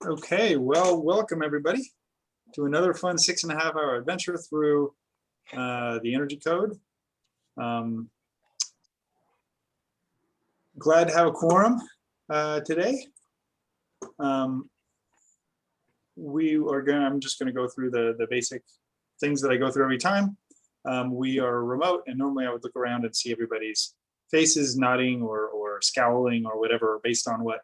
Okay, well, welcome everybody to another fun 6.5 hour adventure through the Energy Code. Glad to have a quorum today. I'm just going to go through the basic things that I go through every time. We are remote, and normally I would look around and see everybody's faces nodding or scowling or whatever based on what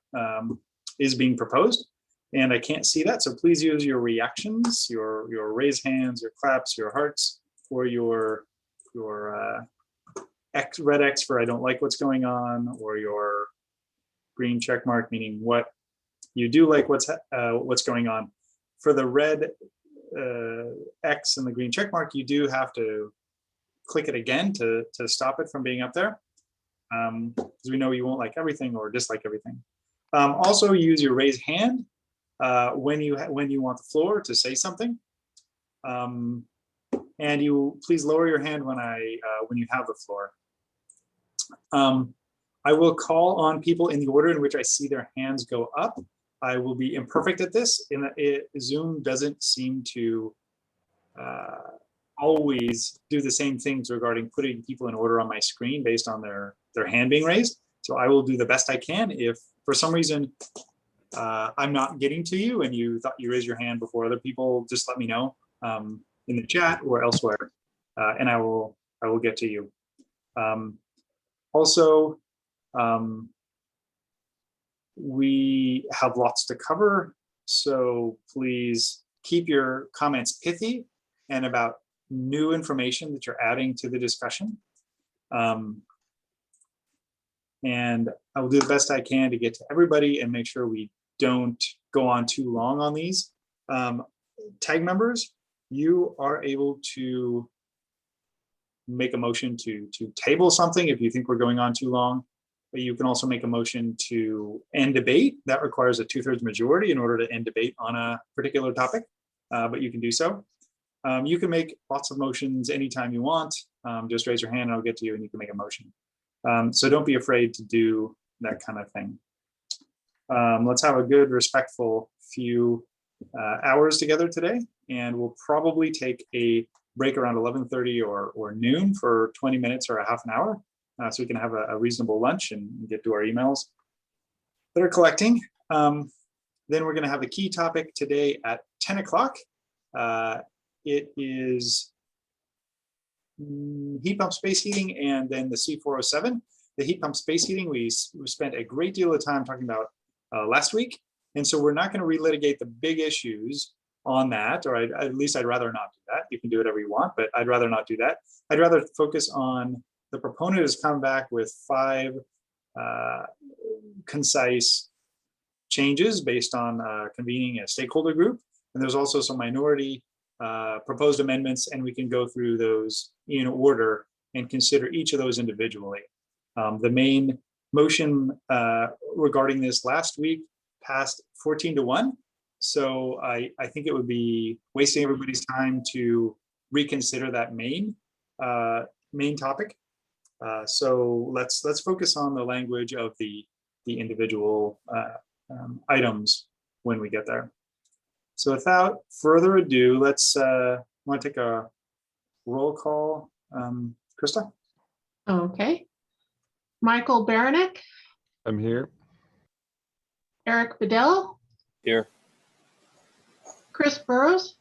is being proposed. And I can't see that, so please use your reactions, your raised hands, your claps, your hearts, or your red X for I don't like what's going on, or your green check mark meaning what you do like what's going on. For the red X and the green check mark, you do have to click it again to stop it from being up there, because we know you won't like everything or dislike everything. Also use your raised hand when you want the floor to say something, and you please lower your hand when you have the floor. I will call on people in the order in which I see their hands go up. I will be imperfect at this, in that Zoom doesn't seem to always do the same things regarding putting people in order on my screen based on their hand being raised. So I will do the best I can. If for some reason I'm not getting to you and you thought you raised your hand before other people, just let me know in the chat or elsewhere, and I will get to you. Also, we have lots to cover, so please keep your comments pithy and about new information that you're adding to the discussion. And I will do the best I can to get to everybody and make sure we don't go on too long on these. Tag members, you are able to make a motion to table something if you think we're going on too long. But you can also make a motion to end debate. That requires a 2/3 majority in order to end debate on a particular topic, but you can do so. You can make lots of motions anytime you want. Just raise your hand and I'll get to you and you can make a motion. So don't be afraid to do that kind of thing. Let's have a good, respectful few hours together today, and we'll probably take a break around 11:30 or noon for 20 minutes or a half an hour, so we can have a reasonable lunch and get to our emails that are collecting. Then we're going to have the key topic today at 10 o'clock. It is heat pump space heating and then the C407. The heat pump space heating, we spent a great deal of time talking about last week. And so we're not going to relitigate the big issues on that, or at least I'd rather not do that. You can do whatever you want, but I'd rather not do that. I'd rather focus on the proponent has come back with 5 concise changes based on convening a stakeholder group. And there's also some minority proposed amendments, and we can go through those in order and consider each of those individually. The main motion regarding this last week passed 14-1. So I think it would be wasting everybody's time to reconsider that main topic. So let's focus on the language of the individual items when we get there. So without further ado, let's want to take a roll call. Krista? Okay. Michael Baranek. I'm here. Eric Bedell. Here. Chris Burrows.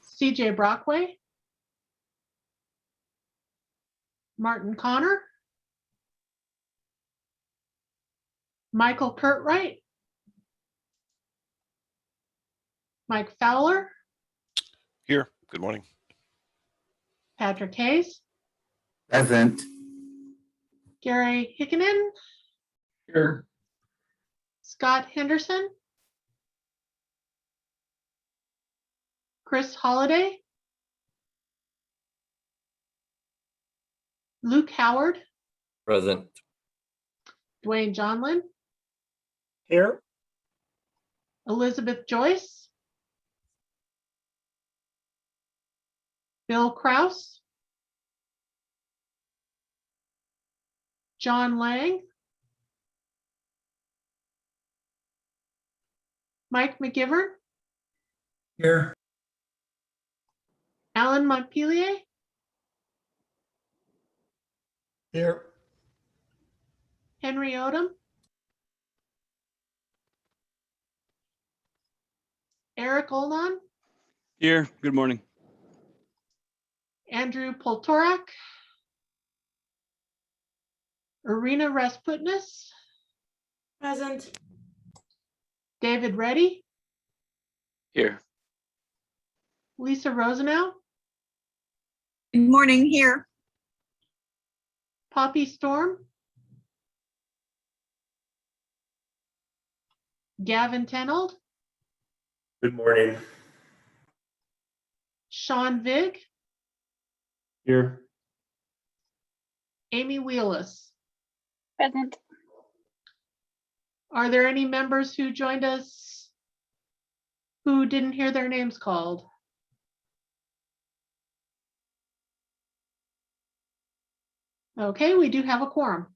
CJ Brockway. Martin Connor. Michael Curtright. Mike Fowler. Here. Good morning. Patrick Hayes. Present. Gary Hickinen. Here. Scott Henderson. Chris Holliday. Luke Howard. Present. Dwayne Johnlin. Here. Elizabeth Joyce. Bill Kraus. John Lang. Mike McGivern, Here. Alan Montpelier, Here. Henry Odom, Eric Olnon, Here, good morning. Andrew Poltorak, Irina Rasputnis, Present. David Reddy, Here. Lisa Rosenau, Good morning, here. Poppy Storm, Gavin Tenold, Good morning. Sean Vig, Here. Amy Wheelis. Present. Are there any members who joined us who didn't hear their names called? Okay, we do have a quorum.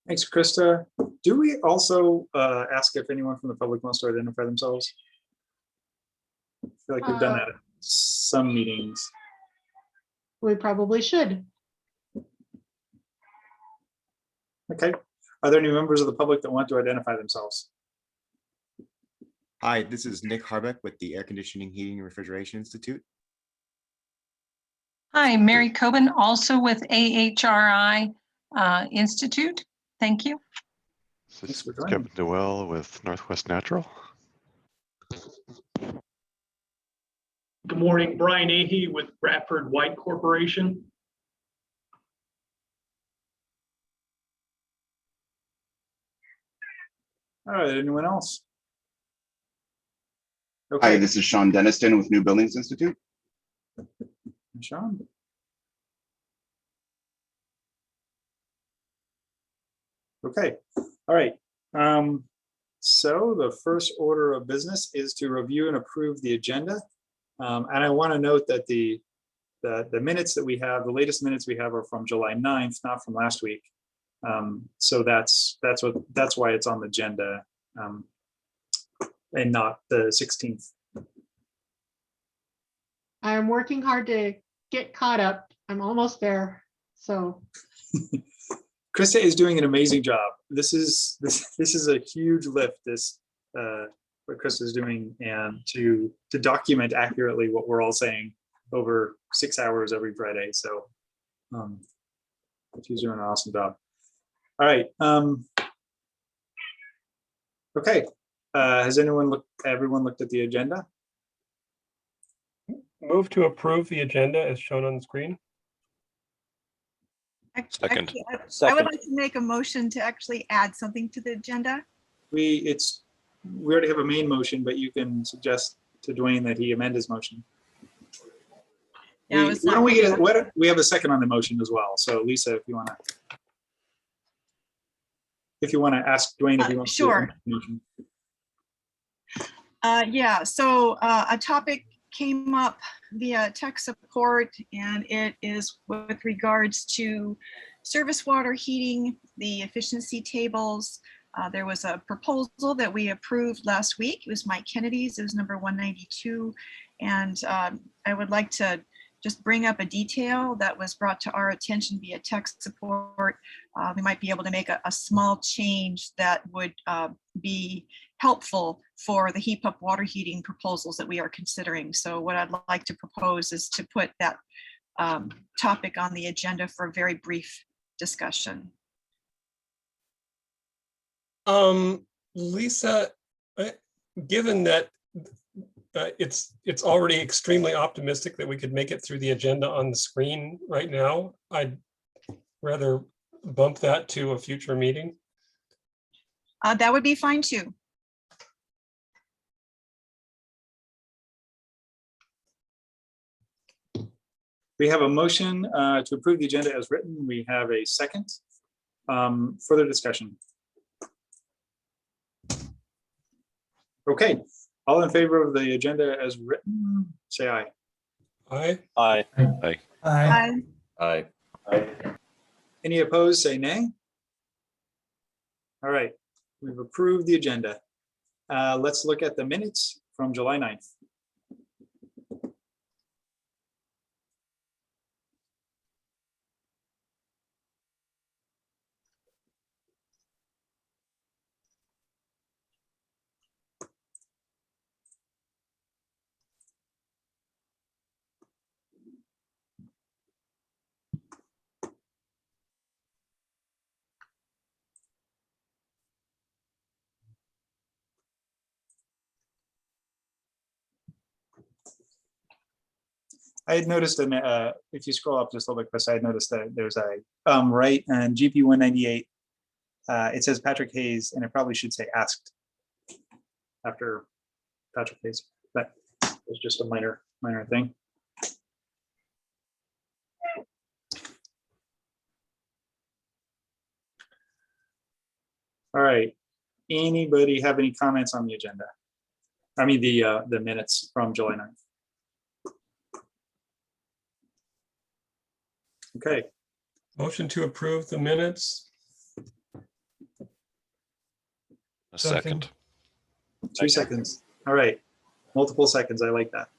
Thanks, Krista. Do we also ask if anyone from the public wants to identify themselves? I feel like we've done that at some meetings. We probably should. Okay. Are there any members of the public that want to identify themselves? Hi, this is Nick Harbeck with the Air Conditioning, Heating, and Refrigeration Institute. Hi, Mary Coben, also with AHRI Institute. Thank you. This Thanks is for joining. Kevin Noel with Northwest Natural. Good morning, Brian Ahey with Bradford White Corporation. All right, anyone else? Hi, Okay, this is Sean Deniston with New Buildings Institute. Sean. Okay, all right. So the first order of business is to review and approve the agenda. And I want to note that the minutes that we have, the latest minutes we have are from July 9th, not from last week. So that's why it's on the agenda and not the 16th. I'm working hard to get caught up. I'm almost there. So Krista is doing an amazing job. This is a huge lift. What Krista is doing, and to document accurately what we're all saying over 6 hours every Friday. So she's doing an awesome job. All right. Okay. Has everyone looked at the agenda? Move to approve the agenda as shown on the screen. Second. Actually, I would like to make a motion to actually add something to the agenda. We already have a main motion, but you can suggest to Dwayne that he amend his motion. Yeah, We have a second on the motion as well. So Lisa, if you want to ask Dwayne if he wants Sure. to amend the motion. Yeah, so a topic came up via tech support, and it is with regards to service water heating, the efficiency tables. There was a proposal that we approved last week. It was Mike Kennedy's. It was number 192. And I would like to just bring up a detail that was brought to our attention via tech support. We might be able to make a small change that would be helpful for the heat pump water heating proposals that we are considering. So what I'd like to propose is to put that topic on the agenda for a very brief discussion. Lisa, given that it's already extremely optimistic that we could make it through the agenda on the screen right now, I'd rather bump that to a future meeting. That would be fine too. We have a motion to approve the agenda as written. We have a second. Further discussion. Okay, all in favor of the agenda as written, say aye. Aye. Aye. Aye. Aye. Aye. Any opposed, say nay. All right, we've approved the agenda. Let's look at the minutes from July 9th. I had noticed, if you scroll up just a little bit, Chris, I had noticed that there's a right and GP 198. It says Patrick Hayes, and it probably should say asked after Patrick Hayes. That was just a minor thing. All right. Anybody have any comments on the agenda? I mean, the minutes from July 9th. Okay, Motion to approve the minutes. A Second. second. 2 seconds. All right, multiple seconds. I like that.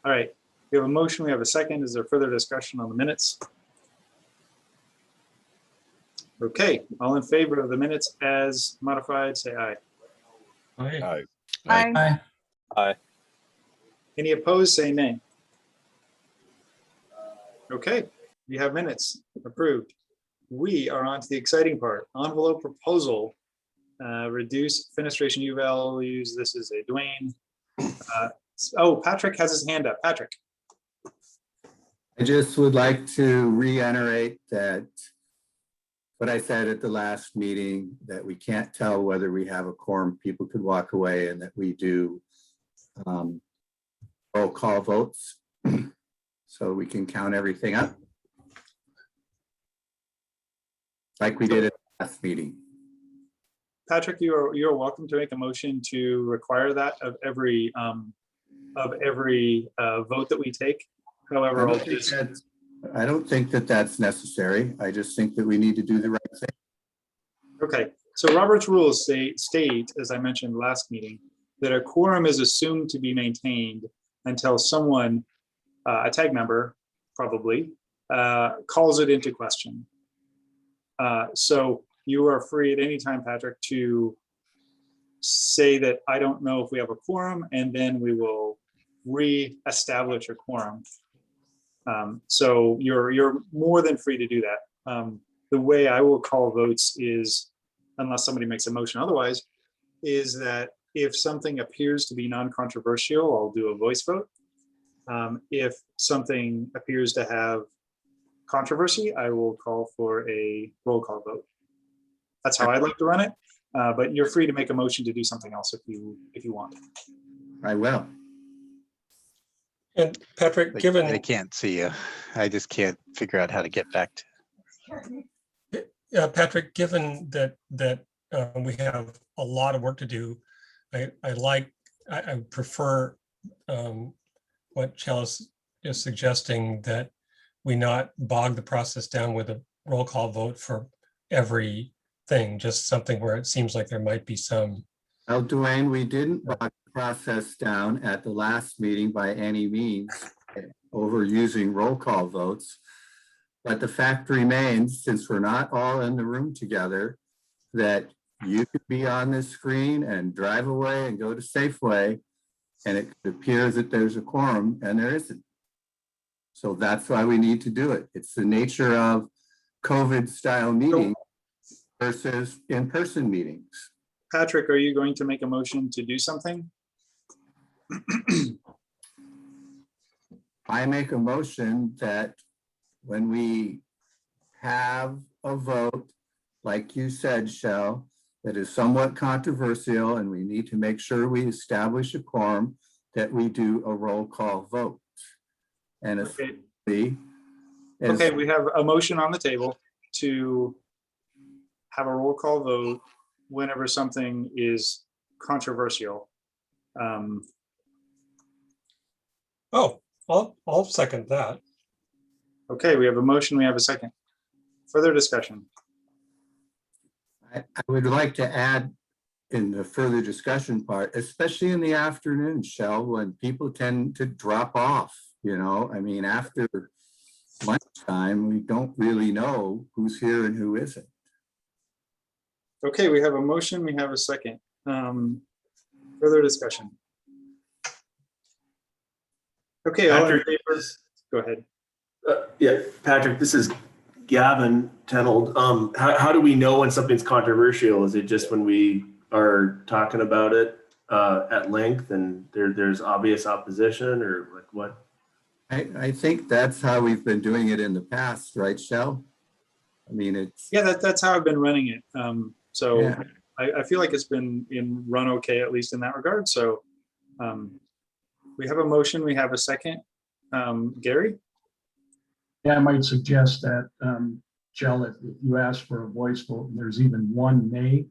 All right, we have a motion. We have a second. Is there further discussion on the minutes? Okay, all in favor of the minutes as modified, say aye. Aye. Aye. Any opposed, say nay. Okay, we have minutes approved. We are on to the exciting part, envelope proposal. Reduce fenestration U values. This is a Dwayne. Oh, Patrick has his hand up. Patrick. I just would like to reiterate that what I said at the last meeting, that we can't tell whether we have a quorum, people could walk away, and that we do roll call votes so we can count everything up like we did at the last meeting. Patrick, you're welcome to make a motion to require that of every vote that we take. However, I don't think that that's necessary. I just think that we need to do the right thing. Okay, so Robert's rules state, as I mentioned last meeting, that a quorum is assumed to be maintained until someone, a tag member probably, calls it into question. So you are free at any time, Patrick, to say that I don't know if we have a quorum, and then we will re-establish a quorum. So you're more than free to do that. The way I will call votes is, unless somebody makes a motion otherwise, is that if something appears to be non-controversial, I'll do a voice vote. If something appears to have controversy, I will call for a roll call vote. That's how I'd like to run it, but you're free to make a motion to do something else if you want. I will. And Patrick, given. I can't see you. I just can't figure out how to get back to. Patrick, given that we have a lot of work to do, I prefer what Chalice is suggesting, that we not bog the process down with a roll call vote for every thing, just something where it seems like there might be some. Well, Dwayne, we didn't bog the process down at the last meeting by any means over using roll call votes. But the fact remains, since we're not all in the room together, that you could be on this screen and drive away and go to Safeway, and it appears that there's a quorum and there isn't. So that's why we need to do it. It's the nature of COVID style meetings versus in-person meetings. Patrick, are you going to make a motion to do something? I make a motion that when we have a vote, like you said, Shell, that is somewhat controversial and we need to make sure we establish a quorum, that we do a roll call vote. And if Okay, we have a motion on the table to have a roll call vote whenever something is controversial. I'll second that. Okay, we have a motion, we have a second. Further discussion. I would like to add in the further discussion part, especially in the afternoon, Shell, when people tend to drop off, you know, I mean, after lunchtime, we don't really know who's here and who isn't. Okay, we have a motion, we have a second. Further discussion. Okay, all in favor, go ahead. Yeah, Patrick, this is Gavin Tenold. How do we know when something's controversial? Is it just when we are talking about it at length and there's obvious opposition, or like what? I think that's how we've been doing it in the past, right, Shell? I mean, it's. Yeah, that's how I've been running it. So Yeah. I feel like it's been run okay, at least in that regard. So we have a motion, we have a second. Gary? Yeah, I might suggest that, Jill, if you ask for a voice vote, and there's even one nay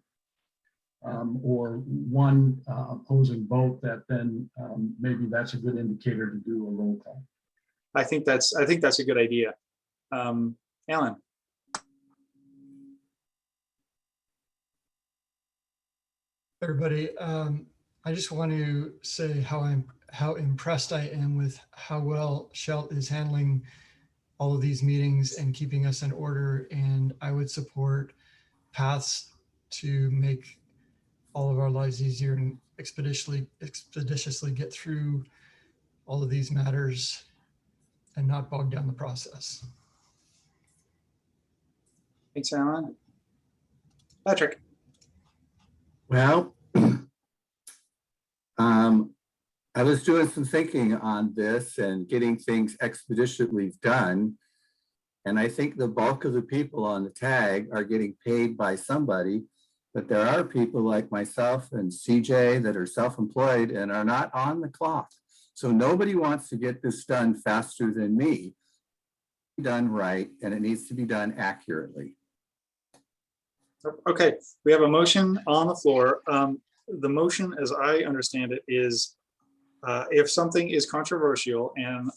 or one opposing vote, that then maybe that's a good indicator to do a roll call. I think that's a good idea. Alan? Everybody, I just want to say how impressed I am with how well Shell is handling all of these meetings and keeping us in order. And I would support paths to make all of our lives easier and expeditiously get through all of these matters and not bog down the process. Thanks, Alan. Patrick? Well, I was doing some thinking on this and getting things expeditiously done. And I think the bulk of the people on the tag are getting paid by somebody, but there are people like myself and CJ that are self-employed and are not on the clock. So nobody wants to get this done faster than me. Done right, and it needs to be done accurately. Okay, we have a motion on the floor. The motion, as I understand it, is if something is controversial, and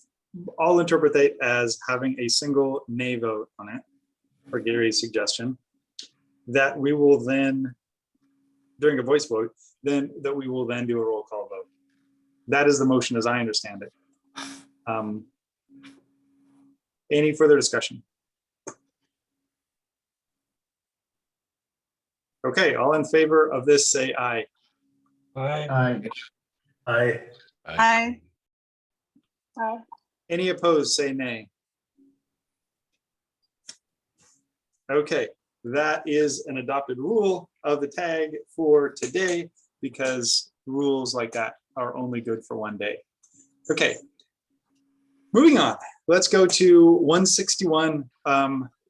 I'll interpret it as having a single nay vote on it, for Gary's suggestion, that we will then, during a voice vote, then that we will then do a roll call vote. That is the motion as I understand it. Any further discussion? Okay, all in favor of this, say aye. Aye. Aye. Aye. Aye. Any opposed, say nay. Okay, that is an adopted rule of the tag for today, because rules like that are only good for one day. Okay, moving on. Let's go to 161.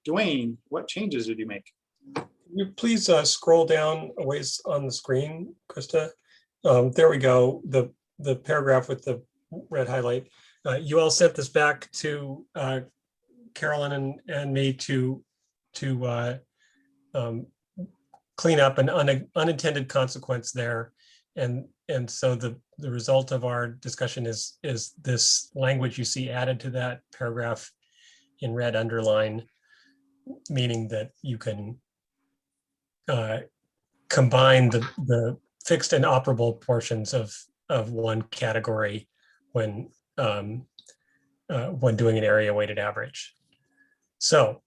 Dwayne, what changes did you make? You please scroll down a ways on the screen, Krista. There we go. The paragraph with the red highlight. You all sent this back to Carolyn and me to clean up an unintended consequence there, and so the result of our discussion is this language you see added to that paragraph in red underline, meaning that you can combine the fixed and operable portions of one category when doing an area weighted average. So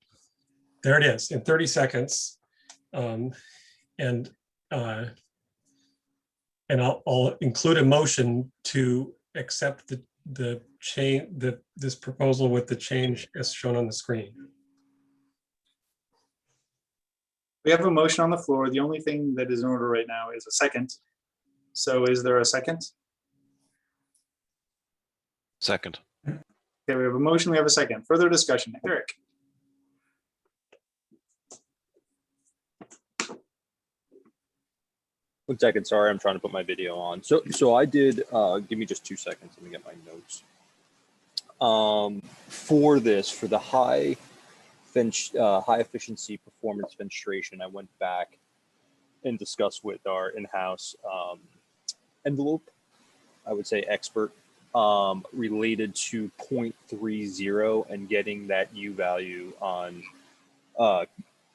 there it is in 30 seconds. And I'll include a motion to accept this proposal with the change as shown on the screen. We have a motion on the floor. The only thing that is in order right now is a second. So is there a second? Second. Okay, we have a motion, we have a second. Further discussion, Eric. 1 second, sorry, I'm trying to put my video on. So I did, give me just 2 seconds, let me get my notes. For the high efficiency performance fenestration, I went back and discussed with our in-house envelope, I would say expert, related to 0.30 and getting that U value on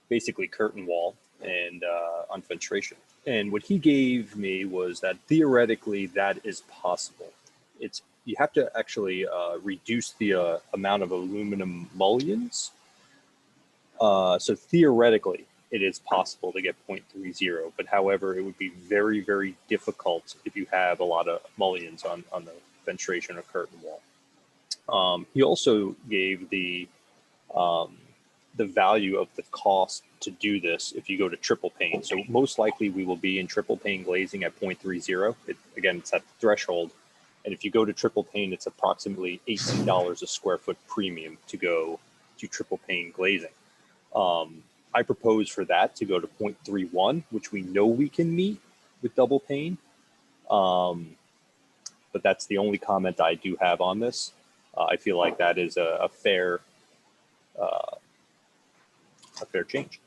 basically curtain wall and on fenestration. And what he gave me was that theoretically that is possible. You have to actually reduce the amount of aluminum mullions. So theoretically, it is possible to get 0.30, but however, it would be very, very difficult if you have a lot of mullions on the fenestration or curtain wall. He also gave the value of the cost to do this if you go to triple pane. So most likely we will be in triple pane glazing at 0.30. Again, it's at the threshold. And if you go to triple pane, it's approximately $18 a square foot premium to go to triple pane glazing. I propose for that to go to 0.31, which we know we can meet with double pane. But that's the only comment I do have on this. I feel like that is a fair change.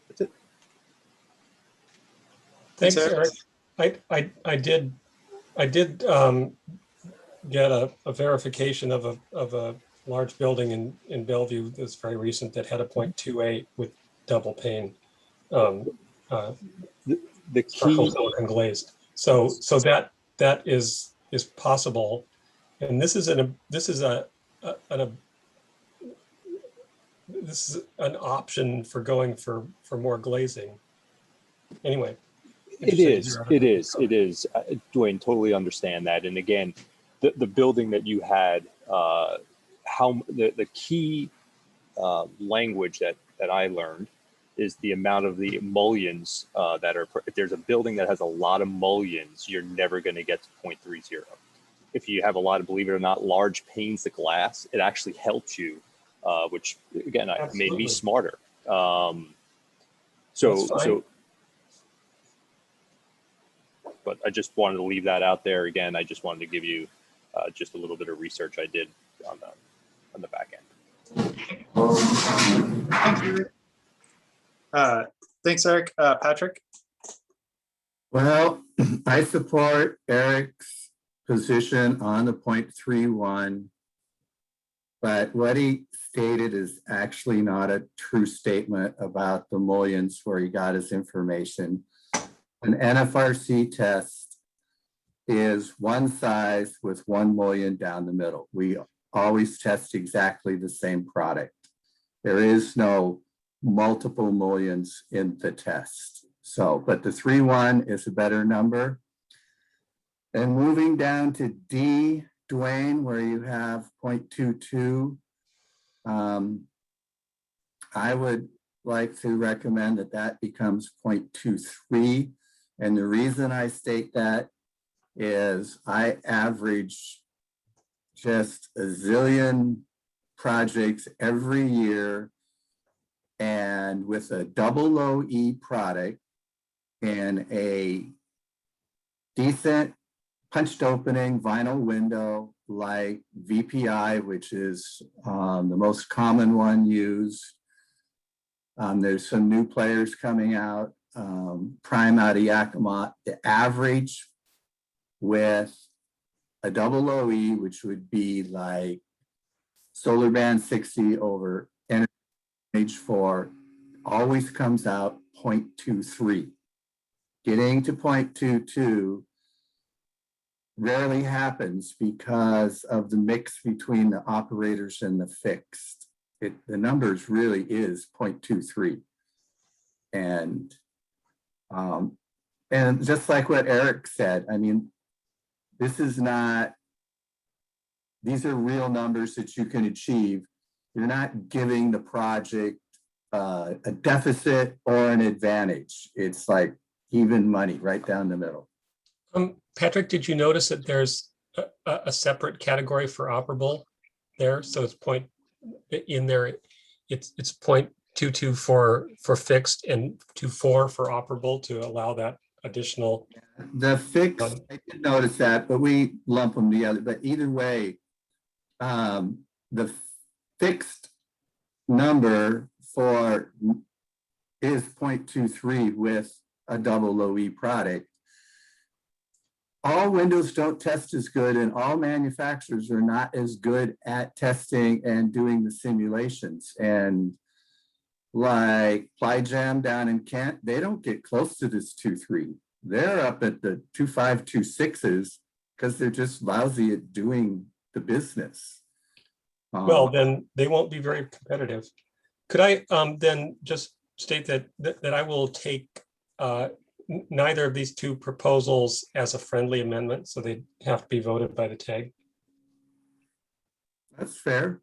That's it. Thanks, Eric. I did get a verification of a large building in Bellevue that's very recent that had a 0.28 with double pane. The Structural key silicon glazed. So that is possible, and this is an option for going for more glazing. Anyway. It is. Dwayne, totally understand that. And again, the building that you had, the key language that I learned is the amount of the mullions that are, if there's a building that has a lot of mullions, you're never going to get to 0.30. If you have a lot of, believe it or not, large panes of glass, it actually helps you, which again, made me smarter. But I just wanted to leave that out there. Again, I just wanted to give you just a little bit of research I did on the back end. Thanks, Eric. Thanks, Eric. Patrick? Well, I support Eric's position on the 0.31, but what he stated is actually not a true statement about the mullions where he got his information. An NFRC test is one size with one mullion down the middle. We always test exactly the same product. There is no multiple mullions in the test. So, but the 3.1 is a better number. And moving down to D, Dwayne, where you have 0.22, I would like to recommend that becomes 0.23. And the reason I state that is I average just a zillion projects every year, and with a double low E product and a decent punched opening vinyl window like VPI, which is the most common one used. There's some new players coming out, Prime out of Yakima. The average with a double low E, which would be like Solar Band 60 over NH4, always comes out 0.23. Getting to 0.22 rarely happens because of the mix between the operators and the fixed. The numbers really is 0.23. And just like what Eric said, I mean, these are real numbers that you can achieve. You're not giving the project a deficit or an advantage. It's like even money right down the middle. Patrick, did you notice that there's a separate category for operable there? So it's in there, it's 0.22 for fixed and 2.4 for operable to allow that additional. The fixed, I did notice that, but we lump them together. But either way, the fixed number is 0.23 with a double low E product. All windows don't test as good, and all manufacturers are not as good at testing and doing the simulations. And like Ply Jam down in Kent, they don't get close to this 2.3. they're up at the 2526s because they're just lousy at doing the business. Well, then they won't be very competitive. Could I then just state that I will take neither of these two proposals as a friendly amendment, so they have to be voted by the TAG? That's fair.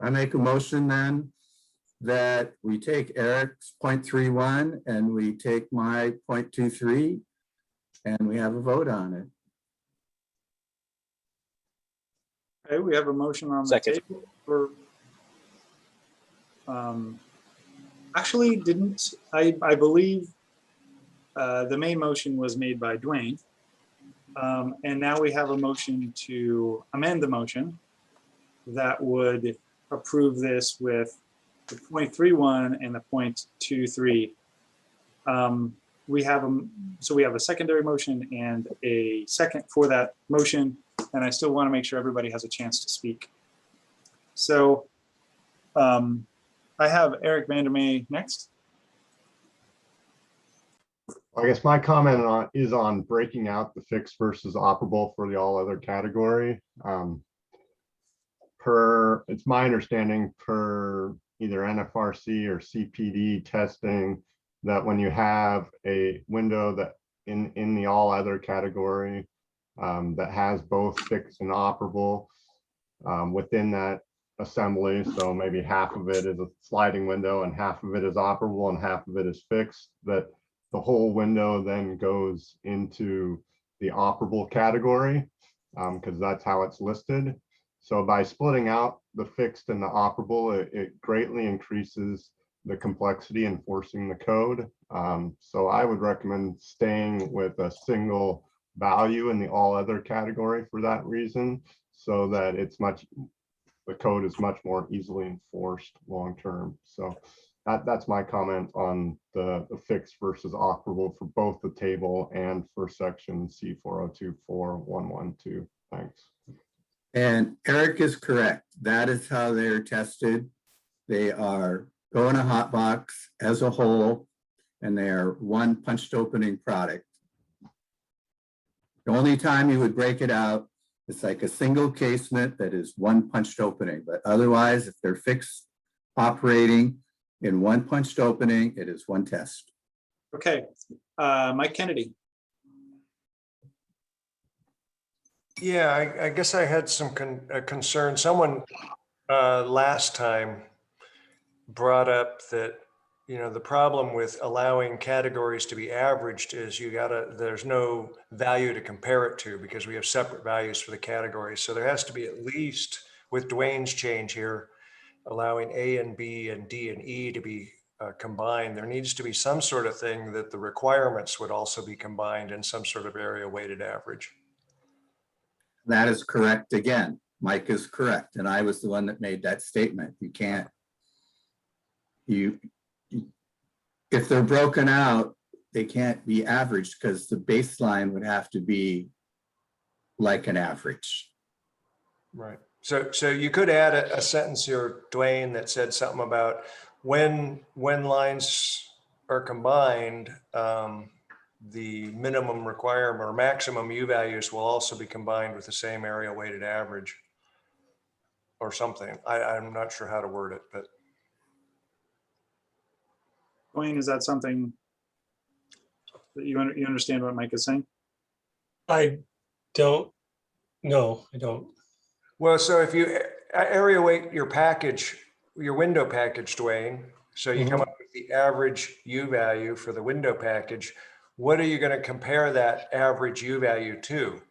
I make a motion then that we take Eric's 0.31 and we take my 0.23 and we have a vote on it. Okay, we have a motion on the Second. table for. Actually, didn't, I believe the main motion was made by Dwayne. And now we have a motion to amend the motion that would approve this with the 0.31 and the 0.23. We have a secondary motion and a second for that motion, and I still want to make sure everybody has a chance to speak. So I have Eric Vandermeer next. I guess my comment is on breaking out the fixed versus operable for the all other category. It's my understanding per either NFRC or CPD testing that when you have a window that in the all other category that has both fixed and operable within that assembly, so maybe half of it is a sliding window and half of it is operable and half of it is fixed, that the whole window then goes into the operable category because that's how it's listed. So by splitting out the fixed and the operable, it greatly increases the complexity enforcing the code. So I would recommend staying with a single value in the all other category for that reason, so that the code is much more easily enforced long term. So that's my comment on the fixed versus operable for both the table and for section C4024.112. Thanks. And Eric is correct. That is how they're tested. They are go in a hot box as a whole, and they are one punched opening product. The only time you would break it out, it's like a single casement that is one punched opening, but otherwise, if they're fixed operating in one punched opening, it is one test. Okay, Mike Kennedy. Yeah, I guess I had some concern. Someone last time brought up that, the problem with allowing categories to be averaged is there's no value to compare it to because we have separate values for the categories. So there has to be at least, with Dwayne's change here, allowing A and B and D and E to be combined, there needs to be some sort of thing that the requirements would also be combined in some sort of area weighted average. That is correct. Again, Mike is correct. And I was the one that made that statement. You can't, if they're broken out, they can't be averaged because the baseline would have to be like an average. Right. So you could add a sentence here, Dwayne, that said something about when lines are combined, the minimum requirement or maximum U values will also be combined with the same area weighted average or something. I'm not sure how to word it, but. Dwayne, is that something that you understand what Mike is saying? I don't. No, I don't. Well, so if you area weight your package, your window package, Dwayne, so you come up with the average U value for the window package, what are you going to compare that average U value to?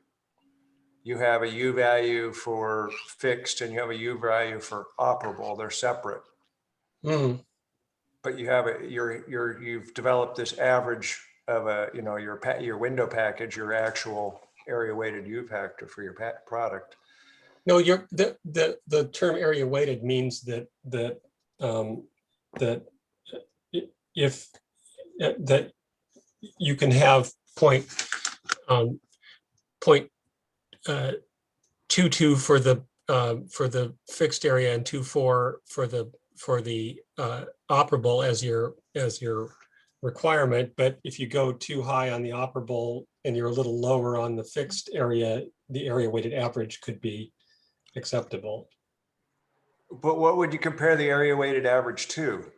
You have a U value for fixed and you have a U value for operable. They're separate. But you have you've developed this average of your window package, your actual area weighted U factor for your product. No, the term area weighted means that if that you can have 0.22 for the fixed area and 2.4 for the operable as your requirement, but if you go too high on the operable and you're a little lower on the fixed area, the area weighted average could be acceptable. But what would you compare the area weighted average to?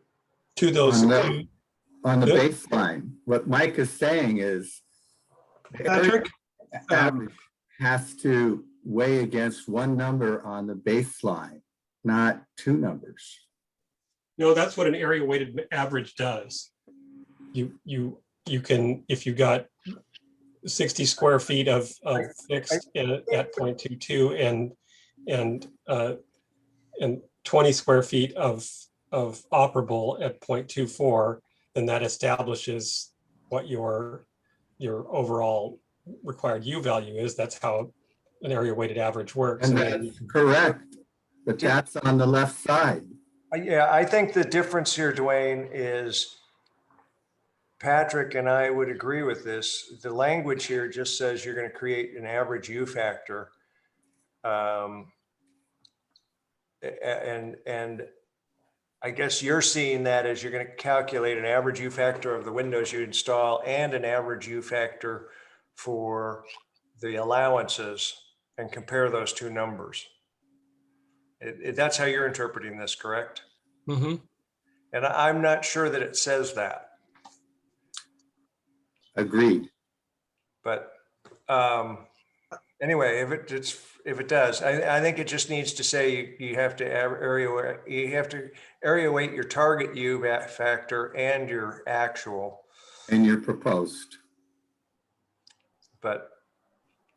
To those, On the baseline, what Mike is saying is Patrick, average has to weigh against one number on the baseline, not two numbers. no, that's what an area weighted average does. You can, if you got 60 square feet of fixed at 0.22 and 20 square feet of operable at 0.24, then that establishes what your overall required U value is. That's how an area weighted average works. And that's correct, but that's on the left side. Yeah, I think the difference here, Dwayne, is Patrick and I would agree with this. The language here just says you're going to create an average U factor. And I guess you're seeing that as you're going to calculate an average U factor of the windows you install and an average U factor for the allowances and compare those two numbers. That's how you're interpreting this, correct? Mm-hmm. And I'm not sure that it says that. Agreed. But anyway, if it does, I think it just needs to say you have to area weight your target U factor and your actual. And your proposed. But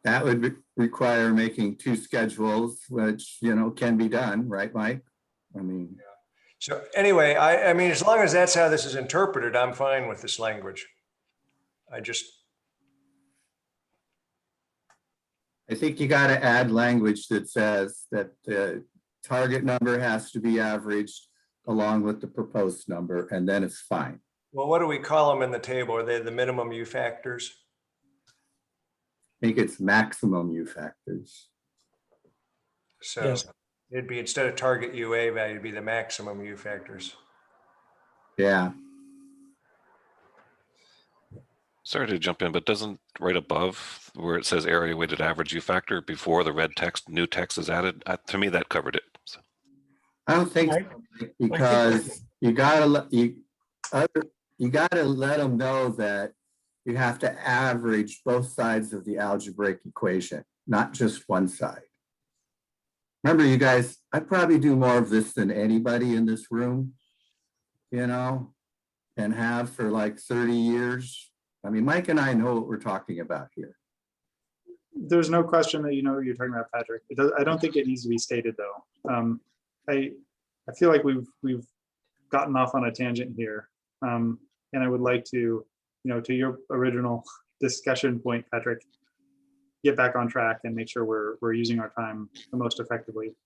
that would require making two schedules, which, you know, can be done, right, Mike? I mean. So anyway, I mean, as long as that's how this is interpreted, I'm fine with this language. I think you got to add language that says that the target number has to be averaged along with the proposed number, and then it's fine. Well, what do we call them in the table? Are they the minimum U factors? I think it's maximum U factors. So Yes. it'd be, instead of target UA value, it'd be the maximum U factors. Yeah. Sorry to jump in, but doesn't right above where it says area weighted average U factor before the red text, new text is added? To me, that covered it. So. I don't think so, because you gotta let them know that you have to average both sides of the algebraic equation, not just one side. Remember, you guys, I probably do more of this than anybody in this room, you know, and have for like 30 years. I mean, Mike and I know what we're talking about here. There's no question that you know what you're talking about, Patrick. I don't think it needs to be stated though. I feel like we've gotten off on a tangent here, and I would like to, you know, to your original discussion point, Patrick, get back on track and make sure we're using our time the most effectively.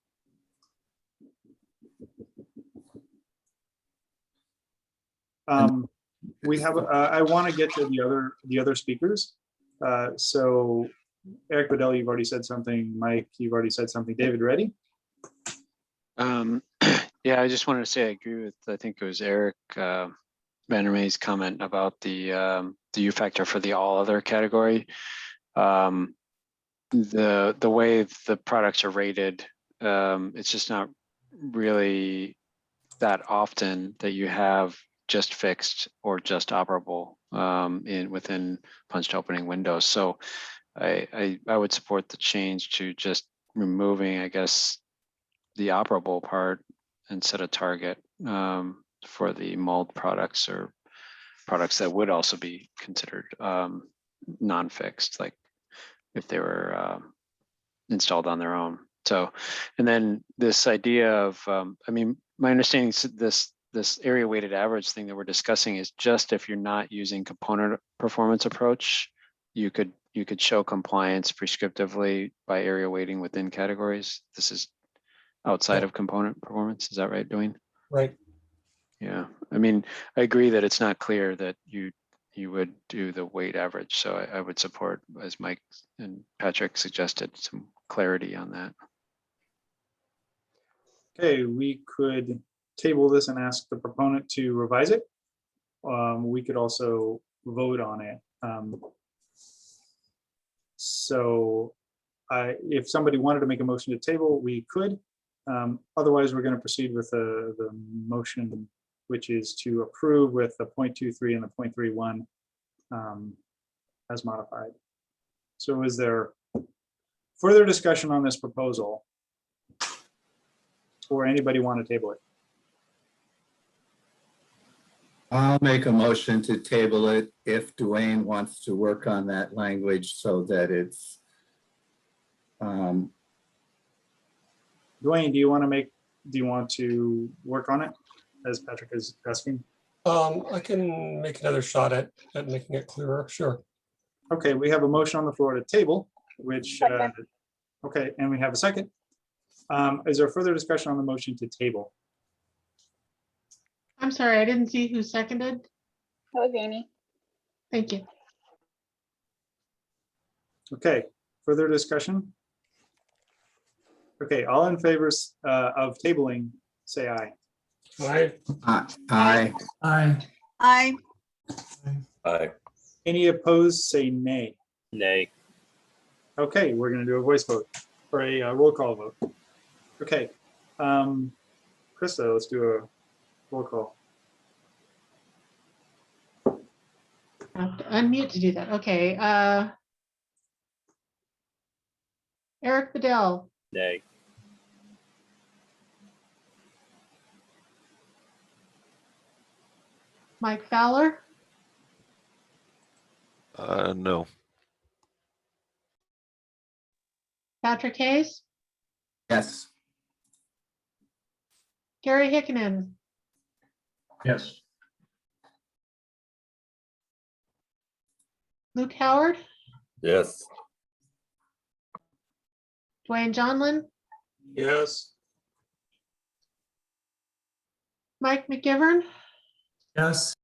We have. I want to get to the other speakers. So, Eric Bedell, you've already said something. Mike, you've already said something. David, ready? Yeah, I just wanted to say I agree with, I think it was Eric Vandermeer's comment about the U factor for the all other category. The way the products are rated, it's just not really that often that you have just fixed or just operable within punched opening windows. So I would support the change to just removing, I guess, the operable part instead of target for the mold products or products that would also be considered non-fixed, like if they were installed on their own. So, and then this idea of, I mean, my understanding is this area weighted average thing that we're discussing is just if you're not using component performance approach, you could show compliance prescriptively by area weighting within categories. This is outside of component performance. Is that right, Dwayne? Right. Yeah, I mean, I agree that it's not clear that you would do the weight average. So I would support, as Mike and Patrick suggested, some clarity on that. Okay, we could table this and ask the proponent to revise it. we could also vote on it. So if somebody wanted to make a motion to table, we could. Otherwise, we're going to proceed with the motion, which is to approve with the 0.23 and the 0.31 as modified. So is there further discussion on this proposal? Or anybody want to table it? I'll make a motion to table it if Dwayne wants to work on that language so that it's Dwayne, do you want to work on it as Patrick is asking? I can make another shot at making it clearer, sure. Okay, we have a motion on the floor to table, which, okay, and we have a second. Is there further discussion on the motion to table? I'm sorry, I didn't see who seconded. That was Amy. Thank you. Okay, further discussion? Okay, all in favor of tabling, say aye. Aye. Aye. Aye. Aye. Aye. Any opposed, say nay. Nay. Okay, we're gonna do a voice vote or a roll call vote. Okay, Krista, let's do a roll call. I have to unmute to do that. Okay. Eric Bedell, Nay. Mike Fowler, No. Patrick Hayes, Yes. Gary Hickman, Yes. Luke Howard, Yes. Dwayne Johnlin, Yes. Mike McGivern, Yes.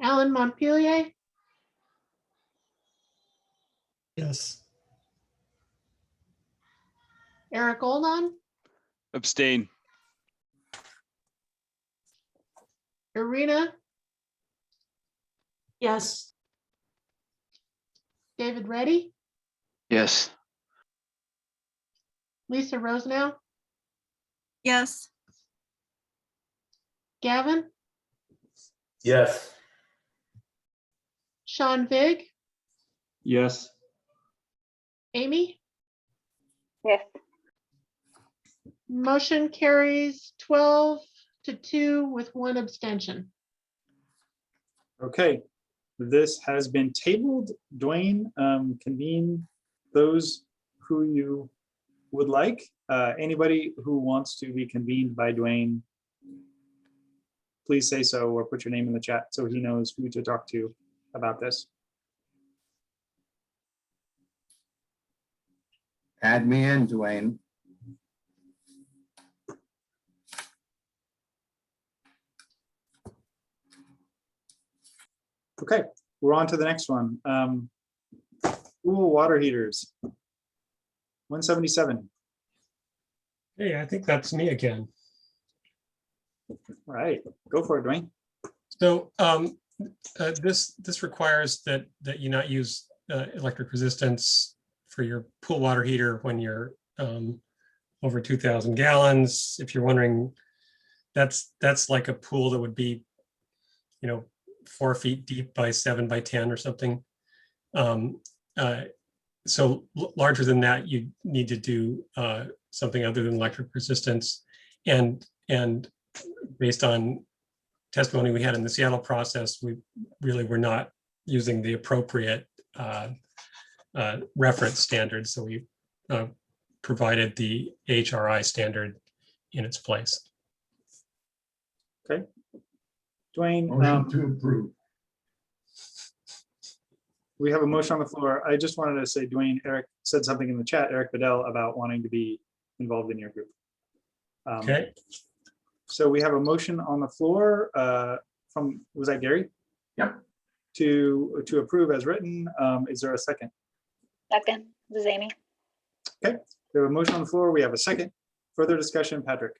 Alan Montpelier, Yes. Eric Oldon, Abstain. Irina, Yes. David Reddy, Yes. Lisa Rosenau, Yes. Gavin, Yes. Sean Vig, Yes. Amy. Yes. Motion carries 12-2 with one abstention. Okay, this has been tabled. Dwayne, convene those who you would like. Anybody who wants to be convened by Dwayne, please say so or put your name in the chat so he knows who to talk to about this. Add me in, Dwayne. Okay, we're on to the next one. Pool water heaters. 177. Hey, I think that's me again. All right, go for it, Dwayne. So this requires that you not use electric resistance for your pool water heater when you're over 2,000 gallons. If you're wondering, that's like a pool that would be, 4 feet deep by 7 by 10 or something. So larger than that, you need to do something other than electric resistance. And based on testimony we had in the Seattle process, we really were not using the appropriate reference standard. So we provided the HRI standard in its place. Okay. Dwayne, Motion to approve. we have a motion on the floor. I just wanted to say, Dwayne, Eric said something in the chat, Eric Bedell, about wanting to be involved in your group. Okay. So we have a motion on the floor from, was that Gary? Yep. To approve as written. Is there a second? Second. This is Amy. Okay, we have a motion on the floor. We have a second. Further discussion, Patrick.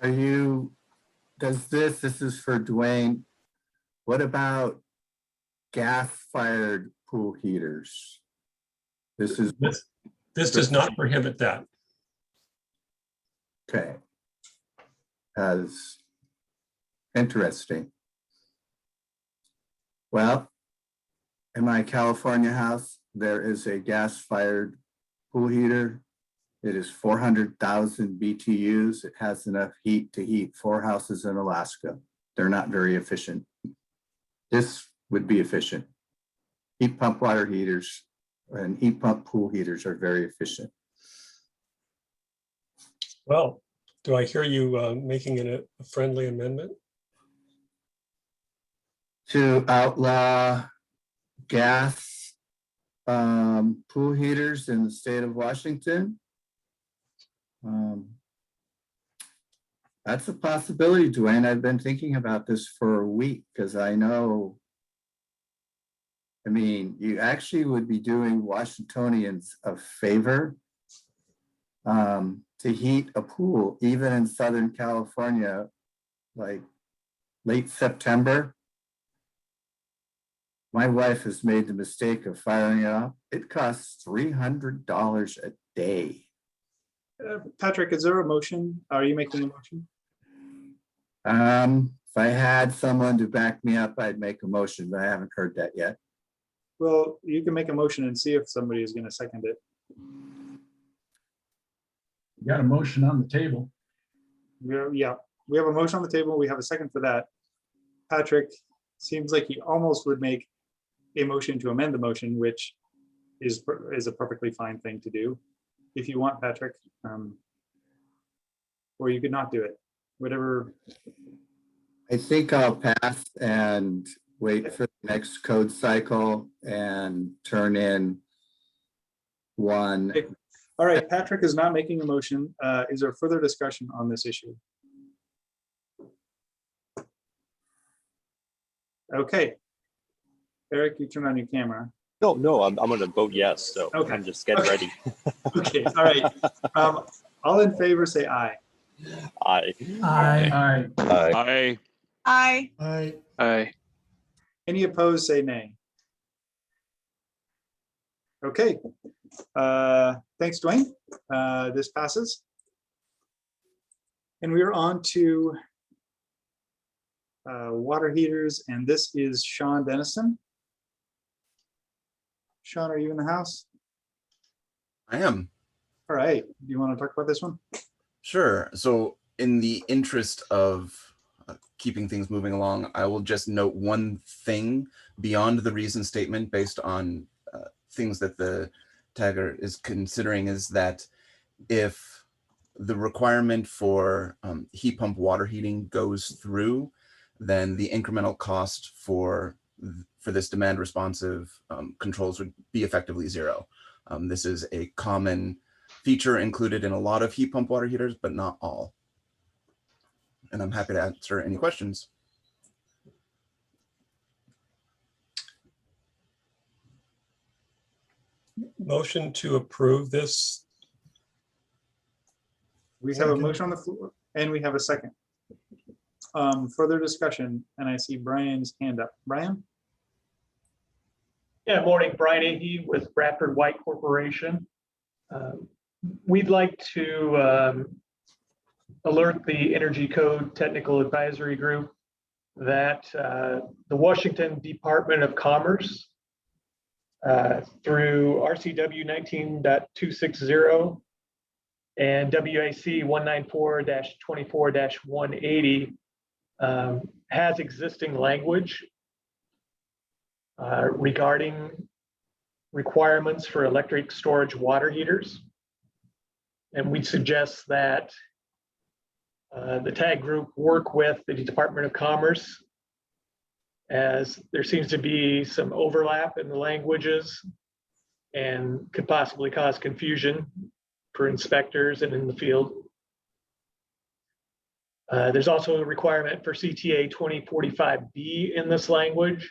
Are you this is for Dwayne. What about gas-fired pool heaters? This is, This does not prohibit that. okay. As interesting. Well, in my California house, there is a gas-fired pool heater. It is 400,000 BTUs. It has enough heat to heat 4 houses in Alaska. They're not very efficient. This would be efficient. Heat pump water heaters and heat pump pool heaters are very efficient. Well, do I hear you making a friendly amendment? To outlaw gas pool heaters in the state of Washington. That's a possibility, Dwayne. I've been thinking about this for a week because I know, I mean, you actually would be doing Washingtonians a favor to heat a pool, even in Southern California, like late September. My wife has made the mistake of firing it up. It costs $300 a day. Patrick, is there a motion? Are you making a motion? If I had someone to back me up, I'd make a motion, but I haven't heard that yet. Well, you can make a motion and see if somebody is going to second it. You got a motion on the table. Yeah, we have a motion on the table. We have a second for that. Patrick seems like he almost would make a motion to amend the motion, which is a perfectly fine thing to do if you want, Patrick. Or you could not do it, whatever. I think I'll pass and wait for the next code cycle and turn in one. All right, Patrick is not making a motion. Is there further discussion on this issue? Okay. Eric, you turn on your camera. No, I'm going to vote yes. So Okay. I'm just getting ready. Okay, all right. All in favor, say aye. Aye. Aye. Aye. Aye. Aye. Aye. Any opposed, say nay. Okay. Thanks, Dwayne. This passes. And we're on to water heaters, and this is Sean Dennison. Sean, are you in the house? I am. All right. Do you want to talk about this one? Sure. So in the interest of keeping things moving along, I will just note one thing beyond the reason statement based on things that the tagger is considering, is that if the requirement for heat pump water heating goes through, then the incremental cost for this demand responsive controls would be effectively zero. This is a common feature included in a lot of heat pump water heaters, but not all. And I'm happy to answer any questions. Motion to approve this. We have a motion on the floor and we have a second. Further discussion, and I see Brian's hand up. Brian? Yeah, morning, Brian Ahey with Bradford White Corporation. We'd like to alert the Energy Code Technical Advisory Group that the Washington Department of Commerce through RCW 19.260 and WAC 194-24-180 has existing language regarding requirements for electric storage water heaters. And we suggest that the TAG group work with the Department of Commerce, as there seems to be some overlap in the languages and could possibly cause confusion for inspectors and in the field. There's also a requirement for CTA 2045B in this language.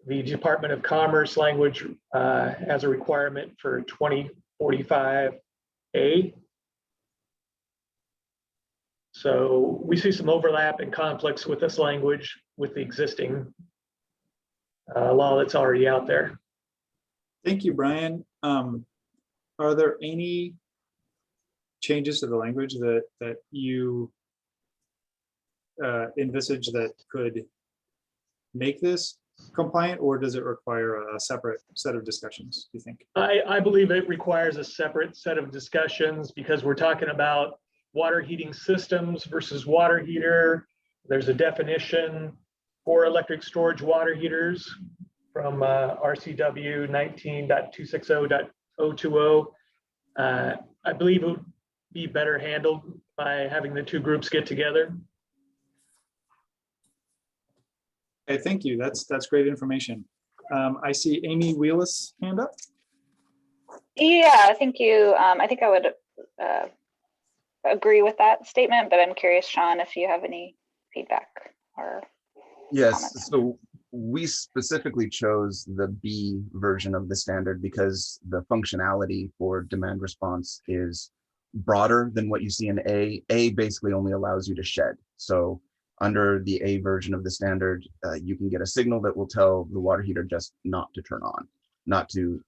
The Department of Commerce language has a requirement for 2045A. So we see some overlap and conflicts with this language with the existing law that's already out there. Thank you, Brian. Are there any changes to the language that you envisage that could make this compliant, or does it require a separate set of discussions, do you think? I believe it requires a separate set of discussions because we're talking about water heating systems versus water heater. There's a definition for electric storage water heaters from RCW 19.260.020. I believe it would be better handled by having the two groups get together. Okay, thank you. That's great information. I see Amy Wheelis hand up. Yeah, thank you. I think I would agree with that statement, but I'm curious, Sean, if you have any feedback or Yes, comments. so we specifically chose the B version of the standard because the functionality for demand response is broader than what you see in A. A basically only allows you to shed. So under the A version of the standard, you can get a signal that will tell the water heater just not to turn on, not to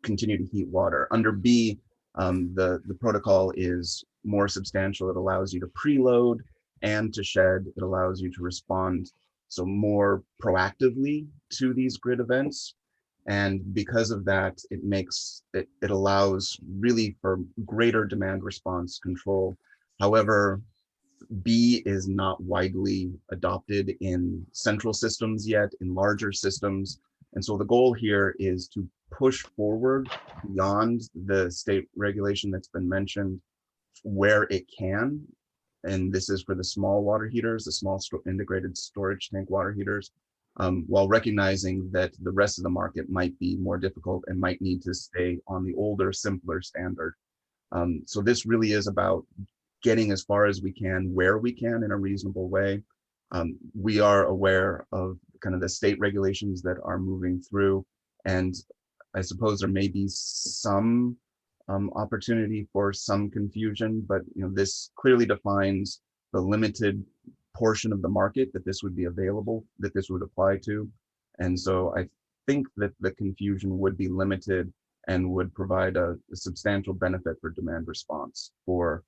continue to heat water. Under B, the protocol is more substantial. It allows you to preload and to shed. It allows you to respond so more proactively to these grid events. And because of that, it allows really for greater demand response control. However, B is not widely adopted in central systems yet, in larger systems. And so the goal here is to push forward beyond the state regulation that's been mentioned where it can. And this is for the small water heaters, the small integrated storage tank water heaters, while recognizing that the rest of the market might be more difficult and might need to stay on the older, simpler standard. So this really is about getting as far as we can, where we can in a reasonable way. We are aware of kind of the state regulations that are moving through, and I suppose there may be some opportunity for some confusion, but this clearly defines the limited portion of the market that this would be available, that this would apply to. And so I think that the confusion would be limited and would provide a substantial benefit for demand response for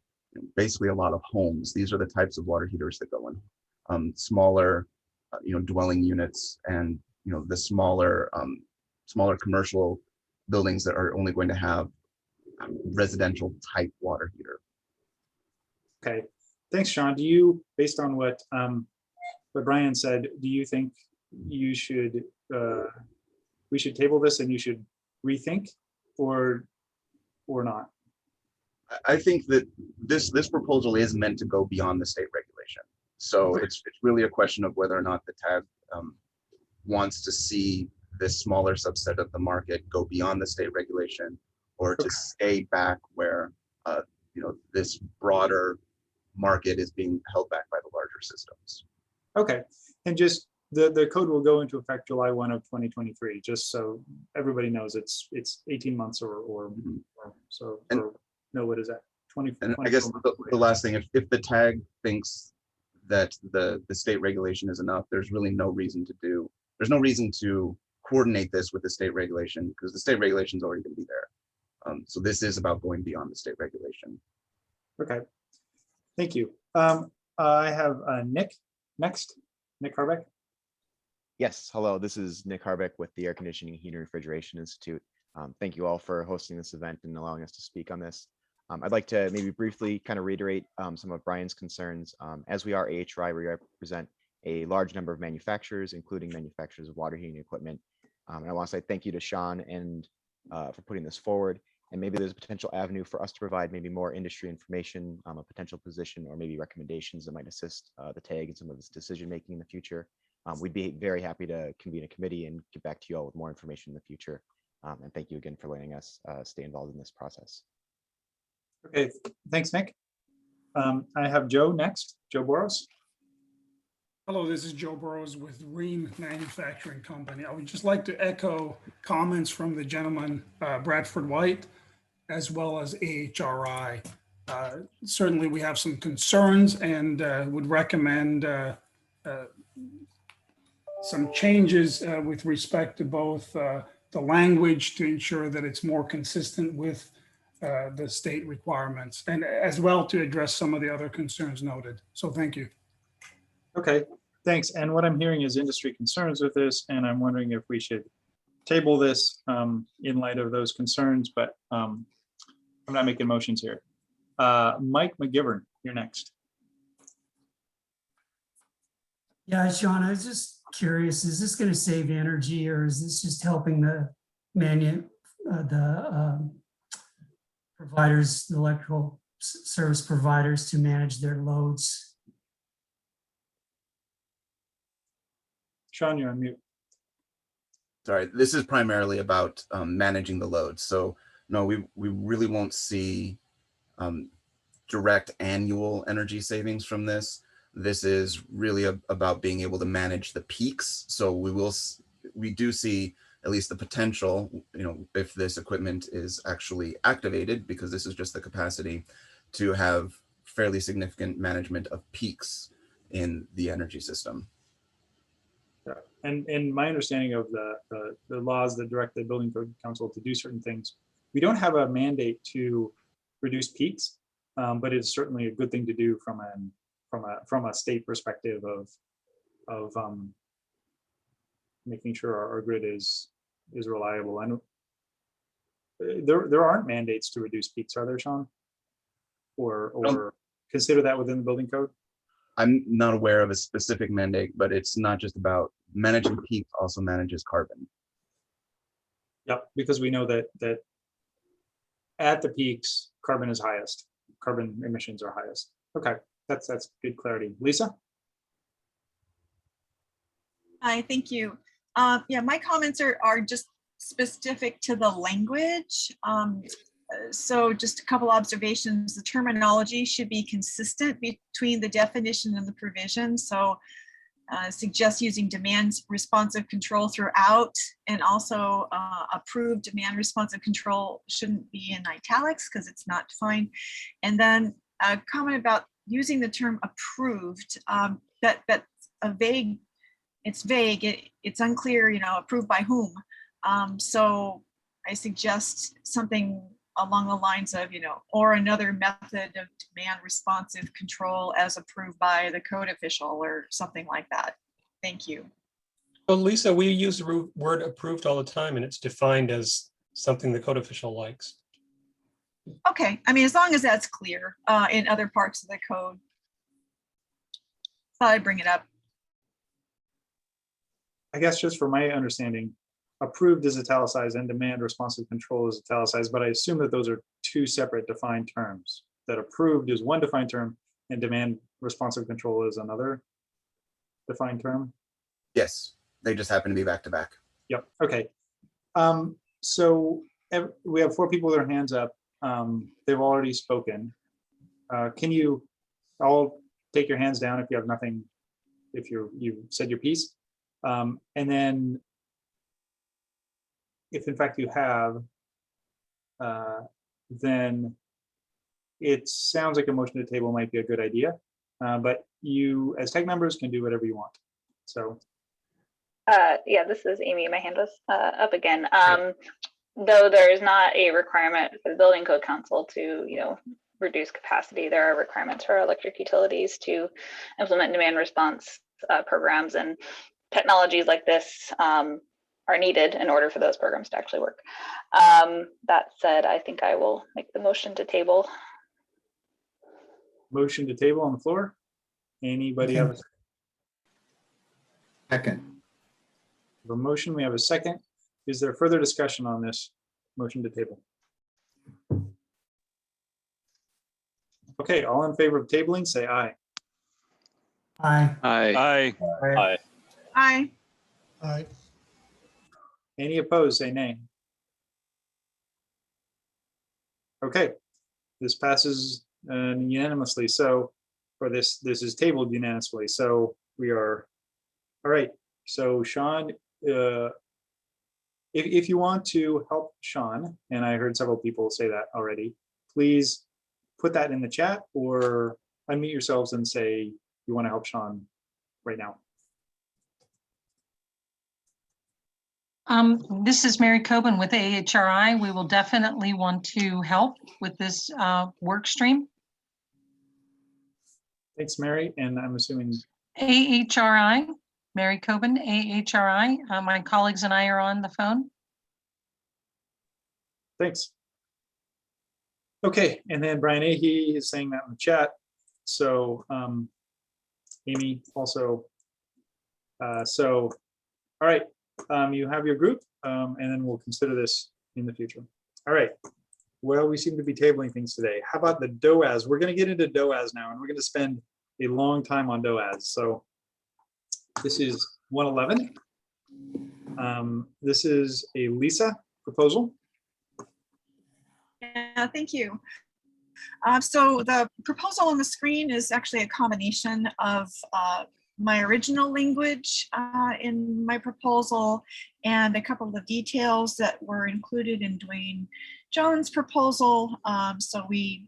basically a lot of homes. These are the types of water heaters that go in smaller, dwelling units, and the smaller commercial buildings that are only going to have residential type water heater. Okay, thanks, Sean. Do you, based on what Brian said, do you think you should we should table this and you should rethink, or not? I think that this proposal is meant to go beyond the state regulation. So it's really a question of whether or not the TAG wants to see this smaller subset of the market go beyond the state regulation, or to stay back where this broader market is being held back by the larger systems. Okay, and just the code will go into effect July 1 of 2023, just so everybody knows it's 18 months or so. And, or no, what is that? 20. And I guess the last thing, if the TAG thinks that the state regulation is enough, there's really no reason to coordinate this with the state regulation, because the state regulation is already going to be there. So this is about going beyond the state regulation. Okay, thank you. I have Nick next. Nick Harbeck. Yes, hello, this is Nick Harbeck with the Air Conditioning, Heating, and Refrigeration Institute. Thank you all for hosting this event and allowing us to speak on this. I'd like to maybe briefly kind of reiterate some of Brian's concerns. As we are AHRI, we represent a large number of manufacturers, including manufacturers of water heating equipment. And I want to say thank you to Sean and for putting this forward. And maybe there's a potential avenue for us to provide maybe more industry information, a potential position, or maybe recommendations that might assist the TAG in some of this decision making in the future. We'd be very happy to convene a committee and get back to you all with more information in the future. And thank you again for letting us stay involved in this process. Okay, thanks, Nick. I have Joe next, Joe Boros. Hello, this is Joe Burrows with Ream Manufacturing Company. I would just like to echo comments from the gentleman, Bradford White, as well as AHRI. Certainly, we have some concerns and would recommend some changes with respect to both the language to ensure that it's more consistent with the state requirements, and as well to address some of the other concerns noted. So thank you. Okay, thanks. And what I'm hearing is industry concerns with this, and I'm wondering if we should table this in light of those concerns, but I'm not making motions here. Mike McGivern, you're next. Yeah, Sean, I was just curious, is this going to save energy, or is this just helping the providers, the electrical service providers to manage their loads? Sean, you're on mute. Sorry, this is primarily about managing the load. So no, we really won't see direct annual energy savings from this. This is really about being able to manage the peaks. So we do see at least the potential, if this equipment is actually activated, because this is just the capacity, to have fairly significant management of peaks in the energy system. And my understanding of the laws that direct the Building Code Council to do certain things, we don't have a mandate to reduce peaks, but it's certainly a good thing to do from a state perspective of making sure our grid is reliable. And there aren't mandates to reduce peaks, are there, Sean? Or consider that within the building code? I'm not aware of a specific mandate, but it's not just about managing peaks, also manages carbon. Yep, because we know that at the peaks, carbon is highest. Carbon emissions are highest. Okay, that's good clarity. Lisa? Hi, thank you. Yeah, my comments are just specific to the language. So just a couple observations. The terminology should be consistent between the definition and the provision. So suggest using demand responsive control throughout, and also approved demand responsive control shouldn't be in italics because it's not defined. And then a comment about using the term approved, that's a vague, it's vague, it's unclear, approved by whom. So I suggest something along the lines of, or another method of demand responsive control as approved by the code official or something like that. Thank you. Well, Lisa, we use the word approved all the time, and it's defined as something the code official likes. Okay, I mean, as long as that's clear in other parts of the code. Thought I'd bring it up. I guess just for my understanding, approved is italicized and demand responsive control is italicized, but I assume that those are two separate defined terms. That approved is one defined term and demand responsive control is another defined term. Yes, they just happen to be back to back. Yep, okay. So we have 4 people with their hands up. They've already spoken. Can you all take your hands down if you have nothing, if you've said your piece? And then if in fact you have, then it sounds like a motion to table might be a good idea, but you as tech members can do whatever you want. So. Yeah, this is Amy. My hand was up again. Though there is not a requirement for the Building Code Council to, reduce capacity, there are requirements for electric utilities to implement demand response programs, and technologies like this are needed in order for those programs to actually work. That said, I think I will make the motion to table. Motion to table on the floor. Anybody have a second? The motion, we have a second. Is there further discussion on this motion to table? Okay, all in favor of tabling, say aye. Aye. Aye. Aye. Aye. Aye. Any opposed, say nay. Okay, this passes unanimously. So, or this is tabled unanimously. So we are, all right. So Sean, if you want to help Sean, and I heard several people say that already, please put that in the chat or unmute yourselves and say you want to help Sean right now. This is Mary Coben with AHRI. We will definitely want to help with this work stream. Thanks, Mary. And I'm assuming AHRI, Mary Coben, AHRI. My colleagues and I are on the phone. thanks. Okay, and then Brian Ahey is saying that in the chat. So Amy also. So, all right, you have your group, and then we'll consider this in the future. All right. Well, we seem to be tabling things today. How about the DOAS? We're going to get into DOAS now, and we're going to spend a long time on DOAS. So this is 111. This is a Lisa proposal. Yeah, thank you. So the proposal on the screen is actually a combination of my original language in my proposal and a couple of details that were included in Dwayne Jones' proposal. So we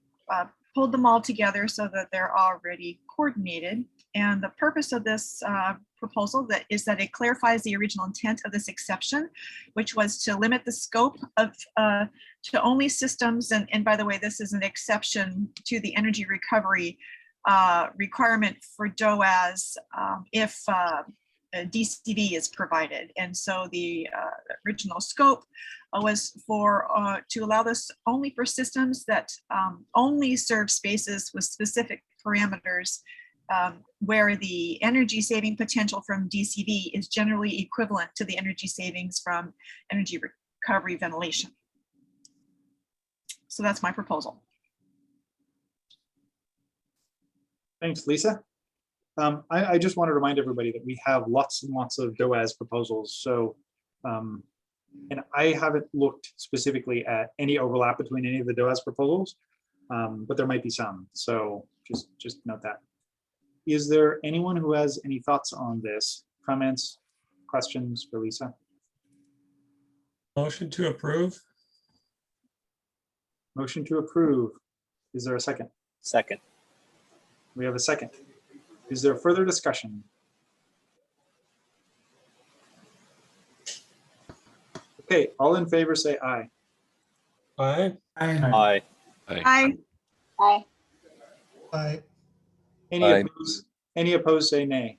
pulled them all together so that they're already coordinated. And the purpose of this proposal is that it clarifies the original intent of this exception, which was to limit the scope of to only systems. And by the way, this is an exception to the energy recovery requirement for DOAS if DCV is provided. And so the original scope was for to allow this only for systems that only serve spaces with specific parameters where the energy saving potential from DCV is generally equivalent to the energy savings from energy recovery ventilation. So that's my proposal. Thanks, Lisa. I just want to remind everybody that we have lots and lots of DOAS proposals. So, and I haven't looked specifically at any overlap between any of the DOAS proposals, but there might be some. So just note that. Is there anyone who has any thoughts on this? Comments, questions for Lisa? Motion to approve. Motion to approve. Is there a second? Second. We have a second. Is there further discussion? Okay, all in favor say aye. Aye. Aye. Aye. Aye. Aye. Any opposed say nay.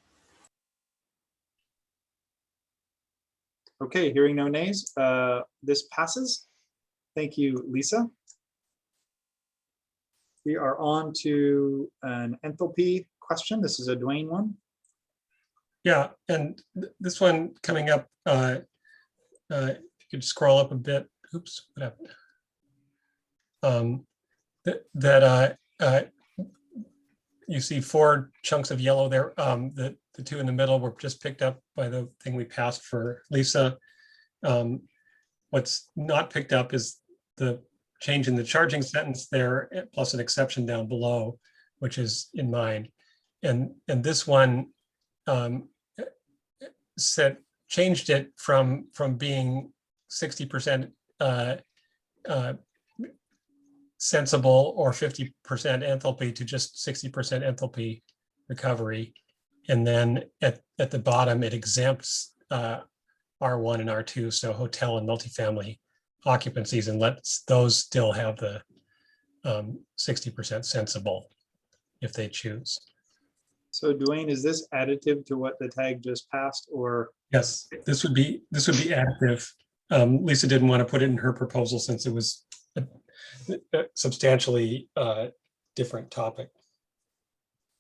Okay, hearing no nays, this passes. Thank you, Lisa. We are on to an enthalpy question. This is a Dwayne one. Yeah, and this one coming up, you could scroll up a bit. Oops, what happened? You see 4 chunks of yellow there. The 2 in the middle were just picked up by the thing we passed for Lisa. What's not picked up is the change in the charging sentence there, plus an exception down below, which is in mine. And this one changed it from being 60% sensible or 50% enthalpy to just 60% enthalpy recovery. And then at the bottom, it exempts R1 and R2, so hotel and multifamily occupancies, and lets those still have the 60% sensible if they choose. So Dwayne, is this additive to what the tag just passed, or? Yes, this would be additive. Lisa didn't want to put it in her proposal since it was a substantially different topic.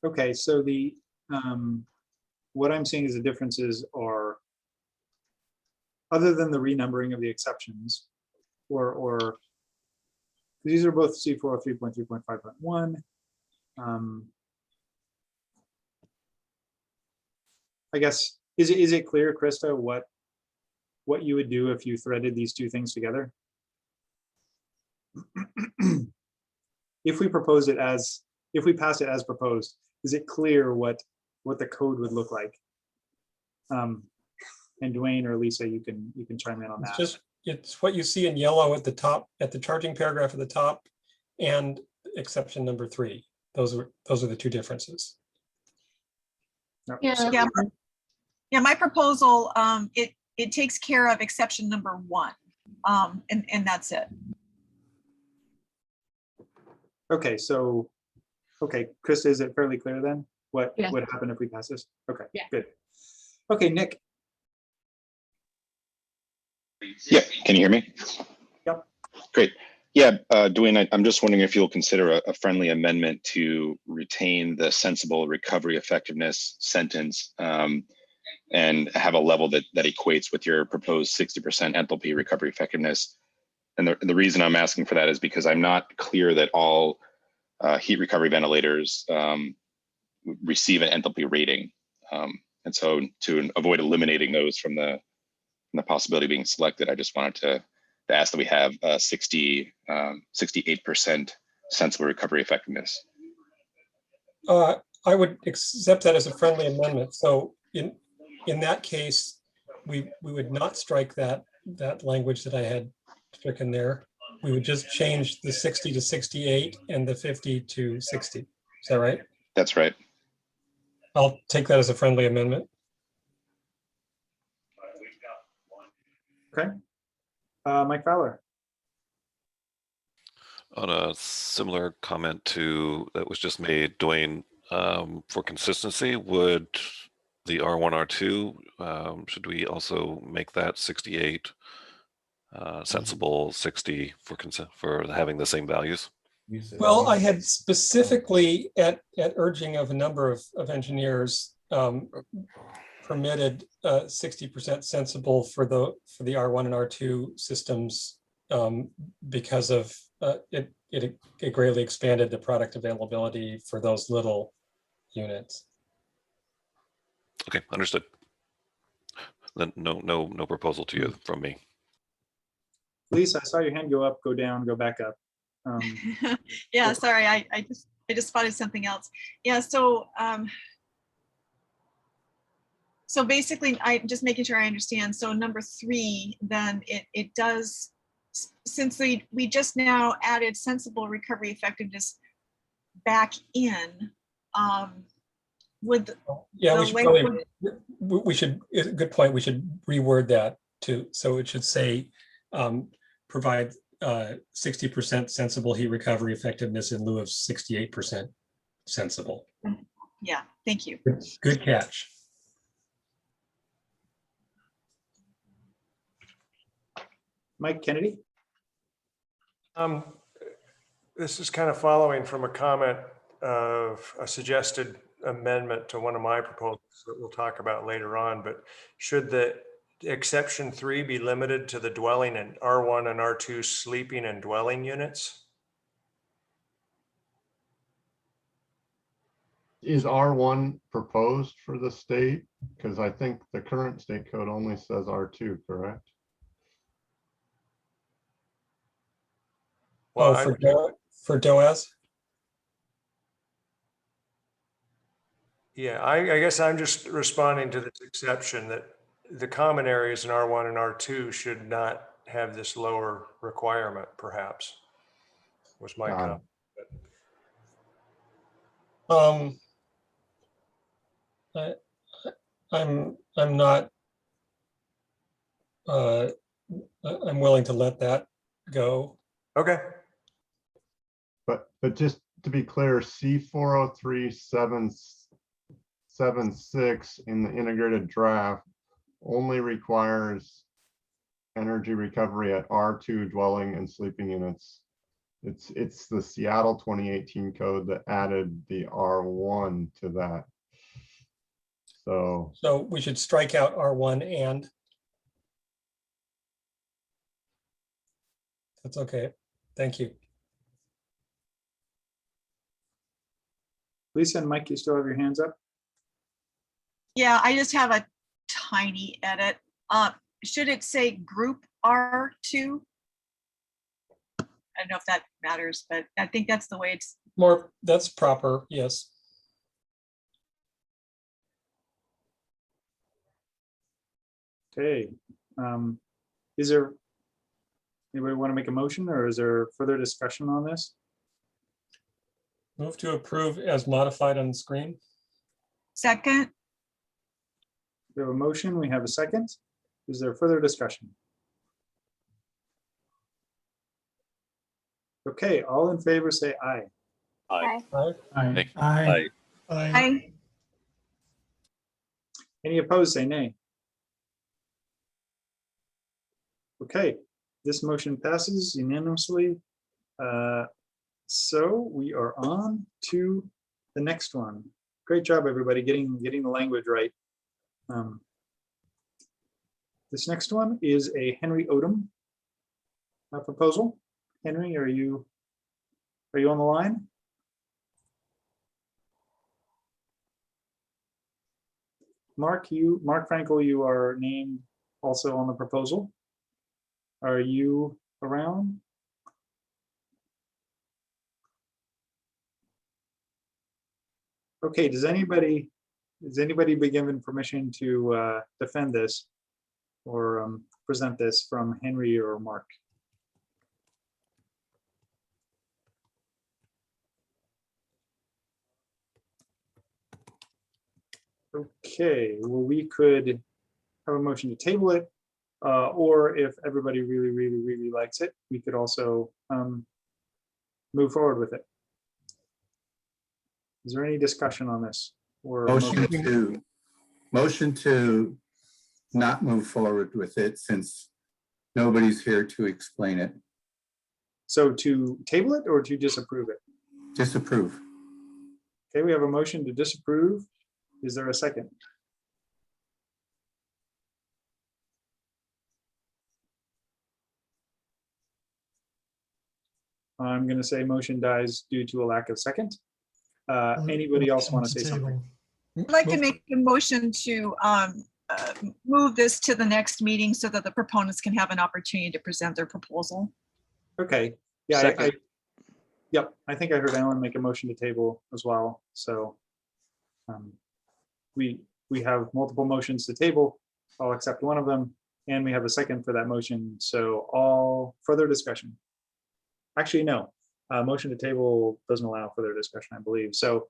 Okay, so the what I'm seeing is the differences are, other than the renumbering of the exceptions, or these are both C4 3.3.5.1. I guess, is it clear, Krista, what you would do if you threaded these 2 things together? If we propose it as, if we pass it as proposed, is it clear what the code would look like? And Dwayne or Lisa, you can chime in on that. It's what you see in yellow at the top, at the charging paragraph at the top, and exception number 3. Those are the two differences. Yeah. Yeah, my proposal, it takes care of exception number 1. And that's it. Okay, so, okay, Krista, is it fairly clear then? What Yeah. would happen if we pass this? Okay, Yeah. good. Okay, Nick. Yeah, can you hear me? Yep. Great. Yeah, Dwayne, I'm just wondering if you'll consider a friendly amendment to retain the sensible recovery effectiveness sentence and have a level that equates with your proposed 60% enthalpy recovery effectiveness. And the reason I'm asking for that is because I'm not clear that all heat recovery ventilators receive an enthalpy rating. And so to avoid eliminating those from the possibility of being selected, I just wanted to ask that we have 68% sensible recovery effectiveness. I would accept that as a friendly amendment. So in that case, we would not strike that language that I had stricken there. We would just change the 60 to 68 and the 50 to 60. Is that right? That's right. I'll take that as a friendly amendment. Okay. Mike Fowler. On a similar comment to that was just made, Dwayne, for consistency, would the R1, R2, should we also make that 68 sensible, 60 for having the same values? Well, I had specifically at urging of a number of engineers permitted 60% sensible for the R1 and R2 systems because of it greatly expanded the product availability for those little units. Okay, understood. Then no proposal to you from me. Lisa, I saw your hand go up, go down, go back up. Yeah, sorry, I just spotted something else. Yeah, so so basically, I'm just making sure I understand. So number 3, then it does, since we just now added sensible recovery effectiveness back in, would Yeah, the we should, good point. We should reword that so it should say provide 60% sensible heat recovery effectiveness in lieu of 68% sensible. Yeah, thank you. Good catch. Mike Kennedy. This is kind of following from a comment of a suggested amendment to one of my proposals that we'll talk about later on, but should the exception 3 be limited to the dwelling in R1 and R2 sleeping and dwelling units? Is R1 proposed for the state? Because I think the current state code only says R2, correct? Well, for DOAS? Yeah, I guess I'm just responding to this exception that the common areas in R1 and R2 should not have this lower requirement, perhaps, was my comment. I'm not, I'm willing to let that go. Okay. But just to be clear, C403.776 in the integrated draft only requires energy recovery at R2 dwelling and sleeping units. It's the Seattle 2018 code that added the R1 to that. So we should strike out R1 and. That's okay. Thank you. Lisa and Mike, you still have your hands up? Yeah, I just have a tiny edit. Should it say group R2? I don't know if that matters, but I think that's the way it's. That's proper, yes. Okay. Is there, anybody want to make a motion or is there further discussion on this? Move to approve as modified on the screen. Second, We have a motion, we have a second. Is there further discussion? Okay, all in favor, say aye. Aye. Aye. Aye. aye. Any opposed, say nay. Okay, this motion passes unanimously. So we are on to the next one. Great job, everybody, getting the language right. This next one is a Henry Odom proposal. Henry, are you on the line? Mark Frankel, you are named also on the proposal. Are you around? Okay, does anybody be given permission to defend this or present this from Henry or Mark? Okay, well, we could have a motion to table it, or if everybody really likes it, we could also move forward with it. Is there any discussion on this? Or Motion to not move forward with it since nobody's here to explain it. So to table it or to disapprove it? Disapprove. Okay, we have a motion to disapprove. Is there a second? I'm going to say motion dies due to a lack of second. Anybody else want to say something? I'd like to make a motion to move this to the next meeting so that the proponents can have an opportunity to present their proposal. Okay, yeah, yep, I think I heard Alan make a motion to table as well. So we have multiple motions to table. I'll accept one of them, and we have a second for that motion. So all further discussion. Actually, no, motion to table doesn't allow further discussion, I believe. So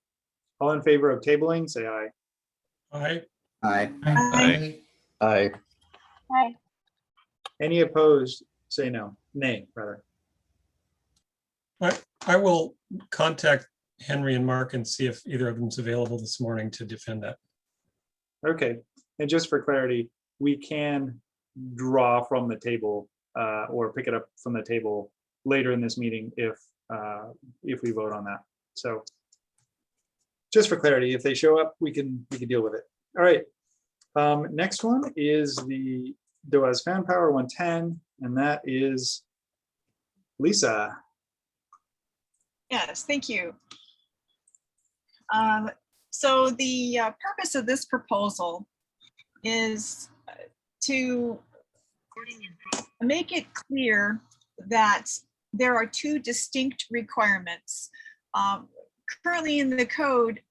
all in favor of tabling, say aye. Aye. Aye. Aye. Aye. Aye. Any opposed, say no. Nay, rather. I will contact Henry and Mark and see if either of them's available this morning to defend that. Okay, and just for clarity, we can draw from the table or pick it up from the table later in this meeting if we vote on that. So just for clarity, if they show up, we can deal with it. All right. Next one is the DOAS Fan Power 110, and that is Lisa. Yes, thank you. So the purpose of this proposal is to make it clear that there are two distinct requirements. Currently in the code,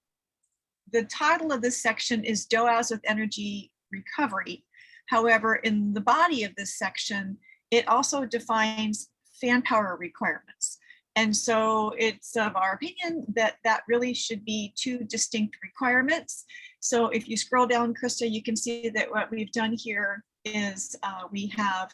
the title of this section is DOAS with energy recovery. However, in the body of this section, it also defines fan power requirements. And so it's of our opinion that that really should be two distinct requirements. So if you scroll down, Krista, you can see that what we've done here is we have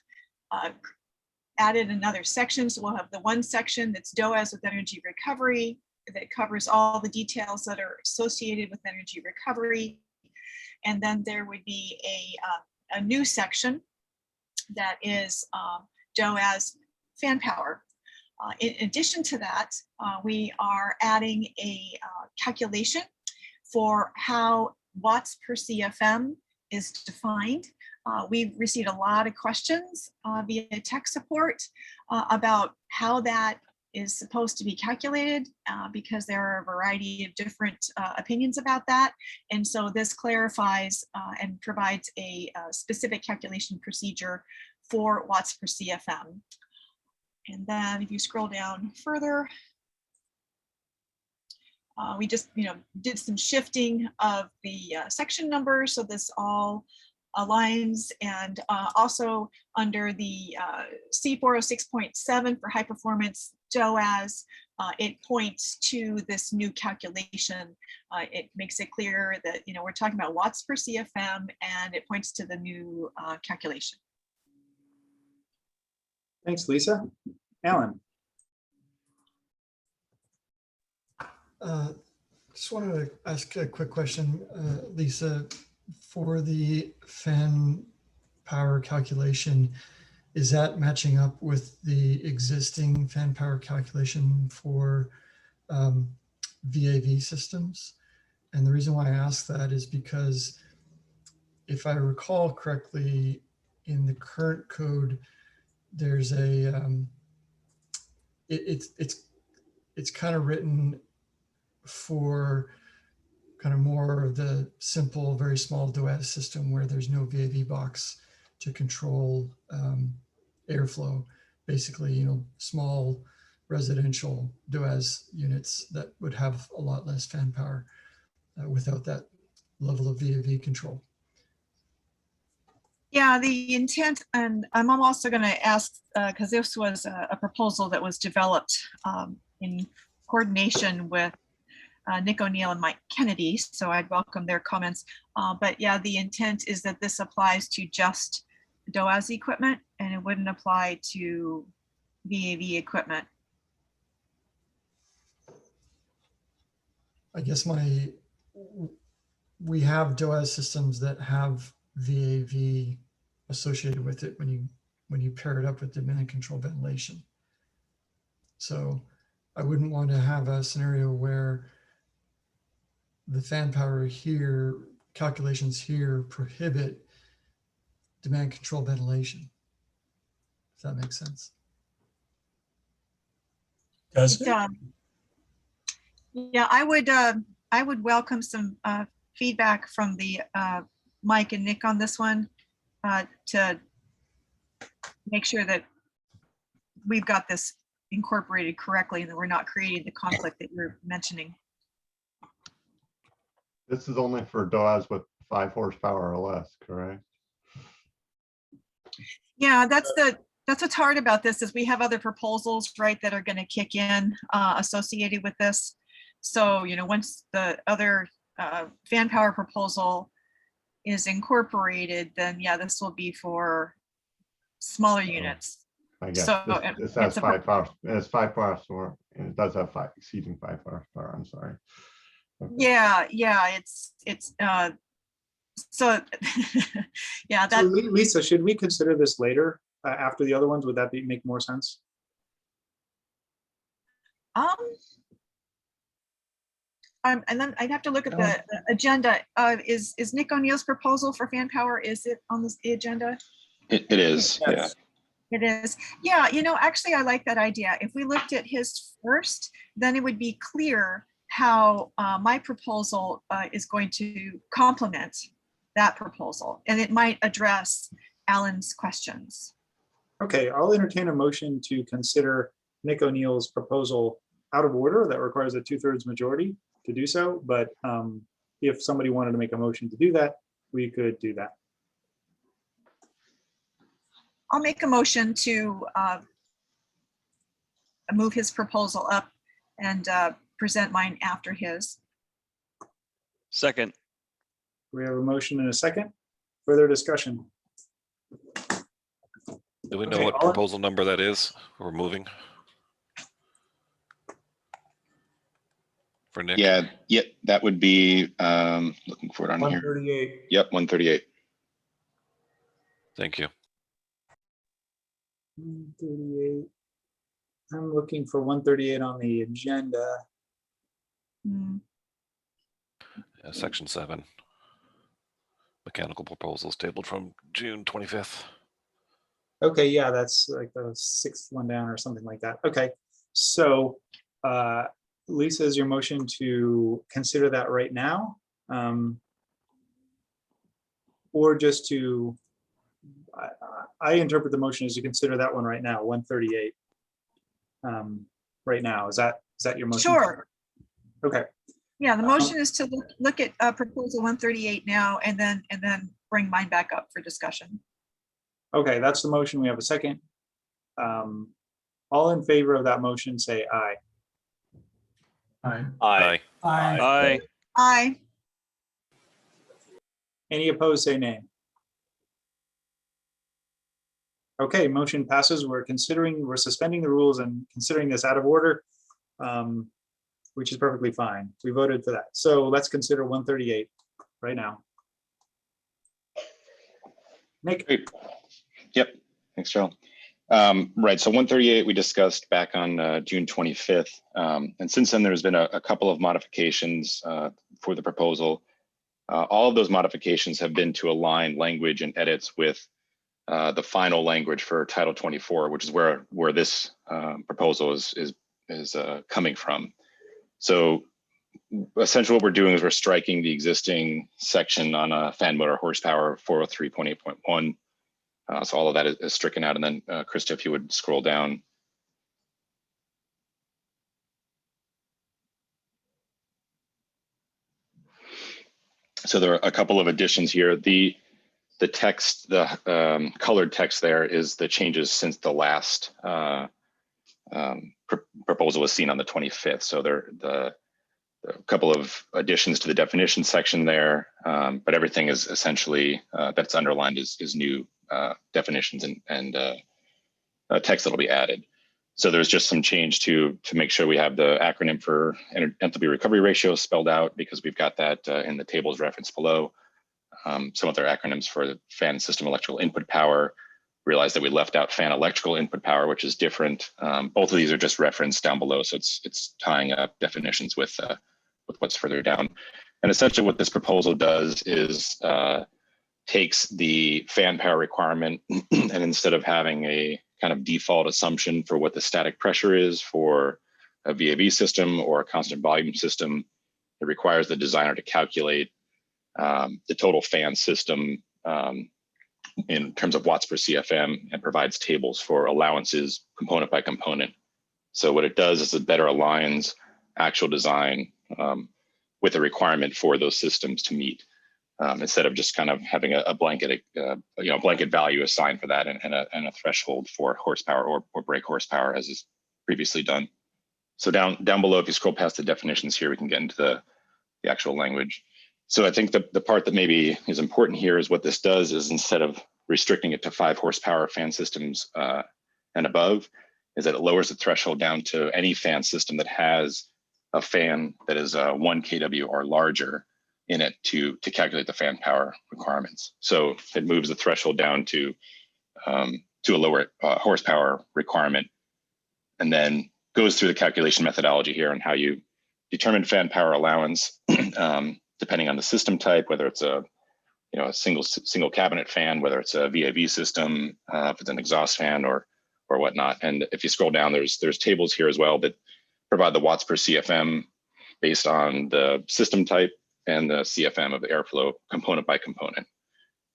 added another section. So we'll have the one section that's DOAS with energy recovery that covers all the details that are associated with energy recovery. And then there would be a new section that is DOAS fan power. In addition to that, we are adding a calculation for how watts per CFM is defined. We've received a lot of questions via tech support about how that is supposed to be calculated because there are a variety of different opinions about that. And so this clarifies and provides a specific calculation procedure for watts per CFM. And then if you scroll down further, we just did some shifting of the section numbers so this all aligns, and also under the C406.7 for high performance, DOAS, it points to this new calculation. It makes it clear that, you know, we're talking about watts per CFM, and it points to the new calculation. Thanks, Lisa. Alan? Just wanted to ask a quick question, Lisa, for the fan power calculation, is that matching up with the existing fan power calculation for VAV systems? And the reason why I ask that is because if I recall correctly, in the current code, there's a, it's kind of written for kind of more of the simple, very small DOAS system where there's no VAV box to control airflow. Basically, you know, small residential DOAS units that would have a lot less fan power without that level of VAV control. Yeah, the intent, and I'm also going to ask, because this was a proposal that was developed in coordination with Nick O'Neill and Mike Kennedy, so I'd welcome their comments. But yeah, the intent is that this applies to just DOAS equipment, and it wouldn't apply to VAV equipment. I guess we have DOAS systems that have VAV associated with it when you pair it up with demand control ventilation. So I wouldn't want to have a scenario where the fan power here, calculations here prohibit demand control ventilation. If that makes sense. Does it? Yeah, I would welcome some feedback from the Mike and Nick on this one to make sure that we've got this incorporated correctly and that we're not creating the conflict that you're mentioning. This is only for DOAS with 5 horsepower or less, correct? Yeah, that's what's hard about this is we have other proposals, right, that are going to kick in associated with this. So, you know, once the other fan power proposal is incorporated, then yeah, this will be for smaller units. I guess So this has 5 power. It has 5 horsepower, and it does have 5 exceeding 5 horsepower. I'm sorry. Okay. Yeah, it's so yeah, So that Lisa, should we consider this later after the other ones? Would that make more sense? and then I'd have to look at the agenda. Is Nick O'Neill's proposal for fan power, is it on the agenda? It is, yeah. It is. Yeah, you know, actually, I like that idea. If we looked at his first, then it would be clear how my proposal is going to complement that proposal, and it might address Alan's questions. Okay, I'll entertain a motion to consider Nick O'Neill's proposal out of order. That requires a 2/3 majority to do so, but if somebody wanted to make a motion to do that, we could do that. I'll make a motion to move his proposal up and present mine after his. Second. We have a motion and a second. Further discussion? Do we know Okay, what proposal number that is we're moving? For Nick? Yeah, that would be, looking for it on here. 138. Yep, 138. Thank you. 138. I'm looking for 138 on the agenda. Yeah, section 7. Mechanical proposals tabled from June 25th. Okay, yeah, that's like the 6th one down or something like that. Okay, so Lisa, is your motion to consider that right now? Or just to, I interpret the motion as to consider that one right now, 138. Right now, is that your motion? Sure. Okay. Yeah, the motion is to look at proposal 138 now and then bring mine back up for discussion. Okay, that's the motion. We have a second. All in favor of that motion, say aye. Aye. Aye. Aye. Aye. Aye. Any opposed, say nay. Okay, motion passes. We're suspending the rules and considering this out of order, which is perfectly fine. We voted for that. So let's consider 138 right now. Nick. Great. Yep. Thanks, Joe. Right. So 138 we discussed back on June 25th. And since then, there's been a couple of modifications for the proposal. All of those modifications have been to align language and edits with the final language for Title 24, which is where this proposal is coming from. So essentially what we're doing is we're striking the existing section on a fan motor horsepower 403.8.1. So all of that is stricken out. And then Krista, if you would scroll down. So there are a couple of additions here. The text, the colored text there is the changes since the last proposal was seen on the 25th. So there a couple of additions to the definition section there, but everything is essentially that's underlined is new definitions and text that'll be added. So there's just some change to make sure we have the acronym for enthalpy recovery ratio spelled out, because we've got that in the tables referenced below. Some of their acronyms for the fan system electrical input power. Realize that we left out fan electrical input power, which is different. Both of these are just referenced down below, so it's tying up definitions with what's further down. And essentially what this proposal does is takes the fan power requirement and instead of having a kind of default assumption for what the static pressure is for a VAV system or a constant volume system, it requires the designer to calculate the total fan system in terms of watts per CFM and provides tables for allowances component by component. So what it does is it better aligns actual design with a requirement for those systems to meet, instead of just kind of having a blanket, blanket value assigned for that and a threshold for horsepower or brake horsepower as is previously done. So down below, if you scroll past the definitions here, we can get into the actual language. So I think the part that maybe is important here is what this does is instead of restricting it to 5 horsepower fan systems and above, is that it lowers the threshold down to any fan system that has a fan that is 1 kW or larger in it to calculate the fan power requirements. So it moves the threshold down to a lower horsepower requirement, and then goes through the calculation methodology here on how you determine fan power allowance. Depending on the system type, whether it's a single cabinet fan, whether it's a VAV system, if it's an exhaust fan or whatnot. And if you scroll down, there's tables here as well that provide the watts per CFM based on the system type and the CFM of the airflow component by component.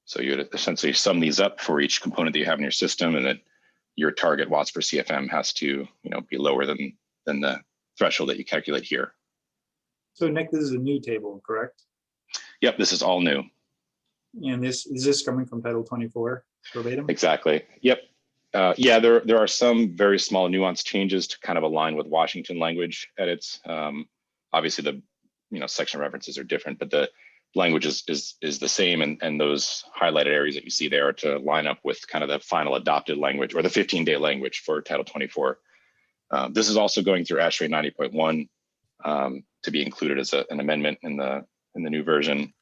So you would essentially sum these up for each component that you have in your system, and that your target watts per CFM has to be lower than the threshold that you calculate here. So Nick, this is a new table, correct? Yep, this is all new. And is this coming from Title 24 verbatim? Exactly. Yep. Yeah, there are some very small nuanced changes to kind of align with Washington language edits. Obviously, the section references are different, but the language is the same, and those highlighted areas that you see there are to line up with kind of the final adopted language or the 15-day language for Title 24. This is also going through ASHRAE 90.1 to be included as an amendment in the new version.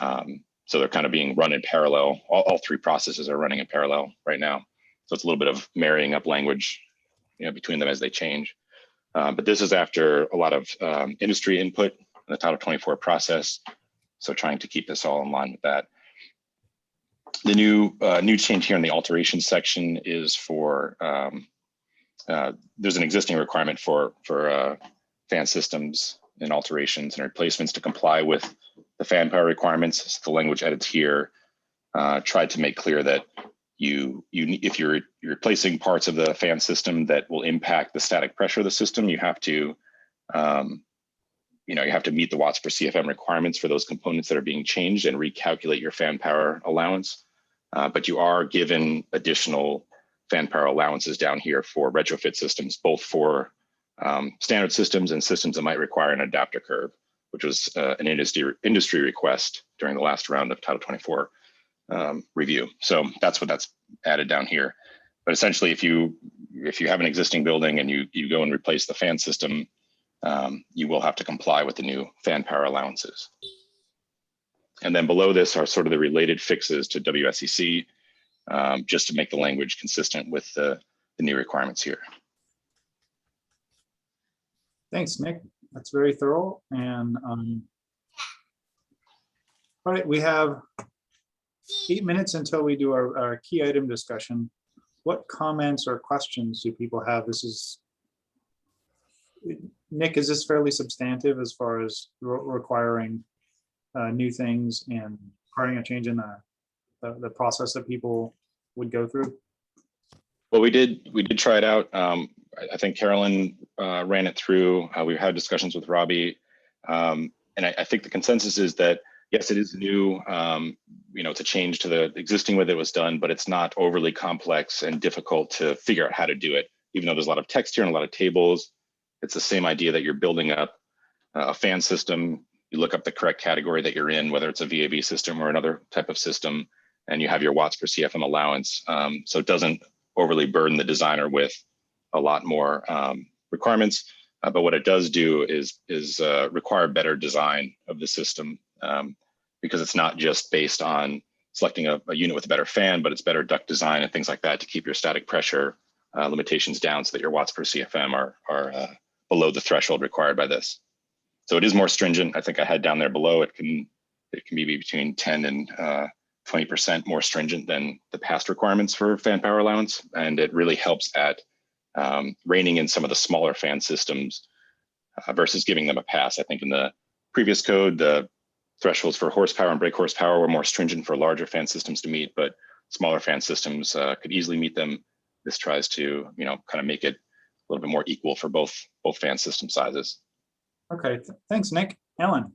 So they're kind of being run in parallel. All 3 processes are running in parallel right now. So it's a little bit of marrying up language, between them as they change. But this is after a lot of industry input in the Title 24 process. So trying to keep this all in line with that. The new change here in the alteration section is for there's an existing requirement for fan systems and alterations and replacements to comply with the fan power requirements. So the language edits here tried to make clear that if you're replacing parts of the fan system that will impact the static pressure of the system, you have to you have to meet the watts per CFM requirements for those components that are being changed and recalculate your fan power allowance. But you are given additional fan power allowances down here for retrofit systems, both for standard systems and systems that might require an adapter curve, which was an industry request during the last round of Title 24 review. So that's what that's added down here. But essentially, if you have an existing building and you go and replace the fan system, you will have to comply with the new fan power allowances. And then below this are sort of the related fixes to WSEC, just to make the language consistent with the new requirements here. Thanks, Nick. That's very thorough. And all right, we have 8 minutes until we do our key item discussion. What comments or questions do people have? This is, Nick, is this fairly substantive as far as requiring new things and requiring a change in the process that people would go through? Well, we did try it out. I think Carolyn ran it through. We had discussions with Robbie, and I think the consensus is that yes, it is new. It's a change to the existing way that it was done, but it's not overly complex and difficult to figure out how to do it. Even though there's a lot of text here and a lot of tables, it's the same idea that you're building up a fan system. You look up the correct category that you're in, whether it's a VAV system or another type of system, and you have your watts per CFM allowance. So it doesn't overly burden the designer with a lot more requirements. But what it does do is require better design of the system, because it's not just based on selecting a unit with a better fan, but it's better duct design and things like that to keep your static pressure limitations down so that your watts per CFM are below the threshold required by this. So it is more stringent. I think I had down there below, it can be between 10 and 20% more stringent than the past requirements for fan power allowance. And it really helps at reining in some of the smaller fan systems versus giving them a pass. I think in the previous code, the thresholds for horsepower and brake horsepower were more stringent for larger fan systems to meet, but smaller fan systems could easily meet them. This tries to, kind of make it a little bit more equal for both fan system sizes. Okay, thanks, Nick. Ellen.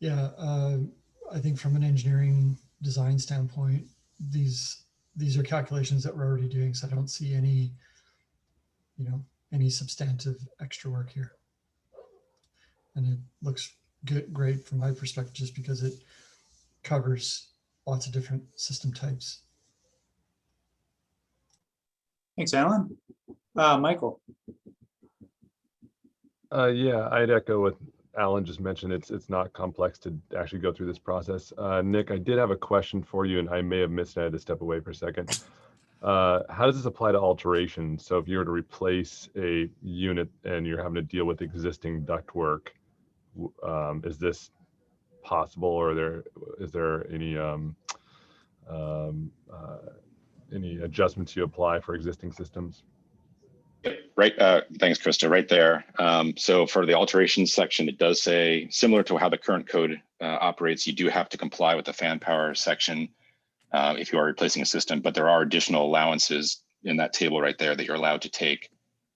Yeah, I think from an engineering design standpoint, these are calculations that we're already doing, so I don't see any, any substantive extra work here. And it looks great from my perspective, just because it covers lots of different system types. Thanks, Alan. Michael. Yeah, I'd echo what Alan just mentioned. It's not complex to actually go through this process. Nick, I did have a question for you, and I may have missed it. I had to step away for a second. How does this apply to alterations? So if you were to replace a unit and you're having to deal with existing ductwork, is this possible, or is there any adjustments you apply for existing systems? Right. Thanks, Krista. Right there. So for the alterations section, it does say, similar to how the current code operates, you do have to comply with the fan power section if you are replacing a system, but there are additional allowances in that table right there that you're allowed to take,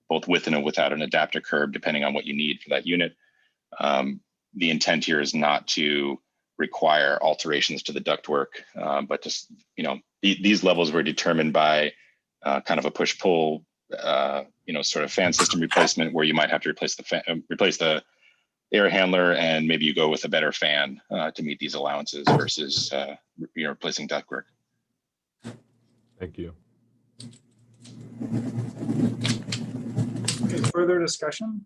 both with and without an adapter curve, depending on what you need for that unit. The intent here is not to require alterations to the ductwork, but just, these levels were determined by kind of a push-pull, sort of fan system replacement, where you might have to replace the air handler, and maybe you go with a better fan to meet these allowances versus replacing ductwork. Thank you. Okay, further discussion?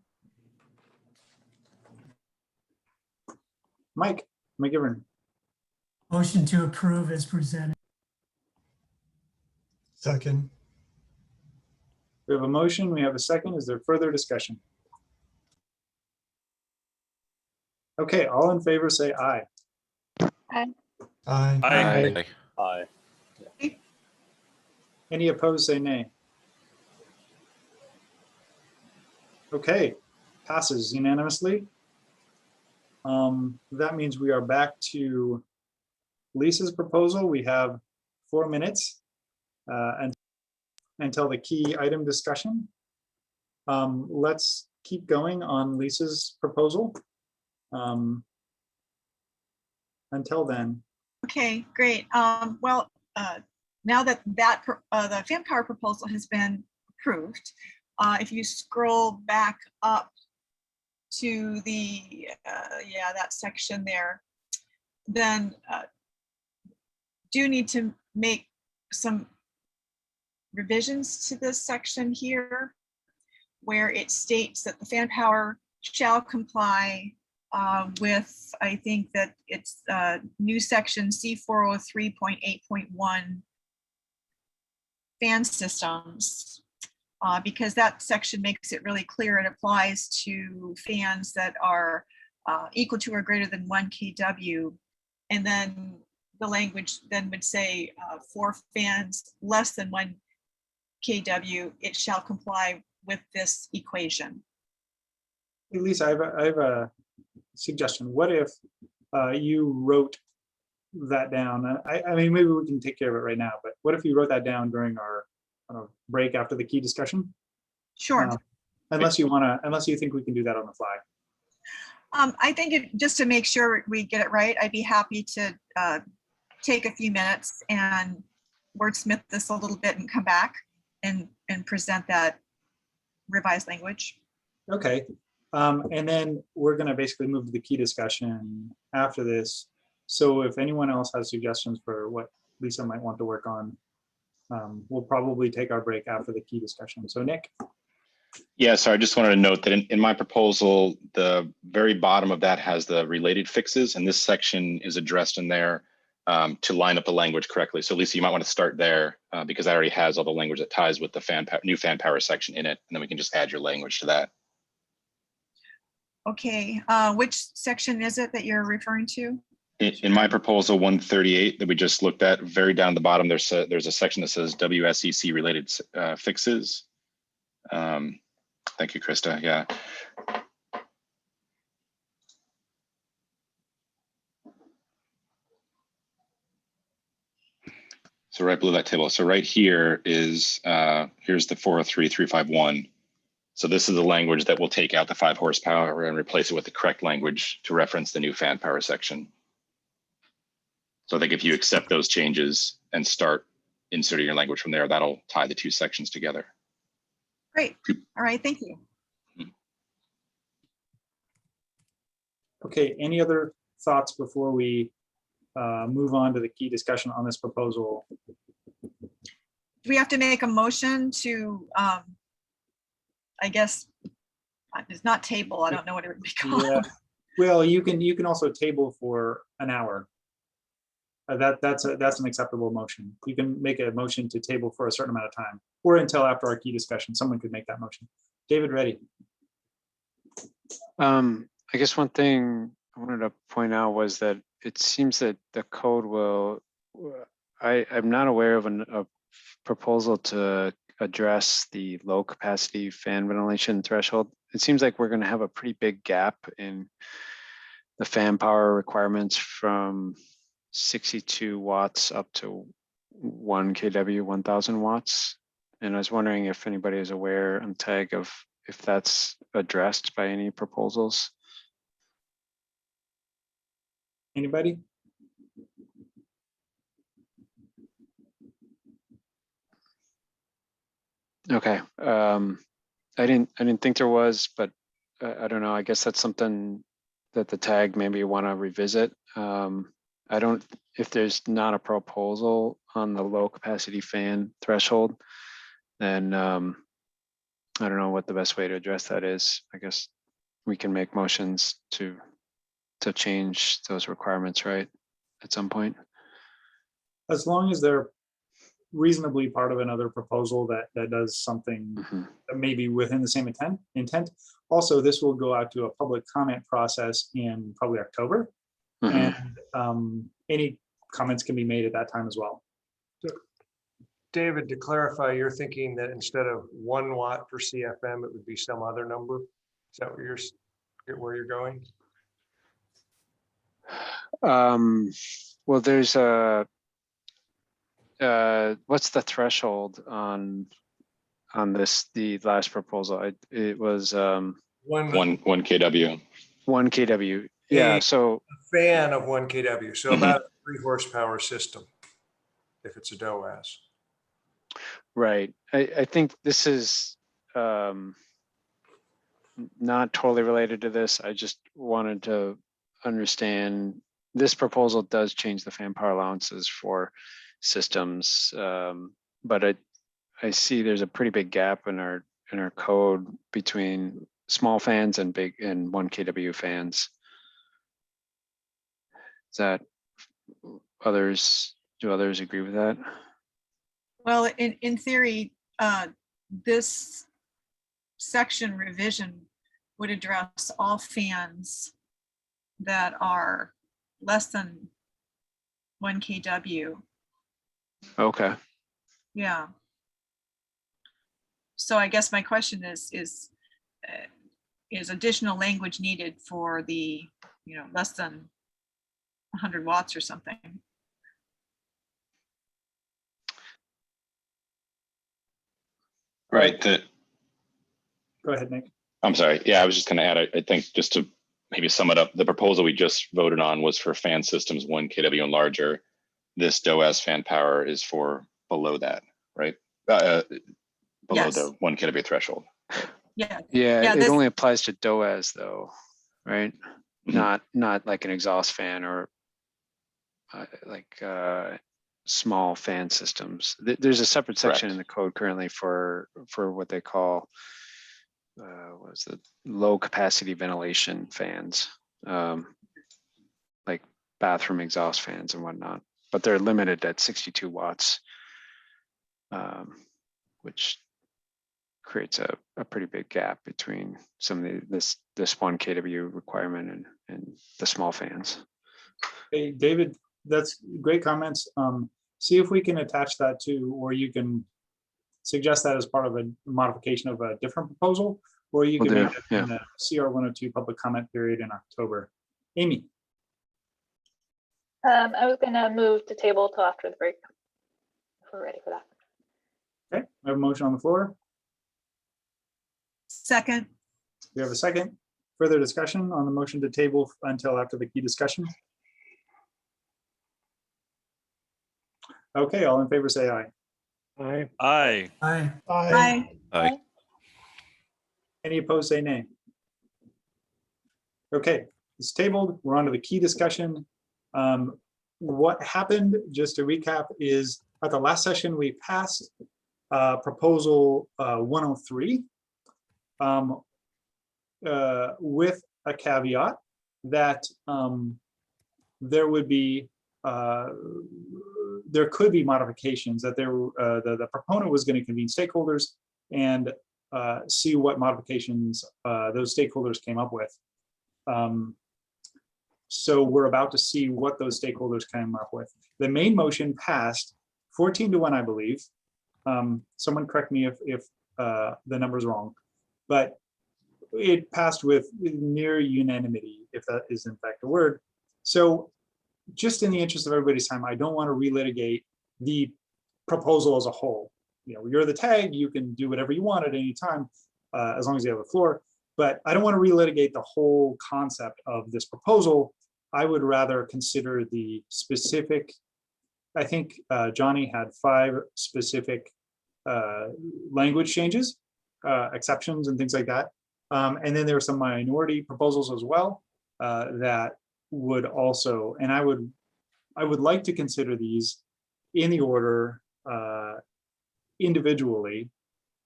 Mike McGivern. Motion to approve as presented. Second. We have a motion, we have a second. Is there further discussion? Okay, all in favor say aye. Aye. Aye. Aye. Aye. Any opposed say nay. Okay, passes unanimously. That means we are back to Lisa's proposal. We have 4 minutes until the key item discussion. Let's keep going on Lisa's proposal. Until then. Okay, great. now that the fan power proposal has been approved, if you scroll back up to the, that section there, then do need to make some revisions to this section here, where it states that the fan power shall comply with, I think that it's new section C403.8.1 fan systems, because that section makes it really clear it applies to fans that are equal to or greater than 1 kW. And then the language then would say for fans less than 1 kW, it shall comply with this equation. Hey, Lisa, I have a suggestion. What if you wrote that down? I mean, maybe we can take care of it right now, but what if you wrote that down during our break after the key discussion? Sure. Unless you think we can do that on the fly. I think just to make sure we get it right, I'd be happy to take a few minutes and wordsmith this a little bit and come back and present that revised language. Okay. And then we're going to basically move to the key discussion after this. So if anyone else has suggestions for what Lisa might want to work on, we'll probably take our break after the key discussion. So Nick. Yeah, so I just wanted to note that in my proposal, the very bottom of that has the related fixes, and this section is addressed in there to line up the language correctly. So Lisa, you might want to start there because that already has all the language that ties with the new fan power section in it, and then we can just add your language to that. Okay, which section is it that you're referring to? In my proposal 138 that we just looked at, very down the bottom, there's a section that says WSEC related fixes. Thank you, Krista. Yeah. So right below that table. So right here is, here's the 403.351. So this is the language that will take out the 5 horsepower and replace it with the correct language to reference the new fan power section. So I think if you accept those changes and start inserting your language from there, that'll tie the two sections together. Great. All right, thank you. Okay, any other thoughts before we move on to the key discussion on this proposal? Do we have to make a motion to, I guess, it's not table, I don't know what it would be called. Yeah. Well, you can also table for an hour. That's an acceptable motion. You can make a motion to table for a certain amount of time, or until after our key discussion. Someone could make that motion. David, ready? I guess one thing I wanted to point out was that it seems that the code will, I'm not aware of a proposal to address the low capacity fan ventilation threshold. It seems like we're going to have a pretty big gap in the fan power requirements from 62 watts up to 1 kW, 1000 watts. And I was wondering if anybody is aware on TAG of if that's addressed by any proposals. Anybody? Okay. I didn't think there was, but I don't know. I guess that's something that the TAG maybe want to revisit. I don't, if there's not a proposal on the low capacity fan threshold, then I don't know what the best way to address that is. I guess we can make motions to change those requirements, right, at some point. As long as they're reasonably part of another proposal that does something that maybe within the same intent. Also, this will go out to a public comment process in probably October. And any comments can be made at that time as well. David, to clarify, you're thinking that instead of 1 watt per CFM, it would be some other number? Is that where you're going? Well, there's a what's the threshold on this, the last proposal? It was 1 kW. 1 kW. Yeah, so a fan of 1 kW, so about a 3 horsepower system. if it's a DOAS. Right. I think this is not totally related to this. I just wanted to understand this proposal does change the fan power allowances for systems. But I see there's a pretty big gap in our code between small fans and 1 kW fans. Is that do others agree with that? Well, in theory, this section revision would address all fans that are less than 1 kW. Okay. Yeah. So I guess my question is additional language needed for the, less than 100 watts or something? Right. Go ahead, Nick. I'm sorry. Yeah, I was just going to add, I think just to maybe sum it up, the proposal we just voted on was for fan systems 1 kW and larger. This DOAS fan power is for below that, right? Below Yes. the 1 kW threshold. Yeah. Yeah, it only applies to DOAS though, right? Not like an exhaust fan or small fan systems. There's a separate section in the code currently for what they call what's the low capacity ventilation fans, like bathroom exhaust fans and whatnot, but they're limited at 62 watts, which creates a pretty big gap between some of this 1 kW requirement and the small fans. Hey, David, that's great comments. See if we can attach that to, or you can suggest that as part of a modification of a different proposal, or you can make it in the CR 102 public comment period in October. Amy. I was going to move to table till after the break, if we're ready for that. Okay, I have a motion on the floor. Second. We have a second. Further discussion on the motion to table until after the key discussion. Okay, all in favor say aye. Aye. Aye. Aye. Aye. Aye. Any opposed say nay. Okay, it's tabled. We're on to the key discussion. What happened, just to recap, is at the last session we passed proposal 103 with a caveat that there would be there could be modifications, that the proponent was going to convene stakeholders and see what modifications those stakeholders came up with. So we're about to see what those stakeholders came up with. The main motion passed 14-1, I believe. Someone correct me if the number's wrong, but it passed with near unanimity, if that is in fact a word. So just in the interest of everybody's time, I don't want to relitigate the proposal as a whole. You're the tag, you can do whatever you want at any time, as long as you have the floor. But I don't want to relitigate the whole concept of this proposal. I would rather consider the specific, I think Johnny had 5 specific language changes, exceptions and things like that. And then there were some minority proposals as well that would also, and I would like to consider these in the order individually,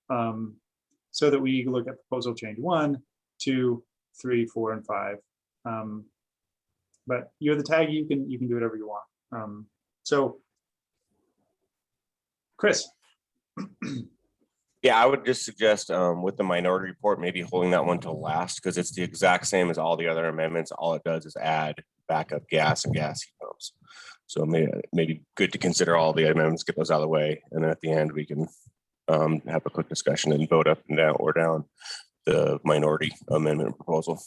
so that we look at proposal change 1, 2, 3, 4, and 5. But you're the tag, you can do whatever you want. So Chris. Yeah, I would just suggest with the minority report, maybe holding that one till last, because it's the exact same as all the other amendments. All it does is add backup gas and gas heat pumps. So maybe good to consider all the amendments, get those out of the way, and then at the end we can have a quick discussion and vote up and down or down the minority amendment proposal.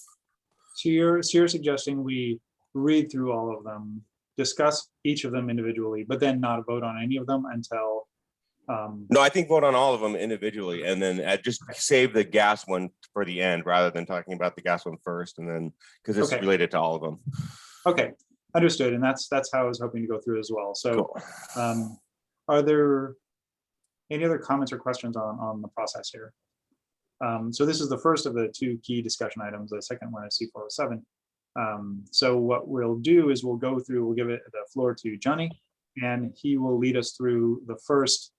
So you're suggesting we read through all of them, discuss each of them individually, but then not vote on any of them until no, I think vote on all of them individually, and then just save the gas one for the end rather than talking about the gas one first, and then because it's related to all of them. Okay, understood, and that's how I was hoping to go through as well. So, Are there any other comments or questions on the process here? So this is the first of the two key discussion items. The second one is C407. So what we'll do is we'll give it the floor to Johnny, and he will lead us through the first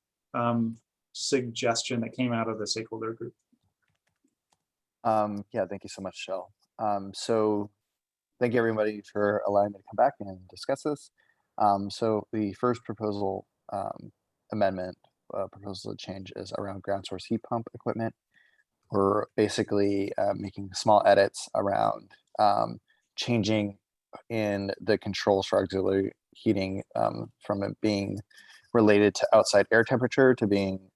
suggestion that came out of the stakeholder group. Yeah, thank you so much, Shell. So thank you everybody for allowing me to come back and discuss this. So the first proposal amendment, proposal to change is around ground source heat pump equipment. We're basically making small edits around changing in the controls for auxiliary heating from it being related to outside air temperature to being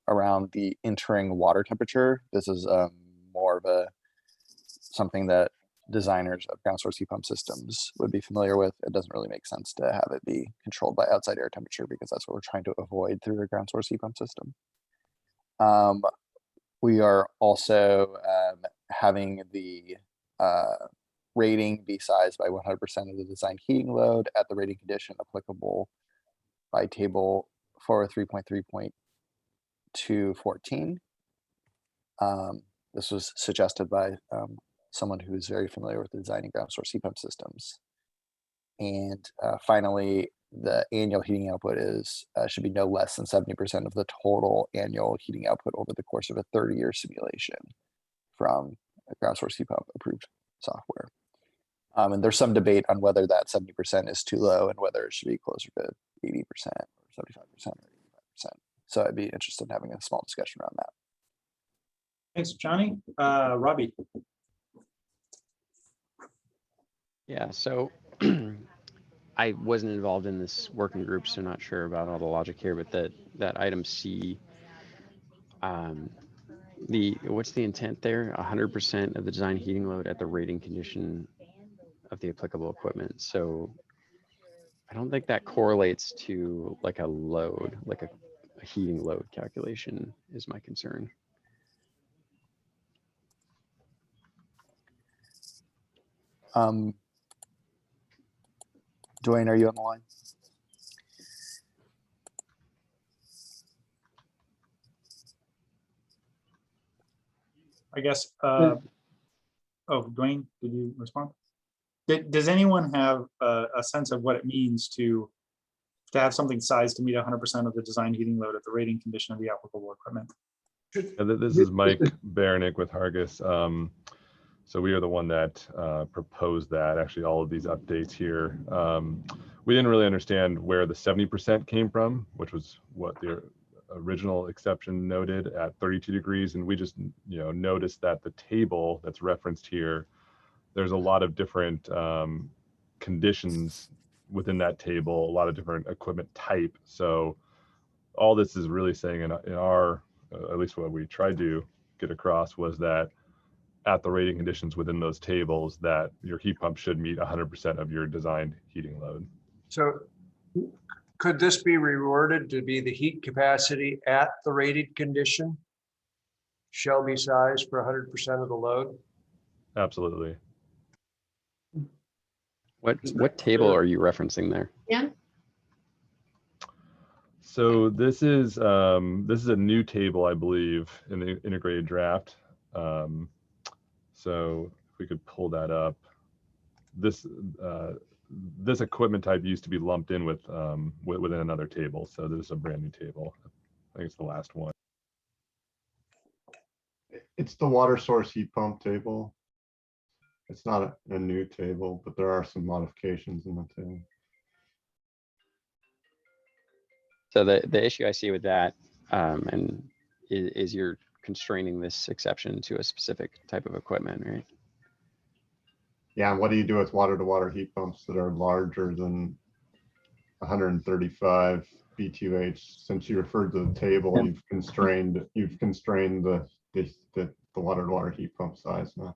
around the entering water temperature. This is more of something that designers of ground source heat pump systems would be familiar with. It doesn't really make sense to have it be controlled by outside air temperature because that's what we're trying to avoid through a ground source heat pump system. We are also having the rating be sized by 100% of the design heating load at the rating condition applicable by table 403.3.214. This was suggested by someone who is very familiar with designing ground source heat pump systems. And finally, the annual heating output should be no less than 70% of the total annual heating output over the course of a 30-year simulation from a ground source heat pump approved software. And there's some debate on whether that 70% is too low and whether it should be closer to 80% or 75% or 85%. So I'd be interested in having a small discussion around that. Thanks, Johnny. Robbie. Yeah, so I wasn't involved in this working group, so not sure about all the logic here, but that item C, what's the intent there? 100% of the design heating load at the rating condition of the applicable equipment. So I don't think that correlates to like a load, like a heating load calculation is my concern. Dwayne, are you on the line? I guess, oh, Dwayne, did you respond? Does anyone have a sense of what it means to have something sized to meet 100% of the design heating load at the rating condition of the applicable equipment? This is Mike Baranick with Hargis. So we are the one that proposed that, actually all of these updates here. We didn't really understand where the 70% came from, which was what the original exception noted at 32 degrees. And we just noticed that the table that's referenced here, there's a lot of different conditions within that table, a lot of different equipment type. So all this is really saying in our, at least what we tried to get across was that at the rating conditions within those tables that your heat pump should meet 100% of your designed heating load. So could this be reworded to be the heat capacity at the rated condition shall be sized for 100% of the load? Absolutely. What table are you referencing there? Yeah. So this is a new table, I believe, in the integrated draft. So if we could pull that up, this equipment type used to be lumped in with within another table. So this is a brand new table. I think it's the last one. It's the water source heat pump table. It's not a new table, but there are some modifications in the table. So the issue I see with that and is you're constraining this exception to a specific type of equipment, right? Yeah, and what do you do with water-to-water heat pumps that are larger than 135 B2H? Since you referred to the table, you've constrained the water-to-water heat pump size now.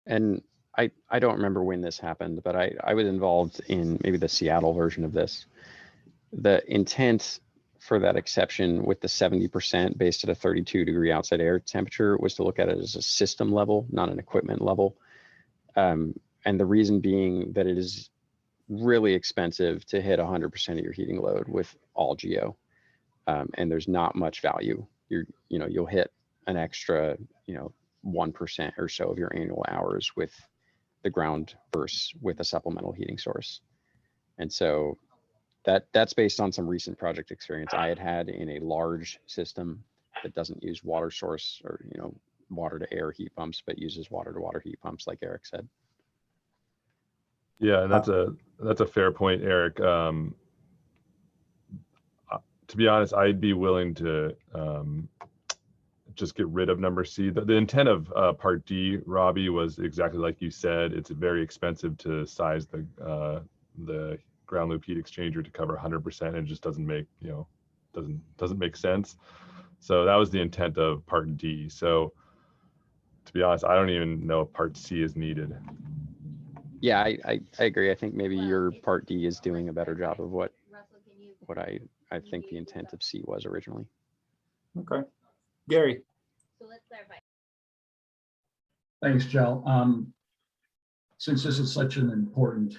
And I don't remember when this happened, but I was involved in maybe the Seattle version of this. The intent for that exception with the 70% based at a 32-degree outside air temperature was to look at it as a system level, not an equipment level. And the reason being that it is really expensive to hit 100% of your heating load with all geo. And there's not much value. You'll hit an extra, 1% or so of your annual hours with the ground versus with a supplemental heating source. And so that's based on some recent project experience I had in a large system that doesn't use water source or, water to air heat pumps, but uses water to water heat pumps, like Eric said. Yeah, and that's a fair point, Eric. To be honest, I'd be willing to just get rid of number C. The intent of Part D, Robbie, was exactly like you said. It's very expensive to size the ground loop heat exchanger to cover 100%. It just doesn't make doesn't make sense. So that was the intent of Part D. So to be honest, I don't even know if Part C is needed. Yeah, I agree. I think maybe your Part D is doing a better job of what I think the intent of C was originally. Okay. Gary. Thanks, Joe. Since this is such an important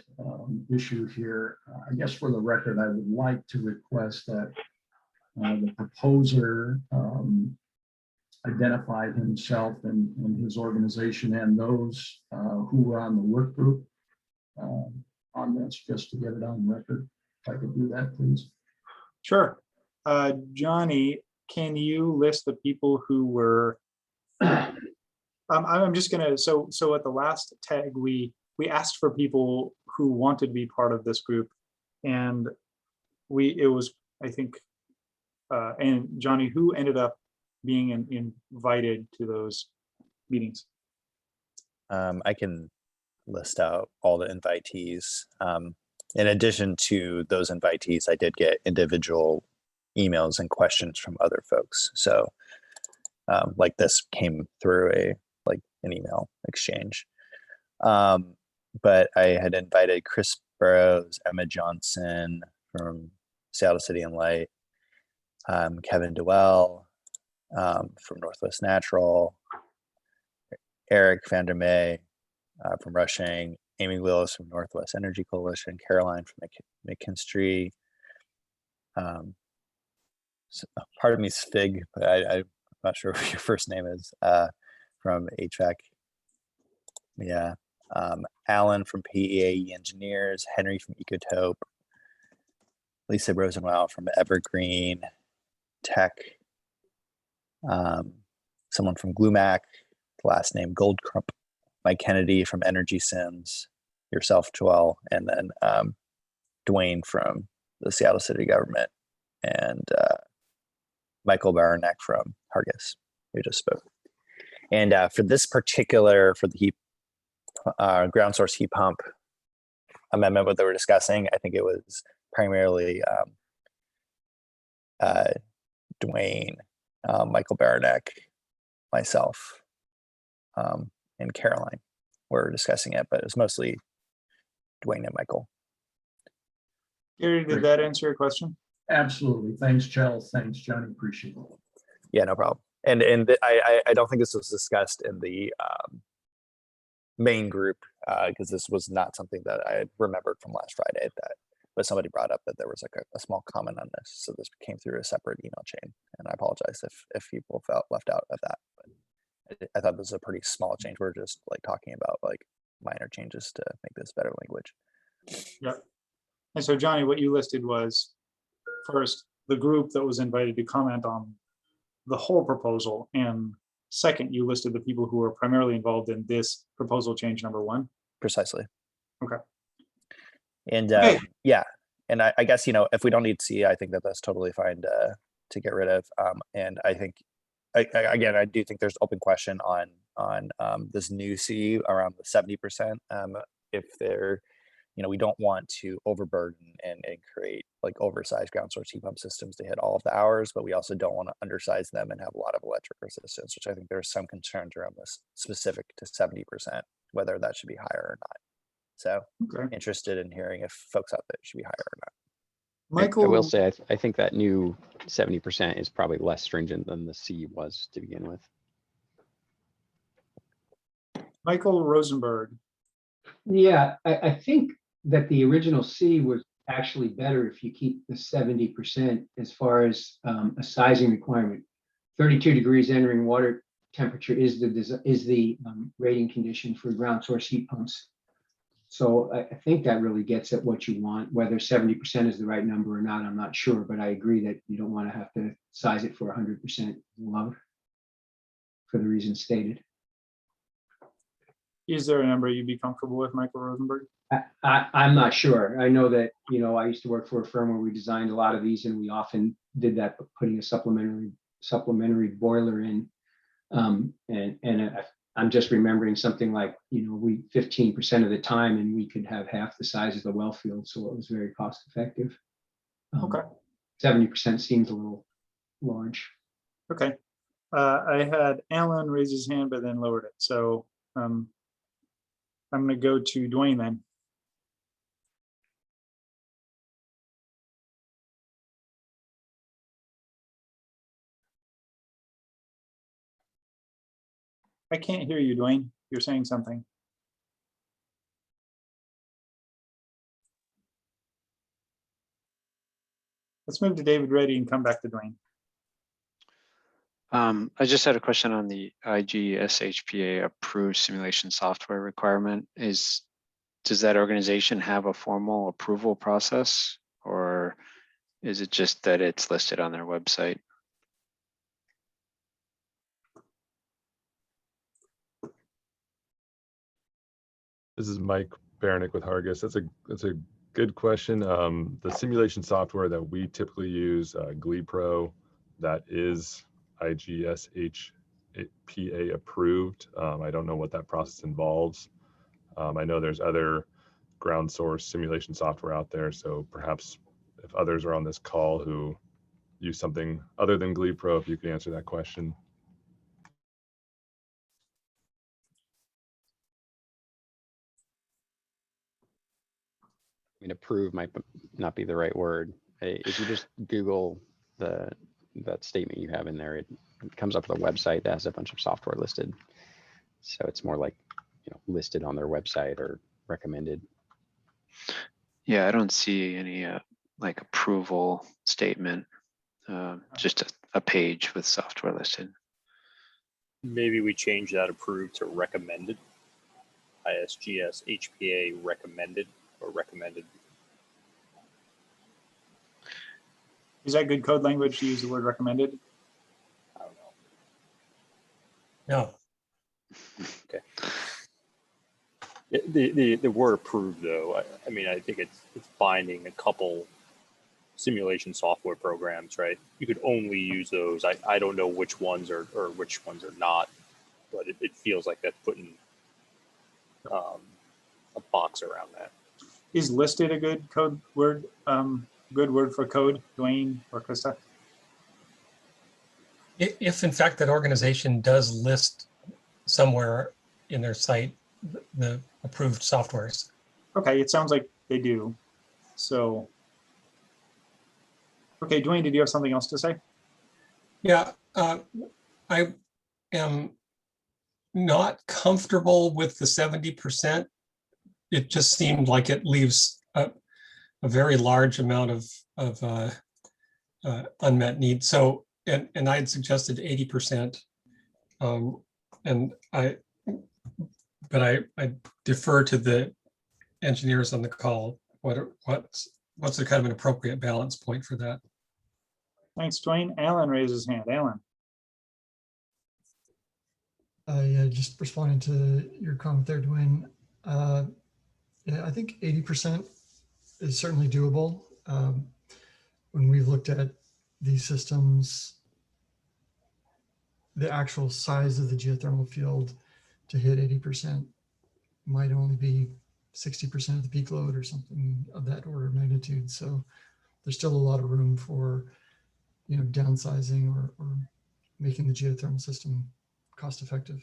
issue here, I guess for the record, I would like to request that the proposer identify himself and his organization and those who were on the work group on this, just to get it on record. If I could do that, please. Sure. Johnny, can you list the people who were, I'm just gonna, so at the last tag, we asked for people who wanted to be part of this group, and it was, I think, and Johnny, who ended up being invited to those meetings? I can list out all the invitees. In addition to those invitees, I did get individual emails and questions from other folks. So like this came through an email exchange. But I had invited Chris Burrows, Emma Johnson from Seattle City and Light, Kevin Dewell from Northwest Natural, Eric Vandermeer from Rushing, Amy Willis from Northwest Energy Coalition, Caroline from McKinstry. Pardon me, Fig, but I'm not sure what your first name is, from HVAC. Yeah. Alan from PEAE Engineers, Henry from Ecotope, Lisa Rosenwell from Evergreen Tech, someone from Glumac, last name Goldkrump, Mike Kennedy from Energy Sims, yourself, Joel, and then Dwayne from the Seattle City Government, and Michael Baranek from Hargis, who just spoke. And for this particular, for the heat ground source heat pump amendment, what they were discussing, I think it was primarily Dwayne, Michael Baranek, myself, and Caroline were discussing it, but it was mostly Dwayne and Michael. Gary, did that answer your question? Absolutely. Thanks, Joe. Thanks, Johnny. Appreciate it. Yeah, no problem. And I don't think this was discussed in the main group because this was not something that I had remembered from last Friday, but somebody brought up that there was like a small comment on this. So this came through a separate email chain, and I apologize if people felt left out of that. But I thought this was a pretty small change. We're just like talking about like minor changes to make this better language. Yep. And so Johnny, what you listed was first, the group that was invited to comment on the whole proposal, and second, you listed the people who were primarily involved in this proposal change number 1. Precisely. Okay. And okay. Yeah, and I guess, if we don't need C, I think that that's totally fine to get rid of. And I think, again, I do think there's open question on this new C around the 70%. If they're, we don't want to overburden and create like oversized ground source heat pump systems to hit all of the hours, but we also don't want to undersize them and have a lot of electric resistance, which I think there's some concerns around this specific to 70%, whether that should be higher or not. So interested in hearing if folks out there should be higher or not. Michael, I will say, I think that new 70% is probably less stringent than the C was to begin with. Michael Rosenberg. Yeah, I think that the original C was actually better if you keep the 70% as far as a sizing requirement. 32 degrees entering water temperature is the rating condition for ground source heat pumps. So I think that really gets at what you want. Whether 70% is the right number or not, I'm not sure, but I agree that you don't want to have to size it for 100% load for the reasons stated. Is there a number you'd be comfortable with, Michael Rosenberg? I'm not sure. I know that, I used to work for a firm where we designed a lot of these, and we often did that, putting a supplementary boiler in. I'm just remembering something like, we 15% of the time, and we could have half the size of the well field, so it was very cost effective. Okay. 70% seems a little large. Okay. I had Alan raise his hand, but then lowered it. So I'm going to go to Dwayne then. I can't hear you, Dwayne. You're saying something. Let's move to David Reddy and come back to Dwayne. I just had a question on the IGSHPA approved simulation software requirement. Does that organization have a formal approval process, or is it just that it's listed on their website? This is Mike Baranick with Hargis. That's a good question. The simulation software that we typically use, GleePro, that is IGSHPA approved. I don't know what that process involves. I know there's other ground source simulation software out there, so perhaps if others are on this call who use something other than GleePro, if you could answer that question. I mean, approve might not be the right word. If you just Google that statement you have in there, it comes up with a website that has a bunch of software listed. So it's more like, listed on their website or recommended. Yeah, I don't see any like approval statement, just a page with software listed. Maybe we change that approved to recommended. ISGS HPA recommended or recommended. Is that good code language to use the word recommended? I don't know. No. Okay. The word approved, though, I mean, I think it's binding a couple simulation software programs, right? You could only use those. I don't know which ones are or which ones are not, but it feels like that's putting a box around that. Is listed a good code word? Good word for code, Dwayne or Krista? If in fact that organization does list somewhere in their site the approved softwares. Okay, it sounds like they do. So, okay, Dwayne, did you have something else to say? Yeah, I am not comfortable with the 70%. It just seemed like it leaves a very large amount of unmet need. So, and I had suggested 80%, but I defer to the engineers on the call. What's the kind of an appropriate balance point for that? Thanks, Dwayne. Alan raises his hand. Alan. Yeah, just responding to your comment there, Dwayne. Yeah, I think 80% is certainly doable. When we've looked at these systems, the actual size of the geothermal field to hit 80% might only be 60% of the peak load or something of that order of magnitude. So there's still a lot of room for, downsizing or making the geothermal system cost effective.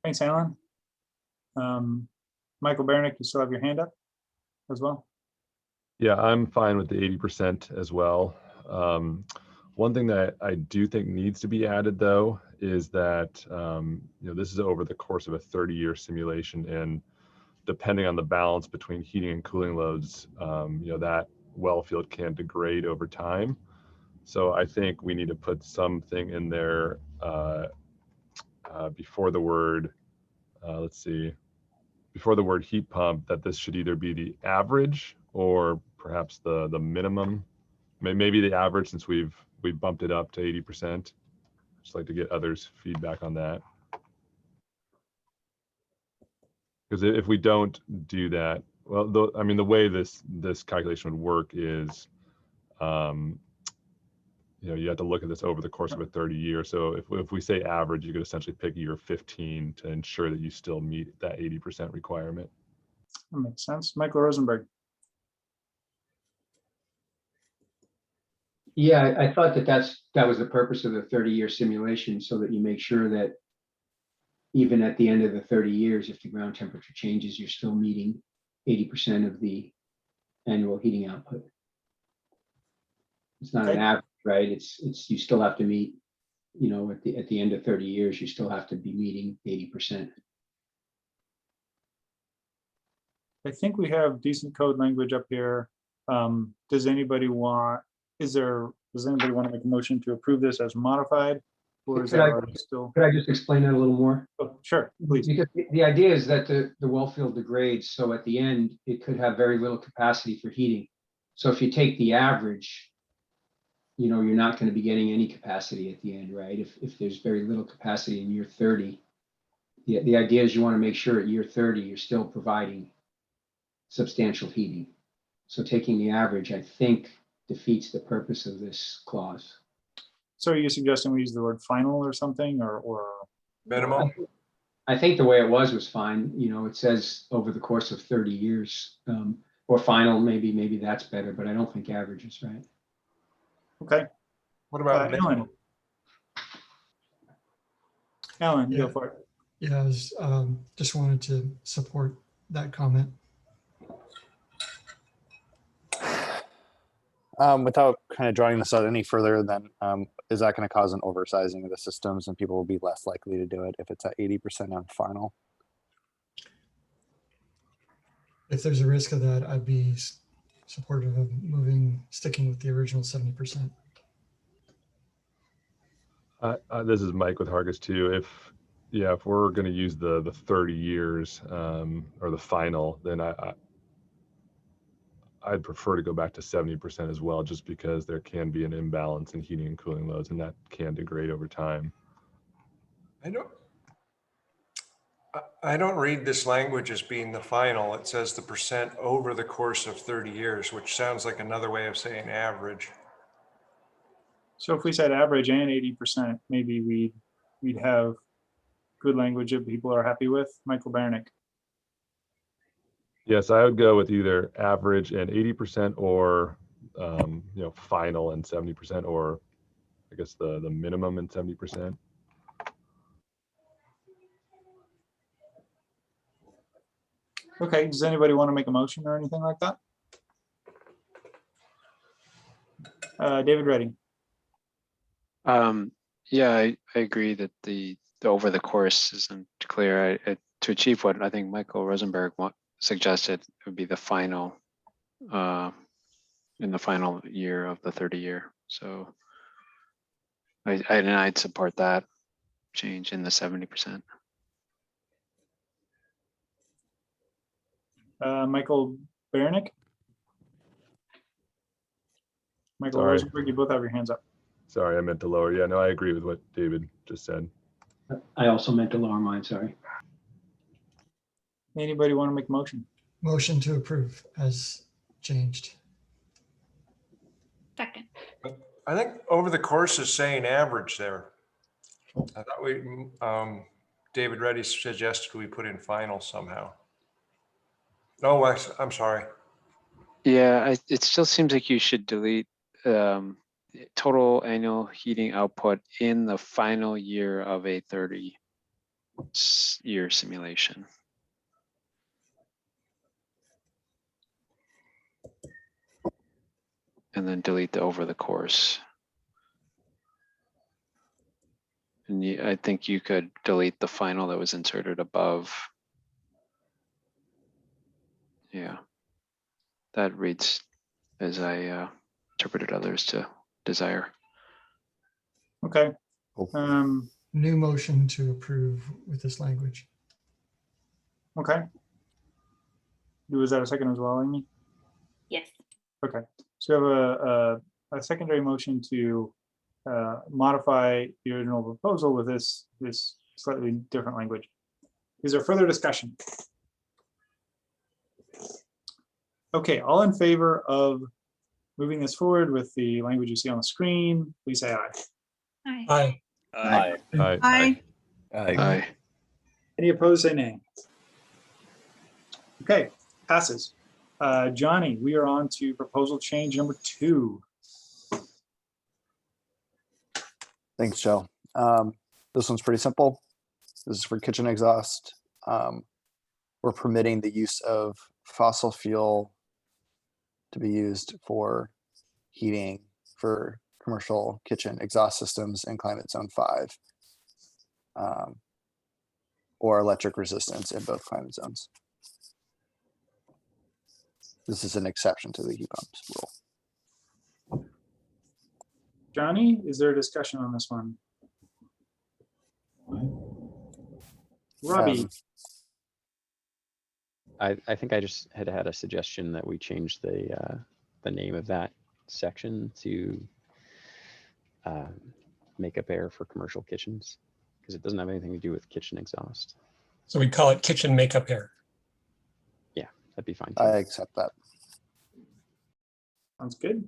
Thanks, Alan. Michael Baranick, you still have your hand up as well? Yeah, I'm fine with the 80% as well. One thing that I do think needs to be added, though, is that this is over the course of a 30-year simulation, and depending on the balance between heating and cooling loads, that well field can degrade over time. So I think we need to put something in there before the word, before the word heat pump, that this should either be the average or perhaps the minimum. Maybe the average, since we've bumped it up to 80%. Just like to get others' feedback on that. Because if we don't do that, well, the way this calculation would work is, you have to look at this over the course of a 30 year. So if we say average, you could essentially pick year 15 to ensure that you still meet that 80% requirement. That makes sense. Michael Rosenberg. Yeah, I thought that was the purpose of the 30-year simulation, so that you make sure that even at the end of the 30 years, if the ground temperature changes, you're still meeting 80% of the annual heating output. It's not an average, right? It's you still have to meet, at the end of 30 years, you still have to be meeting 80%. I think we have decent code language up here. Does anybody want to make a motion to approve this as modified? Or is that already still? Could I just explain that a little more? Oh, sure, please. Because the idea is that the well field degrades, so at the end, it could have very little capacity for heating. So if you take the average, you're not going to be getting any capacity at the end, right? If there's very little capacity in year 30, the idea is you want to make sure at year 30, you're still providing substantial heating. So taking the average, I think, defeats the purpose of this clause. So are you suggesting we use the word final or something, or minimum? I think the way it was fine. It says over the course of 30 years, or final, maybe that's better, but I don't think average is right. Okay. What about Alan? Alan, go for it. Yeah, I was, just wanted to support that comment. Without kind of drawing this out any further, then is that going to cause an oversizing of the systems, and people will be less likely to do it if it's at 80% on final? If there's a risk of that, I'd be supportive of sticking with the original 70%. This is Mike with Hargis too. If we're going to use the 30 years or the final, then I'd prefer to go back to 70% as well, just because there can be an imbalance in heating and cooling loads, and that can degrade over time. I don't read this language as being the final. It says the percent over the course of 30 years, which sounds like another way of saying average. So if we said average and 80%, maybe we'd have good language that people are happy with. Michael Baranick. Yes, I would go with either average and 80%, or final and 70%, or I guess the minimum and 70%. Okay, does anybody want to make a motion or anything like that? David Redding. Yeah, I agree that the over the course isn't clear. To achieve what I think Michael Rosenberg suggested, would be the final in the final year of the 30 year. So I'd support that change in the 70%. Michael Baranick. Michael Sorry. Rosenberg, you both have your hands up. Sorry, I meant to lower. Yeah, no, I agree with what David just said. I also meant to lower mine, sorry. Anybody want to make a motion? Motion to approve as changed. Second. I think over the course is saying average there. I thought David Reddy suggested we put in final somehow. No, I'm sorry. Yeah, it still seems like you should delete total annual heating output in the final year of a 30-year simulation. And then delete the over the course. And I think you could delete the final that was inserted above. Yeah. That reads as I interpreted others to desire. Okay. New motion to approve with this language. Okay. Was that a second as well, Amy? Yes. Okay, so we have a secondary motion to modify the original proposal with this slightly different language. Is there further discussion? Okay, all in favor of moving this forward with the language you see on the screen, please say aye. Aye. Aye. Aye. Aye. Any opposed, say nay. Okay, passes. Johnny, we are on to proposal change number 2. Thanks, Joe. This one's pretty simple. This is for kitchen exhaust. We're permitting the use of fossil fuel to be used for heating for commercial kitchen exhaust systems in climate zone 5, or electric resistance in both climate zones. This is an exception to the heat pumps rule. Johnny, is there a discussion on this one? Robbie, I think I just had a suggestion that we change the name of that section to makeup air for commercial kitchens, because it doesn't have anything to do with kitchen exhaust. So we call it kitchen makeup air. Yeah, that'd be fine. I accept that. sounds good.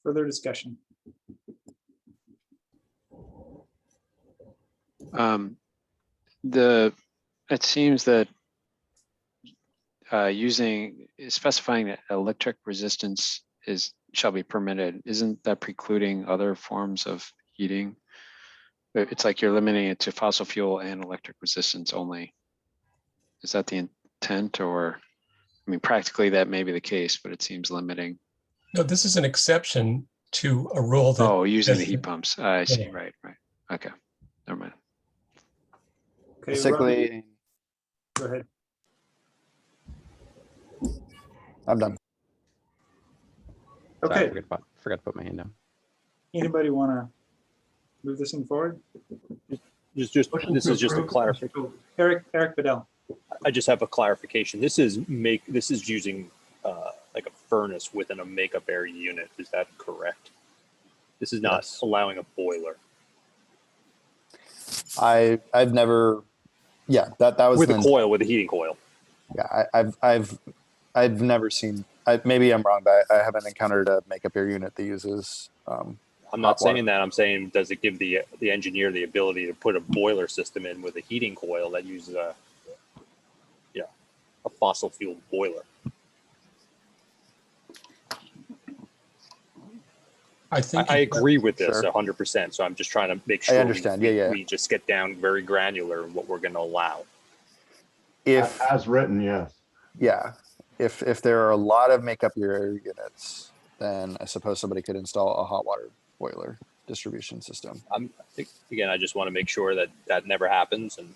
Further discussion? It seems that specifying that electric resistance shall be permitted, isn't that precluding other forms of heating? It's like you're limiting it to fossil fuel and electric resistance only. Is that the intent? Or, I mean, practically that may be the case, but it seems limiting. No, this is an exception to a rule that. Oh, using the that- heat pumps. I see. Yeah. Right. Okay. Never mind. Okay, Basically, Robbie, go ahead. I'm done. Sorry, Okay, I forgot to put my hand down. anybody want to move this thing forward? This is just a clarification. Eric Bedell. I just have a clarification. This is using like a furnace within a makeup air unit. Is that correct? This is not allowing a boiler. I've never, yeah, that was With the a coil, with a heating coil. Yeah, I've never seen. Maybe I'm wrong, but I haven't encountered a makeup air unit that uses. I'm hot not water. saying that. I'm saying, does it give the engineer the ability to put a boiler system in with a heating coil that uses a fossil fuel boiler? I think I agree with this Sure. 100%. So I'm just trying to make I sure understand. we, Yeah. we just get down very granular in what we're going to allow. If As written, yes. yeah, if there are a lot of makeup air units, then I suppose somebody could install a hot water boiler distribution system. Again, I just want to make sure that that never happens, and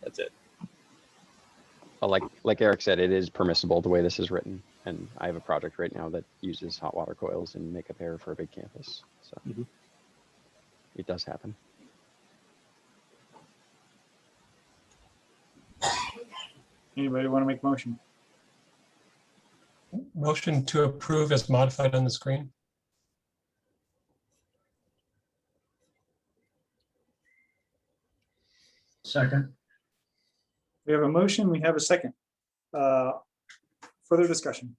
that's it. Well, like Eric said, it is permissible the way this is written. And I have a project right now that uses hot water coils and makeup air for a big campus. So it does happen. Anybody want to make a motion? Motion to approve as modified on the screen. Second. We have a motion, we have a second. Further discussion?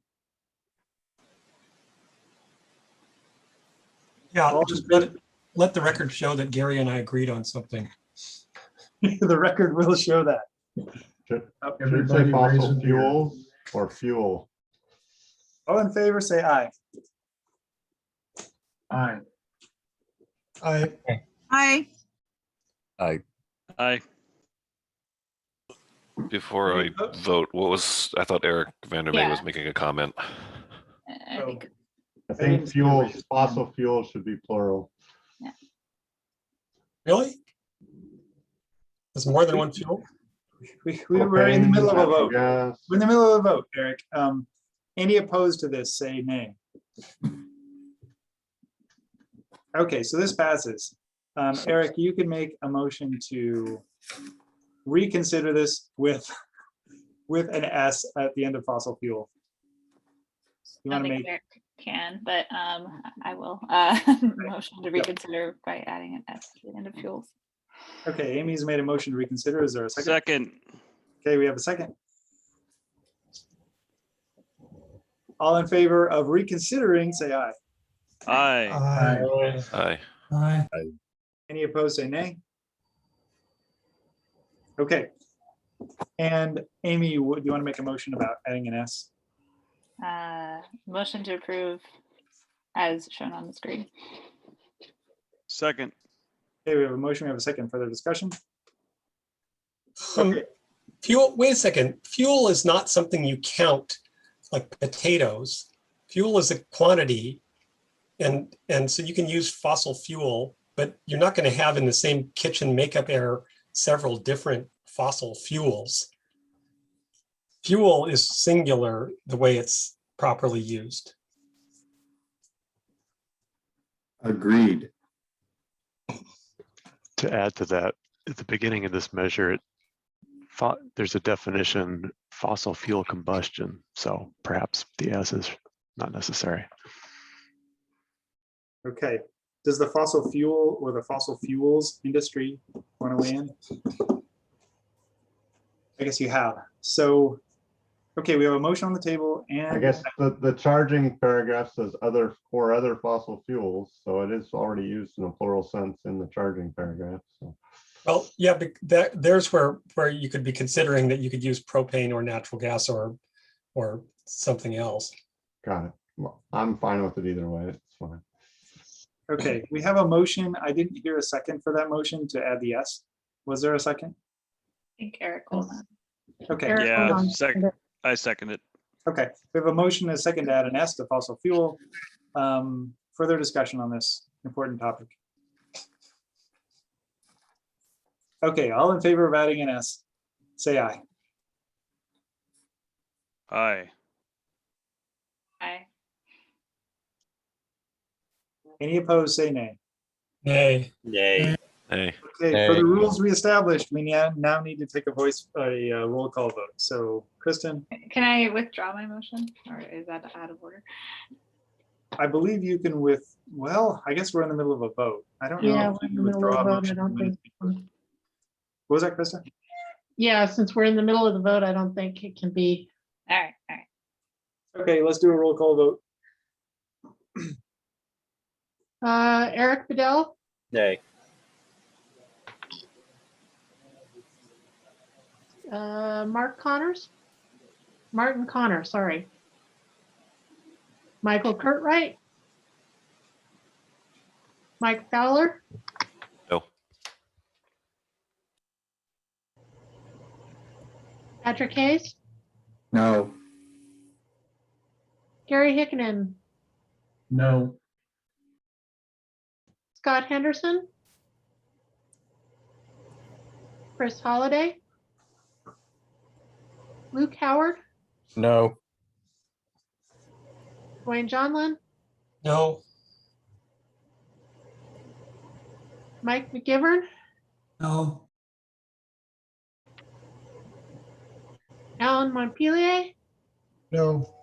Yeah, All just in let the record show that Gary and I agreed on something. The record will show that. Should it say Everybody fossil raise a fuels or fuel? All in favor, say aye. Aye. Aye. Aye. Aye. Before I vote, I thought Eric Vandermeer was Yeah. making a comment. I think I think fuels, fossil fuels should be plural. Really? There's more than one fuel? We're in the middle of a Natural vote. gas. We're in the middle of a vote, Eric. Any opposed to this, say nay. Okay, so this passes. Eric, you can make a motion to reconsider this with an S at the end of fossil fuel. You I want don't to think make, Eric can, but I will motion to reconsider by adding an S to the end of fuels. okay, Amy's made a motion to reconsider. Is there a second? Second. Okay, we have a second. All in favor of reconsidering, say aye. Aye. Aye. Aye. Any opposed, say nay. Okay. And Amy, do you want to make a motion about adding an S? Motion to approve as shown on the screen. Second. Okay, we have a motion, we have a second. Further discussion? Fuel, wait a second. Fuel is not something you count like potatoes. Fuel is a quantity. And so you can use fossil fuel, but you're not going to have in the same kitchen makeup air several different fossil fuels. Fuel is singular the way it's properly used. Agreed. To add to that, at the beginning of this measure, there's a definition, fossil fuel combustion. So perhaps the S is not necessary. Okay, does the fossil fuel or the fossil fuels industry want to weigh in? I guess you have. So, okay, we have a motion on the table and I guess the charging paragraph says other fossil fuels, so it is already used in a plural sense in the charging paragraph. So. Well, yeah, but there's where you could be considering that you could use propane or natural gas or something else. Got it. Well, I'm fine with it either way. It's fine. okay, we have a motion. I didn't hear a second for that motion to add the S. Was there a second? I think Eric will. Okay. Yeah, I second it. Okay, we have a motion and a second to add an S to fossil fuel. Further discussion on this important topic. Okay, all in favor of adding an S, say aye. Aye. Aye. Any opposed, say nay. Nay. Nay. Nay. Okay, for the rules we established, we now need to take a roll call vote. So, Kristen, Can I withdraw my motion, or is that out of order? I believe you can well, I guess we're in the middle of a vote. I don't know. Yeah, if we're you in the middle withdraw of a the vote. I motion don't when think. it's- What was that, Kristen? Yeah, since we're in the middle of the vote, I don't think it can be. All right, all right. Okay, let's do a roll call vote. Eric Bedell, Nay. Martin Connor, sorry. Michael Curtright. Mike Fowler, No. Patrick Hayes, No. Gary Hickinen, No. Scott Henderson, Chris Holliday, Luke Howard, No. Dwayne Johnlin, No. Mike McGivern, No. Alan Montpelier, No.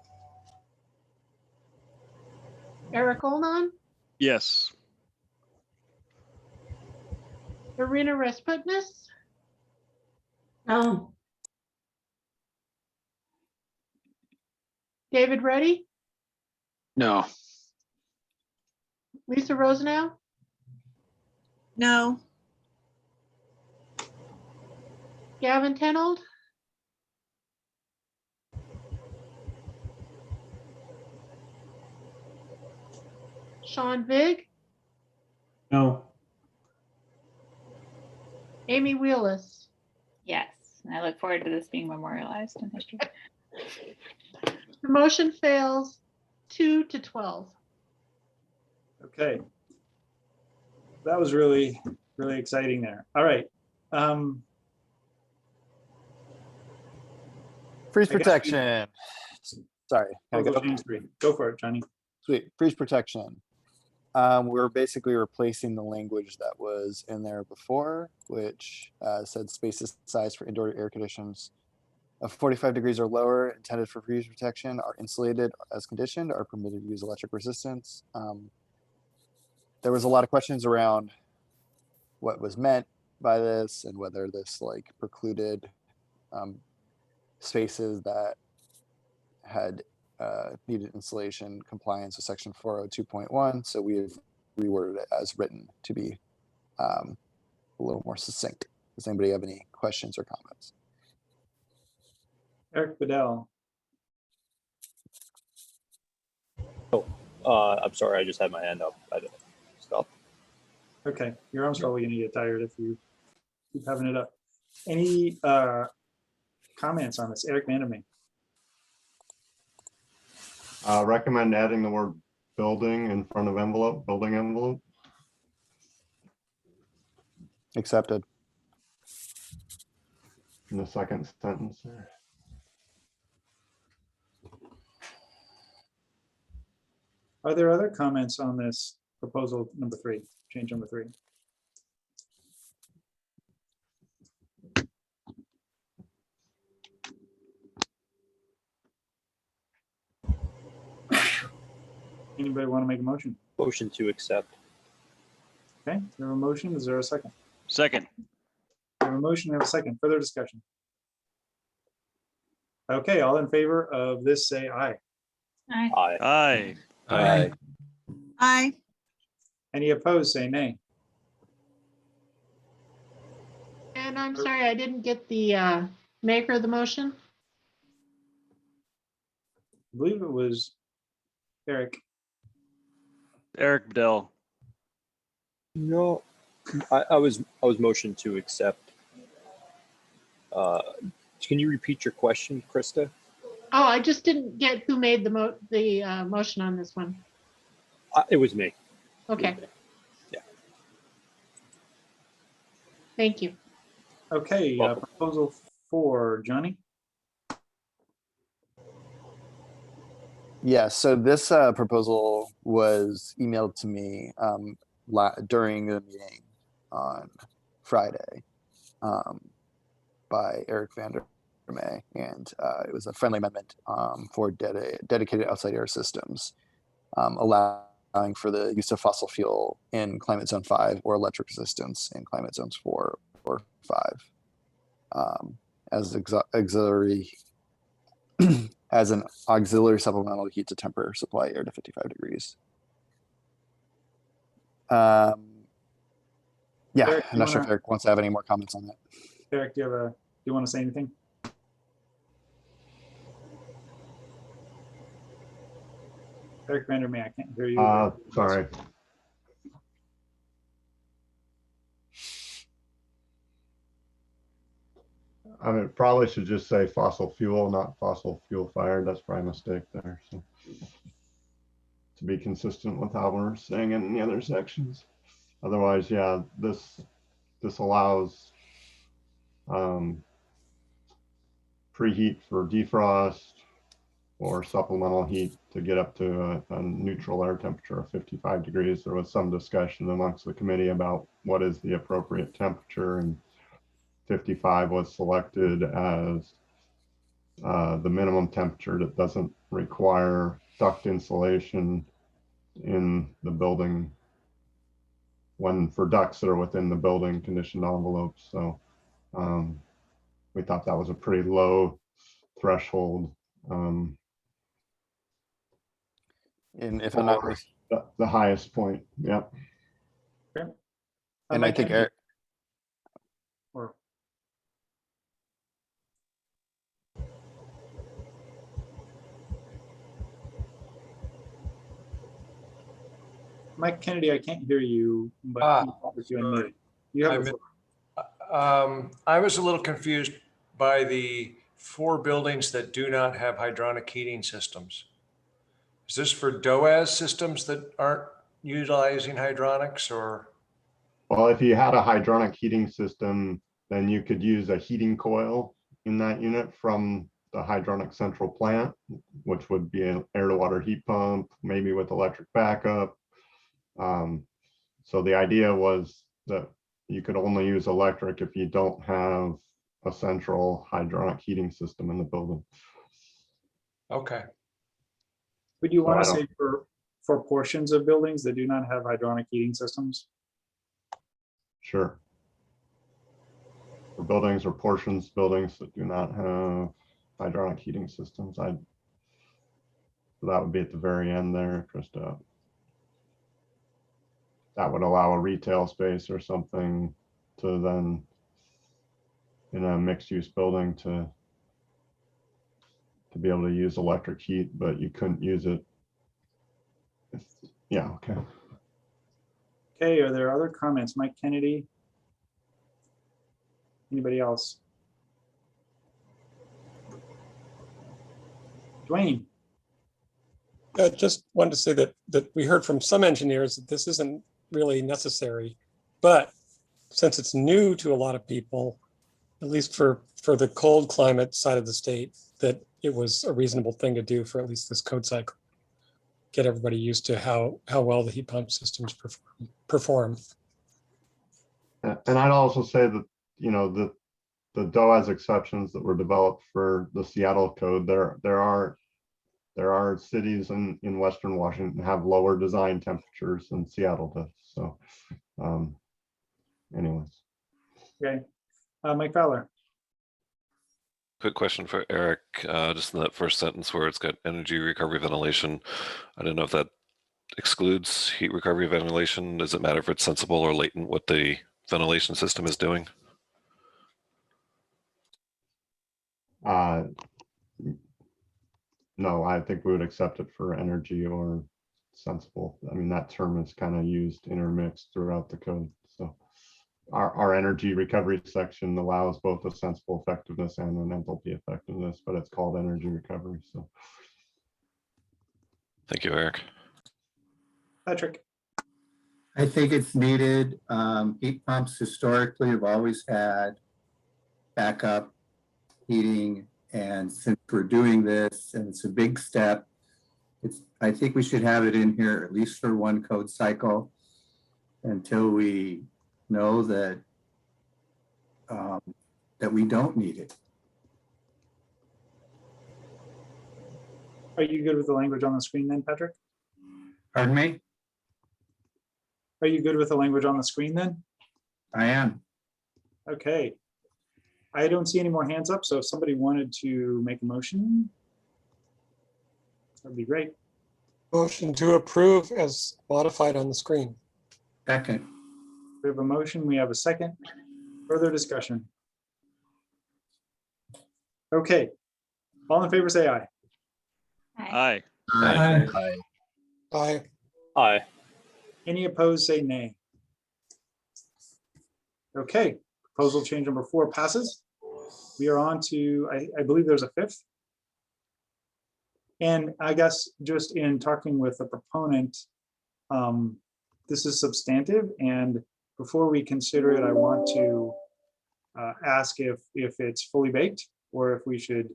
Eric Olnon, Yes. Irina Rasputnis, No. David Reddy, No. Lisa Rosenau, No. Gavin Tenold, Sean Vig, No. Amy Wheelis. Yes, and I look forward to this being memorialized in history. The motion fails 2-12. Okay. That was really, really exciting there. All right. Freeze I guess we- protection. Sorry. Can I Proposal go? change 3. Go for it, Johnny. Sweet. Freeze protection. We're basically replacing the language that was in there before, which said spaces sized for indoor air conditions of 45 degrees or lower intended for freeze protection are insulated as conditioned, are permitted to use electric resistance. There was a lot of questions around what was meant by this and whether this like precluded spaces that had needed installation compliance with section 402.1. So we've reworded it as written to be a little more succinct. Does anybody have any questions or comments? Eric Bedell. I'm sorry, I just had my hand up. I didn't stop. Okay, your arm's probably gonna get tired if you keep having it up. Any comments on this? Eric Vandermeer. Recommend adding the word building in front of envelope, building envelope. Accepted. In the second sentence there. Are there other comments on this proposal number 3, change number 3? Anybody want to make a motion? Motion to accept. Okay, we have a motion. Is there a second? Second. We have a motion, we have a second. Further discussion? Okay, all in favor of this, say aye. Aye. Aye. Aye. Aye. Aye. Any opposed, say nay. And I'm sorry, I didn't get the maker of the motion. I believe it was Eric. Eric Bedell. No, I was motioned to accept. Can you repeat your question, Krista? Oh, I just didn't get who made the motion on this one. It was me. Okay. Yeah. Thank you. Okay, proposal 4, Johnny. Yeah, so this proposal was emailed to me during the meeting on Friday by Eric Vandermeer, and it was a friendly amendment for dedicated outside air systems, allowing for the use of fossil fuel in climate zone 5 or electric resistance in climate zones 4 or 5 as auxiliary as an auxiliary supplemental heat to temper supply air to 55 degrees. Yeah, Eric, I'm not sure if Eric wants to have any more comments on that. Eric, do you want to say anything? Eric Vandermeer, I can't hear you. Sorry. I mean, probably should just say fossil fuel, not fossil fuel fired. That's probably a mistake there. So to be consistent with how we're saying it in the other sections. Otherwise, yeah, this allows preheat for defrost or supplemental heat to get up to a neutral air temperature of 55 degrees. There was some discussion amongst the committee about what is the appropriate temperature, and 55 was selected as the minimum temperature that doesn't require duct insulation in the building for ducts that are within the building conditioned envelopes. So we thought that was a pretty low threshold. And if I'm not the highest point, yep. Okay. And I think Eric, Or Mike Kennedy, I can't hear you, but you have the floor. I was a little confused by the 4 buildings that do not have hydronic heating systems. Is this for DOAS systems that aren't utilizing hydronics, or? Well, if you had a hydronic heating system, then you could use a heating coil in that unit from the hydronic central plant, which would be an air to water heat pump, maybe with electric backup. So the idea was that you could only use electric if you don't have a central hydronic heating system in the building. Okay. Would you So want I to don't- say for portions of buildings that do not have hydronic heating systems? Sure. For buildings or portions, buildings that do not have hydronic heating systems, so that would be at the very end there, Krista. That would allow a retail space or something to then, in a mixed use building, to be able to use electric heat, but you couldn't use it. Yeah, okay. Okay, are there other comments? Mike Kennedy? Anybody else? Dwayne? Just wanted to say that we heard from some engineers that this isn't really necessary, but since it's new to a lot of people, at least for the cold climate side of the state, that it was a reasonable thing to do for at least this code cycle. Get everybody used to how well the heat pump systems perform. And I'd also say that, you know, the DOAS exceptions that were developed for the Seattle code, there are cities in Western Washington have lower design temperatures than Seattle does. So anyways. Okay, Mike Fowler? Quick question for Eric, just in that first sentence where it's got energy recovery ventilation. I don't know if that excludes heat recovery ventilation. Does it matter if it's sensible or latent what the ventilation system is doing? No, I think we would accept it for energy or sensible. I mean, that term is kind of used intermixed throughout the code. So our energy recovery section allows both a sensible effectiveness and an enthalpy effectiveness, but it's called energy recovery. So thank you, Eric. Patrick? I think it's needed. Heat pumps historically have always had backup heating. And since we're doing this, and it's a big step, I think we should have it in here at least for one code cycle until we know that that we don't need it. Are you good with the language on the screen then, Patrick? Pardon me? Are you good with the language on the screen then? I am. Okay. I don't see any more hands up, so if somebody wanted to make a motion, that'd be great. Motion to approve as modified on the screen. Second. We have a motion, we have a second. Further discussion? Okay. All in favor, say aye. Aye. Aye. Aye. Aye. Any opposed, say nay. Okay, proposal change number 4 passes. We are on to, I believe there's a 5th. And I guess just in talking with the proponent, this is substantive, and before we consider it, I want to ask if it's fully baked or if we should,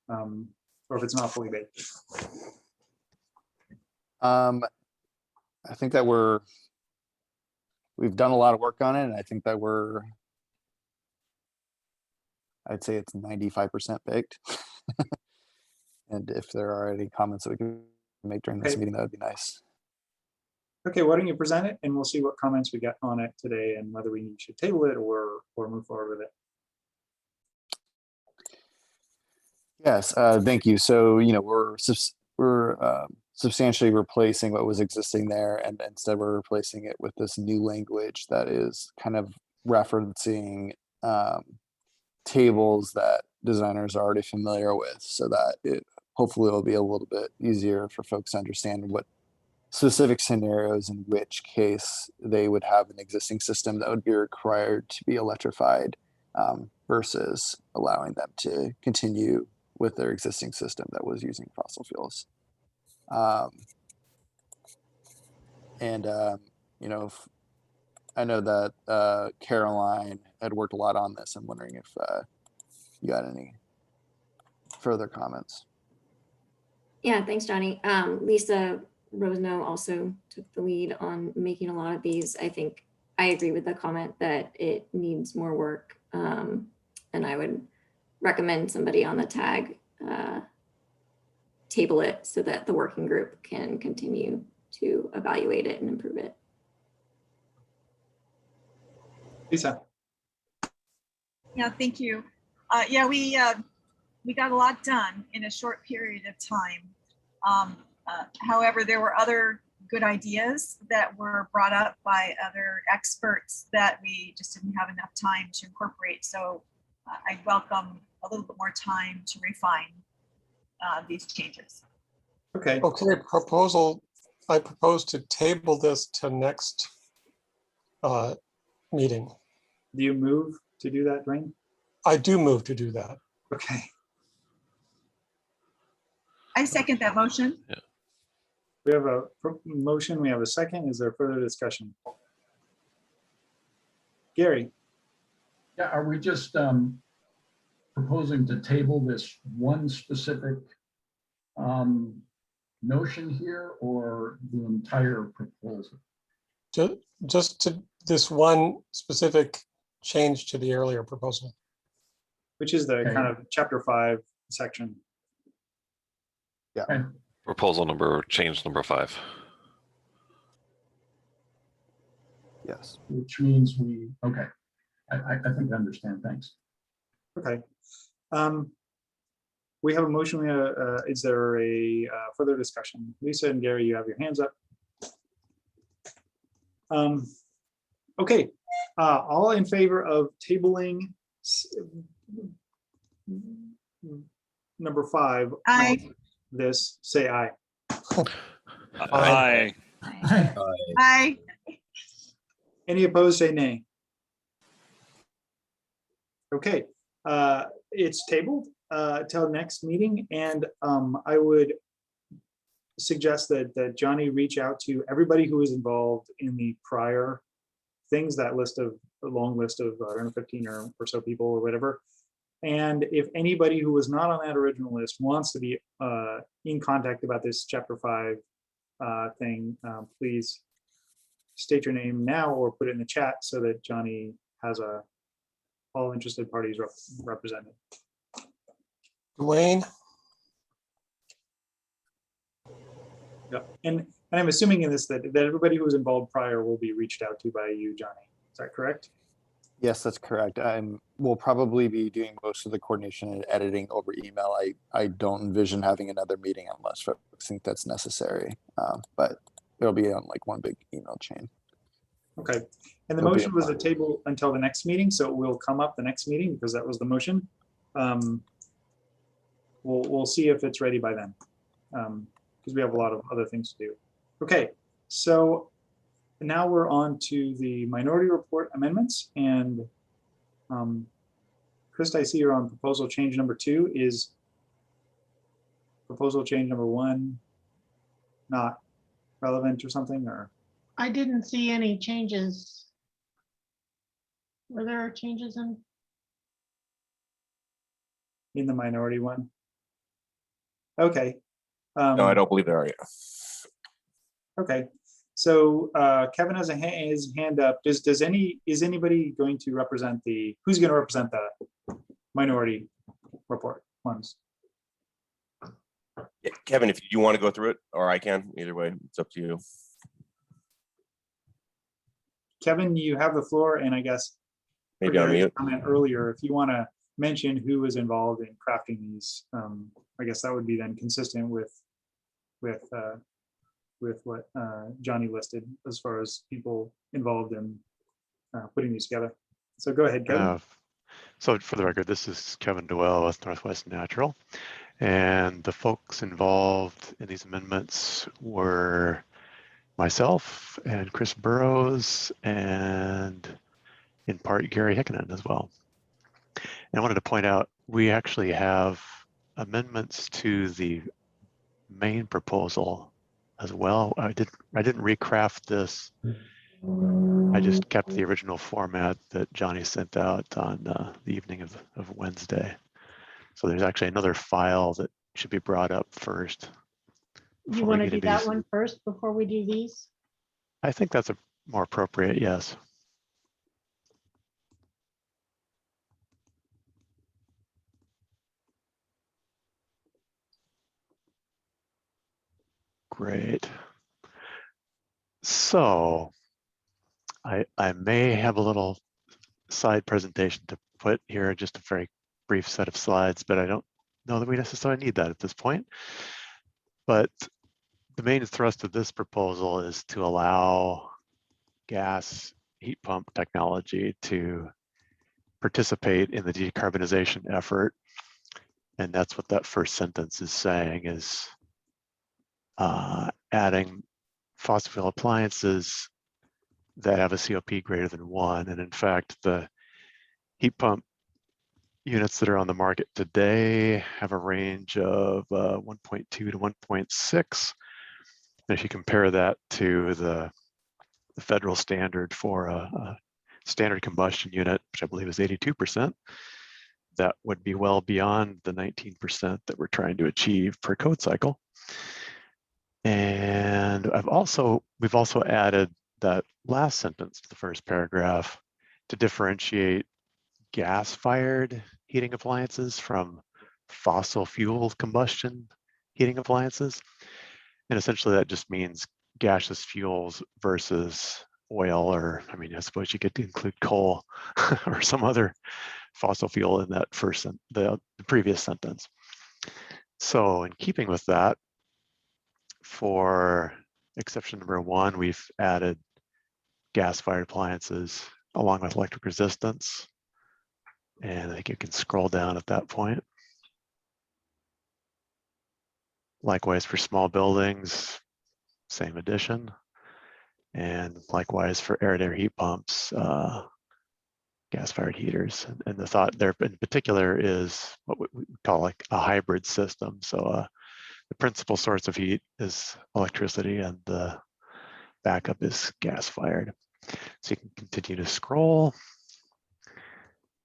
or if it's not fully baked. I think that we've done a lot of work on it, and I think that I'd say it's 95% baked. And if there are any comments that we can make during this meeting, that would be nice. Okay, why don't you present it and we'll see what comments we get on it today and whether we should table it or move forward with it. Yes, thank you. So, you know, we're substantially replacing what was existing there, and instead we're replacing it with this new language that is kind of referencing tables that designers are already familiar with, so that it hopefully will be a little bit easier for folks to understand what specific scenarios in which case they would have an existing system that would be required to be electrified versus allowing them to continue with their existing system that was using fossil fuels. You know, I know that Caroline had worked a lot on this. I'm wondering if you got any further comments. Yeah, thanks, Johnny. Lisa Roseno also took the lead on making a lot of these. I think I agree with the comment that it needs more work. And I would recommend somebody on the tag table it so that the working group can continue to evaluate it and improve it. Lisa. Yeah, thank you. Yeah, we got a lot done in a short period of time. However, there were other good ideas that were brought up by other experts that we just didn't have enough time to incorporate. So I welcome a little bit more time to refine these changes. Okay. Okay, I propose to table this to next meeting. Do you move to do that, Dwayne? I do move to do that. Okay. I second that motion. We have a motion, we have a second. Is there further discussion? Gary? Yeah, are we just proposing to table this one specific notion here, or the entire proposal? Just to this one specific change to the earlier proposal. Which is the Okay. kind of chapter 5 section. Yeah. Okay. Proposal number, change number 5. Yes. Which means okay. I think I understand, thanks. Okay. We have a motion. Is there a further discussion? Lisa and Gary, you have your hands up. Okay. All in favor of tabling number 5? Aye. This, say aye. Aye. Aye. Any opposed, say nay. Okay, it's tabled till next meeting, and I would suggest that Johnny reach out to everybody who was involved in the prior things, that long list of 115 or so people or whatever. And if anybody who was not on that original list wants to be in contact about this chapter 5 thing, please state your name now or put it in the chat so that Johnny has all interested parties represented. Dwayne? Yep. And I'm assuming in this that everybody who was involved prior will be reached out to by you, Johnny. Is that correct? Yes, that's correct. We'll probably be doing most of the coordination and editing over email. I don't envision having another meeting unless folks think that's necessary, but it'll be on like one big email chain. Okay. And the It'll be motion was a applied. table until the next meeting, so it will come up the next meeting because that was the motion. We'll see if it's ready by then, because we have a lot of other things to do. Okay, so now we're on to the minority report amendments, and Chris, I see you're on proposal change number 2. Is proposal change number 1 not relevant or something, or? I didn't see any changes. Were there changes In the minority one? Okay. No, I don't believe there are. Yeah. Okay, so Kevin has his hand up. Is anybody going to represent who's going to represent the minority report ones? Yeah, Kevin, if you want to go through it, or I can, either way, it's up to you. Kevin, you have the floor, and I guess Maybe on mute. comment earlier, if you want to mention who was involved in crafting these, I guess that would be then consistent with what Johnny listed as far as people involved in putting these together. So go ahead, Kevin. So for the record, this is Kevin Doyle with Northwest Natural. And the folks involved in these amendments were myself and Chris Burrows and in part Gary Hickinen as well. And I wanted to point out, we actually have amendments to the main proposal as well. I didn't recraft this. I just kept the original format that Johnny sent out on the evening of Wednesday. So there's actually another file that should be brought up first. You before we want to get do into that these. one first before we do these? I think that's a more appropriate, yes. Great. So I may have a little side presentation to put here, just a very brief set of slides, but I don't know that we necessarily need that at this point. But the main thrust of this proposal is to allow gas heat pump technology to participate in the decarbonization effort. And that's what that first sentence is saying, is adding fossil fuel appliances that have a COP greater than 1. And in fact, the heat pump units that are on the market today have a range of 1.2 to 1.6. And if you compare that to the federal standard for a standard combustion unit, which I believe is 82%, that would be well beyond the 19% that we're trying to achieve per code cycle. And we've also added that last sentence to the first paragraph to differentiate gas-fired heating appliances from fossil fuel combustion heating appliances. And essentially that just means gaseous fuels versus oil, or I mean, I suppose you could include coal or some other fossil fuel in that the previous sentence. So in keeping with that, for exception number 1, we've added gas-fired appliances along with electric resistance. And I think you can scroll down at that point. Likewise for small buildings, same addition. And likewise for air-to-air heat pumps, gas-fired heaters. And the thought there in particular is what we call like a hybrid system. So the principal source of heat is electricity and the backup is gas-fired. So you can continue to scroll.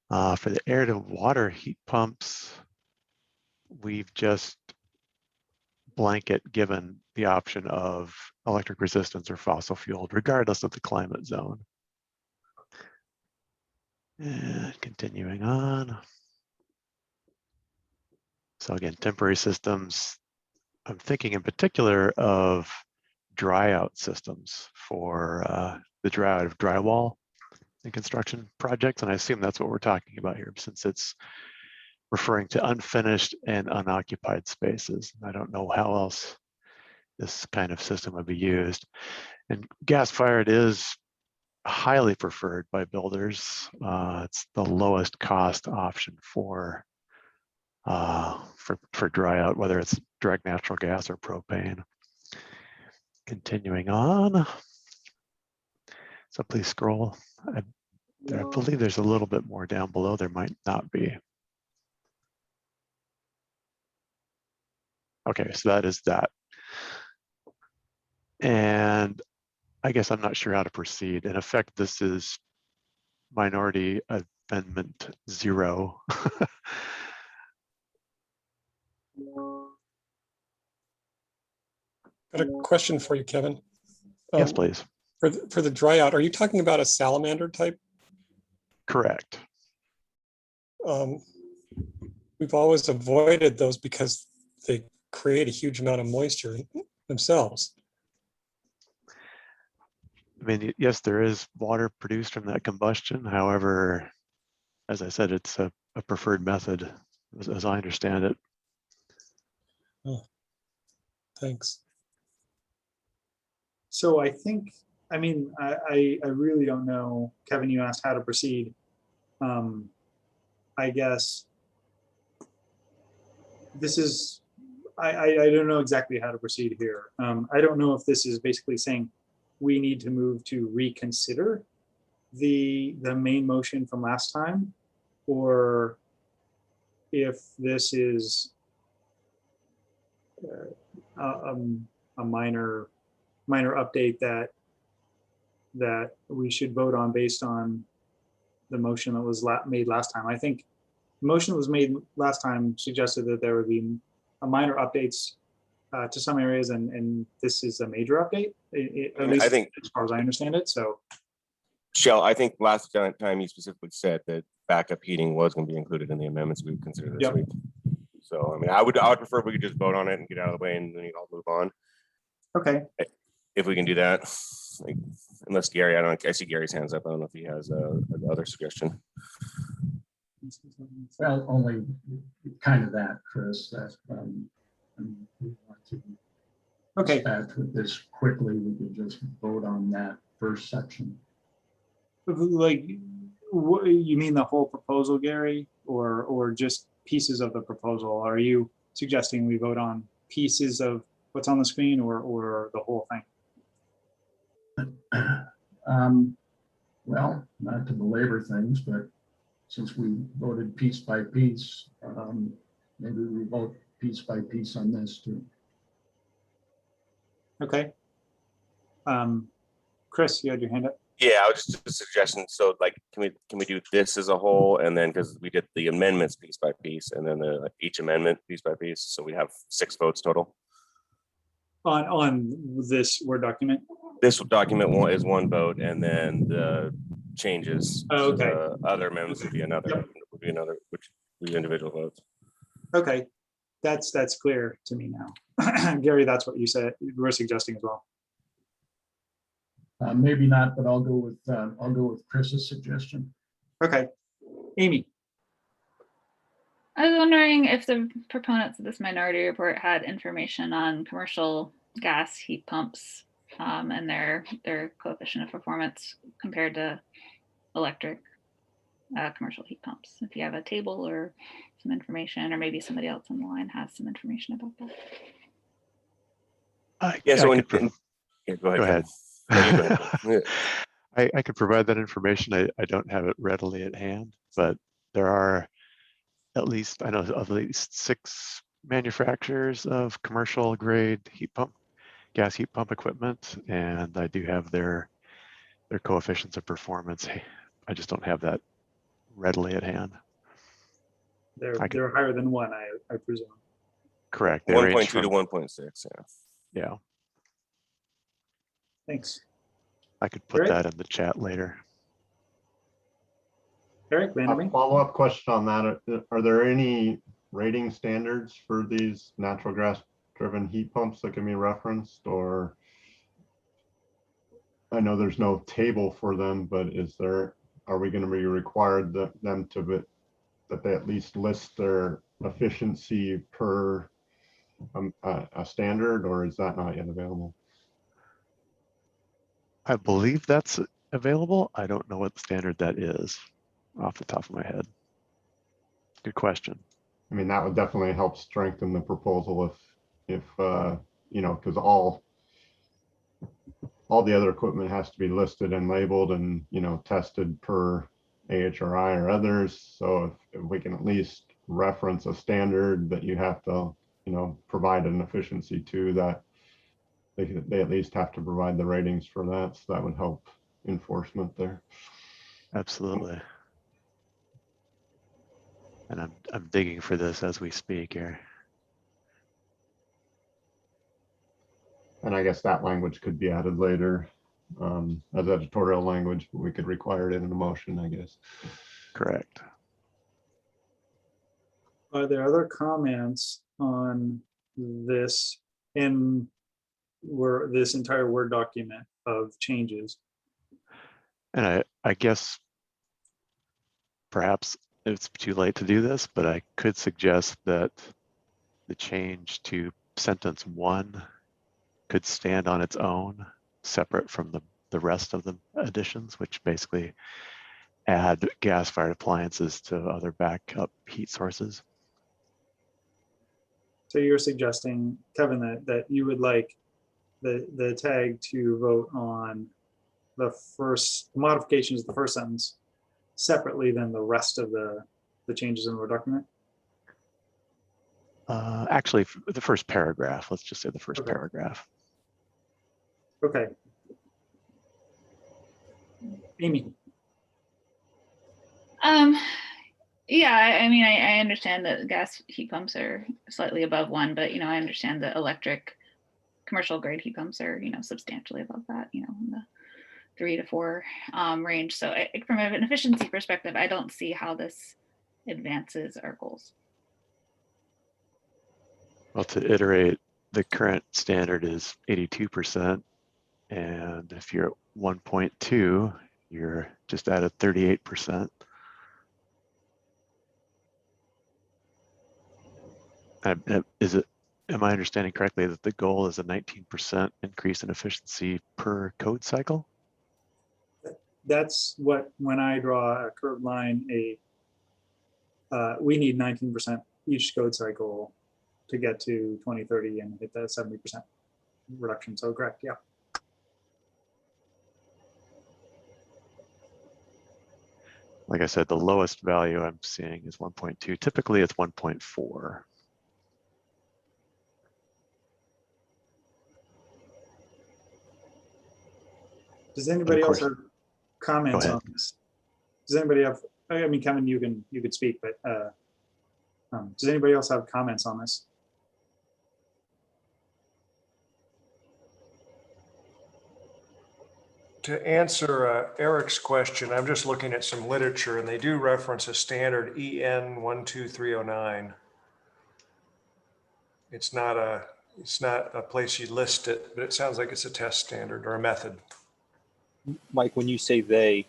For the air-to-water heat pumps, we've just blanket given the option of electric resistance or fossil fueled, regardless of the climate zone. And continuing on. So again, temporary systems, I'm thinking in particular of dry out systems for the dry out of drywall in construction projects. And I assume that's what we're talking about here, since it's referring to unfinished and unoccupied spaces. I don't know how else this kind of system would be used. And gas-fired is highly preferred by builders. It's the lowest cost option for dry out, whether it's direct natural gas or propane. Continuing on. So please scroll. I believe there's a little bit more down below. There might not be. Okay, so that is that. And I guess I'm not sure how to proceed. In effect, this is minority amendment 0. Got a question for you, Kevin. Yes, please. For the dry out, are you talking about a salamander type? Correct. We've always avoided those because they create a huge amount of moisture themselves. I mean, yes, there is water produced from that combustion. However, as I said, it's a preferred method, as I understand it. Oh, thanks. So I think, I mean, I really don't know. Kevin, you asked how to proceed. I guess this is, I don't know exactly how to proceed here. I don't know if this is basically saying we need to move to reconsider the main motion from last time, or if this is a minor update that we should vote on based on the motion that was made last time. I think motion was made last time, suggested that there would be a minor updates to some areas, and this is a major update, at least think- as far as I understand it, so. Shell, I think last time you specifically said that backup heating was going to be included in the amendments we would consider this Yep. week. So, I mean, I would prefer if we could just vote on it and get out of the way and then you all move on. Okay, If we can do that, like, unless Gary, I see Gary's hands up. I don't know if he has another suggestion. Well, only kind of that, Chris, that we want to okay, dispatch with this quickly. We could just vote on that first section. like, what, you mean the whole proposal, Gary, or just pieces of the proposal? Are you suggesting we vote on pieces of what's on the screen or the whole thing? Well, not to belabor things, but since we voted piece by piece, maybe we vote piece by piece on this too. Okay. Chris, you had your hand up? Yeah, I was just a suggestion. So, like, can we do this as a whole, and then because we did the amendments piece by piece, and then each amendment piece by piece, so we have 6 votes total. On this Word document? This document is one vote, and then the changes Oh, to okay. the other amendments would be another, which would be individual votes. Okay, that's clear to me now. Gary, that's what you said, you were suggesting as well. Maybe not, but I'll go with Chris's suggestion. Okay, Amy. I was wondering if the proponents of this minority report had information on commercial gas heat pumps and their coefficient of performance compared to electric commercial heat pumps. If you have a table or some information, or maybe somebody else on the line has some information about that. Yeah, so Go ahead. Yeah. I could provide that information. I don't have it readily at hand, but there are at least, I know of at least 6 manufacturers of commercial grade heat pump, gas heat pump equipment, and I do have their coefficients of performance. I just don't have that readily at hand. They're higher than 1, I presume. Correct. 1.2 to 1.6. Yeah. Yeah. Thanks. I could put Great. that in the chat later. Eric, A Vandermeer? follow-up question on that. Are there any rating standards for these natural gas driven heat pumps that can be referenced, or I know there's no table for them, but are we going to be required that they at least list their efficiency per a standard, or is that not yet available? I believe that's available. I don't know what standard that is off the top of my head. Good question. I mean, that would definitely help strengthen the proposal if you know, because all the other equipment has to be listed and labeled and, you know, tested per AHRI or others. So if we can at least reference a standard that you have to, you know, provide an efficiency to, that they at least have to provide the ratings for that. So that would help enforcement there. Absolutely. And I'm digging for this as we speak here. And I guess that language could be added later as editorial language, but we could require it in the motion, I guess. Correct. Are there other comments on this this entire Word document of changes? And I guess perhaps it's too late to do this, but I could suggest that the change to sentence 1 could stand on its own, separate from the rest of the additions, which basically add gas-fired appliances to other backup heat sources. So you're suggesting, Kevin, that you would like the tag to vote on the modifications of the first sentence separately than the rest of the changes in the Word document? Actually, the first paragraph, let's just say the first Okay. paragraph. Okay. Amy? Yeah, I mean, I understand that gas heat pumps are slightly above 1, but I understand that electric commercial grade heat pumps are, substantially above that, in the 3 to 4 range. So from an efficiency perspective, I don't see how this advances our goals. Well, to iterate, the current standard is 82%. And if you're at 1.2, you're just at a 38%. Am I understanding correctly that the goal is a 19% increase in efficiency per code cycle? That's what, when I draw a curved line, we need 19% each code cycle to get to 2030 and hit the 70% reduction. So correct, yeah. Like I said, the lowest value I'm seeing is 1.2. Typically it's 1.4. Does anybody else course- have comments on this? Does anybody have, I mean, Kevin, you could speak, but does anybody else have comments on this? To answer Eric's question, I'm just looking at some literature and they do reference a standard EN 12309. It's not a place you list it, but it sounds like it's a test standard or a method. Mike, when you say they,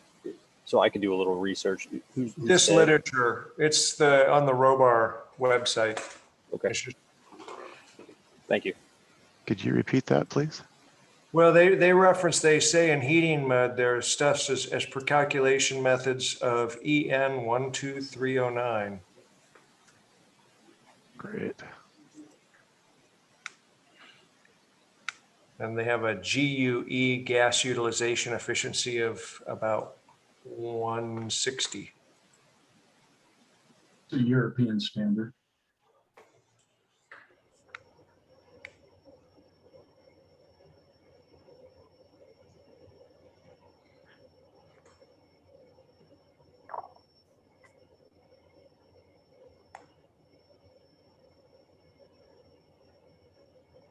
so I can do a little research. Who's This they? literature, it's on the Robar website. Okay. Thank you. Could you repeat that, please? Well, they say in heating mud, there's stuff as per calculation methods of EN 12309. Great. And they have a GUE gas utilization efficiency of about 160. It's a European standard.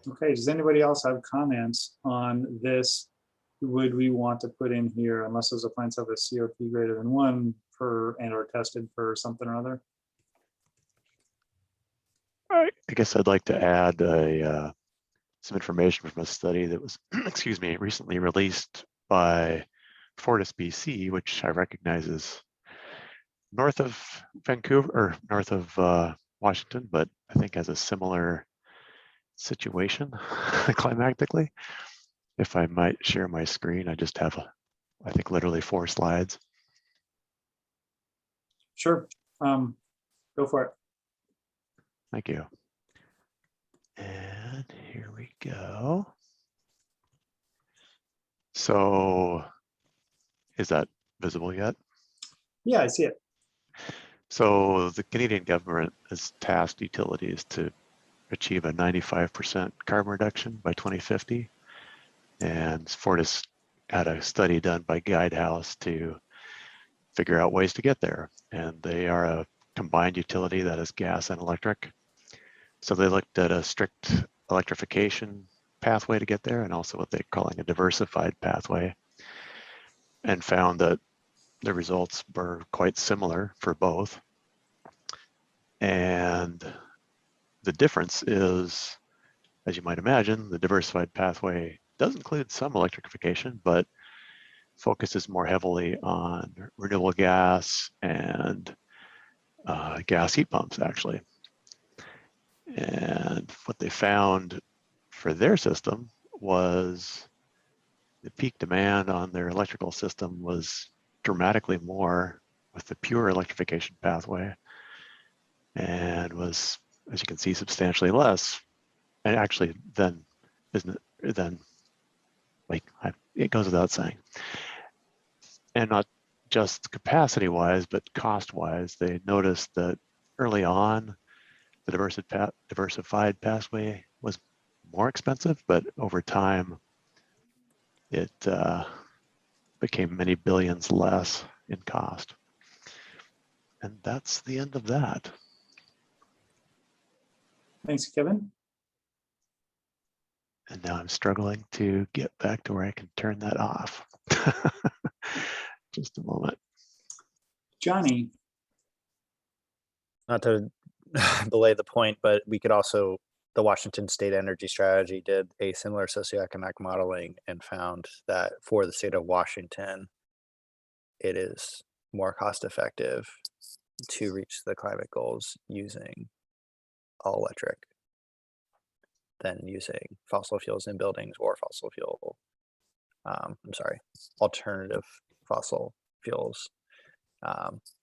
Okay, does anybody else have comments on this? Would we want to put in here, unless those appliances have a COP greater than 1 per and are tested for something or other? I guess I'd like to add some information from a study that was, excuse me, recently released by Fortis BC, which I recognize is north of Vancouver or north of Washington, but I think has a similar situation climactically. If I might share my screen, I just have, I think, literally 4 slides. Sure, go for it. Thank you. And here we go. So is that visible yet? Yeah, I see it. So the Canadian government has tasked utilities to achieve a 95% carbon reduction by 2050. And Fortis had a study done by Guidehouse to figure out ways to get there. And they are a combined utility that is gas and electric. So they looked at a strict electrification pathway to get there and also what they're calling a diversified pathway, and found that the results were quite similar for both. And the difference is, as you might imagine, the diversified pathway does include some electrification, but focuses more heavily on renewable gas and gas heat pumps, actually. And what they found for their system was the peak demand on their electrical system was dramatically more with the pure electrification pathway, and was, as you can see, substantially less. And actually then, it goes without saying. And not just capacity wise, but cost wise, they noticed that early on, the diversified pathway was more expensive, but over time, it became many billions less in cost. And that's the end of that. Thanks, Kevin. And now I'm struggling to get back to where I can turn that off. Just a moment. Johnny. Not to belay the point, but we could also, the Washington State Energy Strategy did a similar socioeconomic modeling and found that for the state of Washington, it is more cost effective to reach the climate goals using all electric than using fossil fuels in buildings or fossil fuel, alternative fossil fuels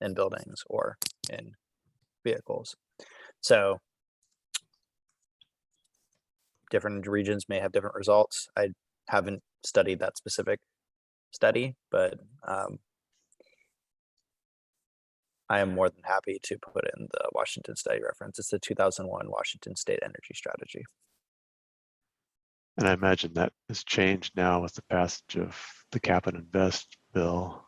in buildings or in vehicles. So different regions may have different results. I haven't studied that specific study, but I am more than happy to put in the Washington study reference. It's the 2001 Washington State Energy Strategy. And I imagine that has changed now with the passage of the Cap and Invest bill.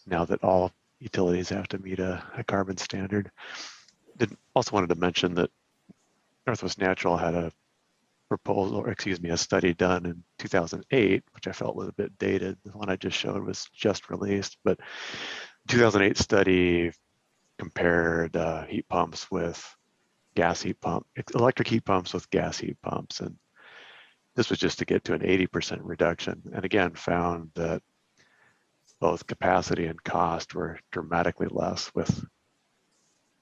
Now that all utilities have to meet a carbon standard. Also wanted to mention that Northwest Natural had a proposal, or excuse me, a study done in 2008, which I felt was a bit dated. The one I just showed was just released, but 2008 study compared heat pumps with gas heat pump, electric heat pumps with gas heat pumps. And this was just to get to an 80% reduction. And again, found that both capacity and cost were dramatically less with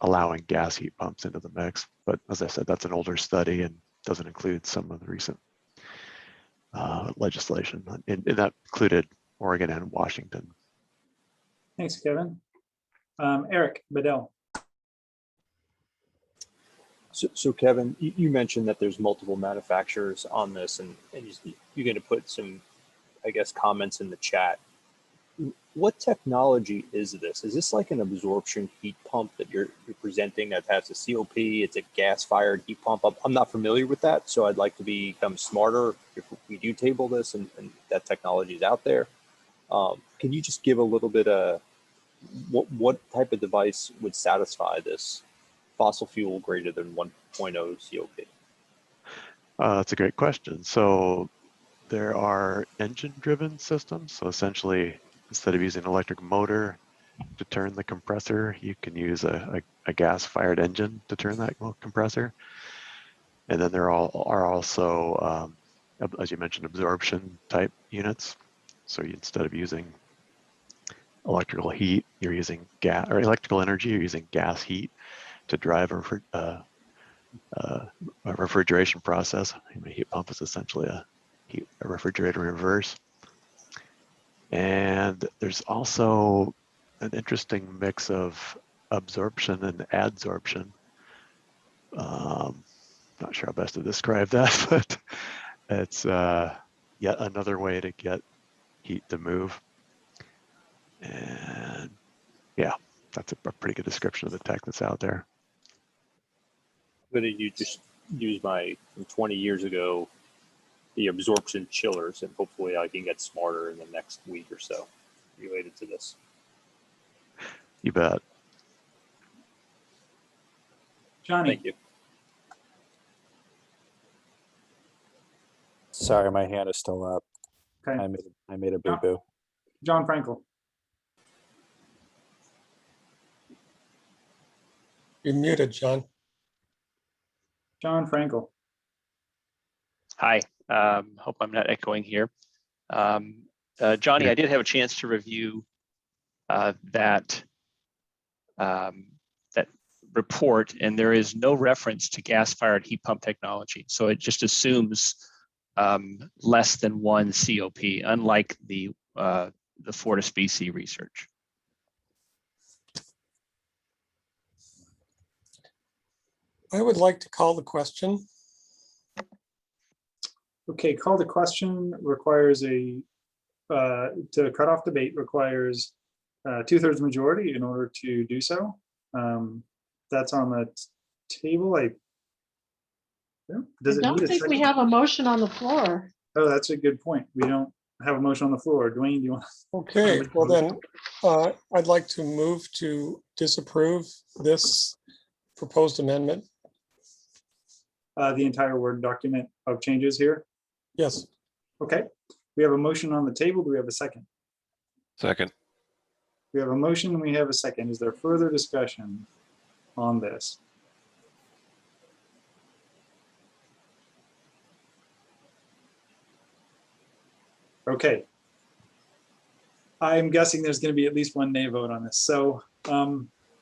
allowing gas heat pumps into the mix. But as I said, that's an older study and doesn't include some of the recent legislation. And that included Oregon and Washington. Thanks, Kevin. Eric Bedell. So Kevin, you mentioned that there's multiple manufacturers on this, and you're going to put some, I guess, comments in the chat. What technology is this? Is this like an absorption heat pump that you're presenting that has a COP? It's a gas-fired heat pump. I'm not familiar with that, so I'd like to become smarter if we do table this and that technology is out there. Can you just give a little bit of what type of device would satisfy this fossil fuel greater than 1.0 COP? That's a great question. So there are engine-driven systems. So essentially, instead of using an electric motor to turn the compressor, you can use a gas-fired engine to turn that compressor. And then there are also, as you mentioned, absorption type units. So instead of using electrical heat, you're using gas, or electrical energy, you're using gas heat to drive a refrigeration process. A heat pump is essentially a refrigerator reverse. And there's also an interesting mix of absorption and adsorption. Not sure how best to describe that, but it's yet another way to get heat to move. And yeah, that's a pretty good description of the tech that's out there. But you just use from 20 years ago, the absorption chillers, and hopefully I can get smarter in the next week or so related to this. You bet. Johnny. Thank you. Sorry, my hand is still up. Okay. I made a boo-boo. John Frankel. You're muted, John. John Frankel. Hi, hope I'm not echoing here. Johnny, I did have a chance to review that report, and there is no reference to gas-fired heat pump technology. So it just assumes less than 1 COP, unlike the FortisBC research. I would like to call the question. Okay, call the question requires to cut off debate requires 2/3 majority in order to do so. That's on the table. Does it I don't need a think we second? have a motion on the floor. Oh, that's a good point. We don't have a motion on the floor. Dwayne, do you want? Okay, well then, I'd like to move to disapprove this proposed amendment. The entire Word document of changes here. Yes. Okay, we have a motion on the table. Do we have a second? Second. We have a motion and we have a second. Is there further discussion on this? Okay. I'm guessing there's going to be at least one nay vote on this. So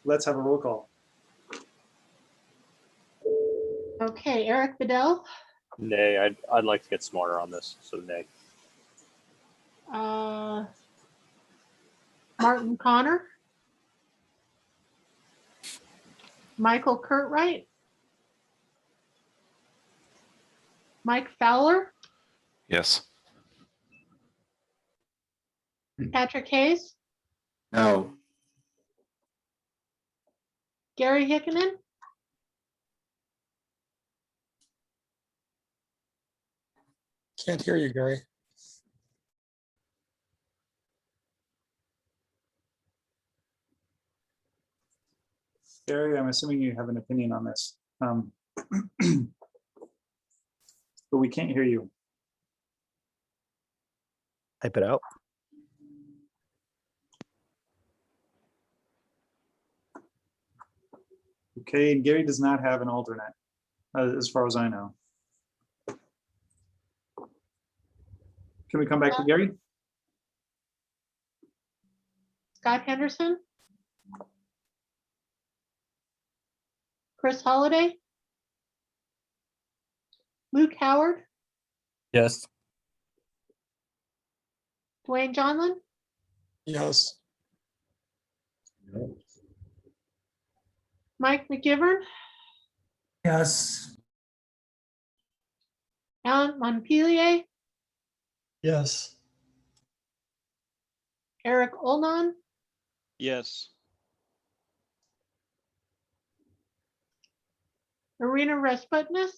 let's have a roll call. Okay, Eric Bedell, Nay, I'd like to get smarter on this, so nay. Martin Connor, Michael Kurtwright, Mike Fowler, Yes. Patrick Hayes, No, Gary Hickenen, Can't hear you, Gary. Gary, I'm assuming you have an opinion on this. But we can't hear you. Type it out. Okay, and Gary does not have an alternate, as far as I know. Can we come back to Gary? Scott Henderson, Chris Holliday, Luke Howard, Yes. Dwayne Johnson, Yes. Mike McGivern, Yes. Alan Montpelier, Yes. Eric Olnon, Yes. Marina Rasputnis,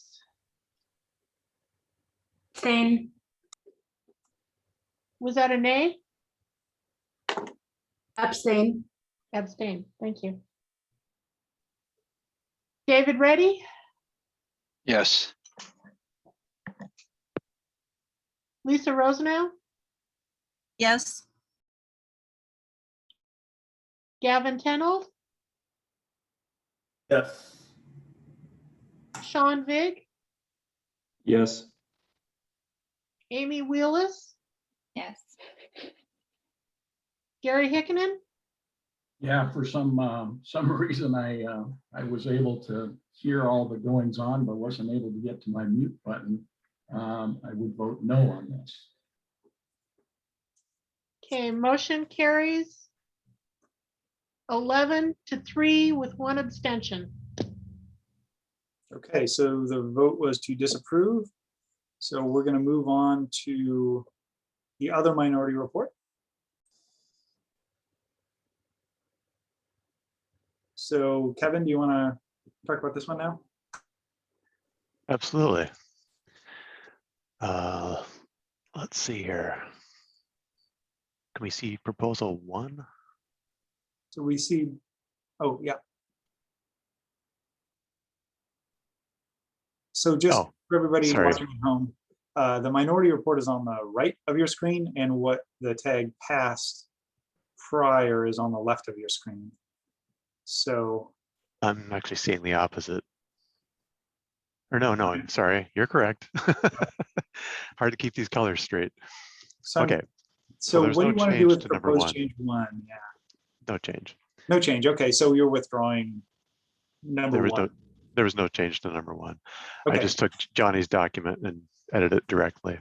Abstain. was that a nay? Abstain. Abstain, thank you. David Reddy, Yes. Lisa Rosenau, Yes. Gavin Tenold, Yes. Sean Vig, Yes. Amy Wheelis, Yes. Gary Hickenen, Yeah, for some reason, I was able to hear all the goings on, but wasn't able to get to my mute button. I would vote no on this. okay, motion carries 11-3 with one abstention. Okay, so the vote was to disapprove. So we're going to move on to the other minority report. So Kevin, do you want to talk about this one now? Absolutely. Let's see here. Can we see proposal 1? So we see, oh, yeah. So just for everybody sorry. watching at home, the minority report is on the right of your screen, and what the tag passed prior is on the left of your screen. So I'm actually seeing the opposite. Or no, sorry, you're correct. Hard to keep these colors straight. So, okay. So there's what do no you want to do change with to number proposed 1. change 1? Yeah. No change. No change. Okay, so you're withdrawing number 1. There was no change to number 1. I Okay. just took Johnny's document and edited it directly.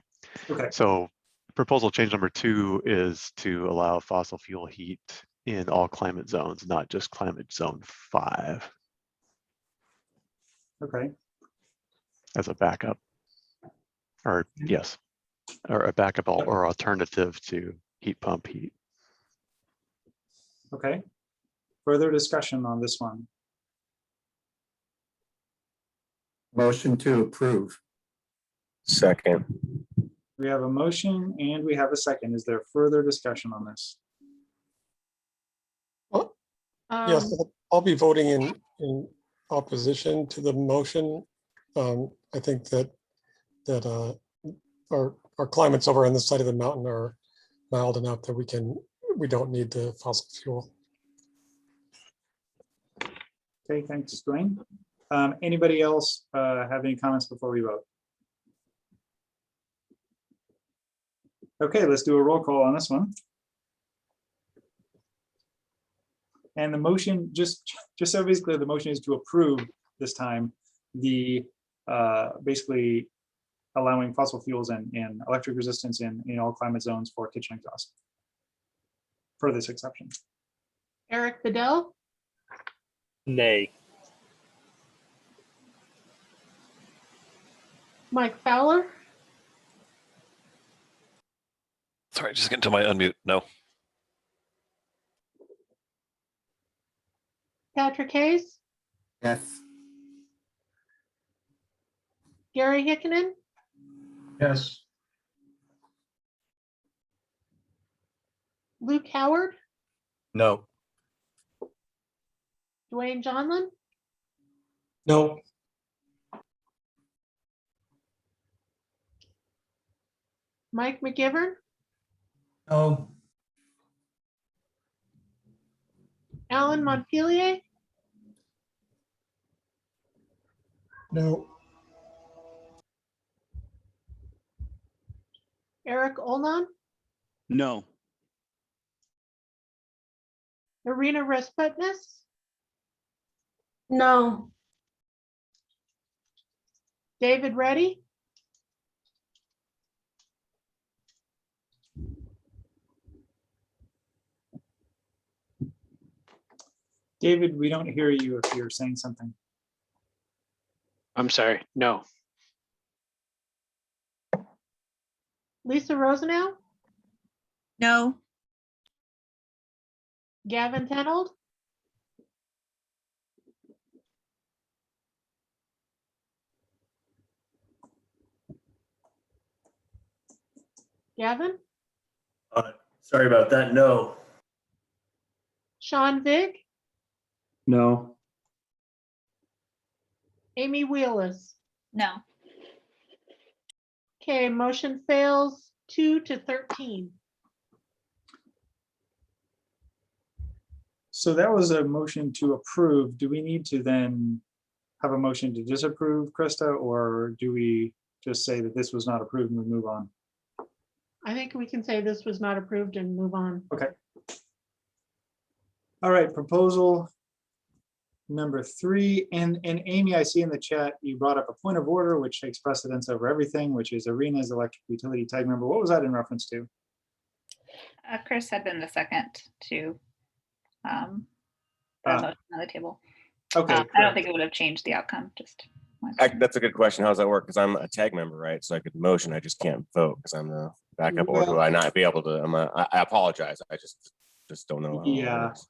Okay. So proposal change number 2 is to allow fossil fuel heat in all climate zones, not just climate zone 5, Okay. as a backup. Or yes, or a backup or alternative to heat pump heat. Okay. Further discussion on this one. motion to approve. Second. We have a motion and we have a second. Is there further discussion on this? Yes, I'll be voting in opposition to the motion. I think that our climates over on this side of the mountain are mild enough that we don't need the fossil fuel. Okay, thanks, Dwayne. Anybody else have any comments before we vote? Okay, let's do a roll call on this one. And the motion, just so everybody's clear, the motion is to approve this time the basically allowing fossil fuels and electric resistance in all climate zones for kitchen exhaust for this exception. Eric Bedell, Nay. Mike Fowler, Sorry, just getting to my unmute. No. Patrick Hayes, Yes. Gary Hickinen, Yes. Luke Howard, No. Dwayne Johnson, No. Mike McGivern, Oh, Alan Montpelier, No. Eric Olnon, No. Irina Rasputnis, No. David Reddy, David, we don't hear you if you're saying something. I'm sorry. No. Lisa Rosenau, No. Gavin Tenold, Gavin, Sorry about that. No. Sean Vig, No. Amy Wheelis. No. Okay, motion fails 2-13. So that was a motion to approve. Do we need to then have a motion to disapprove, Krista, or do we just say that this was not approved and we move on? I think we can say this was not approved and move on. Okay. All right, proposal number 3. And Amy, I see in the chat, you brought up a point of order, which takes precedence over everything, which is Irina's electric utility tag member. What was that in reference to? Chris had been the second to the motion on the table. Okay. I don't correct. think it would have changed the outcome. Just That's a good question. How does that work? Because I'm a tag member, right? So I could motion, I just can't vote because I'm the backup, or do I not be able to? I apologize. I just don't know. How it Yeah. works.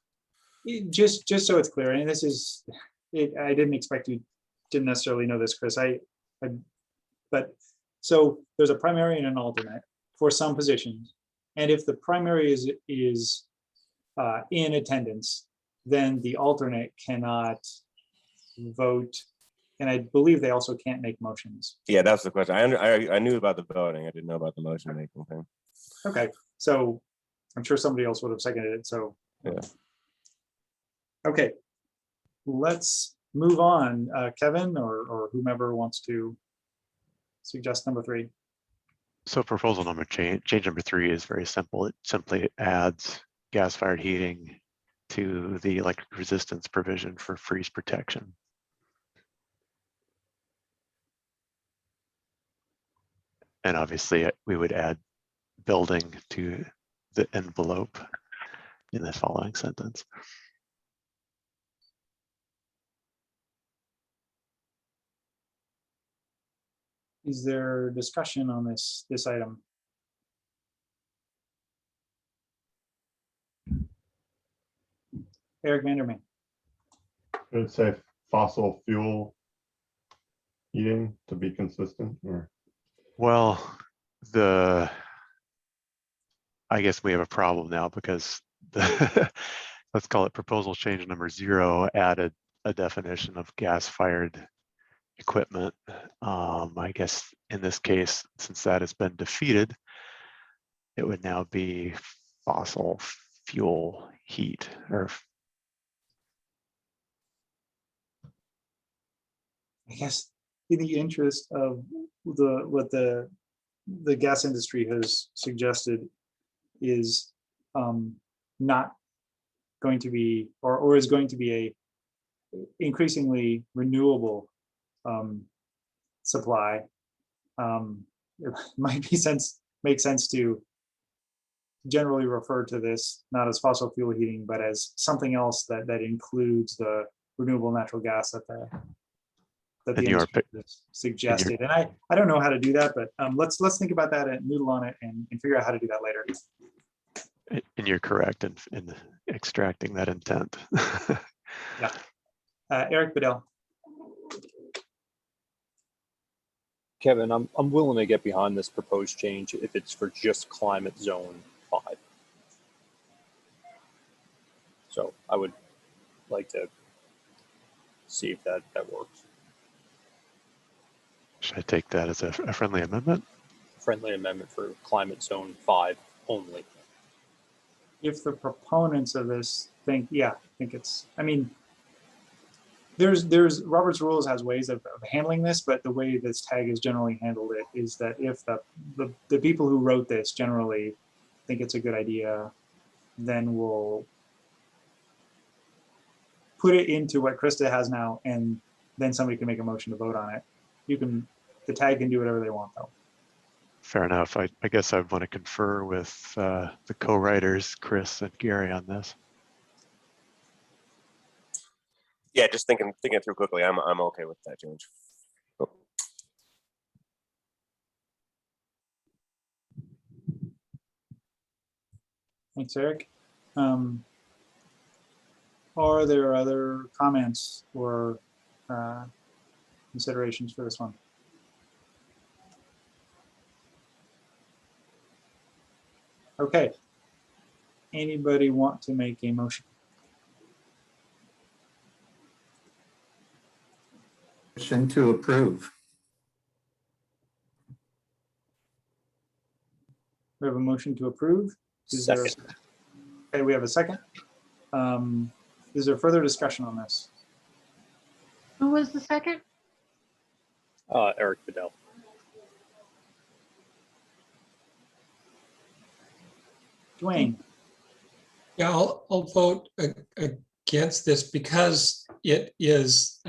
Just so it's clear, and this is, I didn't expect you didn't necessarily know this, Chris. But so there's a primary and an alternate for some positions. And if the primary is in attendance, then the alternate cannot vote. And I believe they also can't make motions. Yeah, that's the question. I knew about the voting. I didn't know about the motion making thing. Okay, so I'm sure somebody else would have seconded it, so. Yeah. Okay, let's move on. Kevin or whomever wants to suggest number 3. So proposal number change number 3 is very simple. It simply adds gas-fired heating to the electric resistance provision for freeze protection. And obviously we would add building to the envelope in the following sentence. Is there discussion on this item? Eric Vanderman. I would say fossil fuel heating to be consistent, or Well, I guess we have a problem now because let's call it proposal change number 0, added a definition of gas-fired equipment. I guess in this case, since that has been defeated, it would now be fossil fuel heat or I guess in the interest of what the gas industry has suggested is not going to be or is going to be a increasingly renewable supply. It might make sense to generally refer to this not as fossil fuel heating, but as something else that includes the renewable natural gas that the industry has suggested. And I don't know how to do that, but let's think about that and noodle on it and figure out how to do that later. And you're correct in extracting that intent. Yeah. Eric Bedell. Kevin, I'm willing to get behind this proposed change if it's for just climate zone 5. So I would like to see if that works. Should I take that as a friendly amendment? Friendly amendment for climate zone 5 only. If the proponents of this think it's, I mean, there's Robert's rules has ways of handling this, but the way this tag is generally handled it is that if the people who wrote this generally think it's a good idea, then we'll put it into what Krista has now, and then somebody can make a motion to vote on it. The tag can do whatever they want though. Fair enough. I guess I want to confer with the co-writers, Chris and Gary, on this. Yeah, just thinking through quickly, I'm okay with that change. Oh. Thanks, Eric. Are there other comments or considerations for this one? Okay. Anybody want to make a motion? Motion to approve. We have a motion to approve. Okay, we have a second. Is there further discussion on this? Who was the second? Eric Bedell. Dwayne. Yeah, I'll vote against this because it is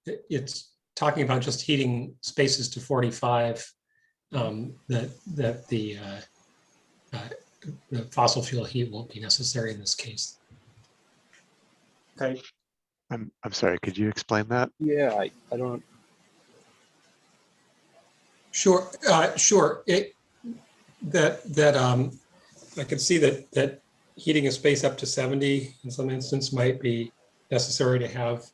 it's talking about just heating spaces to 45. That the fossil fuel heat won't be necessary in this case. Okay. I'm sorry. Could you explain that? Yeah, I don't. Sure. Sure. I could see that heating a space up to 70 in some instance might be necessary to have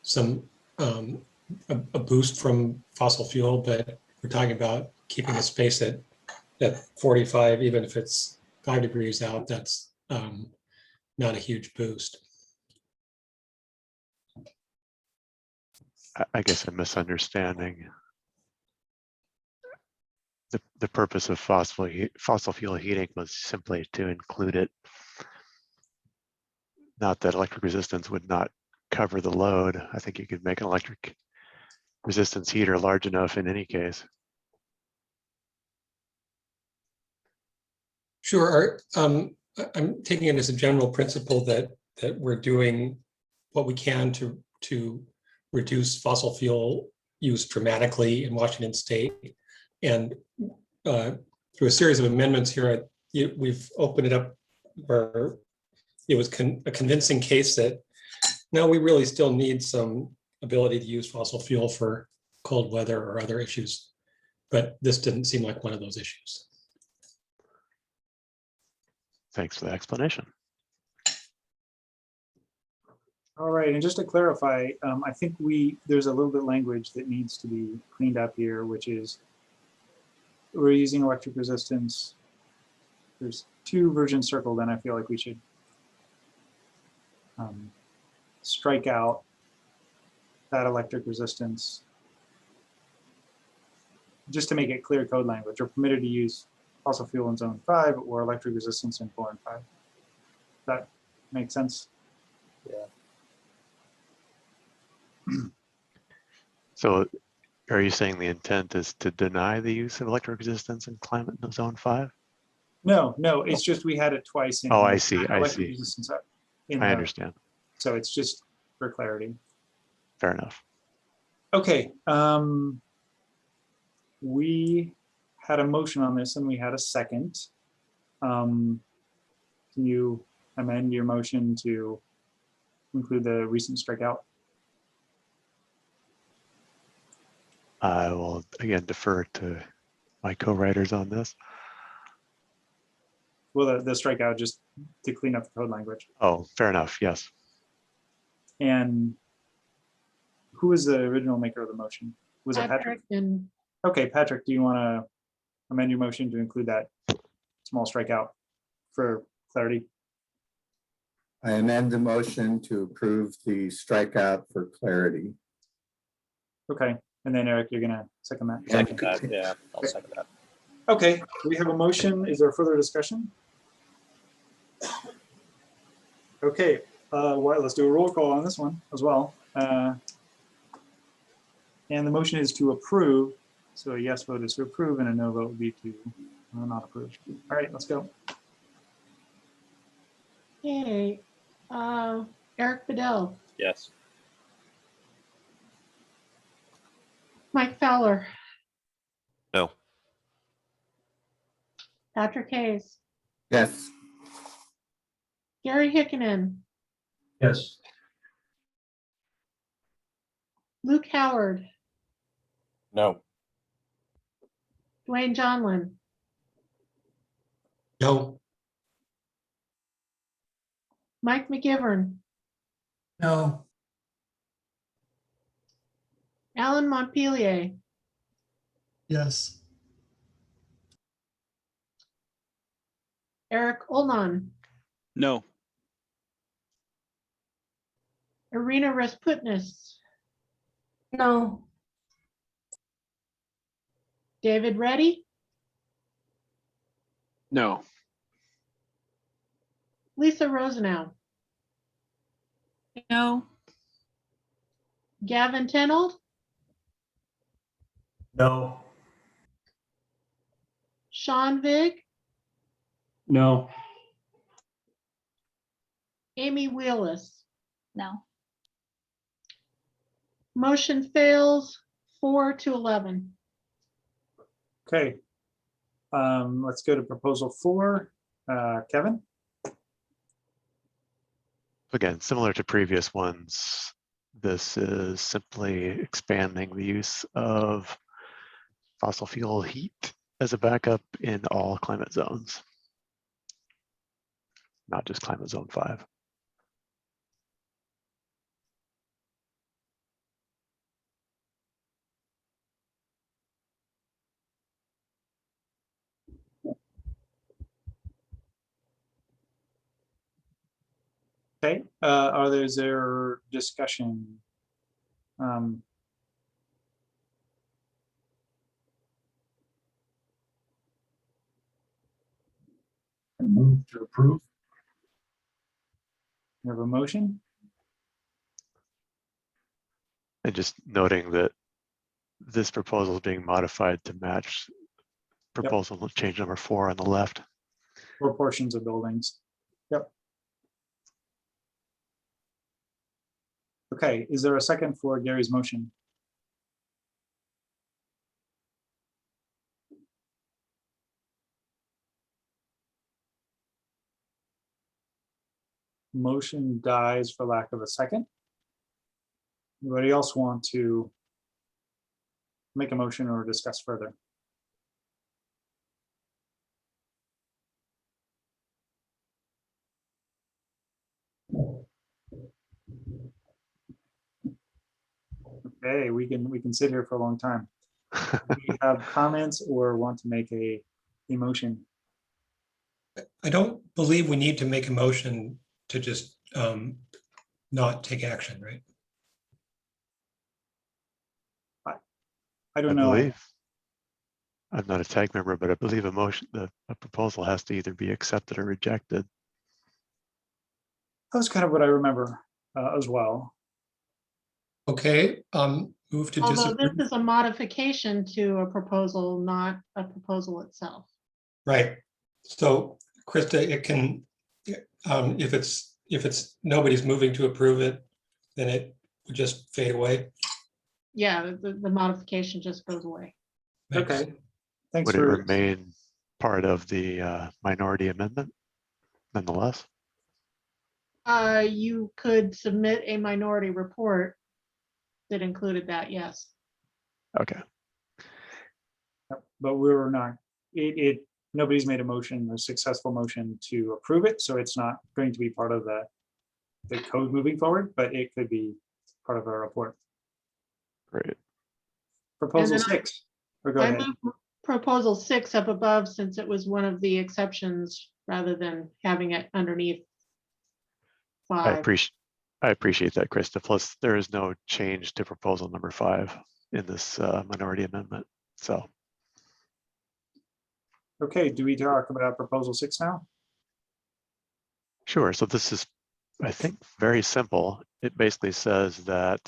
some a boost from fossil fuel, but we're talking about keeping a space at 45, even if it's 5 degrees out. That's not a huge boost. I guess I'm misunderstanding. The purpose of fossil fuel heating was simply to include it. Not that electric resistance would not cover the load. I think you could make an electric resistance heater large enough in any case. Sure. I'm taking it as a general principle that we're doing what we can to reduce fossil fuel use dramatically in Washington State. And through a series of amendments here, we've opened it up where it was a convincing case that no, we really still need some ability to use fossil fuel for cold weather or other issues. But this didn't seem like one of those issues. Thanks for the explanation. All right, and just to clarify, I think there's a little bit of language that needs to be cleaned up here, which is we're using electric resistance. There's 2 versions circled, and I feel like we should strike out that electric resistance, just to make it clear code language, are permitted to use fossil fuel in zone 5 or electric resistance in 4 and 5. That makes sense? Yeah. So are you saying the intent is to deny the use of electric resistance in climate zone 5? No, it's just we had it twice in. Oh, I here. see, I Electric see. resistance in I there. understand. So it's just for clarity. Fair enough. Okay, we had a motion on this and we had a second. Can you amend your motion to include the recent strikeout? I will again defer to my co-writers on this. Well, the strikeout just to clean up the code language. Oh, fair enough. Yes. And who was the original maker of the motion? Was it Patrick? And Okay, Patrick, do you want to amend your motion to include that small strikeout for clarity? I amend the motion to approve the strikeout for clarity. Okay, and then Eric, you're gonna second that? Second that, yeah, I'll second that. Okay, we have a motion. Is there further discussion? Okay, well, let's do a roll call on this one as well. And the motion is to approve. So a yes vote is to approve and a no vote would be to not approve. All right, let's go. okay, Eric Bedell, Yes. Mike Fowler, No. Patrick Hayes, Yes. Gary Hickinen, Yes. Luke Howard, No. Dwayne Johnlin, No. Mike McGivern, No. Alan Montpelier, Yes. Eric Olnon, No. Irina Rasputnis, No. David Reddy, No. Lisa Rosenau, No. Gavin Tenold, No. Sean Vig, No. Amy Wheelis. No. Motion fails 4-11. Okay. Let's go to proposal 4. Kevin? Again, similar to previous ones, this is simply expanding the use of fossil fuel heat as a backup in all climate zones, not just climate zone 5. Okay, is there discussion? Move to approve. You have a motion? And just noting that this proposal is being modified to match proposal change number 4 on the left. Or portions of buildings. Yep. Okay, is there a second for Gary's motion? Motion dies for lack of a second. Anybody else want to make a motion or discuss further? Okay, we can sit here for a long time. Do we have comments or want to make a motion? I don't believe we need to make a motion to just not take action, right? I I don't know. believe, I'm not a tag member, but I believe a proposal has to either be accepted or rejected. That's kind of what I remember as well. Okay, move to Although this disapprove. is a modification to a proposal, not a proposal itself. Right. So Krista, it can, if it's nobody's moving to approve it, then it would just fade away. Yeah, the modification just goes away. Thanks. Okay. Thanks Would it for remain part of the minority amendment nonetheless? You could submit a minority report that included that, yes. Okay. but we were not, nobody's made a successful motion to approve it, so it's not going to be part of the code moving forward, but it could be part of our report. Great. Proposal And then 6, or go I ahead. moved proposal 6 up above since it was one of the exceptions rather than having it underneath I 5. appreciate that, Krista. Plus, there is no change to proposal number 5 in this minority amendment. So, Okay, do we talk about proposal 6 now? sure. So this is, I think, very simple. It basically says that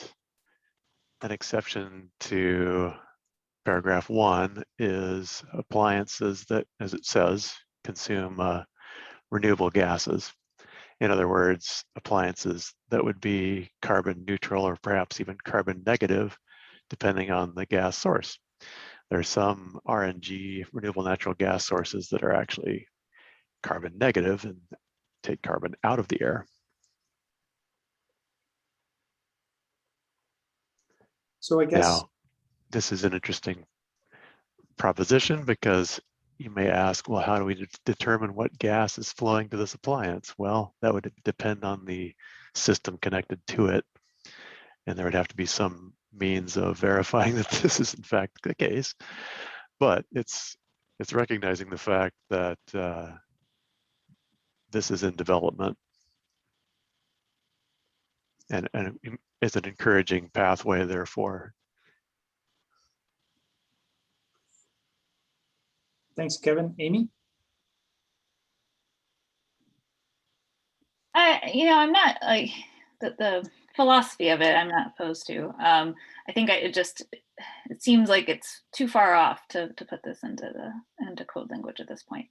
an exception to paragraph 1 is appliances that, as it says, consume renewable gases. In other words, appliances that would be carbon neutral or perhaps even carbon negative, depending on the gas source. There are some RNG, renewable natural gas sources, that are actually carbon negative and take carbon out of the air. So I guess, Now, this is an interesting proposition because you may ask, well, how do we determine what gas is flowing to this appliance? Well, that would depend on the system connected to it. And there would have to be some means of verifying that this is in fact the case. But it's recognizing the fact that this is in development and it's an encouraging pathway, therefore. thanks, Kevin. Amy? I'm not like the philosophy of it, I'm not opposed to. I think it seems like it's too far off to put this into code language at this point.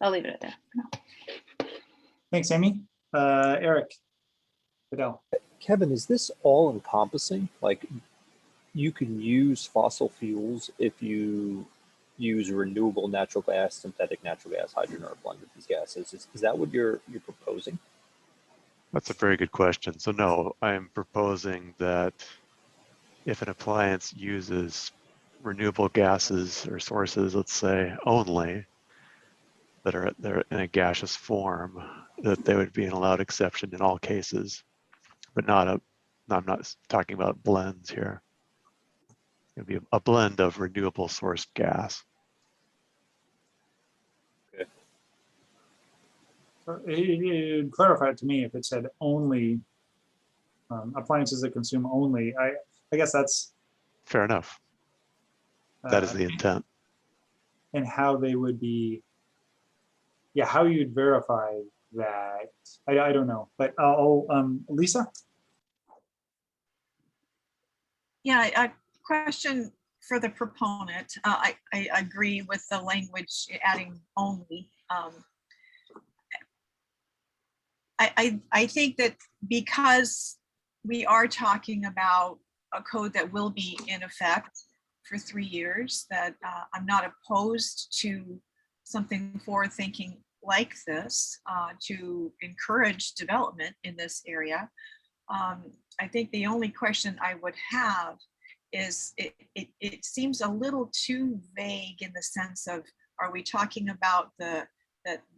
I'll leave it at that for now. Thanks, Amy. Eric Fidel. Kevin, is this all encompassing? Like, you can use fossil fuels if you use renewable natural gas, synthetic natural gas, hydrogen, or a blend of these gases. Is that what you're proposing? That's a very good question. So no, I'm proposing that if an appliance uses renewable gases or sources, let's say only, that are in a gaseous form, that they would be an allowed exception in all cases, but I'm not talking about blends here. It would be a blend of renewable sourced gas. It clarify it to me if it said only appliances that consume only. I guess that's fair enough. That is the intent. And how they would be, yeah, how you'd verify that. I don't know, but Lisa. Yeah, a question for the proponent. I agree with the language adding only. I think that because we are talking about a code that will be in effect for 3 years, that I'm not opposed to something forward thinking like this to encourage development in this area. I think the only question I would have is it seems a little too vague in the sense of, are we talking about that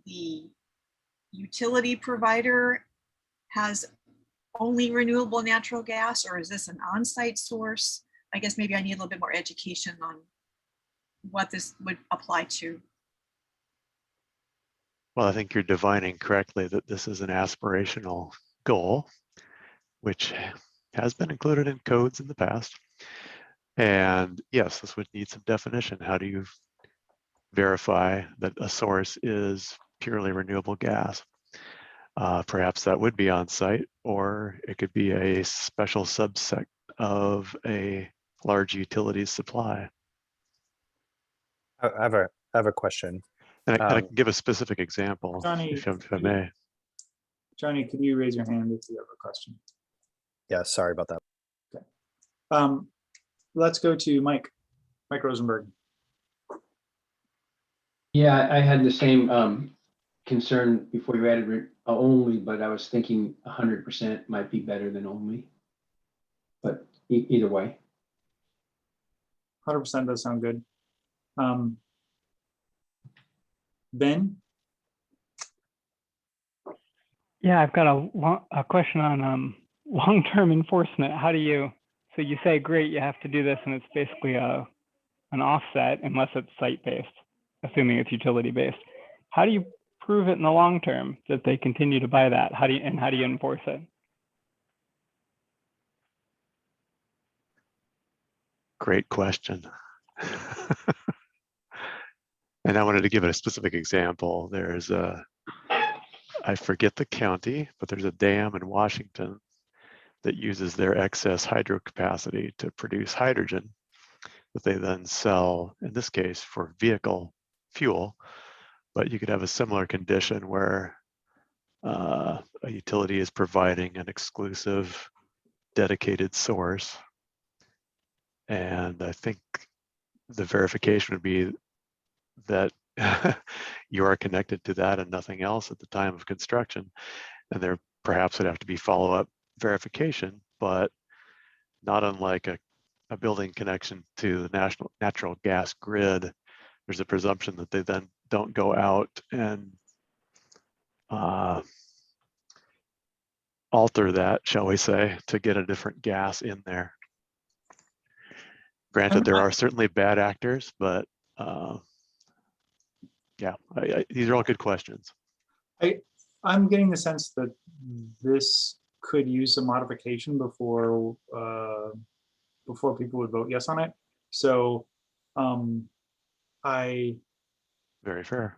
the utility provider has only renewable natural gas, or is this an on-site source? I guess maybe I need a little bit more education on what this would apply to. Well, I think you're divining correctly that this is an aspirational goal, which has been included in codes in the past. And yes, this would need some definition. How do you verify that a source is purely renewable gas? Perhaps that would be on site, or it could be a special subset of a large utilities supply. I have a question. And I can give a specific example, Johnny, if I may. Johnny, can you raise your hand if you have a question? Yeah, sorry about that. Let's go to Mike Rosenberg. Yeah, I had the same concern before you added only, but I was thinking 100% might be better than only. But either way. 100% does sound good. Ben? Yeah, I've got a question on long-term enforcement. How do you, so you say, great, you have to do this, and it's basically an offset unless it's site-based, assuming it's utility-based. How do you prove it in the long term that they continue to buy that? How do you enforce it? Great question. And I wanted to give it a specific example. There's I forget the county, but there's a dam in Washington that uses their excess hydro capacity to produce hydrogen that they then sell, in this case, for vehicle fuel. But you could have a similar condition where a utility is providing an exclusive dedicated source. And I think the verification would be that you are connected to that and nothing else at the time of construction. And there perhaps would have to be follow-up verification, but not unlike a building connection to the natural gas grid, there's a presumption that they then don't go out and alter that, shall we say, to get a different gas in there. Granted, there are certainly bad actors, but yeah, these are all good questions. I'm getting the sense that this could use some modification before before people would vote yes on it. So Very fair.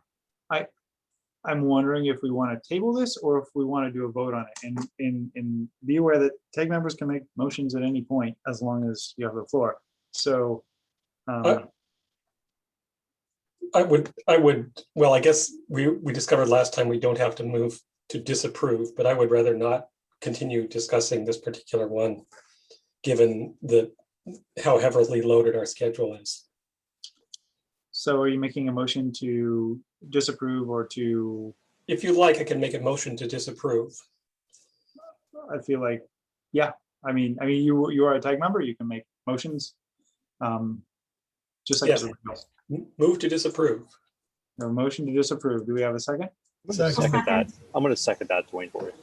I'm wondering if we want to table this or if we want to do a vote on it, and be aware that TAG members can make motions at any point as long as you have the floor. So I would, well, I guess we discovered last time we don't have to move to disapprove, but I would rather not continue discussing this particular one, given how heavily loaded our schedule is. So are you making a motion to disapprove or to? If you like, I can make a motion to disapprove. I feel like, yeah, I mean, you are a TAG member, you can make motions. Just like Yes. everybody else. Move to disapprove. A motion to disapprove. Do we have a second? I'm gonna second that. I'm gonna second that, Dwayne, for you.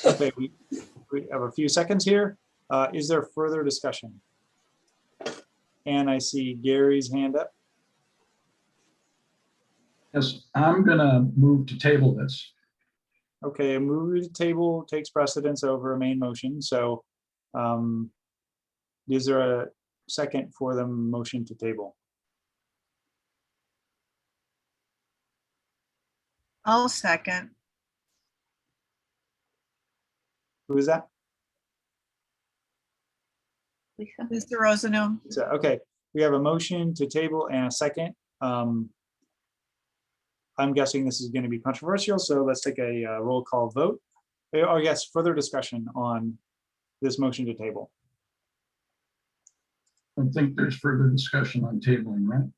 Okay, we have a few seconds here. Is there further discussion? And I see Gary's hand up. Yes, I'm gonna move to table this. Okay, a move to table takes precedence over a main motion. So is there a second for the motion to table? I'll second. Who is that? Mr. Rosano. So, okay, we have a motion to table and a second. I'm guessing this is going to be controversial, so let's take a roll call vote. Oh yes, further discussion on this motion to table. I don't think there's further discussion on tabling, right?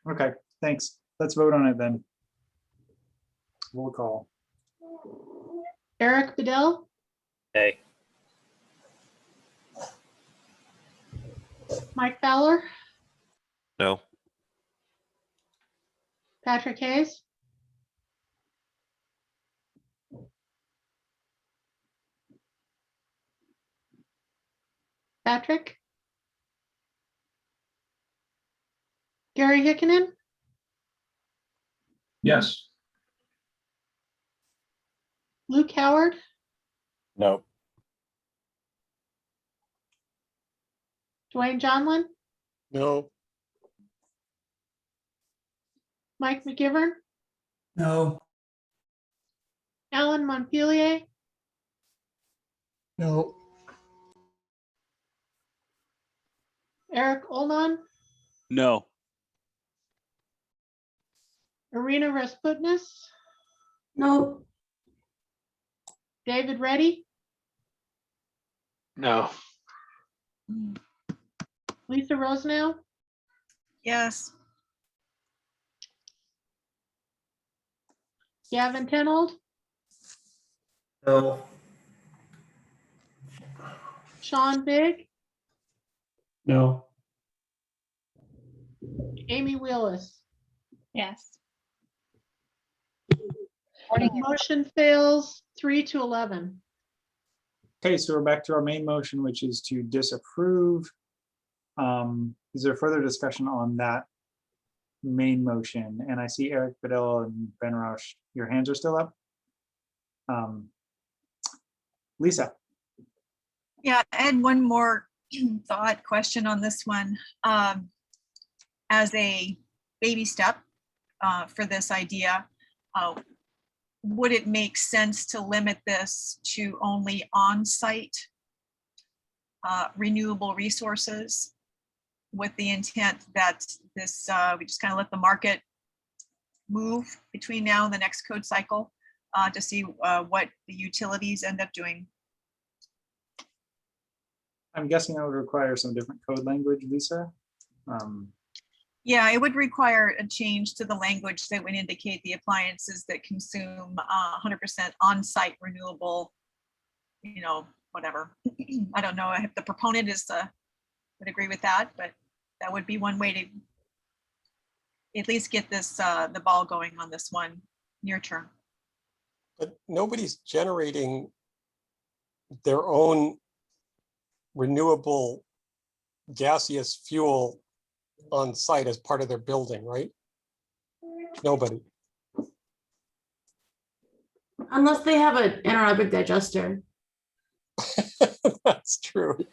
Okay, thanks. Let's vote on it then. Roll call. Eric Bedell, Hey. Mike Fowler, No. Patrick Hayes, Patrick, Gary Hickinen, Yes. Luke Howard, No. Dwayne Johnlin, No. Mike McGivern, No. Alan Montpelier, No. Eric Olnon, No. Irina Rasputnis, No. David Reddy, No. Lisa Rosenau, Yes. Gavin Tenold, No. Sean Big, No. Amy Wheelis. Yes. Motion fails 3-11. Okay, so we're back to our main motion, which is to disapprove. Is there further discussion on that main motion? And I see Eric Bedell and Ben Roush, your hands are still up. Lisa. Yeah, I had one more thought question on this one. As a baby step for this idea, would it make sense to limit this to only on-site renewable resources with the intent that this, we just kind of let the market move between now and the next code cycle to see what the utilities end up doing? I'm guessing that would require some different code language, Lisa. Yeah, it would require a change to the language that would indicate the appliances that consume 100% on-site renewable, whatever. I don't know if the proponent would agree with that, but that would be one way to at least get this the ball going on this one near term. But nobody's generating their own renewable gaseous fuel on site as part of their building, right? Nobody. Unless they have an anaerobic digester. That's true.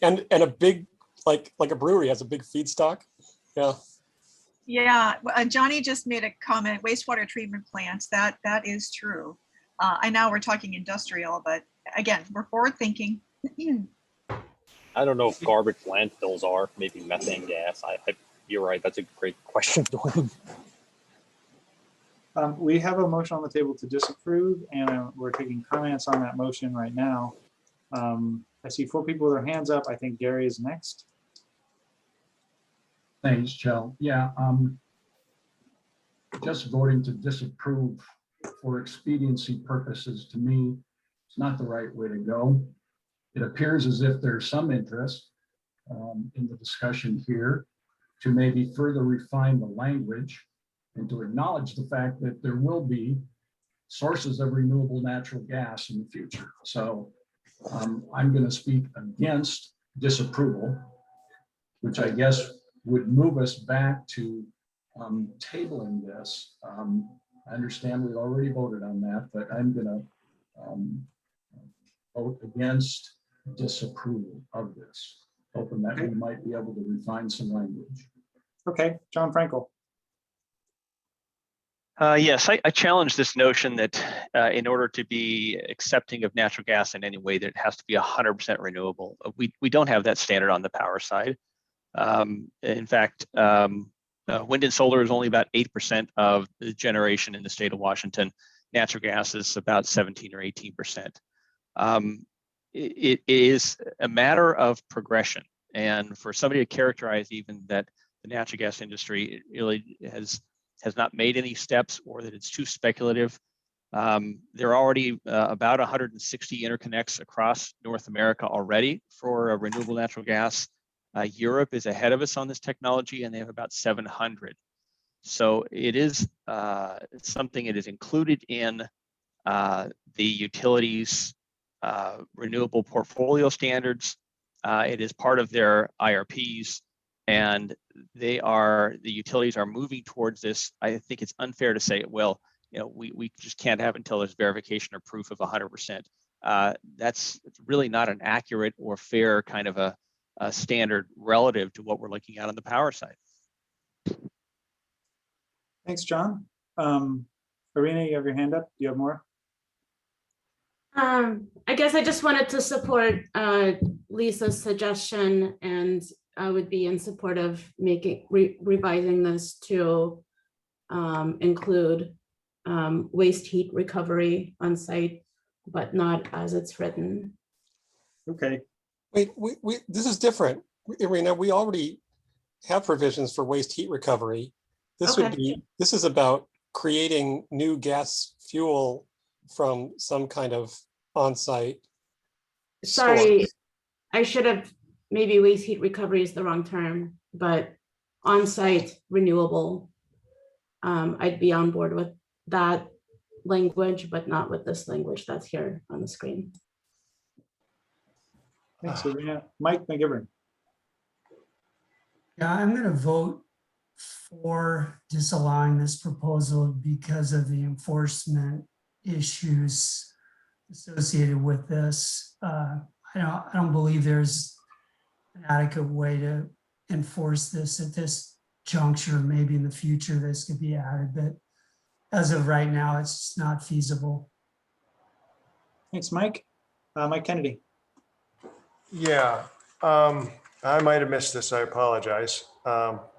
And a big, like a brewery has a big feedstock. Yeah. Yeah, Johnny just made a comment, wastewater treatment plants, that is true. I know we're talking industrial, but again, we're forward thinking. I don't know if garbage landfills are, maybe methane gas. You're right, that's a great question, Dwayne. We have a motion on the table to disapprove, and we're taking comments on that motion right now. I see 4 people with their hands up. I think Gary is next. Thanks, Joe. Yeah, just voting to disapprove for expediency purposes, to me, it's not the right way to go. It appears as if there's some interest in the discussion here to maybe further refine the language and to acknowledge the fact that there will be sources of renewable natural gas in the future. So I'm going to speak against disapproval, which I guess would move us back to tabling this. I understand we already voted on that, but I'm going to vote against disapproval of this, hoping that we might be able to refine some language. Okay, John Frankel. Yes, I challenge this notion that in order to be accepting of natural gas in any way, that it has to be 100% renewable. We don't have that standard on the power side. In fact, wind and solar is only about 8% of the generation in the state of Washington. Natural gas is about 17 or 18%. It is a matter of progression. And for somebody to characterize even that the natural gas industry really has not made any steps, or that it's too speculative. There are already about 160 interconnects across North America already for renewable natural gas. Europe is ahead of us on this technology, and they have about 700. So it is something that is included in the utilities renewable portfolio standards. It is part of their IRPs, and the utilities are moving towards this. I think it's unfair to say it will. we just can't have it until there's verification or proof of 100%. That's really not an accurate or fair kind of a standard relative to what we're looking at on the power side. Thanks, John. Irina, you have your hand up. Do you have more? I guess I just wanted to support Lisa's suggestion, and I would be in support of revising this to include waste heat recovery on site, but not as it's written. Okay. Wait, this is different. Irina, we already have provisions for waste heat recovery. This would be, this is about creating new gas fuel from some kind of on-site. Sorry, source. I should have, maybe waste heat recovery is the wrong term, but on-site renewable. I'd be on board with that language, but not with this language that's here on the screen. Thanks, Irina. Mike McGivern. Yeah, I'm going to vote for disallowing this proposal because of the enforcement issues associated with this. I don't believe there's an adequate way to enforce this at this juncture. Maybe in the future this could be added, but as of right now, it's just not feasible. Thanks, Mike. Mike Kennedy. Yeah, I might have missed this. I apologize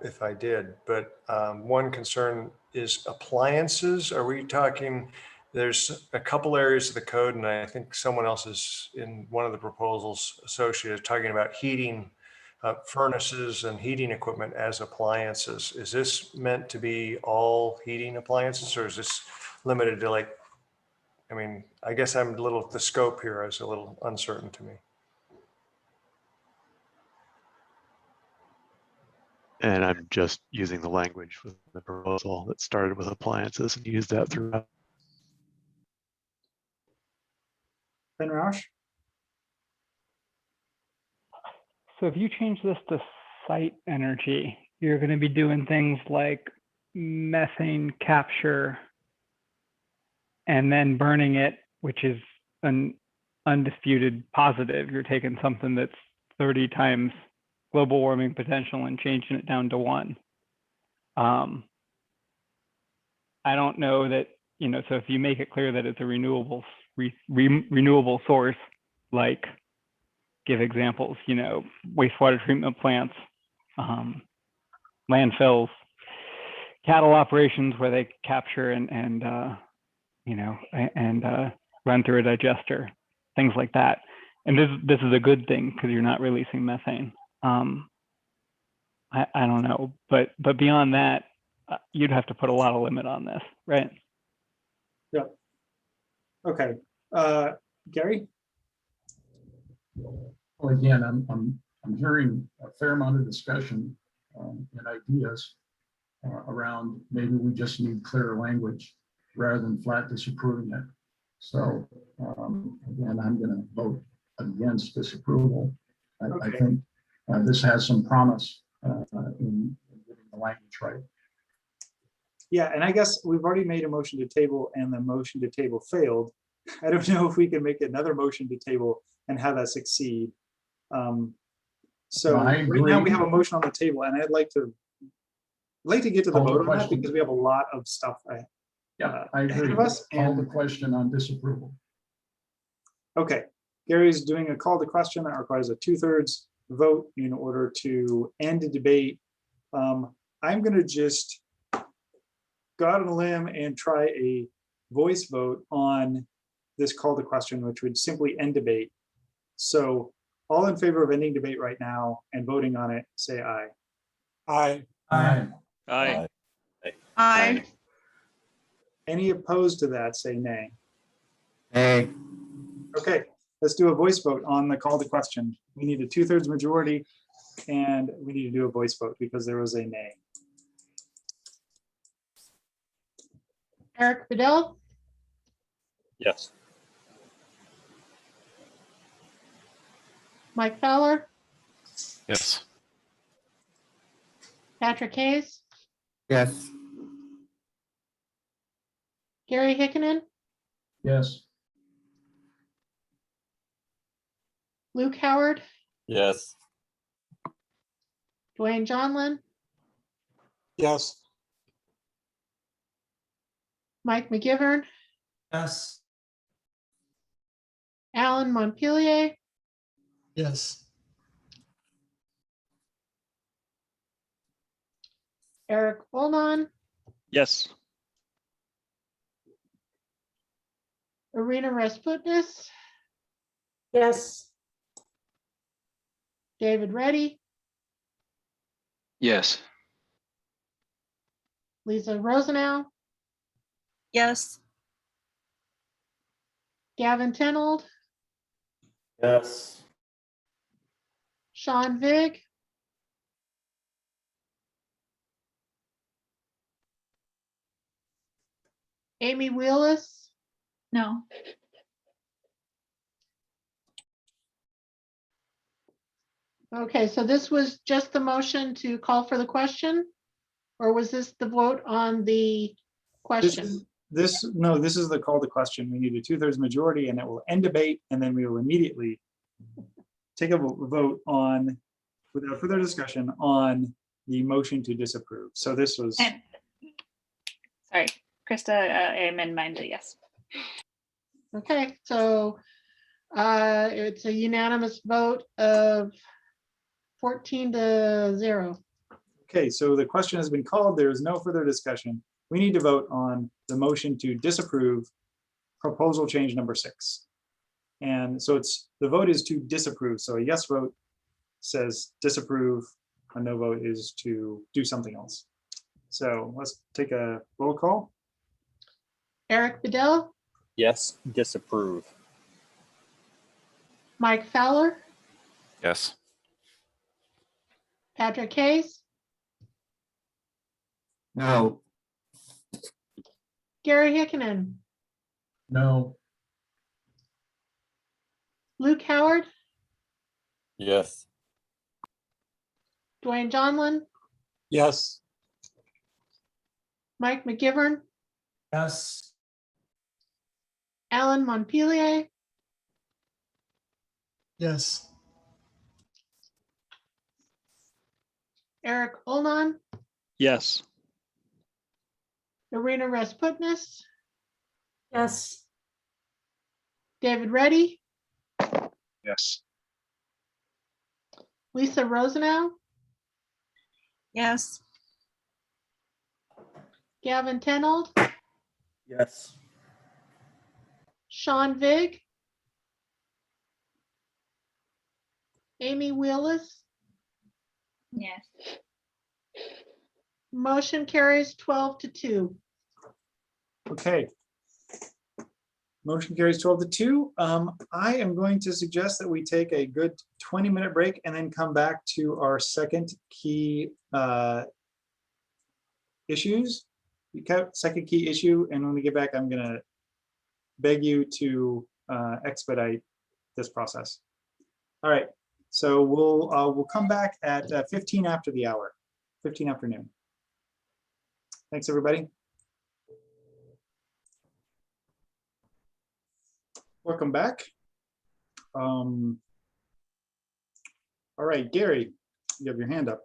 if I did, but one concern is appliances. Are we talking, there's a couple areas of the code, and I think someone else is in one of the proposals associated talking about heating furnaces and heating equipment as appliances. Is this meant to be all heating appliances, or is this limited to, like, I mean, I guess the scope here is a little uncertain to me. And I'm just using the language with the proposal that started with appliances and used that throughout. Ben Roush. So if you change this to site energy, you're going to be doing things like methane capture and then burning it, which is an undisputed positive. You're taking something that's 30 times global warming potential and changing it down to 1. I don't know that, so if you make it clear that it's a renewable source, like give examples, wastewater treatment plants, landfills, cattle operations where they capture and run through a digester, things like that. And this is a good thing because you're not releasing methane. I don't know, but beyond that, you'd have to put a lot of limit on this, right? Yep. Okay. Gary? Well, again, I'm hearing a fair amount of discussion and ideas around maybe we just need clearer language rather than flat disapproving it. So again, I'm going to vote against disapproval. I think this has some promise in getting the language right. Yeah, and I guess we've already made a motion to table and the motion to table failed. I don't know if we can make another motion to table and have that succeed. So right now we have a motion on the table, and I'd like to get to the vote on that because we have a lot of stuff I agree. of us. Call the question on disapproval. Okay, Gary's doing a call to question that requires a 2/3 vote in order to end the debate. I'm going to just go out on a limb and try a voice vote on this call to question, which would simply end debate. So all in favor of ending debate right now and voting on it, say aye. Aye. Aye. Aye. Aye. Any opposed to that, say nay. Hey, Okay, let's do a voice vote on the call to question. We need a 2/3 majority, and we need to do a voice vote because there was a nay. Eric Bedell, Yes. Mike Fowler, Yes. Patrick Hayes, yes, Gary Hickenen, Yes. Luke Howard, Yes. Dwayne Johnlin, Yes. Mike McGivern, Yes. Alan Montpelier, Yes. Eric Olnon, Yes. Irina Rasputnis, Yes. David Reddy, Yes. Lisa Rosenau, Yes. Gavin Tenold, Yes. Sean Vig, Amy Wheelis, No. okay, so this was just the motion to call for the question? Or was this the vote on the This question? is, this is the call to question. We need a 2/3 majority and it will end debate and then we will immediately take a vote on, without further discussion, on the motion to disapprove. So this was, And, sorry, Krista, I amend mine to yes. Okay, so it's a unanimous vote of 14-0. okay, so the question has been called. There is no further discussion. We need to vote on the motion to disapprove proposal change number 6. And so it's, the vote is to disapprove. So a yes vote says disapprove, a no vote is to do something else. So let's take a roll call. Eric Bedell, Yes, disapprove. Mike Fowler, Yes. Patrick Hayes, No. Gary Hickenen, No. Luke Howard, Yes. Dwayne Johnlin, Yes. Mike McGivern, Yes. Alan Montpelier, Yes. Eric Olnon, Yes. Irina Rasputnis, Yes. David Reddy, Yes. Lisa Rosenau, Yes. Gavin Tenold, Yes. Sean Vig, Amy Wheelis, Yes. motion carries 12-2. Okay. Motion carries 12-2. I am going to suggest that we take a good 20-minute break and then come back to our second key issues. Second key issue, and when we get back, I'm gonna beg you to expedite this process. All right, so we'll come back at 15 after the hour, 15 after noon. Thanks, everybody. Welcome back. All right, Gary, you have your hand up.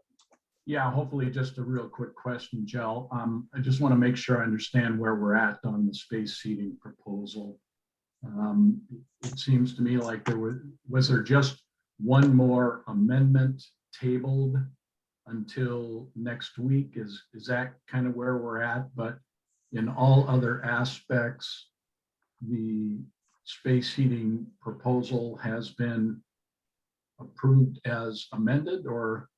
Yeah, hopefully just a real quick question, Jill. I just want to make sure I understand where we're at on the space heating proposal. It seems to me like was there just one more amendment tabled until next week? Is that kind of where we're at? But in all other aspects, the space heating proposal has been approved as amended, or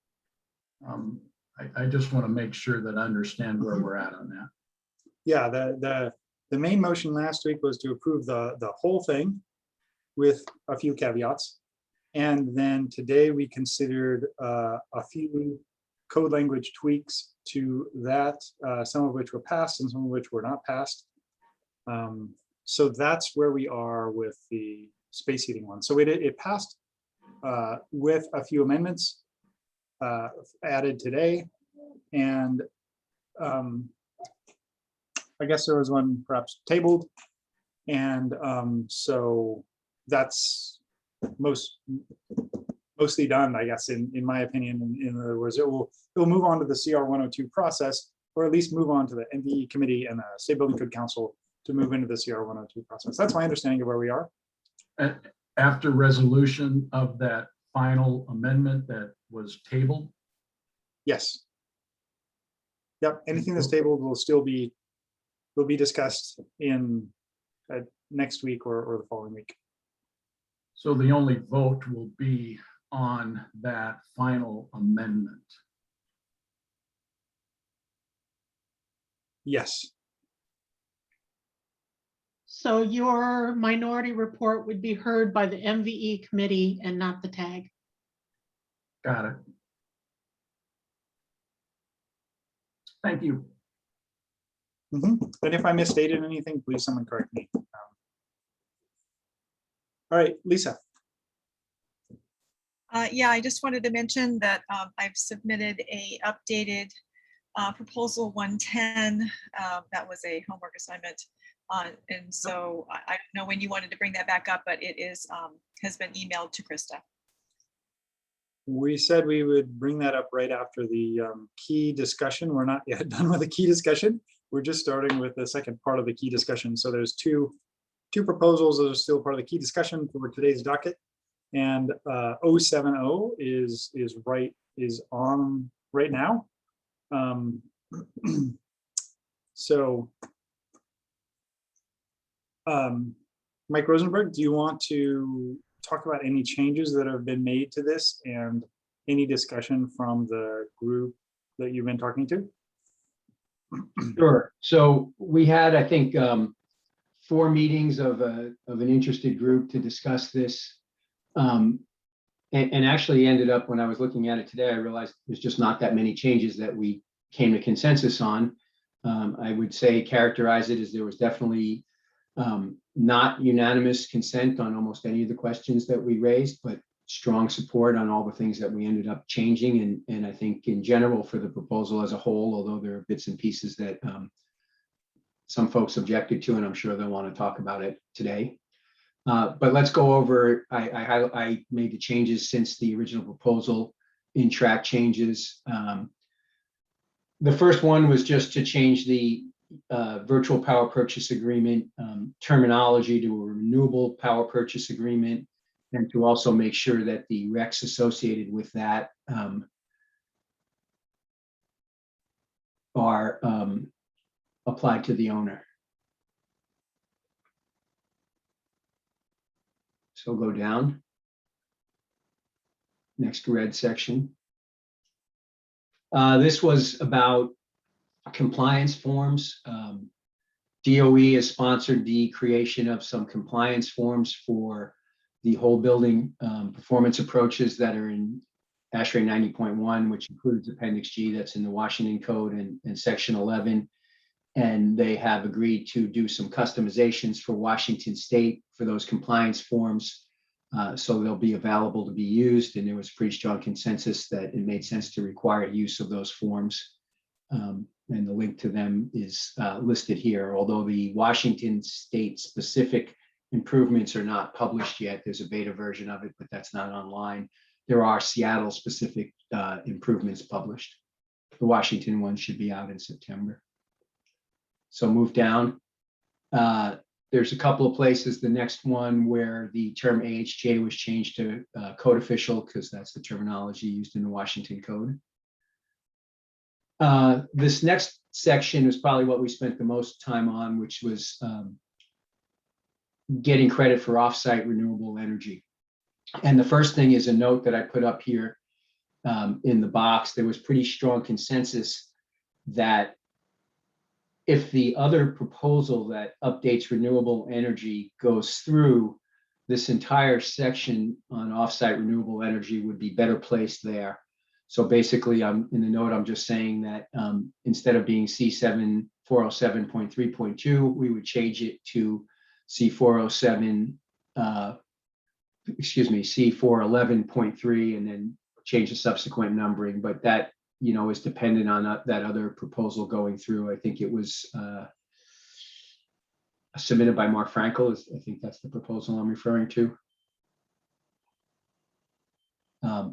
I just want to make sure that I understand where we're at on that. Yeah, the main motion last week was to approve the whole thing with a few caveats. And then today we considered a few code language tweaks to that, some of which were passed and some of which were not passed. So that's where we are with the space heating one. So it passed with a few amendments added today. And I guess there was one perhaps tabled. And so that's mostly done, I guess, in my opinion. In other words, it will move on to the CR 102 process, or at least move on to the MVE committee and the State Building Code Council to move into the CR 102 process. That's my understanding of where we are. After resolution of that final amendment that was tabled? Yes. Yep, anything that's tabled will be discussed in next week or the following week. So the only vote will be on that final amendment. Yes. So your minority report would be heard by the MVE committee and not the TAG. Got it. Thank you. And if I misstated anything, please someone correct me. All right, Lisa. Yeah, I just wanted to mention that I've submitted a updated proposal 110. That was a homework assignment. And so I don't know when you wanted to bring that back up, but it is has been emailed to Krista. We said we would bring that up right after the key discussion. We're not yet done with the key discussion. We're just starting with the second part of the key discussion. So there's two proposals that are still part of the key discussion for today's docket. And 070 is on right now. So Mike Rosenberg, do you want to talk about any changes that have been made to this and any discussion from the group that you've been talking to? Sure. So we had, I think, 4 meetings of an interested group to discuss this. And actually ended up, when I was looking at it today, I realized there's just not that many changes that we came to consensus on. I would say characterize it as there was definitely not unanimous consent on almost any of the questions that we raised, but strong support on all the things that we ended up changing. And I think in general for the proposal as a whole, although there are bits and pieces that some folks objected to, and I'm sure they'll want to talk about it today. But let's go over, I made the changes since the original proposal in track changes. The first one was just to change the virtual power purchase agreement terminology to a renewable power purchase agreement, and to also make sure that the recs associated with that are applied to the owner. So go down. Next red section. This was about compliance forms. DOE has sponsored the creation of some compliance forms for the whole building performance approaches that are in ASHRAE 90.1, which includes Appendix G that's in the Washington Code and Section 11. And they have agreed to do some customizations for Washington State for those compliance forms. So they'll be available to be used. And there was pretty strong consensus that it made sense to require use of those forms. And the link to them is listed here. Although the Washington State specific improvements are not published yet, there's a beta version of it, but that's not online. There are Seattle specific improvements published. The Washington one should be out in September. So move down. There's a couple of places, the next one where the term AHJ was changed to code official, because that's the terminology used in the Washington Code. This next section is probably what we spent the most time on, which was getting credit for offsite renewable energy. And the first thing is a note that I put up here in the box. There was pretty strong consensus that if the other proposal that updates renewable energy goes through, this entire section on offsite renewable energy would be better placed there. So basically, in the note, I'm just saying that instead of being C7 407.3.2, we would change it to C407, C411.3, and then change the subsequent numbering. But that, is dependent on that other proposal going through. I think it was submitted by Mark Frankel. I think that's the proposal I'm referring to.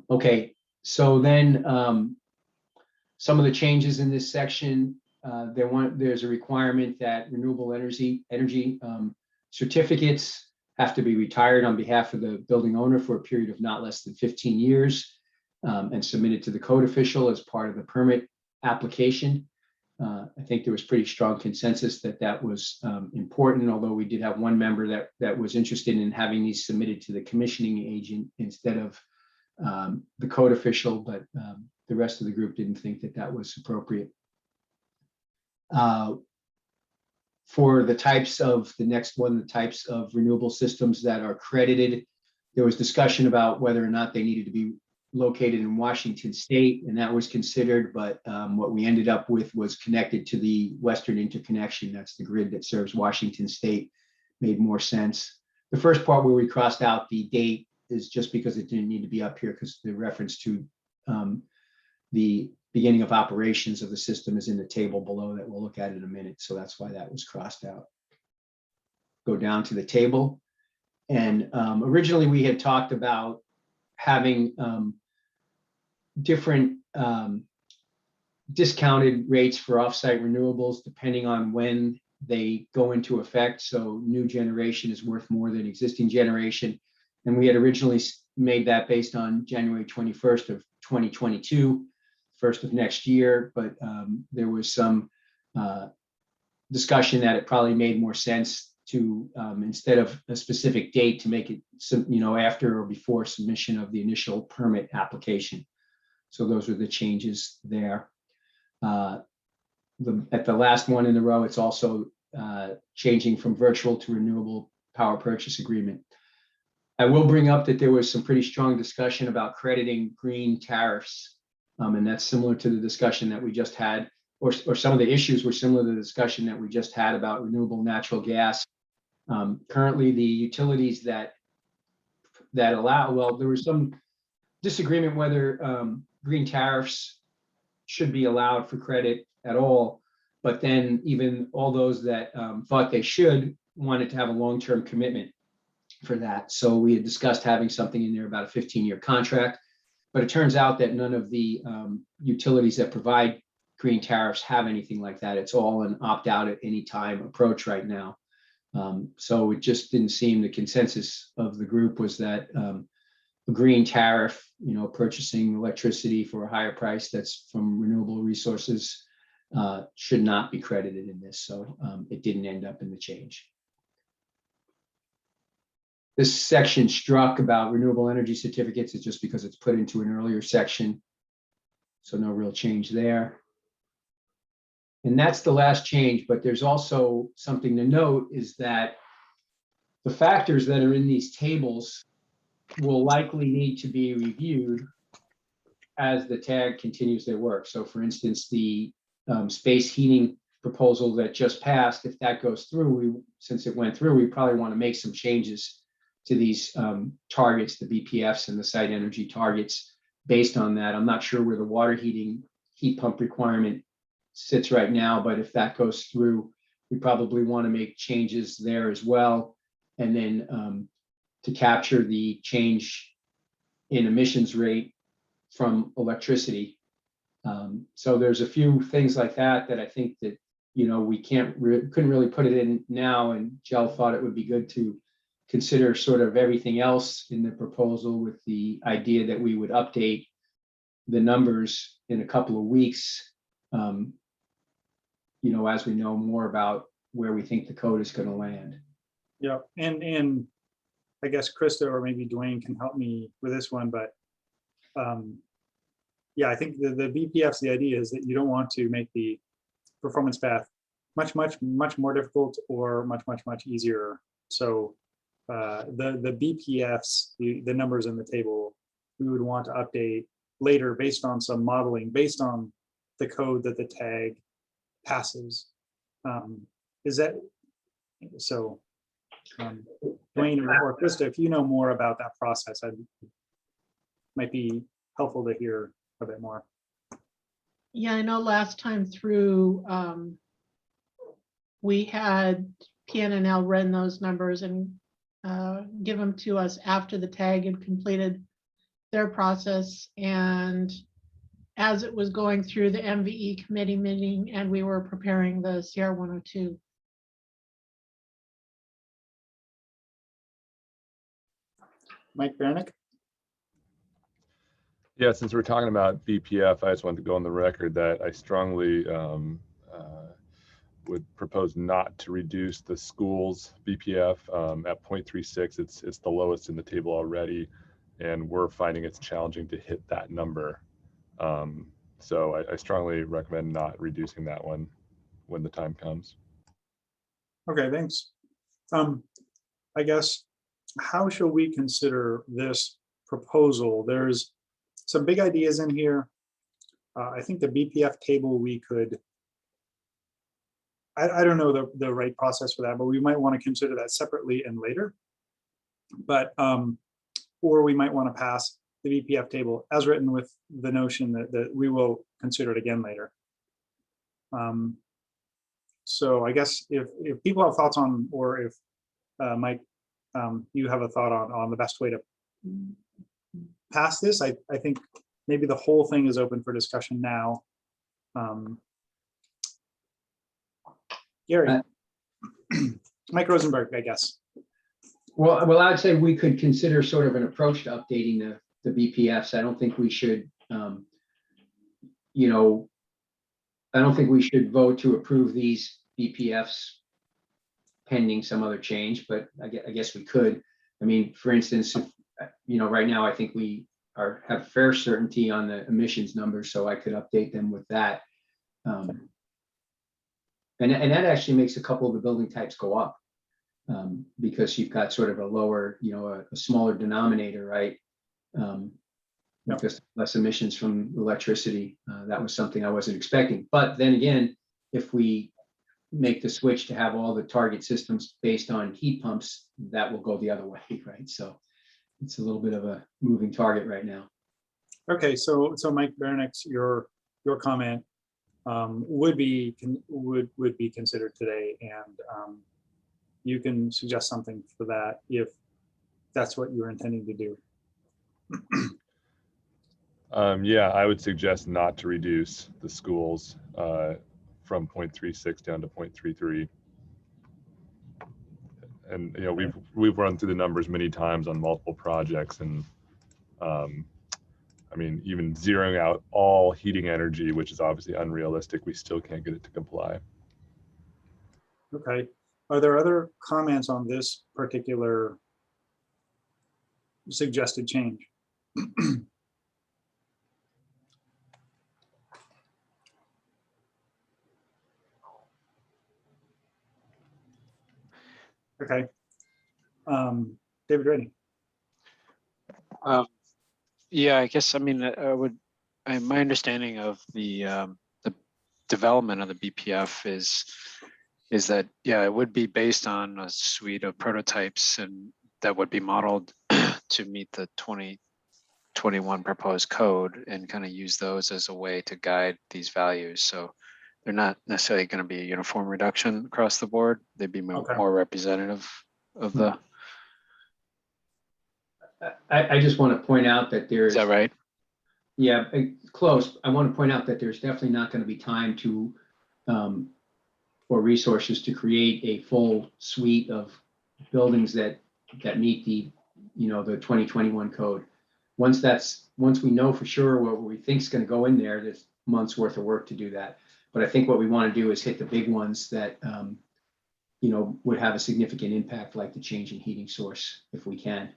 Okay, so then some of the changes in this section, there's a requirement that renewable energy certificates have to be retired on behalf of the building owner for a period of not less than 15 years and submitted to the code official as part of the permit application. I think there was pretty strong consensus that that was important, although we did have one member that was interested in having these submitted to the commissioning agent instead of the code official, but the rest of the group didn't think that that was appropriate. For the types of, the next one, the types of renewable systems that are credited, there was discussion about whether or not they needed to be located in Washington State, and that was considered, but what we ended up with was connected to the Western Interconnection. That's the grid that serves Washington State, made more sense. The first part where we crossed out the date is just because it didn't need to be up here, because the reference to the beginning of operations of the system is in the table below that we'll look at in a minute. So that's why that was crossed out. Go down to the table. And originally we had talked about having different discounted rates for offsite renewables depending on when they go into effect. So new generation is worth more than existing generation. And we had originally made that based on January 21st of 2022, first of next year, but there was some discussion that it probably made more sense to, instead of a specific date, to make it, after or before submission of the initial permit application. So those are the changes there. At the last one in the row, it's also changing from virtual to renewable power purchase agreement. I will bring up that there was some pretty strong discussion about crediting green tariffs. And that's similar to the discussion that we just had, or some of the issues were similar to the discussion that we just had about renewable natural gas. Currently, the utilities that allow, well, there was some disagreement whether green tariffs should be allowed for credit at all. But then even all those that thought they should wanted to have a long-term commitment for that. So we had discussed having something in there about a 15-year contract. But it turns out that none of the utilities that provide green tariffs have anything like that. It's all an opt-out at any time approach right now. So it just didn't seem, the consensus of the group was that a green tariff, purchasing electricity for a higher price that's from renewable resources should not be credited in this. So it didn't end up in the change. This section struck about renewable energy certificates is just because it's put into an earlier section. So no real change there. And that's the last change, but there's also something to note is that the factors that are in these tables will likely need to be reviewed as the TAG continues their work. So for instance, the space heating proposal that just passed, if that goes through, since it went through, we probably want to make some changes to these targets, the BPFs and the site energy targets based on that. I'm not sure where the water heating heat pump requirement sits right now, but if that goes through, we probably want to make changes there as well. And then to capture the change in emissions rate from electricity. So there's a few things like that I think that, we couldn't really put it in now, and Jill thought it would be good to consider sort of everything else in the proposal with the idea that we would update the numbers in a couple of weeks, as we know more about where we think the code is going to land. Yeah, and I guess Krista or maybe Dwayne can help me with this one, but yeah, I think the BPFs, the idea is that you don't want to make the performance path much more difficult or much easier. So the BPFs, the numbers in the table, we would want to update later based on some modeling, based on the code that the tag passes. Is that so? Dwayne or Krista, if you know more about that process, it might be helpful to hear a bit more. Yeah, I know last time through, we had PNNL run those numbers and give them to us after the tag had completed their process. And as it was going through the MVE committee meeting and we were preparing the CR 102. Mike Baranik? Yeah, since we're talking about BPF, I just wanted to go on the record that I strongly would propose not to reduce the school's BPF at 0.36. It's the lowest in the table already, and we're finding it's challenging to hit that number. So I strongly recommend not reducing that one when the time comes. Okay, thanks. I guess, how shall we consider this proposal? There's some big ideas in here. I think the BPF table we could, I don't know the right process for that, but we might want to consider that separately and later. But, or we might want to pass the BPF table as written with the notion that we will consider it again later. So I guess if people have thoughts on, or if Mike, you have a thought on the best way to pass this, I think maybe the whole thing is open for discussion now. Gary, Mike Rosenberg, I guess. Well, I'd say we could consider sort of an approach to updating the BPFs. I don't think we should, you know, I don't think we should vote to approve these BPFs pending some other change, but I guess we could. I mean, for instance, if, you know, right now I think we have fair certainty on the emissions numbers, so I could update them with that. And that actually makes a couple of the building types go up because you've got sort of a lower, you know, a smaller denominator, right? Because less emissions from electricity. That was something I wasn't expecting. But then again, if we make the switch to have all the target systems based on heat pumps, that will go the other way, right? So it's a little bit of a moving target right now. Okay, so Mike Baranik, your comment would be considered today, and you can suggest something for that if that's what you're intending to do. Yeah, I would suggest not to reduce the schools from 0.36 down to 0.33. And you know, we've run through the numbers many times on multiple projects, and I mean, even zeroing out all heating energy, which is obviously unrealistic, we still can't get it to comply. Okay, are there other comments on this particular suggested change? Okay, David Reddy. Yeah, I guess, I mean, my understanding of the development of the BPF is that, yeah, it would be based on a suite of prototypes and that would be modeled to meet the 2021 proposed code and kind of use those as a way to guide these values. So they're not necessarily going to be a uniform reduction across the board. They'd be more representative of the. I just want to point out that there's. Is that right? Yeah, close. I want to point out that there's definitely not going to be time to, or resources to create a full suite of buildings that meet the, you know, the 2021 code. Once we know for sure what we think is going to go in there, there's months worth of work to do that. But I think what we want to do is hit the big ones that, you know, would have a significant impact, like the change in heating source, if we can.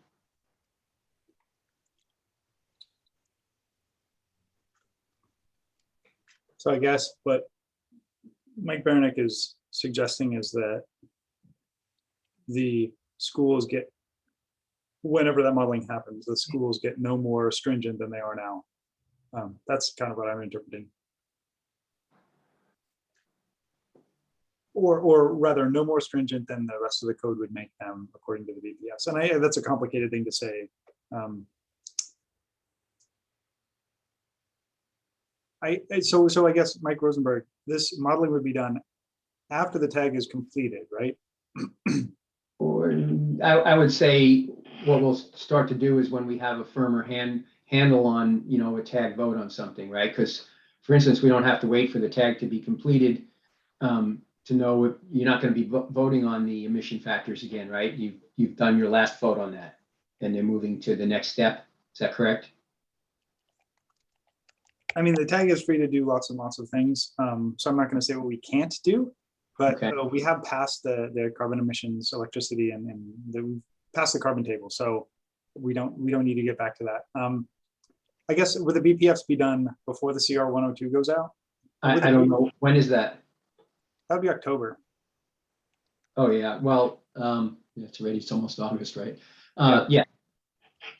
So I guess what Mike Baranik is suggesting is that the schools get, whenever that modeling happens, the schools get no more stringent than they are now. That's kind of what I'm interpreting. Or rather, no more stringent than the rest of the code would make them according to the BPS. And that's a complicated thing to say. So I guess, Mike Rosenberg, this modeling would be done after the tag is completed, right? Or I would say what we'll start to do is when we have a firmer handle on, a tag vote on something, right? Because, for instance, we don't have to wait for the tag to be completed to know if you're not going to be voting on the emission factors again, right? You've done your last vote on that, and they're moving to the next step. Is that correct? I mean, the tag is free to do lots and lots of things. So I'm not going to say what we can't do, but Okay. we have passed the carbon emissions, electricity, and we've passed the carbon table. So we don't need to get back to that. I guess would the BPFs be done before the CR 102 goes out? I don't know. When is that? That would be October. Oh, yeah. Well, it's almost August, right?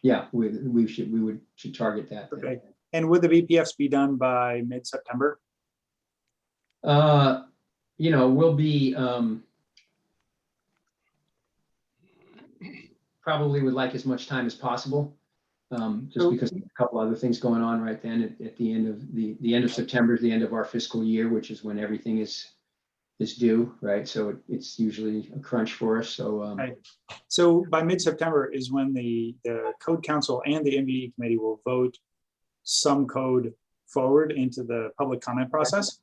Yeah, we should target that. then. Okay. And would the BPFs be done by mid-September? We'll be probably would like as much time as possible, just because there's a couple other things going on right then at the end of the end of September is the end of our fiscal year, which is when everything is due, right? So it's usually a crunch for us. So Okay. So by mid-September is when the Code Council and the MVE committee will vote some code forward into the public comment process.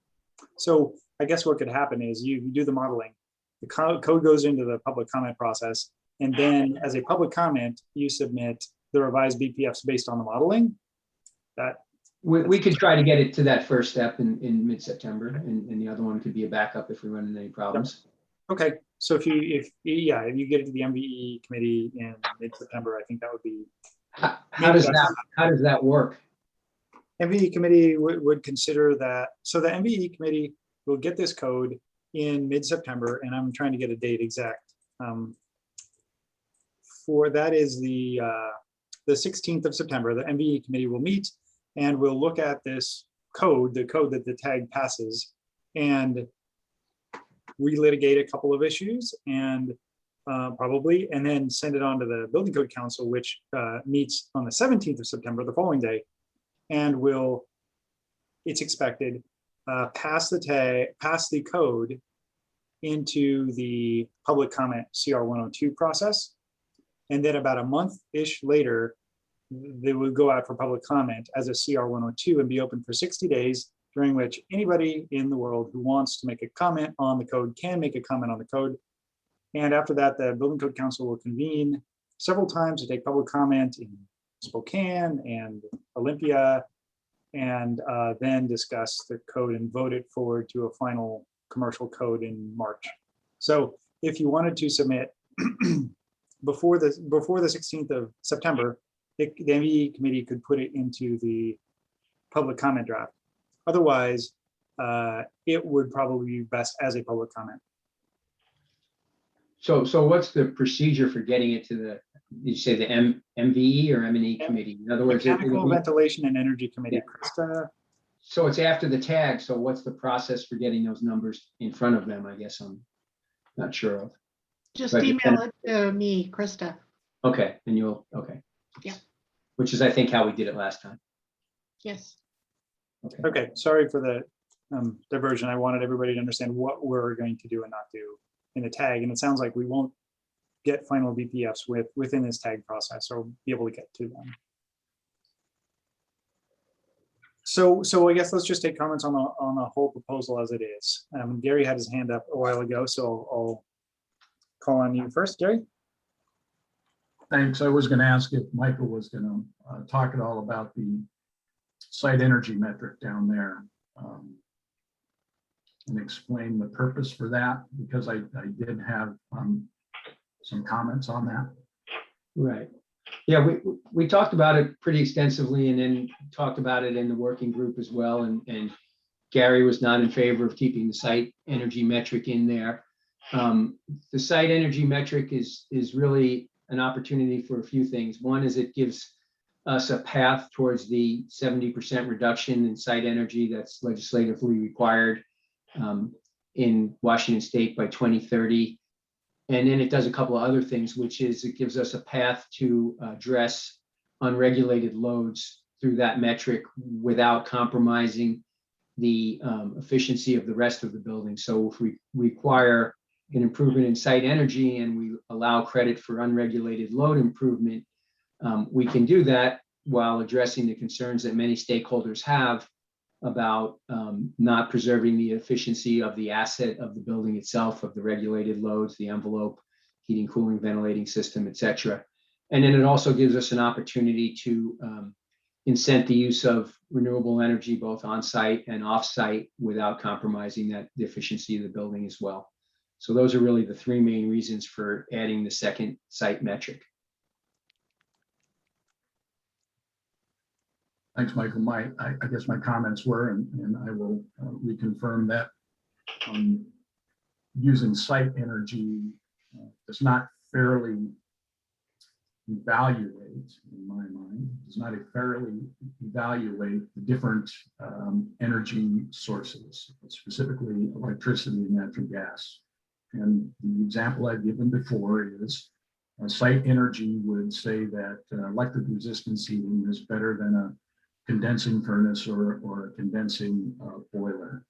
So I guess what could happen is you do the modeling, the code goes into the public comment process, and then as a public comment, you submit the revised BPFs based on the modeling. That we could try to get it to that first step in mid-September, and the other one could be a backup if we run into any problems. Okay, so if you get it to the MVE committee in mid-September, I think that would be. How does that work? MVE committee would consider that. So the MVE committee will get this code in mid-September, and I'm trying to get a date exact. For that is the 16th of September. The MVE committee will meet and we'll look at this code, the code that the tag passes, and relitigate a couple of issues and and then send it on to the Building Code Council, which meets on the 17th of September, the following day, and will, it's expected, pass the code into the public comment CR 102 process. And then about a month-ish later, they would go out for public comment as a CR 102 and be open for 60 days, during which anybody in the world who wants to make a comment on the code can make a comment on the code. And after that, the Building Code Council will convene several times to take public comment in Spokane and Olympia, and then discuss the code and vote it forward to a final commercial code in March. So if you wanted to submit before the 16th of September, the MVE committee could put it into the public comment draft. Otherwise, it would probably be best as a public comment. So what's the procedure for getting it to the, did you say the MVE or M&E committee? In other words, Mechanical Ventilation and Energy Committee, Krista. So it's after the tag. So what's the process for getting those numbers in front of them? I guess I'm not sure of. Just Right, email it to me, Krista. Okay, and okay. Yeah. Which is, I think, how we did it last time. Yes. Okay, sorry for the diversion. I wanted everybody to understand what we're going to do and not do in the tag. And it sounds like we won't get final BPFs within this tag process or be able to get to them. So I guess let's just take comments on the whole proposal as it is. Gary had his hand up a while ago, so I'll call on you first, Gary. Thanks. I was going to ask if Michael was going to talk at all about the site energy metric down there and explain the purpose for that, because I did have some comments on that. Right. Yeah, we talked about it pretty extensively, and then talked about it in the working group as well. And Gary was not in favor of keeping the site energy metric in there. The site energy metric is really an opportunity for a few things. One is it gives us a path towards the 70% reduction in site energy that's legislatively required in Washington State by 2030. And then it does a couple of other things, which is it gives us a path to address unregulated loads through that metric without compromising the efficiency of the rest of the building. So if we require an improvement in site energy and we allow credit for unregulated load improvement, we can do that while addressing the concerns that many stakeholders have about not preserving the efficiency of the asset of the building itself, of the regulated loads, the envelope, heating, cooling, ventilating system, et cetera. And then it also gives us an opportunity to incent the use of renewable energy, both on-site and off-site, without compromising the efficiency of the building as well. So those are really the three main reasons for adding the second site metric. Thanks, Michael. I guess my comments were, and I will reconfirm that using site energy does not fairly evaluate, in my mind, does not fairly evaluate the different energy sources, specifically electricity and natural gas. And the example I've given before is site energy would say that electric resistance heating is better than a condensing furnace or a condensing boiler.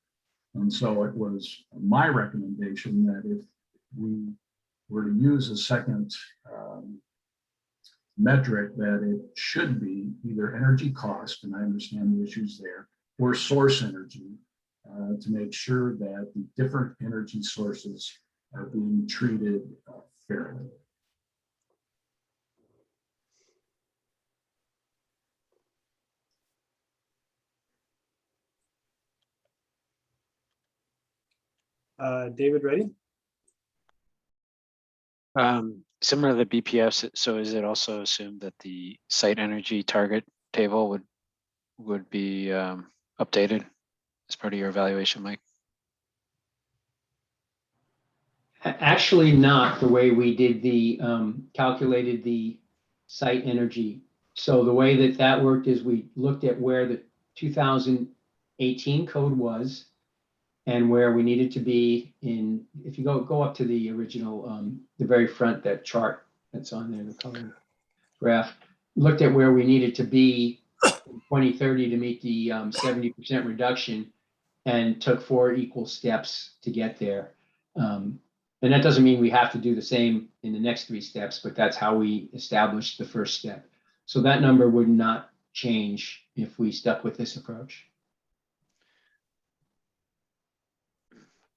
And so it was my recommendation that if we were to use a second metric, that it should be either energy cost, and I understand the issues there, or source energy, to make sure that the different energy sources are being treated fairly. David, ready? Similar to the BPFs, so is it also assumed that the site energy target table would be updated as part of your evaluation, Mike? Actually not the way we did the calculated the site energy. So the way that worked is we looked at where the 2018 code was and where we needed to be in, if you go up to the original, the very front, that chart that's on there, the color graph, looked at where we needed to be in 2030 to meet the 70% reduction, and took 4 equal steps to get there. And that doesn't mean we have to do the same in the next 3 steps, but that's how we established the first step. So that number would not change if we stuck with this approach.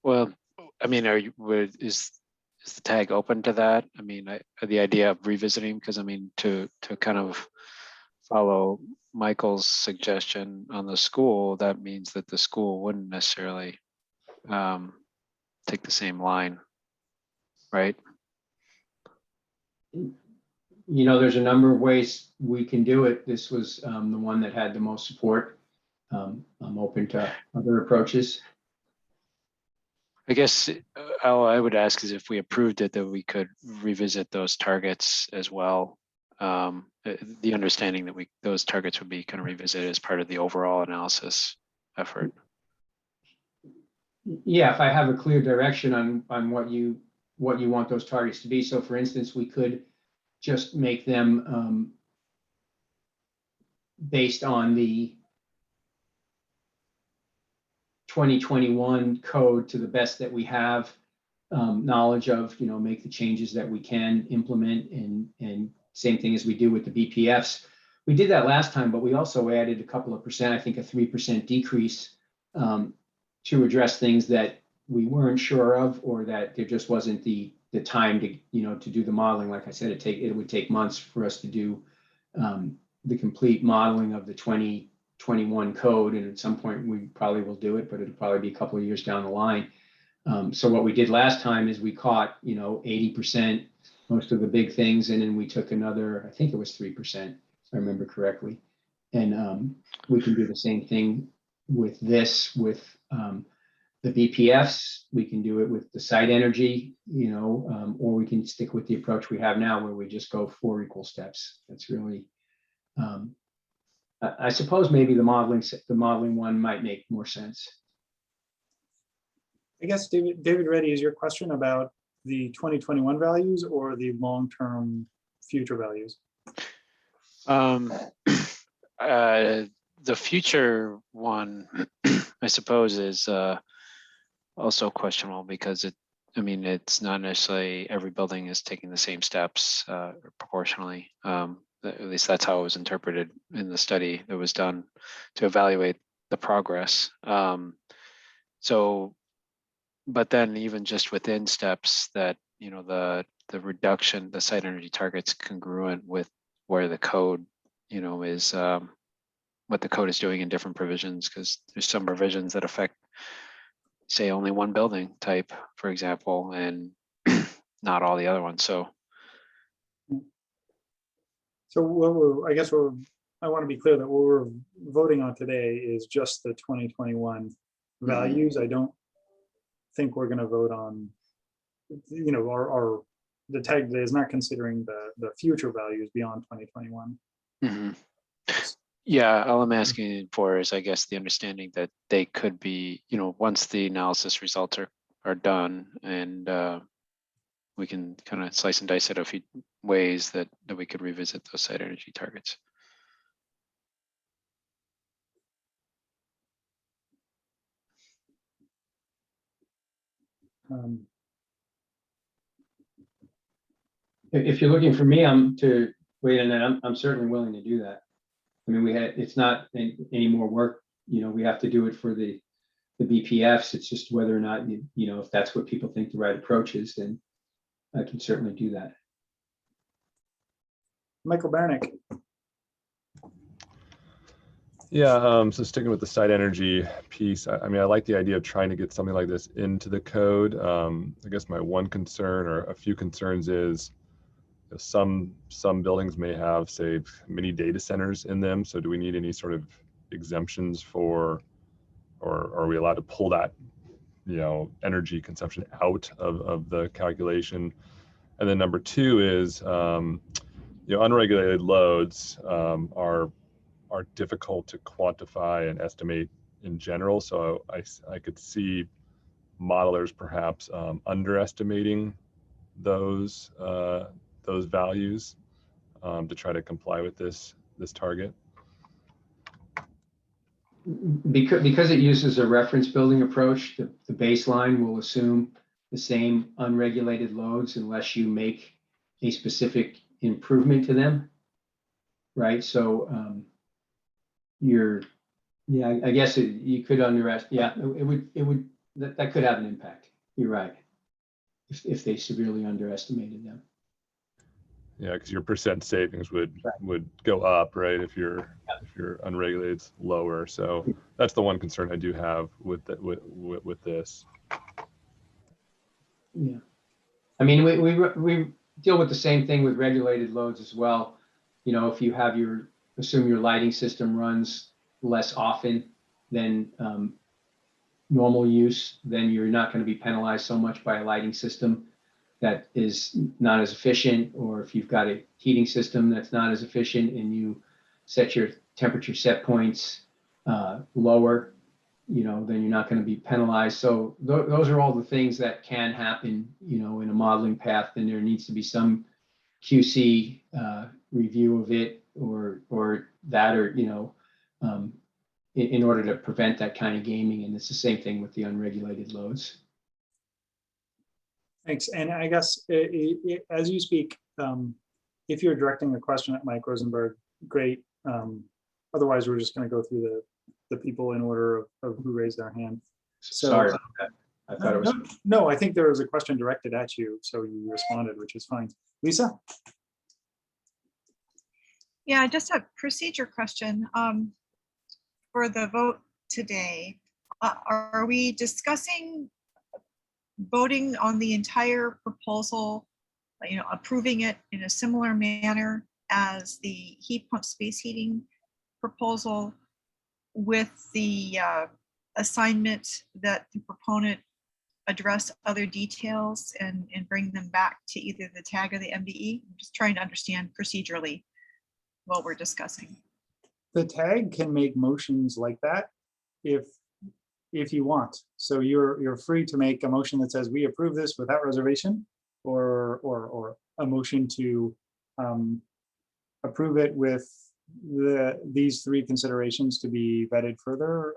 Well, I mean, is the tag open to that? I mean, the idea of revisiting, because I mean, to kind of follow Michael's suggestion on the school, that means that the school wouldn't necessarily take the same line, right? You know, there's a number of ways we can do it. This was the one that had the most support. I'm open to other approaches. I guess all I would ask is if we approved it, that we could revisit those targets as well. The understanding that those targets would be kind of revisited as part of the overall analysis effort. Yeah, if I have a clear direction on what you want those targets to be. So for instance, we could just make them based on the 2021 code to the best that we have knowledge of, you know, make the changes that we can implement, and same thing as we do with the BPFs. We did that last time, but we also added a couple of percent, I think a 3% decrease to address things that we weren't sure of, or that there just wasn't the time to, you know, to do the modeling. Like I said, it would take months for us to do the complete modeling of the 2021 code, and at some point we probably will do it, but it'll probably be a couple of years down the line. So what we did last time is we caught, you know, 80%, most of the big things, and then we took another, I think it was 3%, if I remember correctly. And we can do the same thing with this, with the BPFs. We can do it with the site energy, you know, or we can stick with the approach we have now, where we just go 4 equal steps. That's really, I suppose maybe the modeling one might make more sense. I guess, David Reddy, is your question about the 2021 values or the long-term future values? The future one, I suppose is also questionable because I mean, it's not necessarily every building is taking the same steps proportionally. At least that's how it was interpreted in the study that was done to evaluate the progress. So, but then even just within steps that, you know, the reduction, the site energy targets congruent with where the code, you know, is what the code is doing in different provisions, because there's some provisions that affect, say, only one building type, for example, and not all the other ones. So I guess I want to be clear that what we're voting on today is just the 2021 values. I don't think we're going to vote on, you know, the tag today is not considering the future values beyond 2021. yeah, all I'm asking for is, I guess, the understanding that they could be, you know, once the analysis results are done, and we can kind of slice and dice it a few ways that we could revisit those site energy targets. If you're looking for me, to wait in, and I'm certainly willing to do that. I mean, it's not any more work, you know, we have to do it for the BPFs. It's just whether or not, you know, if that's what people think the right approach is, then I can certainly do that. Michael Barnick. Yeah, so sticking with the site energy piece, I mean, I like the idea of trying to get something like this into the code. I guess my one concern, or a few concerns, is some buildings may have, say, mini data centers in them. So do we need any sort of exemptions for, or are we allowed to pull that, you know, energy consumption out of the calculation? And then number two is, you know, unregulated loads are difficult to quantify and estimate in general. So I could see modelers perhaps underestimating those values to try to comply with this target. Because it uses a reference building approach, the baseline will assume the same unregulated loads unless you make a specific improvement to them, right? So I guess you could underestimate. Yeah, that could have an impact. You're right. If they severely underestimated them. Yeah, because your percent savings would go up, right? If your unregulated lower. So that's the one concern I do have with this. Yeah, I mean, we deal with the same thing with regulated loads as well. You know, if you have assume your lighting system runs less often than normal use, then you're not going to be penalized so much by a lighting system that is not as efficient. Or if you've got a heating system that's not as efficient and you set your temperature set points lower, you know, then you're not going to be penalized. So those are all the things that can happen, you know, in a modeling path. And there needs to be some QC review of it, or that, or, you know, in order to prevent that kind of gaming. And it's the same thing with the unregulated loads. Thanks. And I guess as you speak, if you're directing a question at Mike Rosenberg, great. Otherwise, we're just going to go through the people in order of who raised their hand. So, sorry. I thought it was. No, I think there was a question directed at you, so you responded, which is fine. Lisa? Yeah, just a procedure question for the vote today. Are we discussing voting on the entire proposal, you know, approving it in a similar manner as the heat pump space heating proposal, with the assignment that the proponent address other details and bring them back to either the TAG or the MDE? I'm just trying to understand procedurally what we're discussing. The TAG can make motions like that if you want. So you're free to make a motion that says we approve this without reservation, or a motion to approve it with these three considerations to be vetted further.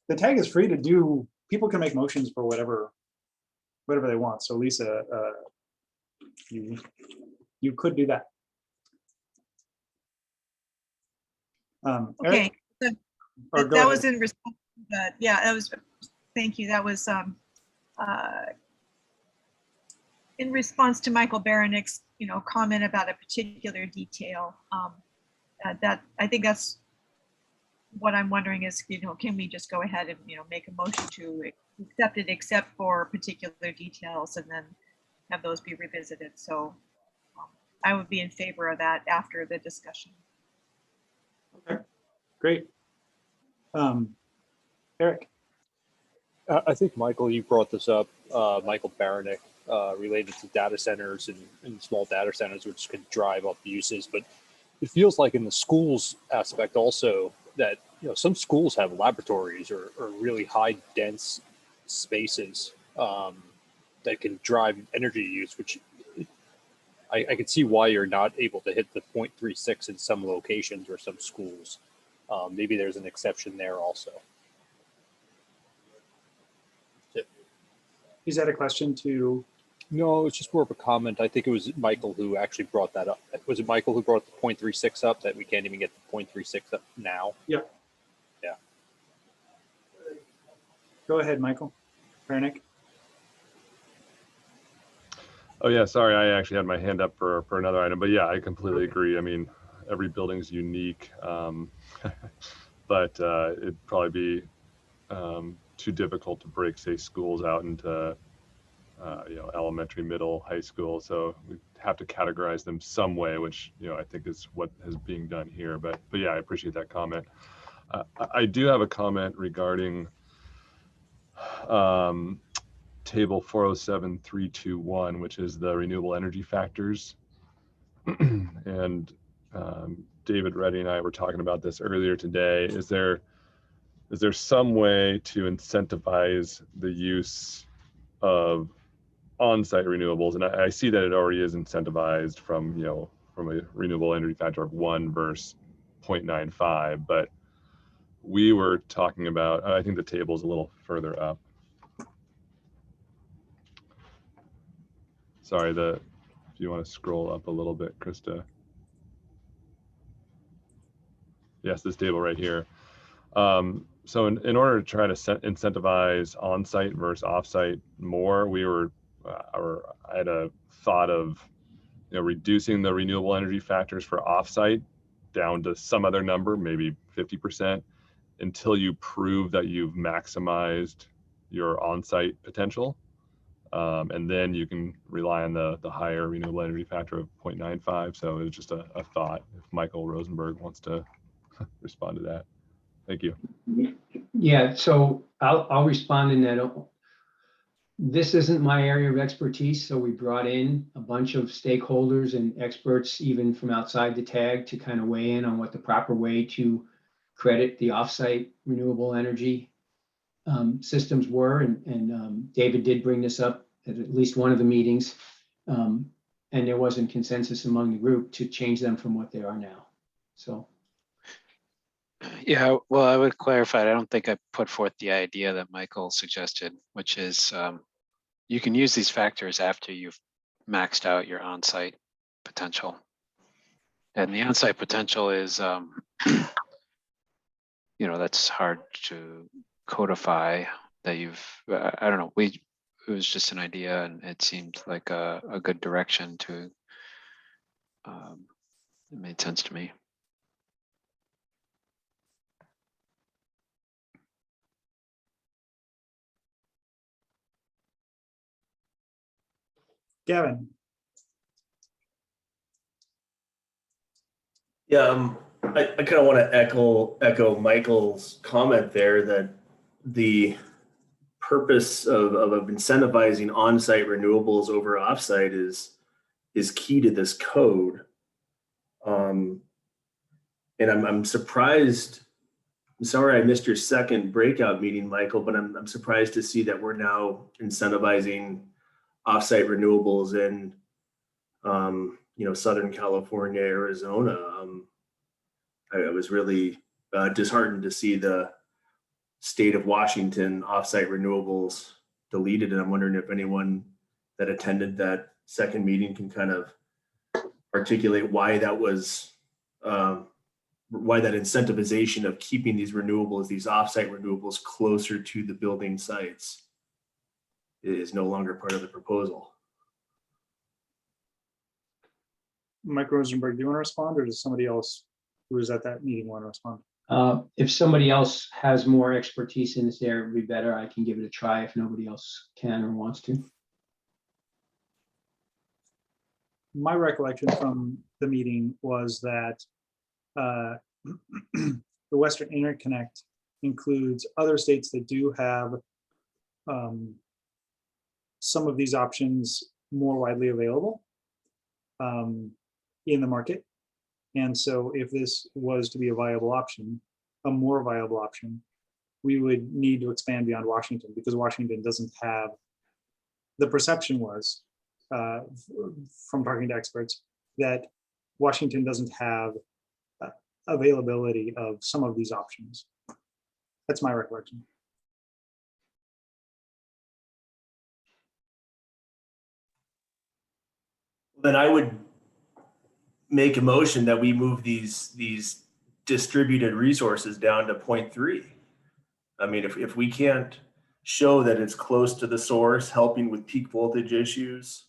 the tag is free to do, people can make motions for whatever they want. So Lisa, you could do that. Okay, Eric? Or go that ahead. was in response to that. Yeah, that was, thank you. That was in response to Michael Baranick's, comment about a particular detail. That I think that's what I'm wondering is, can we just go ahead and, make a motion to accept it, except for particular details, and then have those be revisited. So I would be in favor of that after the discussion. Okay, great. Eric? I think, Michael, you brought this up, Michael Baranick, related to data centers and small data centers, which could drive up uses. But it feels like in the schools aspect also that, some schools have laboratories or really high dense spaces that can drive energy use, which I can see why you're not able to hit the 0.36 in some locations or some schools. Maybe there's an exception there also. Is that a question to? No, it's just more of a comment. I think it was Michael who actually brought that up. Was it Michael who brought the 0.36 up, that we can't even get the 0.36 up now? Yeah. Yeah. Go ahead, Michael Baranick. Oh yeah, sorry, I actually had my hand up for another item, but yeah, I completely agree. I mean, every building's unique, but it'd probably be too difficult to break, say, schools out into elementary, middle, high school. So we have to categorize them some way, which I think is what is being done here. But yeah, I appreciate that comment. I do have a comment regarding table 407321, which is the renewable energy factors. And David Reddy and I were talking about this earlier today. Is there some way to incentivize the use of on-site renewables? And I see that it already is incentivized from a renewable energy factor of 1 versus 0.95, but we were talking about, I think the table is a little further up. Sorry, if you want to scroll up a little bit, Krista. Yes, this table right here. So in order to try to incentivize on-site versus off-site more, I had a thought of reducing the renewable energy factors for off-site down to some other number, maybe 50%, until you prove that you've maximized your on-site potential. And then you can rely on the higher renewable energy factor of 0.95. So it was just a thought. If Michael Rosenberg wants to respond to that. Thank you. Yeah, so I'll respond in that. This isn't my area of expertise, so we brought in a bunch of stakeholders and experts, even from outside the tag, to kind of weigh in on what the proper way to credit the offsite renewable energy systems were. And David did bring this up at least one of the meetings, and there wasn't consensus among the group to change them from what they are now. So. Yeah, well, I would clarify. I don't think I put forth the idea that Michael suggested, which is you can use these factors after you've maxed out your on-site potential. And the on-site potential is, that's hard to codify. That I don't know. It was just an idea, and it seemed like a good direction to. It made sense to me. Gavin. Yeah, I kind of want to echo Michael's comment there that the purpose of incentivizing on-site renewables over off-site is key to this code. And I'm surprised. I'm sorry I missed your second breakout meeting, Michael, but I'm surprised to see that we're now incentivizing off-site renewables in Southern California, Arizona. I was really disheartened to see the state of Washington offsite renewables deleted. And I'm wondering if anyone that attended that second meeting can kind of articulate why that was, why that incentivization of keeping these renewables, these offsite renewables closer to the building sites is no longer part of the proposal. Mike Rosenberg, do you want to respond, or does somebody else who was at that meeting want to respond? If somebody else has more expertise in this area, it would be better. I can give it a try if nobody else can or wants to. My recollection from the meeting was that the Western Interconnect includes other states that do have some of these options more widely available in the market. And so if this was to be a viable option, a more viable option, we would need to expand beyond Washington, because Washington doesn't have, the perception was from talking to experts that Washington doesn't have availability of some of these options. That's my recollection. Then I would make a motion that we move these distributed resources down to 0.3. I mean, if we can't show that it's close to the source, helping with peak voltage issues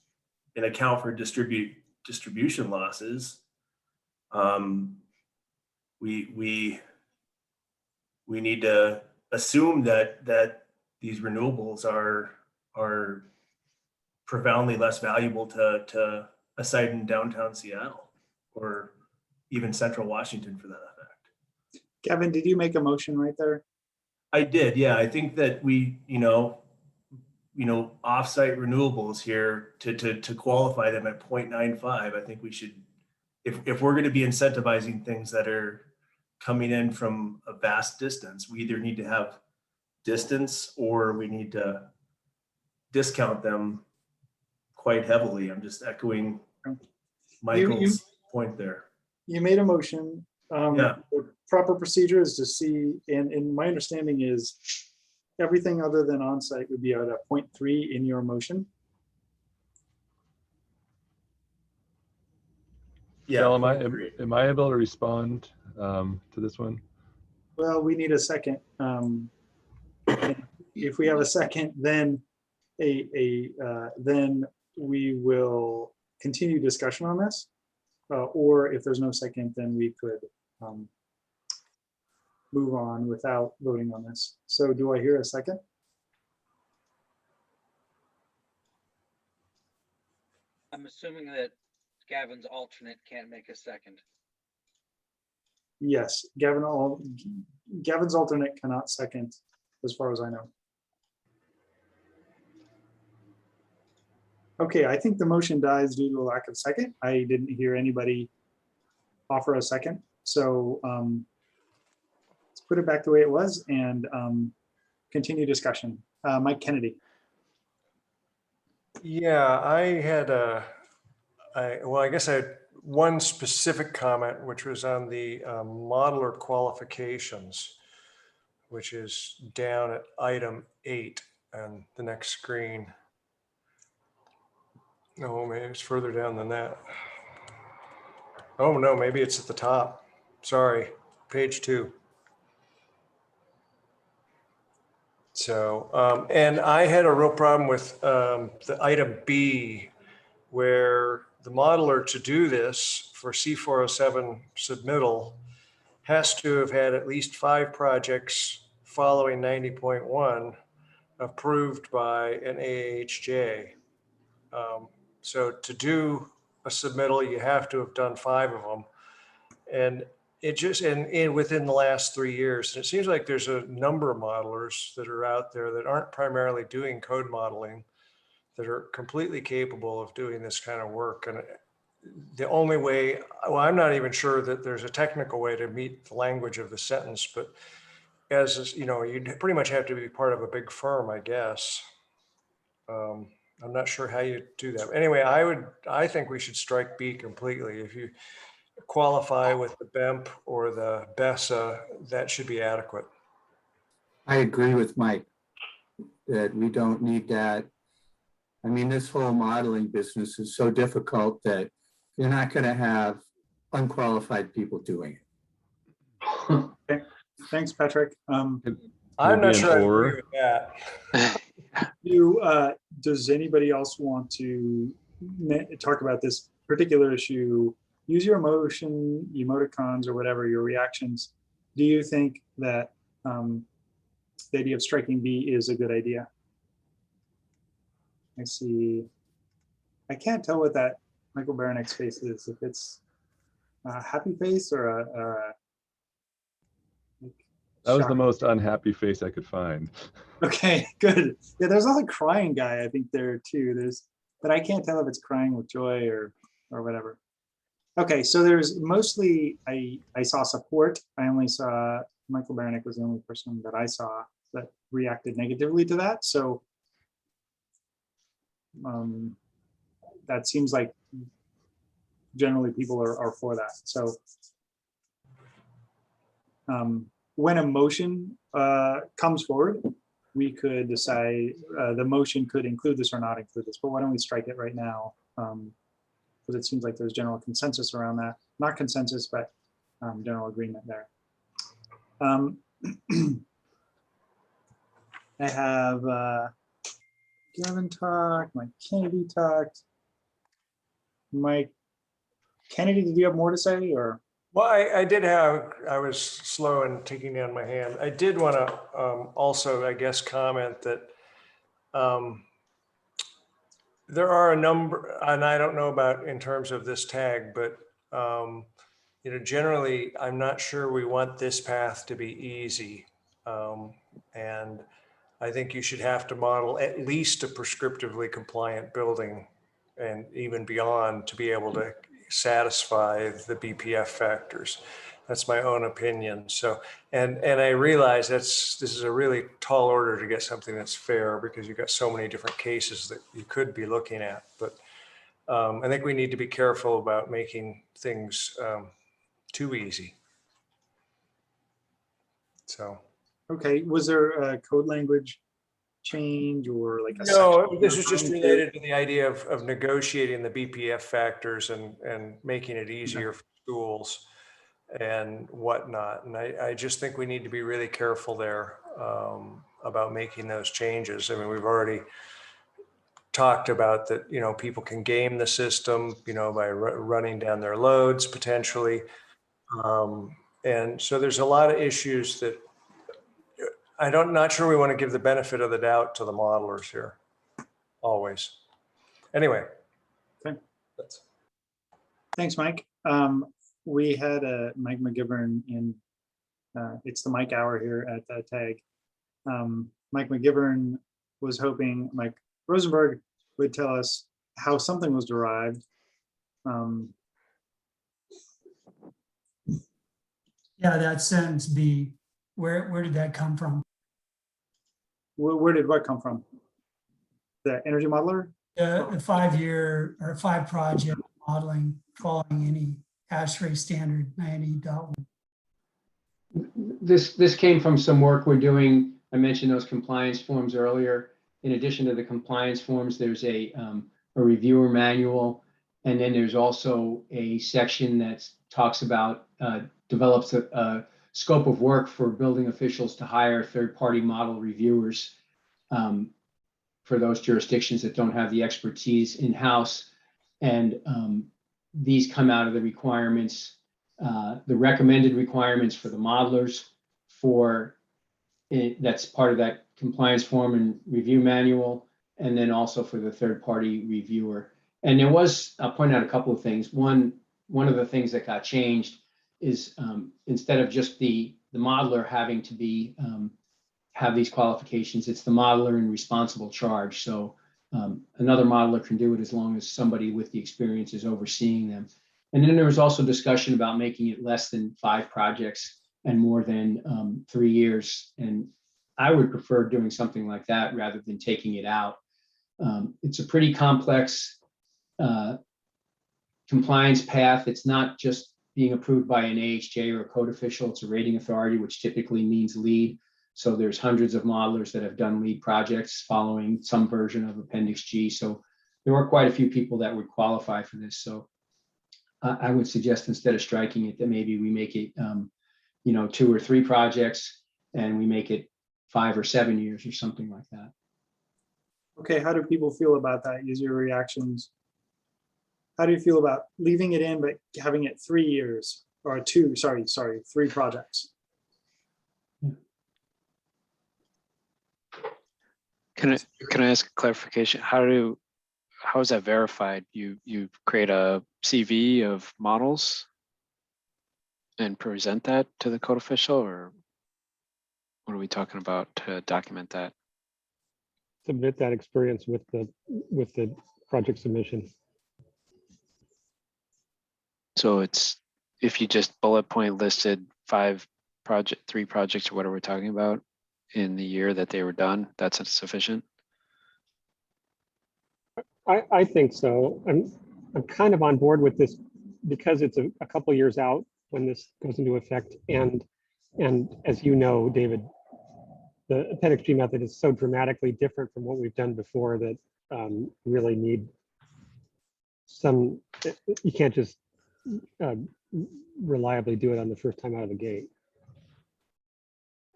and account for distribution losses, we need to assume that these renewables are profoundly less valuable to a site in downtown Seattle, or even central Washington for that effect. Kevin, did you make a motion right there? I did, yeah. I think that we, offsite renewables here to qualify them at 0.95. I think we should, if we're going to be incentivizing things that are coming in from a vast distance, we either need to have distance or we need to discount them quite heavily. I'm just echoing Michael's point there. You made a motion. Yeah. The proper procedure is to see, and my understanding is everything other than on-site would be at a 0.3 in your motion. Yeah. Shell, am I able to respond to this one? Well, we need a second. If we have a second, then then we will continue discussion on this. Or if there's no second, then we could move on without voting on this. So do I hear a second? I'm assuming that Gavin's alternate can't make a second. Yes, Gavin's alternate cannot second, as far as I know. Okay, I think the motion dies due to a lack of second. I didn't hear anybody offer a second. So let's put it back the way it was and continue discussion. Mike Kennedy. Yeah, I guess I had one specific comment, which was on the modular qualifications, which is down at item 8 on the next screen. No, maybe it's further down than that. Oh, no, maybe it's at the top. Sorry, page 2. So, and I had a real problem with the item B, where the modeler to do this for C407 submittal has to have had at least 5 projects following 90.1 approved by an AHJ. So to do a submittal, you have to have done 5 of them. And it just, and within the last 3 years, and it seems like there's a number of modelers that are out there that aren't primarily doing code modeling, that are completely capable of doing this kind of work. And the only way, well, I'm not even sure that there's a technical way to meet the language of the sentence, but as you know, you'd pretty much have to be part of a big firm, I guess. I'm not sure how you do that. Anyway, I think we should strike B completely. If you qualify with the BEMP or the BESA, that should be adequate. I agree with Mike that we don't need that. I mean, this whole modeling business is so difficult that you're not going to have unqualified people doing it. Okay. Thanks, Patrick. I'm not sure I agree with that. Does anybody else want to talk about this particular issue? Use your emoticons or whatever, your reactions. Do you think that the idea of striking B is a good idea? I see. I can't tell what that Michael Baranik's face is, if it's a happy face or a That was the most unhappy face I could find. okay, good. Yeah, there's also a crying guy, I think there too. But I can't tell if it's crying with joy or whatever. Okay, so there's mostly, I saw support. I only saw, Michael Baranik was the only person that I saw that reacted negatively to that. So that seems like generally people are for that. So when a motion comes forward, we could decide the motion could include this or not include this, but why don't we strike it right now? Because it seems like there's general consensus around that. Not consensus, but general agreement there. I have Gavin talked, Mike Kennedy talked. Mike Kennedy, did you have more to say or? Well, I did have, I was slow in taking down my hand. I did want to also, I guess, comment that there are a number, and I don't know about in terms of this tag, but you know, generally, I'm not sure we want this path to be easy. And I think you should have to model at least a prescriptively compliant building and even beyond to be able to satisfy the BPF factors. That's my own opinion. So, and I realize this is a really tall order to get something that's fair because you've got so many different cases that you could be looking at. But I think we need to be careful about making things too easy. So. Okay, was there a code language change or like a No, section this you're is just trying to- related to the idea of negotiating the BPF factors and making it easier for schools and whatnot. And I just think we need to be really careful there about making those changes. I mean, we've already talked about that, you know, people can game the system, you know, by running down their loads potentially. And so there's a lot of issues that not sure we want to give the benefit of the doubt to the modelers here, always. Anyway. Okay. Thanks, Mike. We had Mike McGivern in, it's the Mike hour here at TAG. Mike McGivern was hoping Mike Rosenberg would tell us how something was derived. Yeah, that sentence B, where did that come from? Where did what come from? The energy modeler? The 5-year or 5-project modeling following any ASHRAE standard 90.1. This came from some work we're doing. I mentioned those compliance forms earlier. In addition to the compliance forms, there's a reviewer manual. And then there's also a section that talks about, develops a scope of work for building officials to hire third-party model reviewers for those jurisdictions that don't have the expertise in-house. And these come out of the requirements, the recommended requirements for the modelers that's part of that compliance form and review manual, and then also for the third-party reviewer. And there was, I'll point out a couple of things. One of the things that got changed is instead of just the modeler having to be have these qualifications, it's the modeler in responsible charge. So another modeler can do it as long as somebody with the experience is overseeing them. And then there was also discussion about making it less than 5 projects and more than 3 years. And I would prefer doing something like that rather than taking it out. It's a pretty complex compliance path. It's not just being approved by an AHJ or a code official. It's a rating authority, which typically means lead. So there's hundreds of modelers that have done lead projects following some version of Appendix G. So there are quite a few people that would qualify for this. So I would suggest instead of striking it, that maybe we make it, 2 or 3 projects and we make it 5 or 7 years or something like that. Okay, how do people feel about that? Use your reactions. How do you feel about leaving it in, but having it 3 years or 3 projects? Can I ask a clarification? How is that verified? You create a CV of models and present that to the code official, or what are we talking about to document that? Submit that experience with the project submission. So it's, if you just bullet point listed 3 projects or whatever we're talking about in the year that they were done, that's sufficient? I think so. I'm kind of on board with this because it's a couple years out when this goes into effect. And as you know, David, the Appendix G method is so dramatically different from what we've done before that really need some, you can't just reliably do it on the first time out of the gate.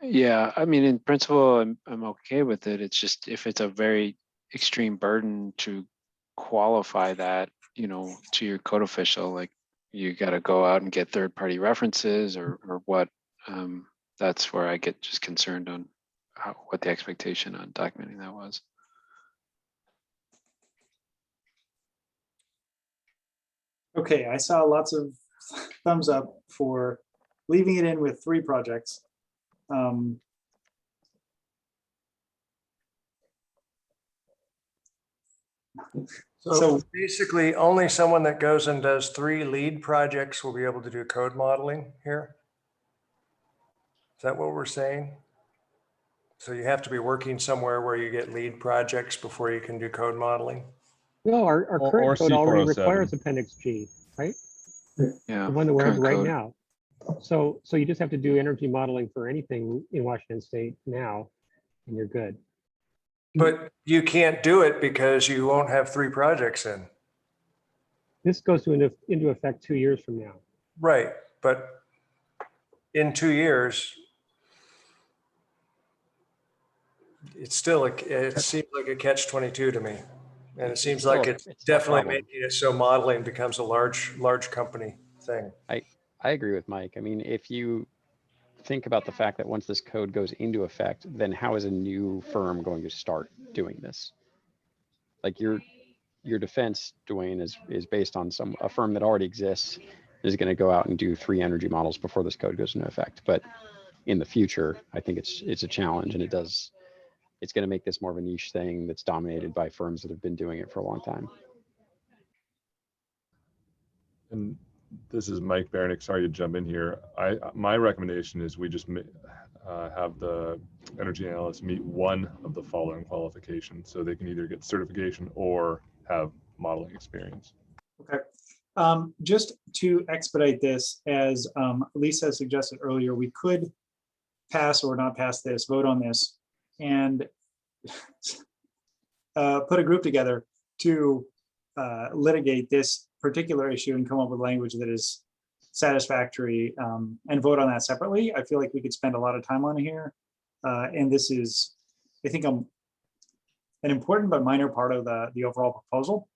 Yeah, I mean, in principle, I'm okay with it. It's just if it's a very extreme burden to qualify that, to your code official, like you got to go out and get third-party references or what. That's where I get just concerned on what the expectation on documenting that was. Okay, I saw lots of thumbs up for leaving it in with 3 projects. So basically, only someone that goes and does 3 lead projects will be able to do code modeling here? Is that what we're saying? So you have to be working somewhere where you get lead projects before you can do code modeling? No, our current code already C407. requires Appendix G, right? Yeah. The one that we're in current right code. now. So you just have to do energy modeling for anything in Washington State now, and you're good. But you can't do it because you won't have 3 projects in. This goes into effect 2 years from now. Right, but in 2 years, it's still, it seems like a catch-22 to me. And it seems like it's definitely making it so modeling becomes a large company thing. I agree with Mike. I mean, if you think about the fact that once this code goes into effect, then how is a new firm going to start doing this? Like your defense, Dwayne, is based on a firm that already exists is going to go out and do 3 energy models before this code goes into effect. But in the future, I think it's a challenge, and it's going to make this more of a niche thing that's dominated by firms that have been doing it for a long time. And this is Mike Baranick. Sorry to jump in here. My recommendation is we just have the energy analysts meet one of the following qualifications, so they can either get certification or have modeling experience. Okay. Just to expedite this, as Lisa suggested earlier, we could pass or not pass this, vote on this, and put a group together to litigate this particular issue and come up with language that is satisfactory, and vote on that separately. I feel like we could spend a lot of time on here. And this is, I think, an important but minor part of the overall proposal.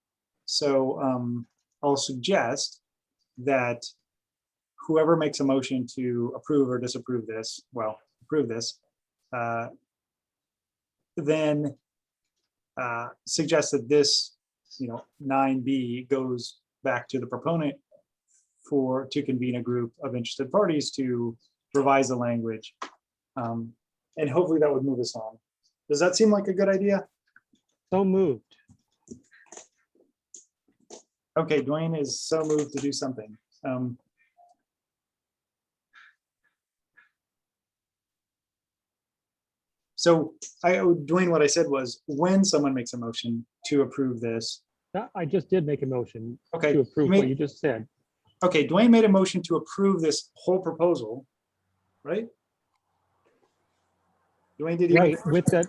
So I'll suggest that whoever makes a motion to approve or disapprove this, well, approve this, then suggest that this, 9B goes back to the proponent to convene a group of interested parties to revise the language. And hopefully that would move us on. Does that seem like a good idea? So moved. Okay, Dwayne is so moved to do something. So Dwayne, what I said was, when someone makes a motion to approve this. I just did make a motion Okay, to approve what you just said. Okay, Dwayne made a motion to approve this whole proposal, right? Dwayne, did you? Right, with that,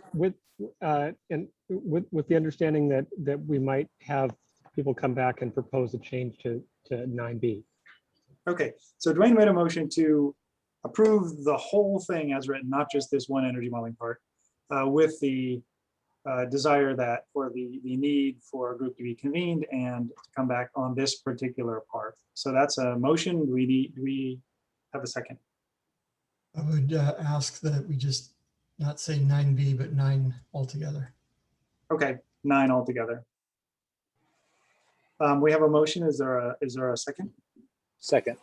and with the understanding that we might have people come back and propose a change to 9B. Okay, so Dwayne made a motion to approve the whole thing as written, not just this one energy modeling part, with the desire that for the need for a group to be convened and to come back on this particular part. So that's a motion. Do we have a second? I would ask that we just not say 9B, but 9 altogether. Okay, 9 altogether. We have a motion. Is there a second? Second.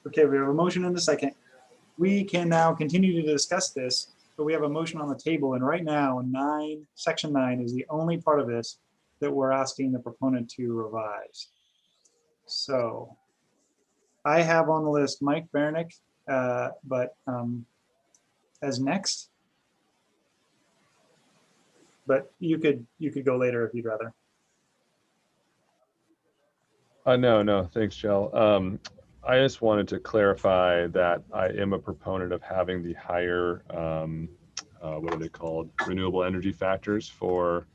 Okay, we have a motion and a second. We can now continue to discuss this, but we have a motion on the table, and right now, section 9 is the only part of this that we're asking the proponent to revise. So I have on the list Mike Bernick, but as next. But you could go later if you'd rather. No, thanks, Jill. I just wanted to clarify that I am a proponent of having the higher, what are they called? Renewable energy factors for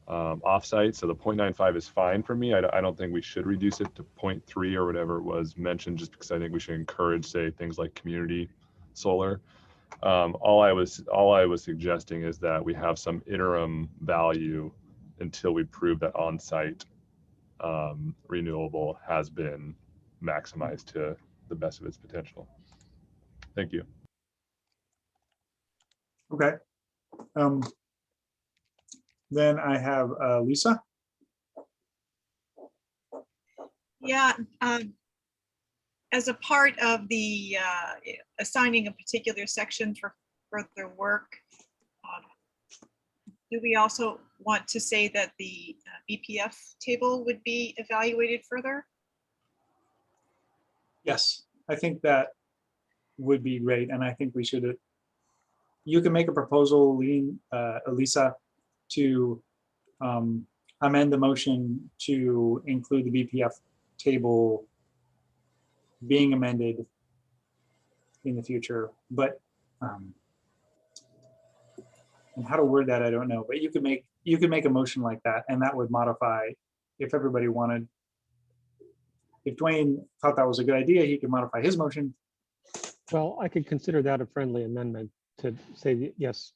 offsite. So the 0.95 is fine for me. I don't think we should reduce it to 0.3 or whatever it was mentioned, just because I think we should encourage, say, things like community solar. All I was suggesting is that we have some interim value until we prove that on-site renewable has been maximized to the best of its potential. Thank you. Okay. Then I have Lisa. Yeah, as a part of the assigning a particular section for further work, do we also want to say that the BPF table would be evaluated further? Yes, I think that would be great, and I think we should. You can make a proposal, Elisa, to amend the motion to include the BPF table being amended in the future, but and how to word that I don't know. But you could make a motion like that, and that would modify if everybody wanted. If Dwayne thought that was a good idea, he could modify his motion. Well, I could consider that a friendly amendment to say, yes,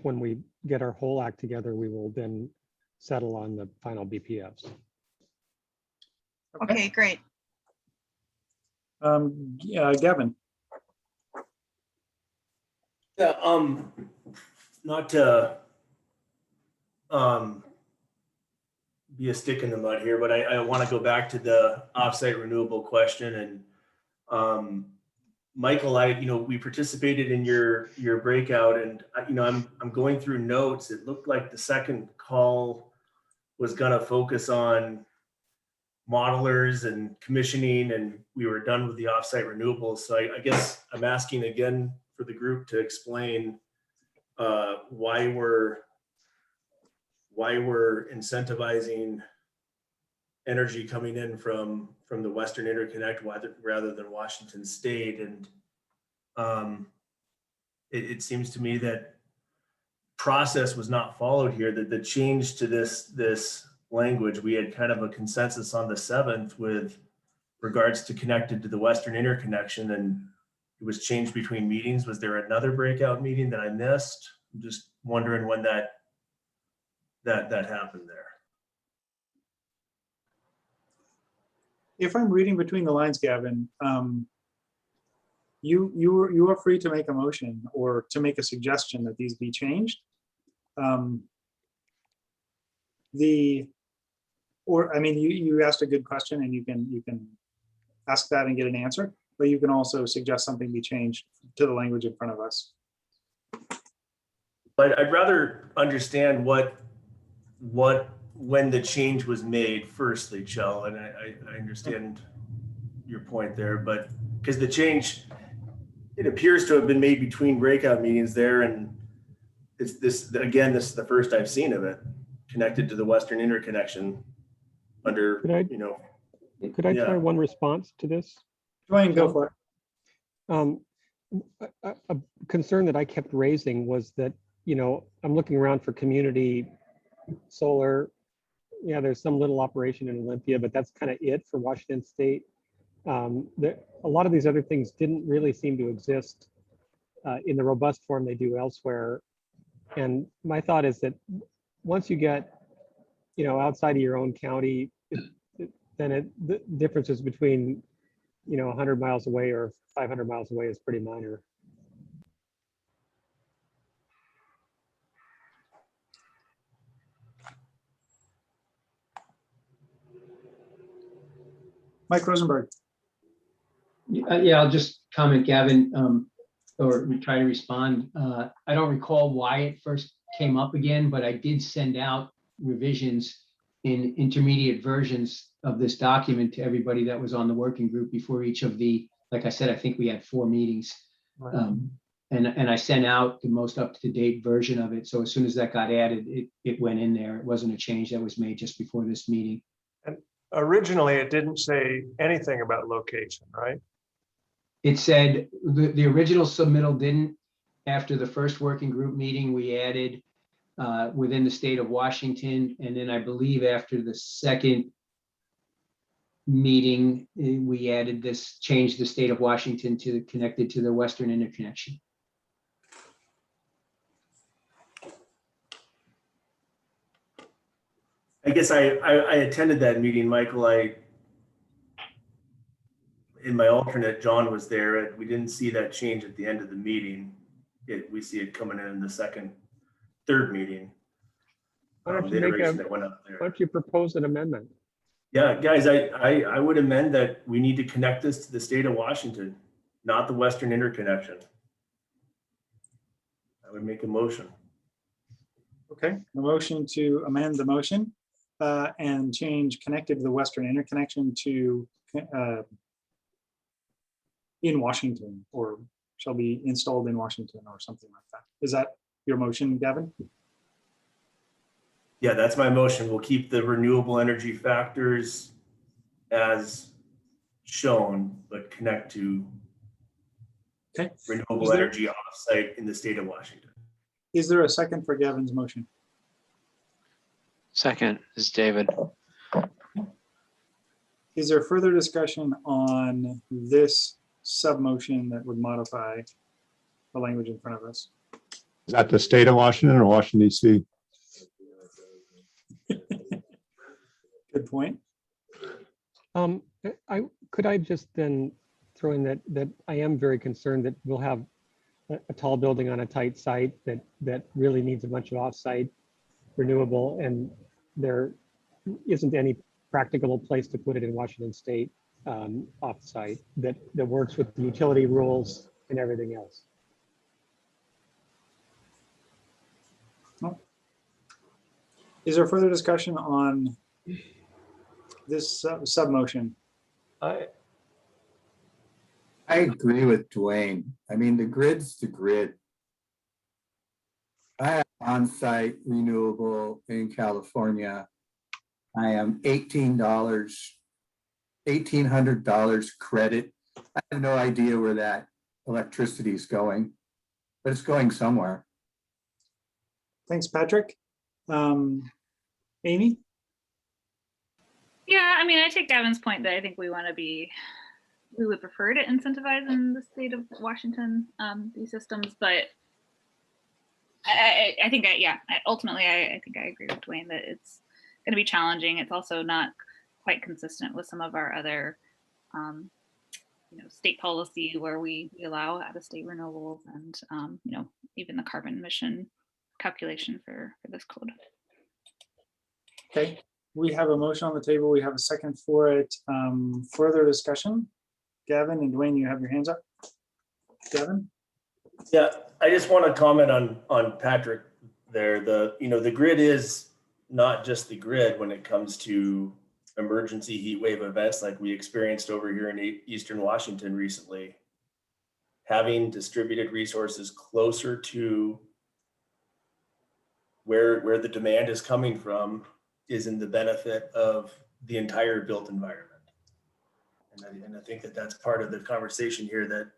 when we get our whole act together, we will then settle on the final BPFs. Okay, great. Gavin. Yeah, not to be a stick in the mud here, but I want to go back to the offsite renewable question. And Michael, we participated in your breakout, and I'm going through notes. It looked like the second call was going to focus on modelers and commissioning, and we were done with the offsite renewables. So I guess I'm asking again for the group to explain why we're incentivizing energy coming in from the Western Interconnect rather than Washington State. And it seems to me that process was not followed here, that the change to this language, we had kind of a consensus on the 7th with regards to connected to the Western Interconnection, and it was changed between meetings. Was there another breakout meeting that I missed? I'm just wondering when that happened there. If I'm reading between the lines, Gavin, you are free to make a motion or to make a suggestion that these be changed. You asked a good question, and you can ask that and get an answer, but you can also suggest something be changed to the language in front of us. But I'd rather understand when the change was made firstly, Chell, and I understand your point there, but because the change, it appears to have been made between breakout meetings there, and this is the first I've seen of it connected to the Western Interconnection under, Could I try one response to this? Dwayne, go for it. a concern that I kept raising was that, you know, I'm looking around for community solar. Yeah, there's some little operation in Olympia, but that's kind of it for Washington State. A lot of these other things didn't really seem to exist in the robust form they do elsewhere. And my thought is that once you get, you know, outside of your own county, then the differences between, you know, 100 miles away or 500 miles away is pretty minor. Mike Rosenberg. Yeah, I'll just comment, Gavin, or try to respond. I don't recall why it first came up again, but I did send out revisions in intermediate versions of this document to everybody that was on the working group before each of the, like I said, I think we had 4 meetings. And I sent out the most up-to-date version of it. So as soon as that got added, it went in there. It wasn't a change that was made just before this meeting. And originally, it didn't say anything about location, right? It said, the original submittal didn't. After the first working group meeting, we added within the state of Washington. And then I believe after the second meeting, we added this, changed the state of Washington to connected to the Western Interconnection. I guess I attended that meeting, Michael. In my alternate, John was there. We didn't see that change at the end of the meeting. We see it coming in the second, third meeting. Why don't The you make iteration a, that went up there. why don't you propose an amendment? Yeah, guys, I would amend that we need to connect this to the state of Washington, not the Western Interconnection. I would make a motion. Okay, a motion to amend the motion and change connected to the Western Interconnection to in Washington, or shall be installed in Washington or something like that. Is that your motion, Gavin? Yeah, that's my motion. We'll keep the renewable energy factors as shown, but connect to renewable energy offsite in the state of Washington. Is there a second for Gavin's motion? Second is David. Is there further discussion on this sub-motion that would modify the language in front of us? Is that the state of Washington or Washington, DC? Good point. Could I just then throw in that I am very concerned that we'll have a tall building on a tight site that really needs a bunch of off-site renewable, and there isn't any practicable place to put it in Washington State off-site that works with the utility rules and everything else. Is there further discussion on this sub-motion? I agree with Dwayne. I mean, the grid's the grid. I have on-site renewable in California. I am $1,800 credit. I have no idea where that electricity is going, but it's going somewhere. Thanks, Patrick. Amy? Yeah, I mean, I take Gavin's point that I think we would prefer to incentivize in the state of Washington these systems, but I think ultimately I think I agree with Dwayne that it's going to be challenging. It's also not quite consistent with some of our other state policy where we allow out-of-state renewables and even the carbon emission calculation for this code. Okay, we have a motion on the table. We have a second for it. Further discussion? Gavin and Dwayne, you have your hands up. Gavin? Yeah, I just want to comment on Patrick there. The grid is not just the grid when it comes to emergency heat wave events like we experienced over here in Eastern Washington recently. Having distributed resources closer to where the demand is coming from is in the benefit of the entire built environment. And I think that that's part of the conversation here, that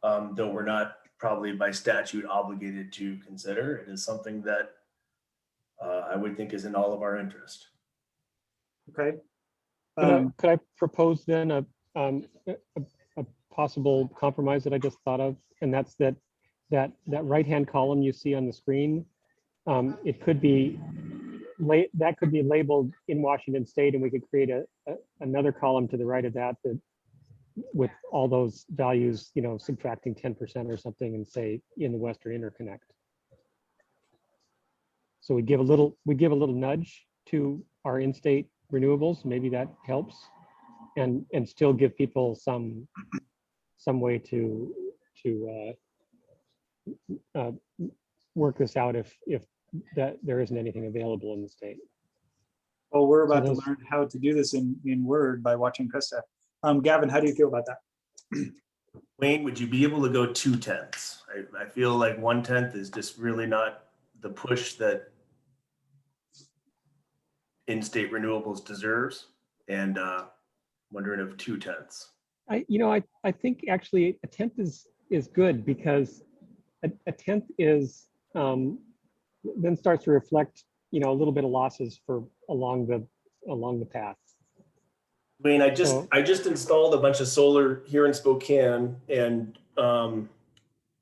though we're not probably by statute obligated to consider. It is something that I would think is in all of our interest. Okay. Could I propose then a possible compromise that I just thought of? And that's that right-hand column you see on the screen. It could be that could be labeled in Washington State, and we could create another column to the right of that with all those values, subtracting 10% or something, and say in the Western Interconnect. So we give a little nudge to our in-state renewables. Maybe that helps, and still give people some way to work this out if that there isn't anything available in the state. Well, we're about So to learn how to do this in Word by watching Krista. Gavin, how do you feel about that? Wayne, would you be able to go 2/10? I feel like 1/10 is just really not the push that in-state renewables deserves, and wondering if 2/10. I think actually a tenth is good, because a tenth is then starts to reflect a little bit of losses for along the path. Wayne, I just installed a bunch of solar here in Spokane, and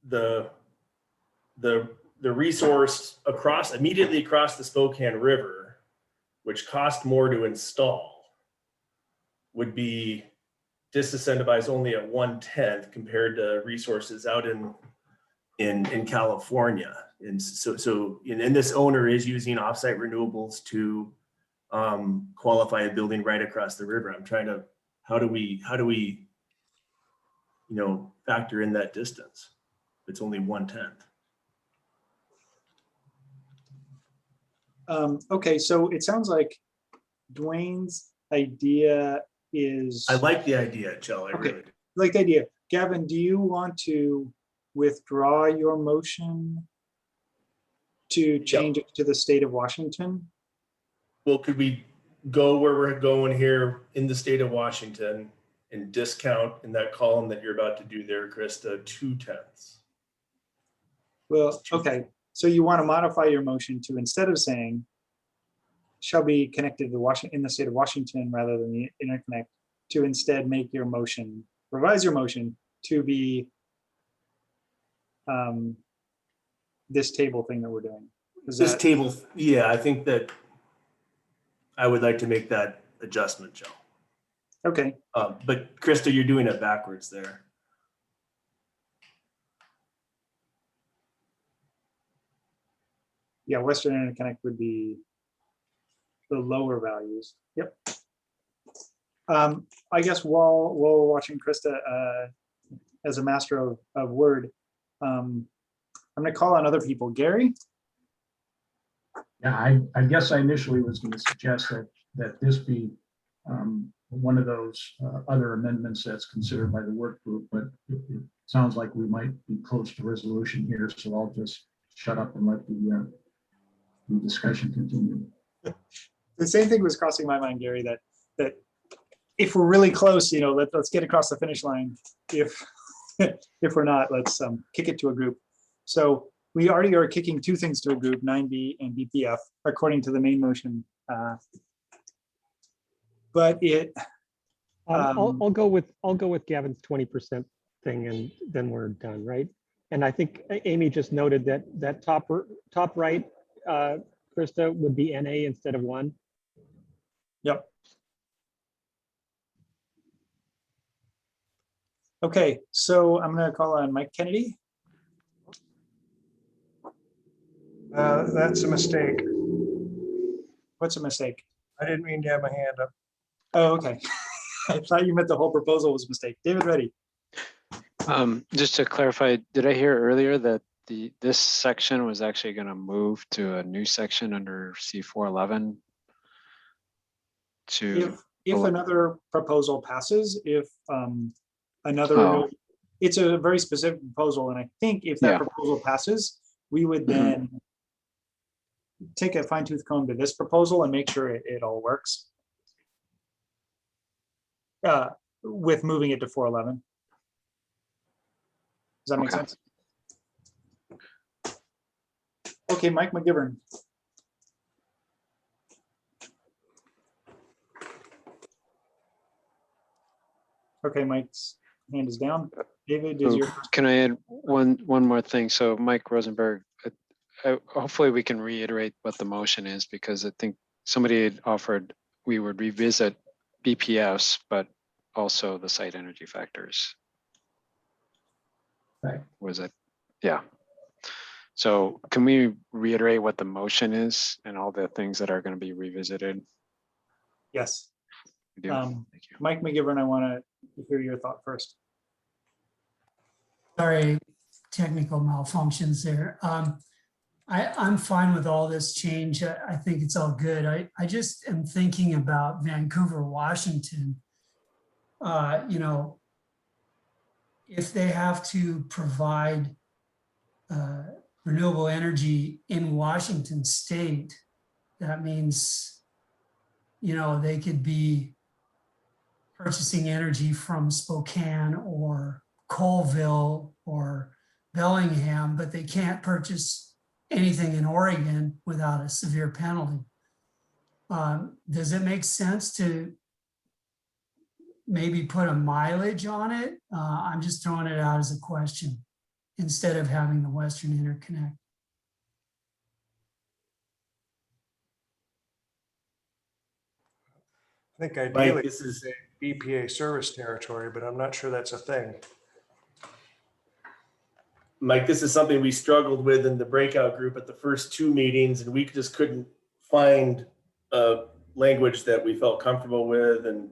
the resource immediately across the Spokane River, which cost more to install, would be disincentivized only at 1/10 compared to resources out in California. And and this owner is using offsite renewables to qualify a building right across the river. I'm trying to, how do we factor in that distance? It's only 1/10. Okay, so it sounds like Dwayne's idea is. I like the idea, Joe. I really do. Like the idea. Gavin, do you want to withdraw your motion to change it to the state of Washington? Well, could we go where we're going here in the state of Washington and discount in that column that you're about to do there, Krista, 2/10? Well, okay, so you want to modify your motion to, instead of saying shall be connected to Washington in the state of Washington rather than the interconnect, to instead make your motion, revise your motion to be this table thing that we're doing. This table, yeah, I think that I would like to make that adjustment, Joe. Okay. But Krista, you're doing it backwards there. Yeah, Western Interconnect would be the lower values. Yep. I guess while we're watching Krista as a master of Word, I'm going to call on other people. Gary? Yeah, I guess I initially was going to suggest that this be one of those other amendments that's considered by the work group, but it sounds like we might be close to resolution here, so I'll just shut up and let the discussion continue. The same thing was crossing my mind, Gary, that if we're really close, let's get across the finish line. If we're not, let's kick it to a group. So we already are kicking two things to a group, 9B and BPF, according to the main motion. But it. I'll go with Gavin's 20% thing, and then we're done, right? And I think Amy just noted that top right, Krista, would be NA instead of 1. Yep. Okay, so I'm going to call on Mike Kennedy. That's a mistake. What's a mistake? I didn't mean to have my hand up. Oh, okay. I thought you meant the whole proposal was a mistake. David Reddy. Just to clarify, did I hear earlier that this section was actually going to move to a new section under C411? If another proposal passes, if another, it's a very specific proposal, and I think if that proposal passes, we would then take a fine-tooth comb to this proposal and make sure it all works with moving it to 411. that make Okay. sense? Okay, Mike McGivern. Okay, Mike's hand is down. David is So your, can I add one more thing? So Mike Rosenberg, hopefully we can reiterate what the motion is, because I think somebody had offered we would revisit BPS, but also the site energy factors. Right. Was it? Yeah. So can we reiterate what the motion is and all the things that are going to be revisited? yes. We do? Thank you. Mike McGivern, I want to hear your thought first. Sorry, technical malfunctions there. I'm fine with all this change. I think it's all good. I just am thinking about Vancouver, Washington. You know, if they have to provide renewable energy in Washington state, that means, you know, they could be purchasing energy from Spokane or Colville or Bellingham, but they can't purchase anything in Oregon without a severe penalty. Does it make sense to maybe put a mileage on it? I'm just throwing it out as a question instead of having the Western Interconnect. I think ideally this is BPA service territory, but I'm not sure that's a thing. Mike, this is something we struggled with in the breakout group at the first two meetings, and we just couldn't find a language that we felt comfortable with. And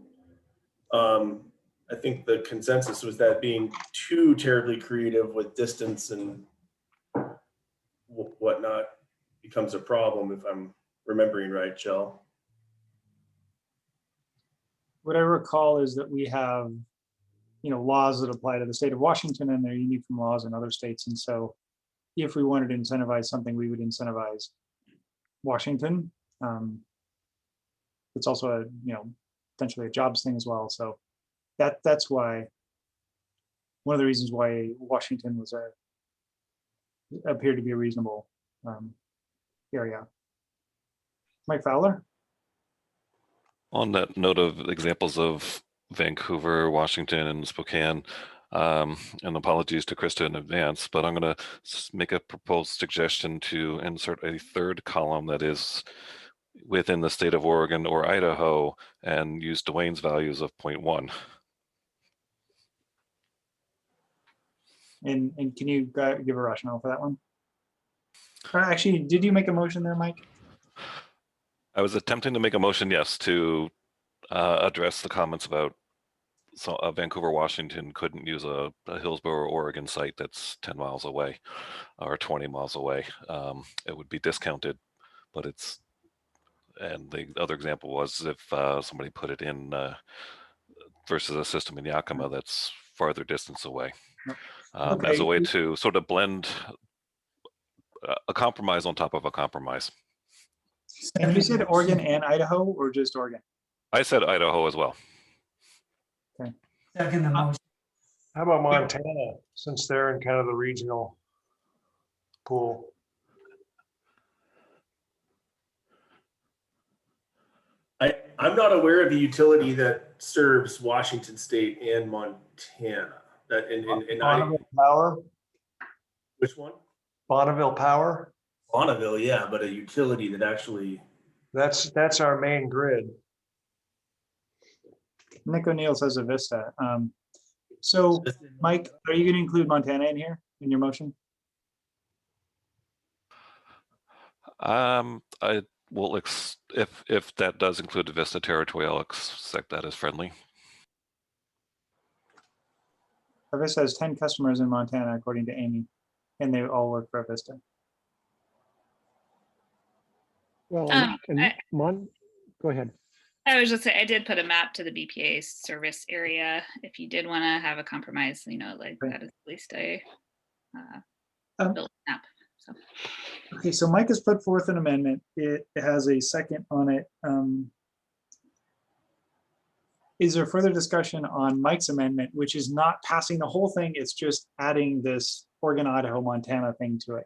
I think the consensus was that being too terribly creative with distance and whatnot becomes a problem, if I'm remembering right, Jill. What I recall is that we have, you know, laws that apply to the state of Washington, and they're unique from laws in other states. And so if we wanted to incentivize something, we would incentivize Washington. It's also a, you know, potentially a jobs thing as well. So that's why, one of the reasons why Washington was appeared to be a reasonable area. Mike Fowler? On that note of examples of Vancouver, Washington, and Spokane, and apologies to Krista in advance, but I'm going to make a proposed suggestion to insert a third column that is within the state of Oregon or Idaho and use Dwayne's values of 0.1. And can you give a rationale for that one? Actually, did you make a motion there, Mike? I was attempting to make a motion, yes, to address the comments about Vancouver, Washington couldn't use a Hillsborough, Oregon site that's 10 miles away or 20 miles away. It would be discounted, but it's, and the other example was if somebody put it in versus a system in Yakima that's farther distance away. As a way to sort of blend a compromise on top of a compromise. And you said Oregon and Idaho, or just Oregon? I said Idaho as well. Okay. Second the motion. How about Montana, since they're in kind of the regional pool? I'm not aware of a utility that serves Washington State and Montana. That in Bonneville Power? Which one? Bonneville Power? Bonneville, yeah, but a utility that actually. That's our main grid. Nick O'Neill says Avista. So Mike, are you going to include Montana in here in your motion? I will, if that does include the Vista territory, I'll accept that as friendly. Avista has 10 customers in Montana, according to Amy, and they all work for Avista. Well, go ahead. I was just saying, I did put a map to the BPA service area. If you did want to have a compromise, you know, like that is at least a built map. So. Okay, so Mike has put forth an amendment. It has a second on it. is there further discussion on Mike's amendment, which is not passing the whole thing, it's just adding this Oregon, Idaho, Montana thing to it?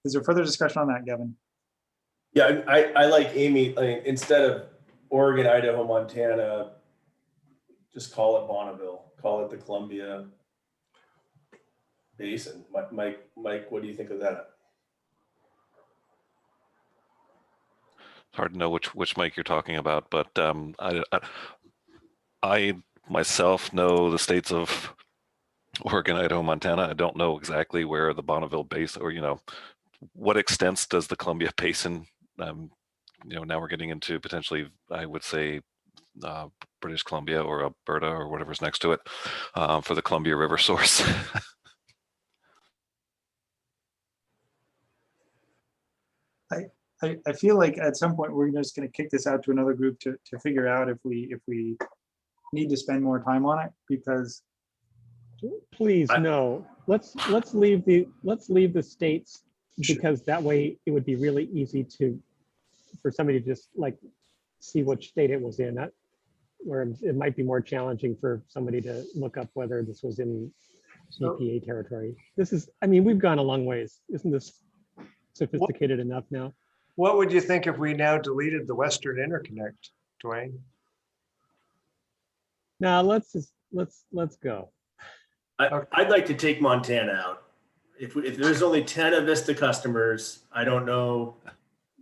Is there further discussion on that, Gavin? Yeah, I like Amy, I mean, instead of Oregon, Idaho, Montana, just call it Bonneville, call it the Columbia Basin. Mike, what do you think of that? It's hard to know which Mike you're talking about, but I myself know the states of Oregon, Idaho, Montana. I don't know exactly where the Bonneville Basin, or what extents does the Columbia Basin. Now we're getting into potentially, I would say, British Columbia or Alberta or whatever's next to it for the Columbia River source. I feel like at some point we're just going to kick this out to another group to figure out if we need to spend more time on it, because Please, no. Let's leave the states, because that way it would be really easy for somebody to just like see which state it was in. That where it might be more challenging for somebody to look up whether this was in EPA territory. We've gone a long ways. Isn't this sophisticated enough now? What would you think if we now deleted the Western Interconnect, Dwayne? Now let's go. I'd like to take Montana out. If there's only 10 Avista customers, I don't know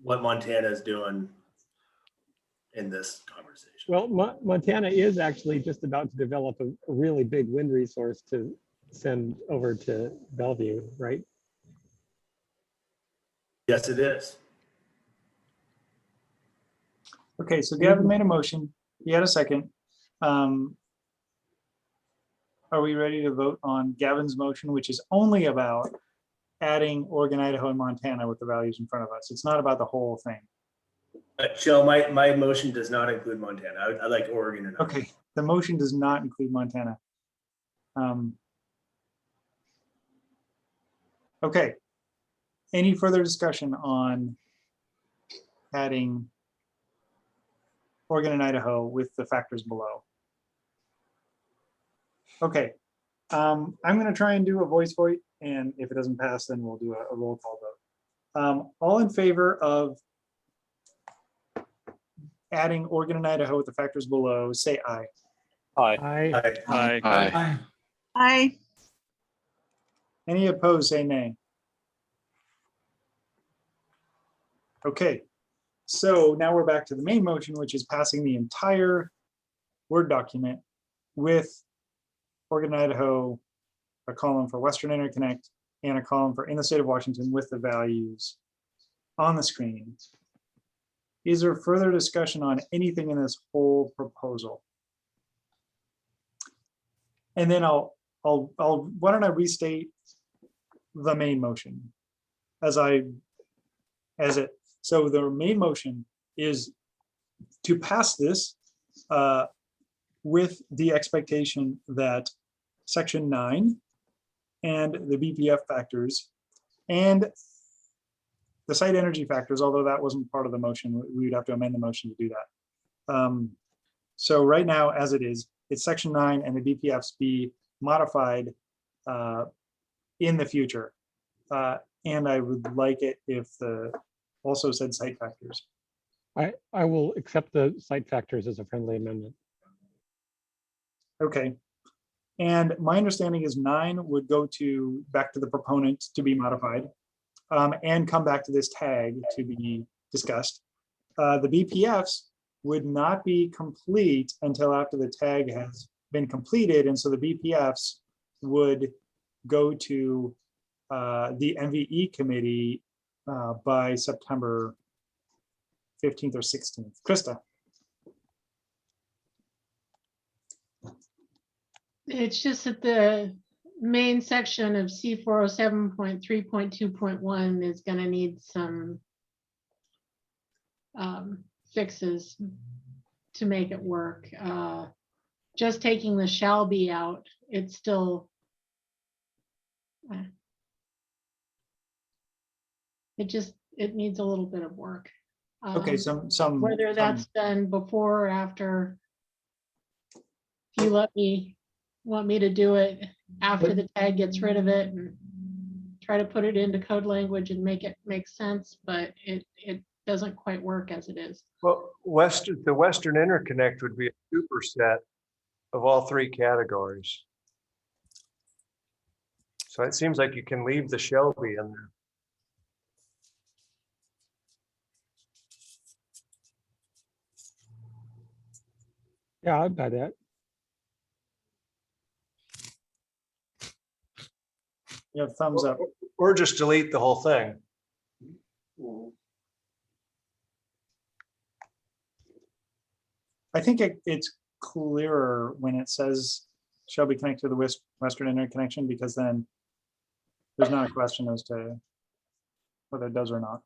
what Montana is doing in this conversation. Well, Montana is actually just about to develop a really big wind resource to send over to Bellevue, right? Yes, it is. okay, so Gavin made a motion. He had a second. Are we ready to vote on Gavin's motion, which is only about adding Oregon, Idaho, and Montana with the values in front of us? It's not about the whole thing. Jill, my motion does not include Montana. I like Oregon. And Okay, the motion does not include Montana. Okay. Any further discussion on adding Oregon and Idaho with the factors below? Okay, I'm going to try and do a voice vote, and if it doesn't pass, then we'll do a roll call vote. All in favor of adding Oregon and Idaho with the factors below, say aye. Aye. Aye. Aye. Aye. Aye. Any opposed, say nay. Okay, so now we're back to the main motion, which is passing the entire Word document with Oregon, Idaho, a column for Western Interconnect, and a column for in the state of Washington with the values on the screen. Is there further discussion on anything in this whole proposal? And then why don't I restate the main motion so the main motion is to pass this with the expectation that section 9 and the BPF factors and the site energy factors, although that wasn't part of the motion, we would have to amend the motion to do that. So right now, as it is, it's section 9 and the BPFs be modified in the future. And I would like it if the also said site factors. I will accept the site factors as a friendly amendment. Okay. And my understanding is 9 would go back to the proponent to be modified and come back to this tag to be discussed. The BPFs would not be complete until after the tag has been completed. And so the BPFs would go to the MVE committee by September 15th or 16th. Krista. It's just that the main section of C407.3.2.1 is going to need some fixes to make it work. Just taking the shall be out, it's still it needs a little bit of work. Okay, some whether that's done before or after if you want me to do it after the tag gets rid of it and try to put it into code language and make it make sense, but it doesn't quite work as it is. Well, the Western Interconnect would be a superset of all three categories. So it seems like you can leave the Shelby in there. Yeah, I'd buy that. You have thumbs up. Or just delete the whole thing. I think it's clearer when it says shall be connected to the Western Interconnection, because then there's not a question as to whether it does or not.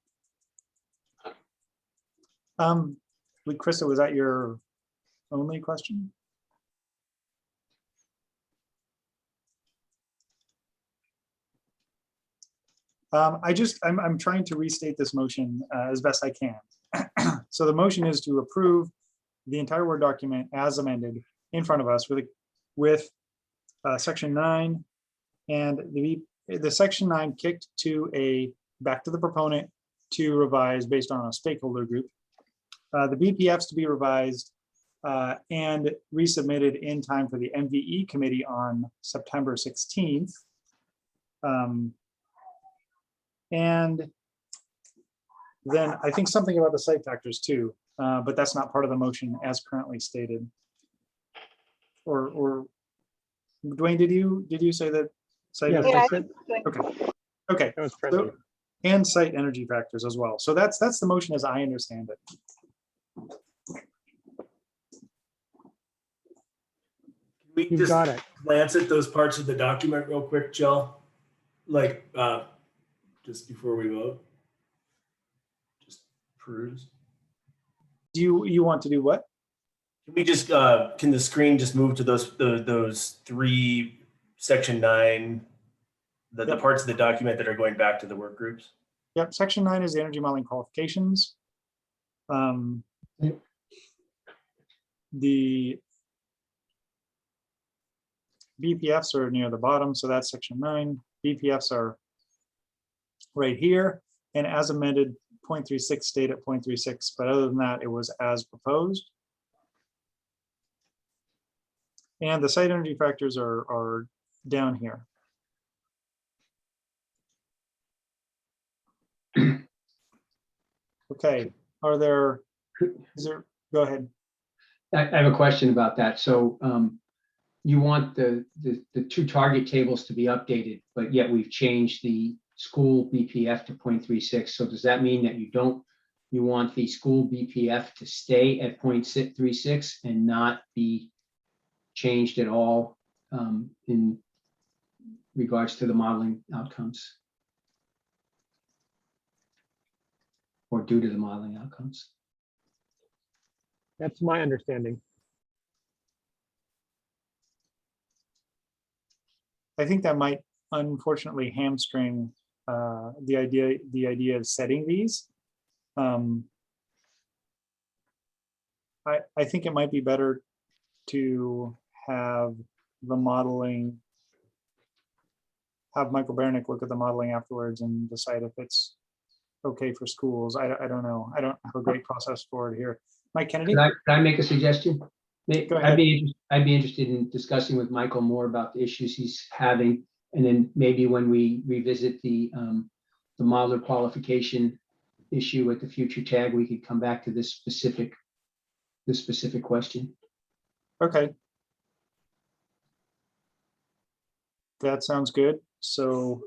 Krista, was that your only question? I'm trying to restate this motion as best I can. So the motion is to approve the entire Word document as amended in front of us with section 9 and the section 9 kicked to back to the proponent to revise based on a stakeholder group. The BPFs to be revised and resubmitted in time for the MVE committee on September 16th. And then I think something about the site factors too, but that's not part of the motion as currently stated. Or Dwayne, did you say that? Site Yes, I said. Okay. That was present. And site energy factors as well. So that's the motion as I understand it. We You've just got it. glance at those parts of the document real quick, Jill? Like, just before we vote? Just peruse? Do you want to do what? Can we just, can the screen just move to those three, section 9, the parts of the document that are going back to the work groups? Yep, section 9 is the energy modeling qualifications. The BPFs are near the bottom, so that's section 9. BPFs are right here, and as amended, 0.36 stayed at 0.36, but other than that, it was as proposed. And the site energy factors are down here. Okay, go ahead. I have a question about that. So you want the two target tables to be updated, but yet we've changed the school BPF to 0.36. So does that mean that you want the school BPF to stay at 0.36 and not be changed at all in regards to the modeling outcomes? Or due to the modeling outcomes? That's my understanding. I think that might unfortunately hamstring the idea of setting these. I think it might be better to have the modeling, have Michael Bernick look at the modeling afterwards and decide if it's okay for schools. I don't know. I don't have a great process for it here. Mike Kennedy? Can I make a suggestion? Go ahead. I'd be interested in discussing with Michael more about the issues he's having. And then maybe when we revisit the modeler qualification issue at the future tag, we could come back to this specific question. Okay. That sounds good. So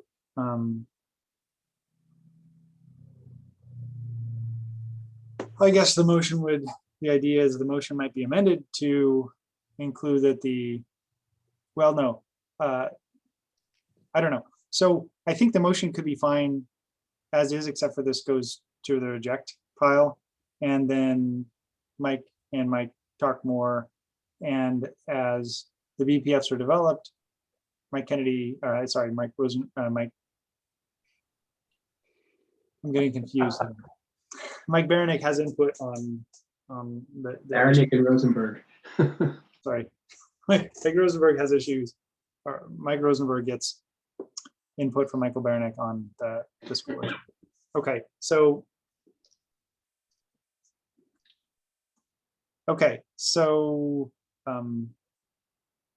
I guess the idea is the motion might be amended to include that I don't know. So I think the motion could be fine as is, except for this goes to the reject pile. And then Mike talk more. And as the BPFs are developed, Mike Rosen, I'm getting confused. Mike Bernick has input on the Bernick and Rosenberg. Sorry. Mike Rosenberg has issues, or Mike Rosenberg gets input from Michael Bernick on the school. Okay, so. Okay, so do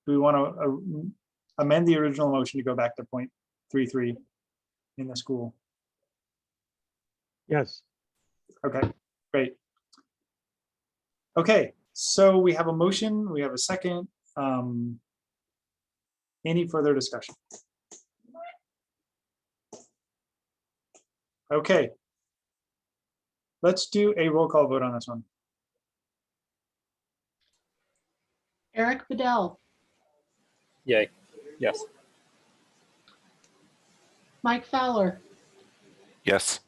we want to amend the original motion to go back to 0.33 in the school? Yes. Okay, great. Okay, so we have a motion, we have a second. Any further discussion? Okay. Let's do a roll call vote on this one. Eric Bedell, Yay. Yes. Mike Fowler, Yes.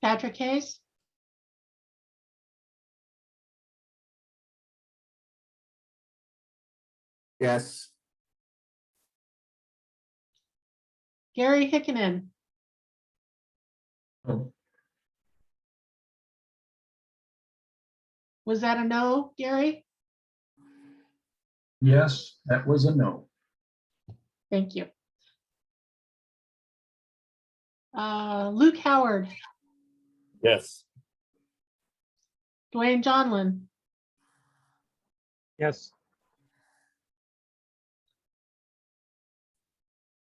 Patrick Hayes, Yes. Gary Hickinen, Oh, was that a no, Gary? yes, that was a no. Thank you. Luke Howard, Yes. Dwayne Johnlin, Yes.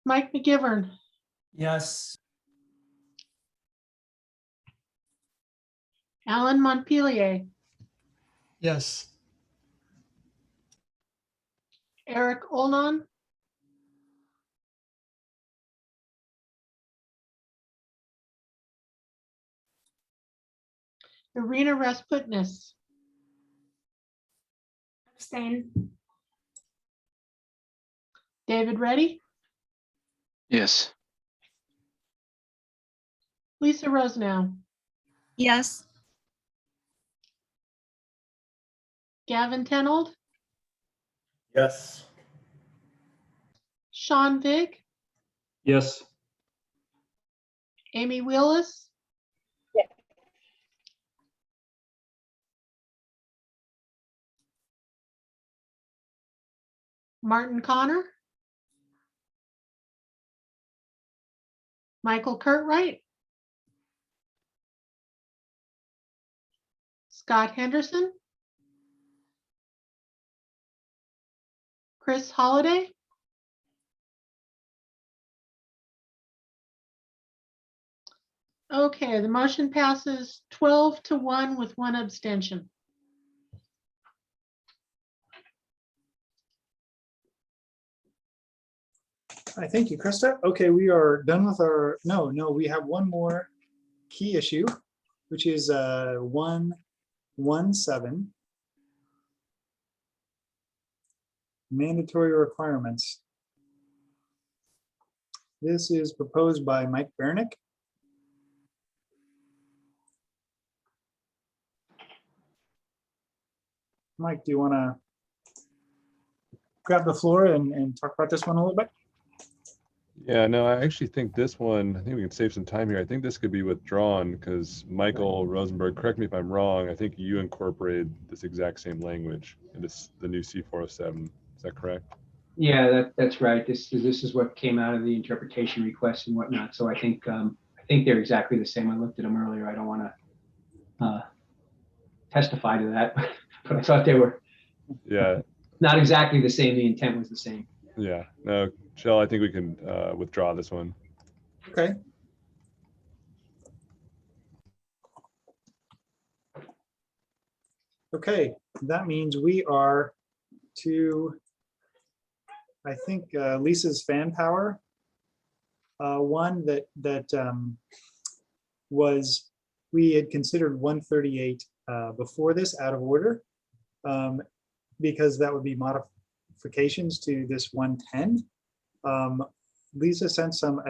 Mike McGivern, Yes. Alan Montpelier, Yes. Eric Olnon, Irina Rasputnis, Abstain. David Reddy, Yes. Lisa Rosenow, Yes. Gavin Tenold, Yes. Sean Vig, Yes. Amy Willis, Martin Connor, Michael Curtright, Scott Henderson, Chris Holliday, okay, the motion passes 12-1 with one abstention. I thank you, Krista. Okay, we are done with our, no, we have one more key issue, which is 117. Mandatory requirements. This is proposed by Mike Bernick. Mike, do you want to grab the floor and talk about this one a little bit? Yeah, no, I actually think this one, I think we can save some time here. I think this could be withdrawn because Michael Rosenberg, correct me if I'm wrong, I think you incorporated this exact same language in the new C407. Is that correct? Yeah, that's right. This is what came out of the interpretation requests and whatnot. So I think they're exactly the same. I looked at them earlier. I don't want to testify to that, but I thought they were not exactly the same. The intent was the same. Yeah, no, Shell, I think we can withdraw this one. Okay. Okay, that means we are to, I think, Lisa's fan power. One that was, we had considered 138 before this out of order, because that would be modifications to this 110. Lisa sent some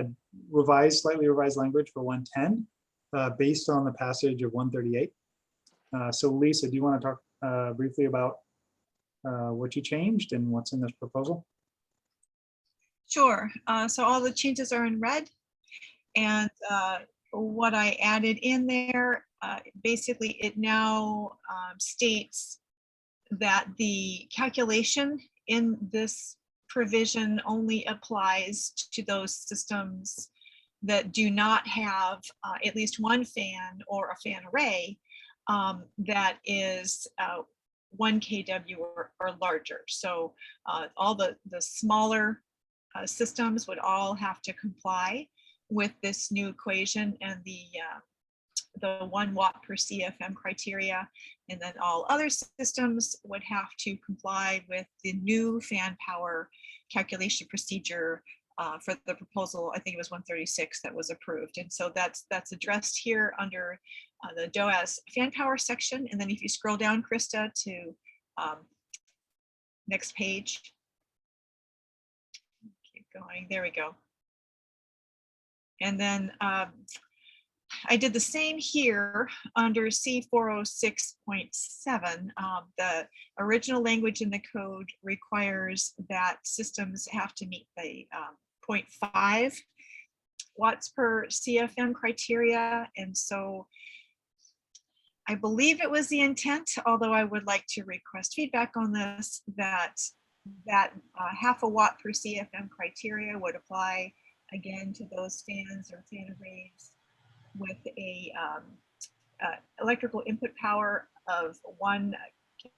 slightly revised language for 110 based on the passage of 138. So Lisa, do you want to talk briefly about what you changed and what's in this proposal? Sure. So all the changes are in red, and what I added in there, basically it now states that the calculation in this provision only applies to those systems that do not have at least one fan or a fan array that is 1 kW or larger. So all the smaller systems would all have to comply with this new equation and the 1 watt per CFM criteria. And then all other systems would have to comply with the new fan power calculation procedure for the proposal. I think it was 136 that was approved. And so that's addressed here under the DOAS fan power section. And then if you scroll down, Krista, to next page. Keep going, there we go. And then I did the same here under C406.7. The original language in the code requires that systems have to meet the 0.5 watts per CFM criteria. And so I believe it was the intent, although I would like to request feedback on this, that half a watt per CFM criteria would apply again to those fans or fan arrays with a electrical input power of 1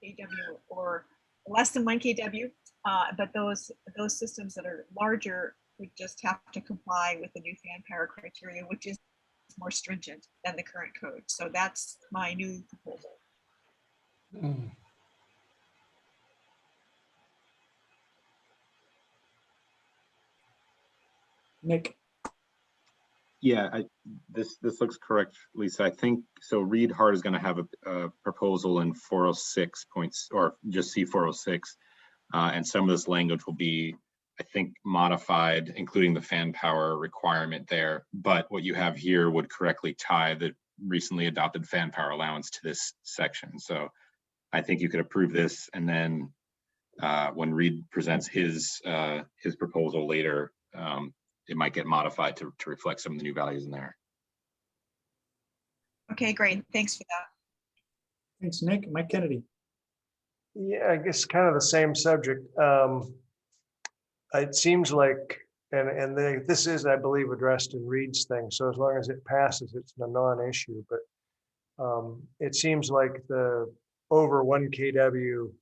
kW or less than 1 kW, but those systems that are larger would just have to comply with the new fan power criteria, which is more stringent than the current code. So that's my new proposal. Nick. Yeah, this looks correct, Lisa. I think so. Reed Hart is going to have a proposal in 406 points, or just C406, and some of this language will be, I think, modified, including the fan power requirement there. But what you have here would correctly tie the recently adopted fan power allowance to this section. So I think you could approve this, and then when Reed presents his proposal later, it might get modified to reflect some of the new values in there. Okay, great. Thanks for that. Thanks, Nick. Mike Kennedy. Yeah, I guess kind of the same subject. It seems like, this is, I believe, addressed in Reed's thing. So as long as it passes, it's a non-issue. But it seems like the over 1 kW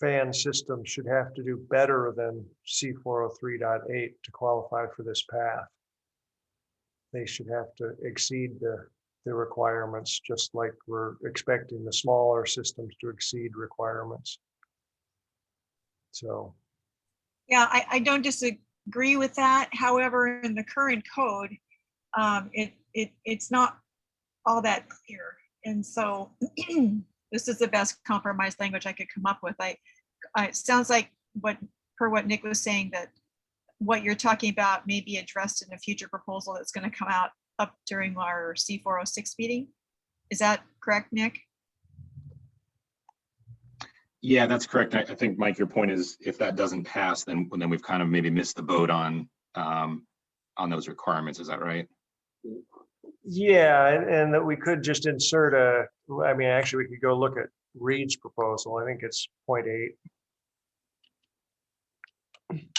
fan system should have to do better than C403.8 to qualify for this path. They should have to exceed the requirements, just like we're expecting the smaller systems to exceed requirements. So. Yeah, I don't disagree with that. However, in the current code, it's not all that clear. And so this is the best compromise language I could come up with. It sounds like per what Nick was saying, that what you're talking about may be addressed in a future proposal that's going to come out up during our C406 meeting. Is that correct, Nick? Yeah, that's correct. I think, Mike, your point is if that doesn't pass, then we've kind of maybe missed the boat on those requirements. Is that right? Yeah, and that we could just insert actually we could go look at Reed's proposal. I think it's 0.8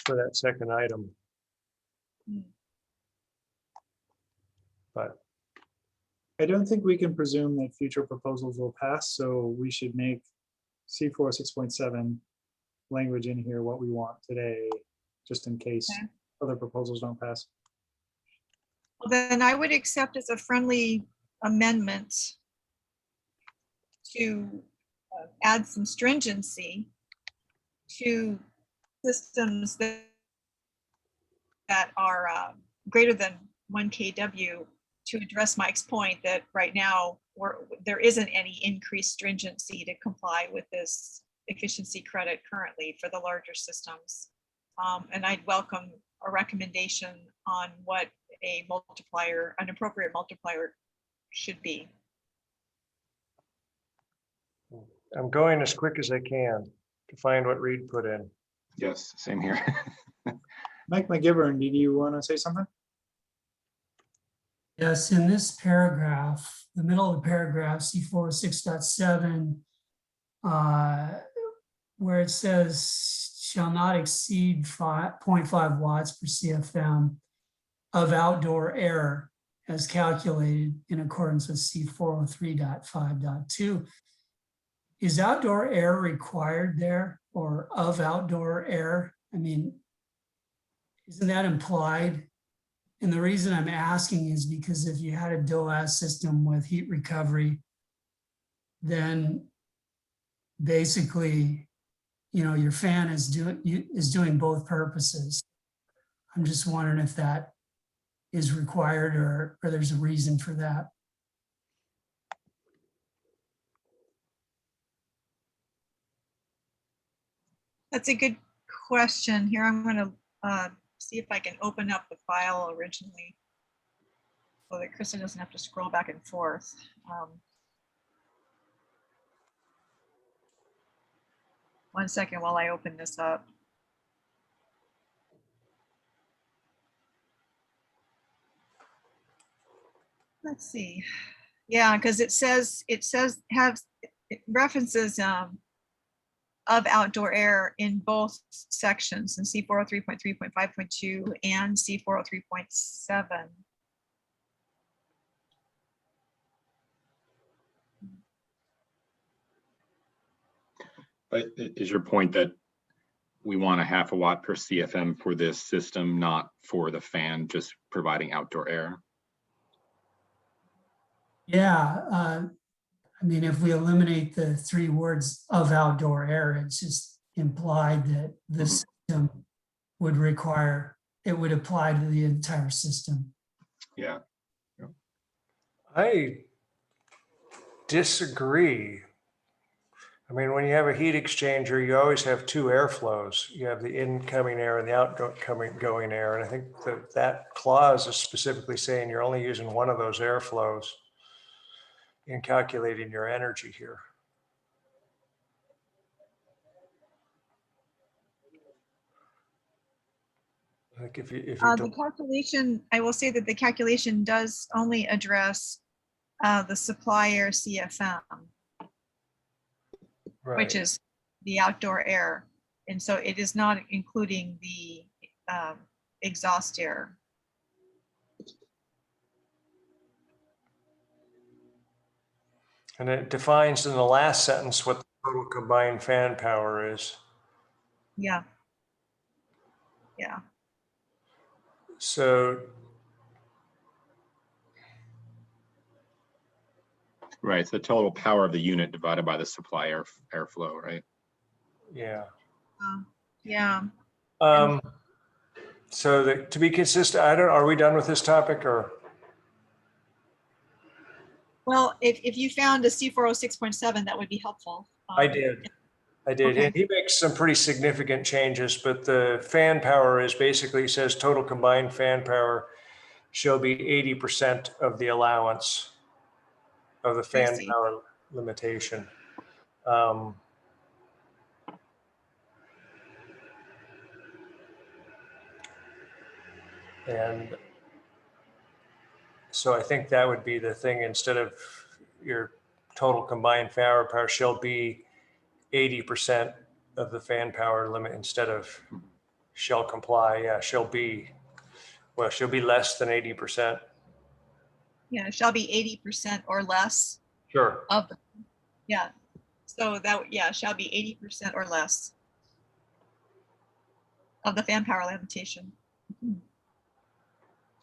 for that second item. But I don't think we can presume that future proposals will pass, so we should make C406.7 language in here what we want today, just in case other proposals don't pass. Well, then I would accept as a friendly amendment to add some stringency to systems that are greater than 1 kW, to address Mike's point that right now there isn't any increased stringency to comply with this efficiency credit currently for the larger systems. And I'd welcome a recommendation on what an appropriate multiplier should be. I'm going as quick as I can to find what Reed put in. Yes, same here. Mike McGivern, did you want to say something? Yes, in this paragraph, the middle of the paragraph, C406.7, where it says shall not exceed 0.5 watts per CFM of outdoor air as calculated in accordance with C403.5.2. Is outdoor air required there, or of outdoor air? I mean, isn't that implied? And the reason I'm asking is because if you had a DOAS system with heat recovery, then basically, your fan is doing both purposes. I'm just wondering if that is required or there's a reason for that. That's a good question. Here, I'm going to see if I can open up the file originally so that Krista doesn't have to scroll back and forth. One second while I open this up. Let's see. Yeah, because it references of outdoor air in both sections, in C403.3.5.2 and C403.7. But is your point that we want 0.5 watt per CFM for this system, not for the fan, just providing outdoor air? Yeah, I mean, if we eliminate the 3 words of outdoor air, it's just implied that this system would require, it would apply to the entire system. Yeah. I disagree. I mean, when you have a heat exchanger, you always have 2 airflows. You have the incoming air and the outgoing air. And I think that clause is specifically saying you're only using one of those airflows in calculating your energy here. Like if you the calculation, I will say that the calculation does only address the supply air CFM, which is the outdoor air. And so it is not including the exhaust air. And it defines in the last sentence what the total combined fan power is. Yeah. Yeah. So. Right, it's the total power of the unit divided by the supply airflow, right? Yeah. Yeah. So to be consistent, are we done with this topic or? Well, if you found a C406.7, that would be helpful. I did. Okay. And he makes some pretty significant changes, but the fan power is basically says total combined fan power shall be 80% of the allowance of the fan power limitation. And so I think that would be the thing, instead of your total combined fan power shall be 80% of the fan power limit instead of shall comply. Yeah, shall be less than 80%. Yeah, it shall be 80% or less. Sure. Of the, yeah. So that, yeah, shall be 80% or less of the fan power limitation.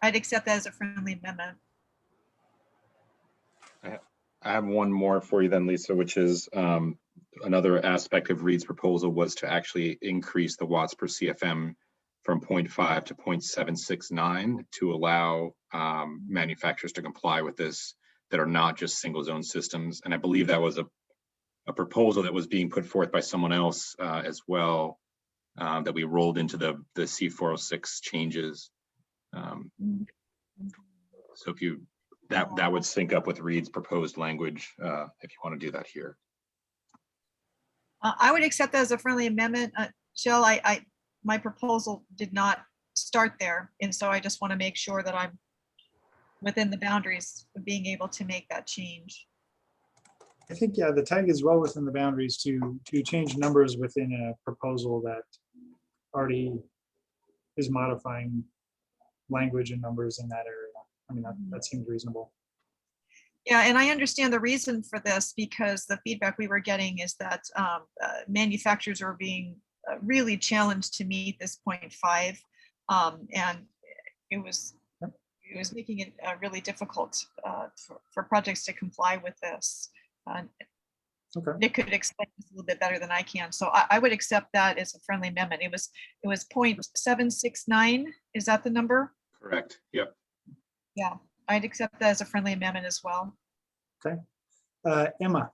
I'd accept that as a friendly amendment. I have one more for you then, Lisa, which is another aspect of Reed's proposal was to actually increase the watts per CFM from 0.5 to 0.769 to allow manufacturers to comply with this that are not just single zone systems. And I believe that was a proposal that was being put forth by someone else as well, that we rolled into the C406 changes. So if you, that would sync up with Reed's proposed language if you want to do that here. I would accept that as a friendly amendment. Jill, my proposal did not start there. And so I just want to make sure that I'm within the boundaries of being able to make that change. I think, yeah, the tag is well within the boundaries to change numbers within a proposal that already is modifying language and numbers in that area. I mean, that seems reasonable. Yeah, and I understand the reason for this because the feedback we were getting is that manufacturers are being really challenged to meet this 0.5, and it was making it really difficult for projects to comply with this. Okay. Nick could explain this a little bit better than I can, so I would accept that as a friendly amendment. It was 0.769. Is that the number? Correct. Yep. Yeah, I'd accept that as a friendly amendment as well. Okay. Emma.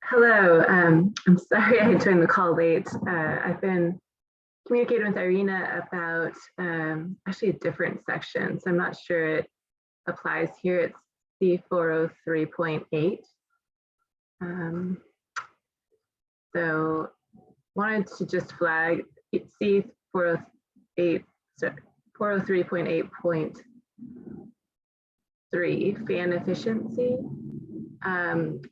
Hello, I'm sorry I joined the call late. I've been communicating with Irina about actually a different section, so I'm not sure it applies here. It's C403.8. So wanted to just flag C408, sorry, 403.8.3 fan efficiency.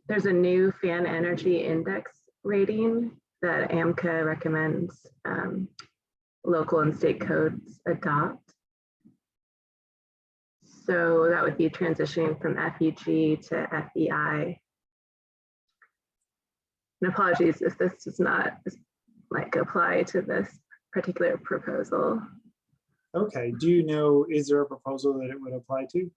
There's a new fan energy index rating that AMCA recommends local and state codes adopt. So that would be transitioning from FEG to FEI. And apologies if this does not like apply to this particular proposal. Okay, do you know, is there a proposal that it would apply to?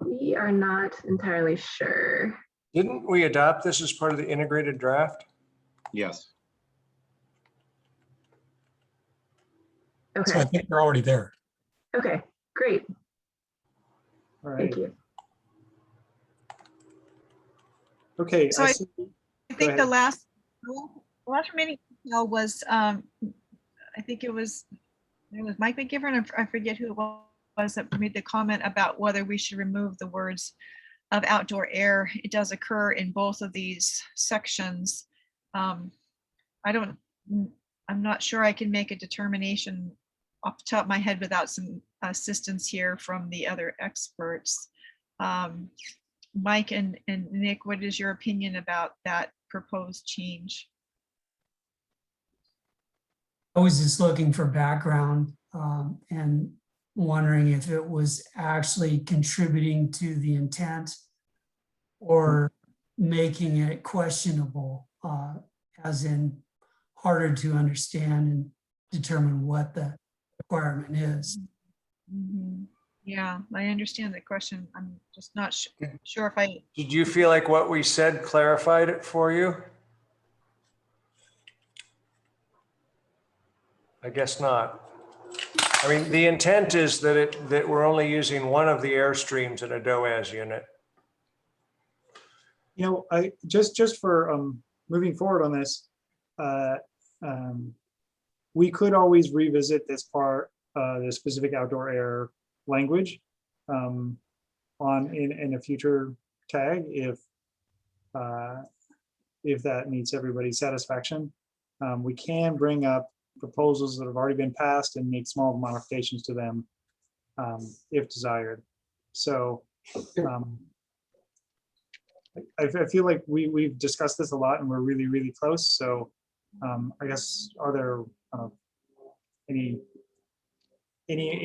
We are not entirely sure. Didn't we adopt this as part of the integrated draft? Yes. Okay. So I think we're already there. Okay, great. All right. Thank you. Okay. So I see- I think ahead. the last remaining email was, I think it was Mike McGivern, I forget who it was that made the comment about whether we should remove the words of outdoor air. It does occur in both of these sections. I'm not sure I can make a determination off the top of my head without some assistance here from the other experts. Mike and Nick, what is your opinion about that proposed change? I was just looking for background and wondering if it was actually contributing to the intent or making it questionable, as in harder to understand and determine what the requirement is. Mm-hmm. Yeah, I understand the question. I'm just not sure if I. Did you feel like what we said clarified it for you? I guess not. I mean, the intent is that we're only using one of the airstreams in a DOAS unit. You know, I just for moving forward on this, we could always revisit this part, the specific outdoor air language in a future tag if that meets everybody's satisfaction. We can bring up proposals that have already been passed and make small modifications to them if desired. So I feel like we've discussed this a lot and we're really, really close. So I guess, are there any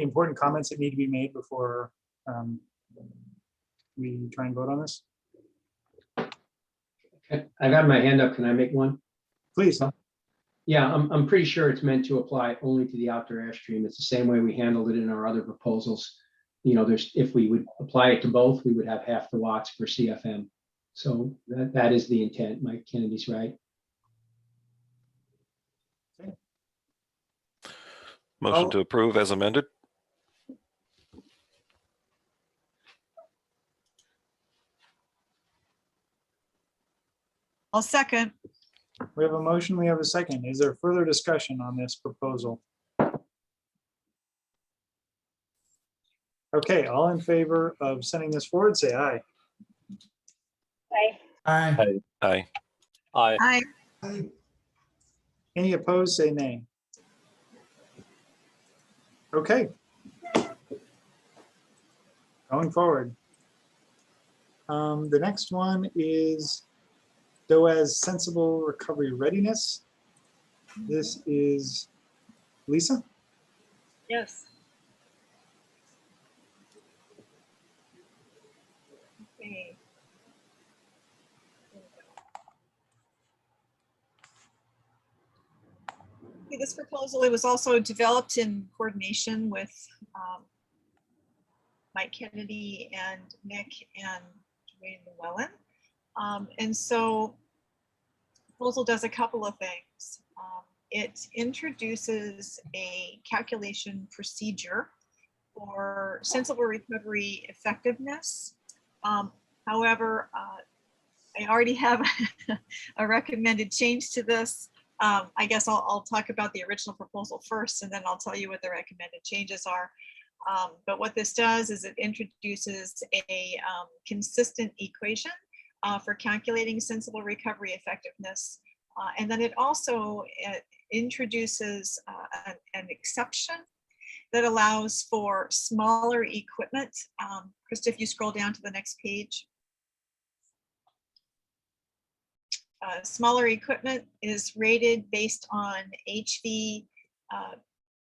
important comments that need to be made before we try and vote on this? I got my hand up. Can I make one? Please. Yeah, I'm pretty sure it's meant to apply only to the outdoor airstream. It's the same way we handled it in our other proposals. You know, if we would apply it to both, we would have half the watts per CFM. So that is the intent. Mike Kennedy's right. Motion to approve as amended. I'll second. We have a motion, we have a second. Is there further discussion on this proposal? Okay, all in favor of sending this forward, say aye. Aye. Aye. Aye. Aye. Any opposed, say nay. Okay. going forward. The next one is DOAS Sensible Recovery Readiness. This is Lisa. Yes. Okay. Okay, this proposal, it was also developed in coordination with Mike Kennedy and Nick and Dwayne Llewellyn. And so the proposal does a couple of things. It introduces a calculation procedure for sensible recovery effectiveness. However, I already have a recommended change to this. I guess I'll talk about the original proposal first, and then I'll tell you what the recommended changes are. But what this does is it introduces a consistent equation for calculating sensible recovery effectiveness. And then it also introduces an exception that allows for smaller equipment. Krista, if you scroll down to the next page. Smaller equipment is rated based on HV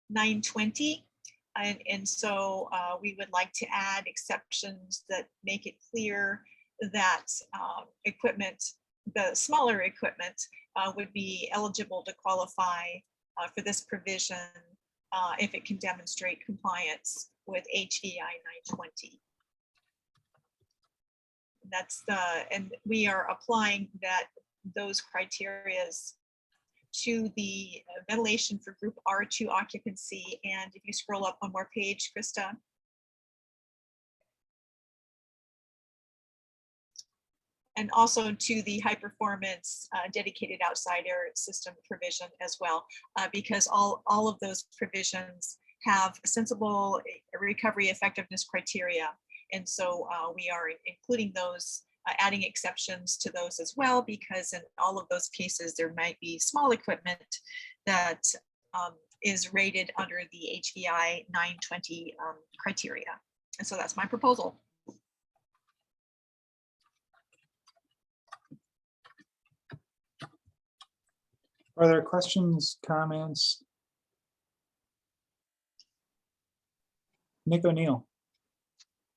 920. And so we would like to add exceptions that make it clear that equipment, the smaller equipment, would be eligible to qualify for this provision if it can demonstrate compliance with HVI 920. That's and we are applying those criterias to the ventilation for group R2 occupancy. And if you scroll up one more page, Krista. And also to the high performance dedicated outside air system provision as well, because all of those provisions have sensible recovery effectiveness criteria. And so we are including those, adding exceptions to those as well, because in all of those cases, there might be small equipment that is rated under the HVI 920 criteria. And so that's my proposal. Are there questions, comments? Nick O'Neill.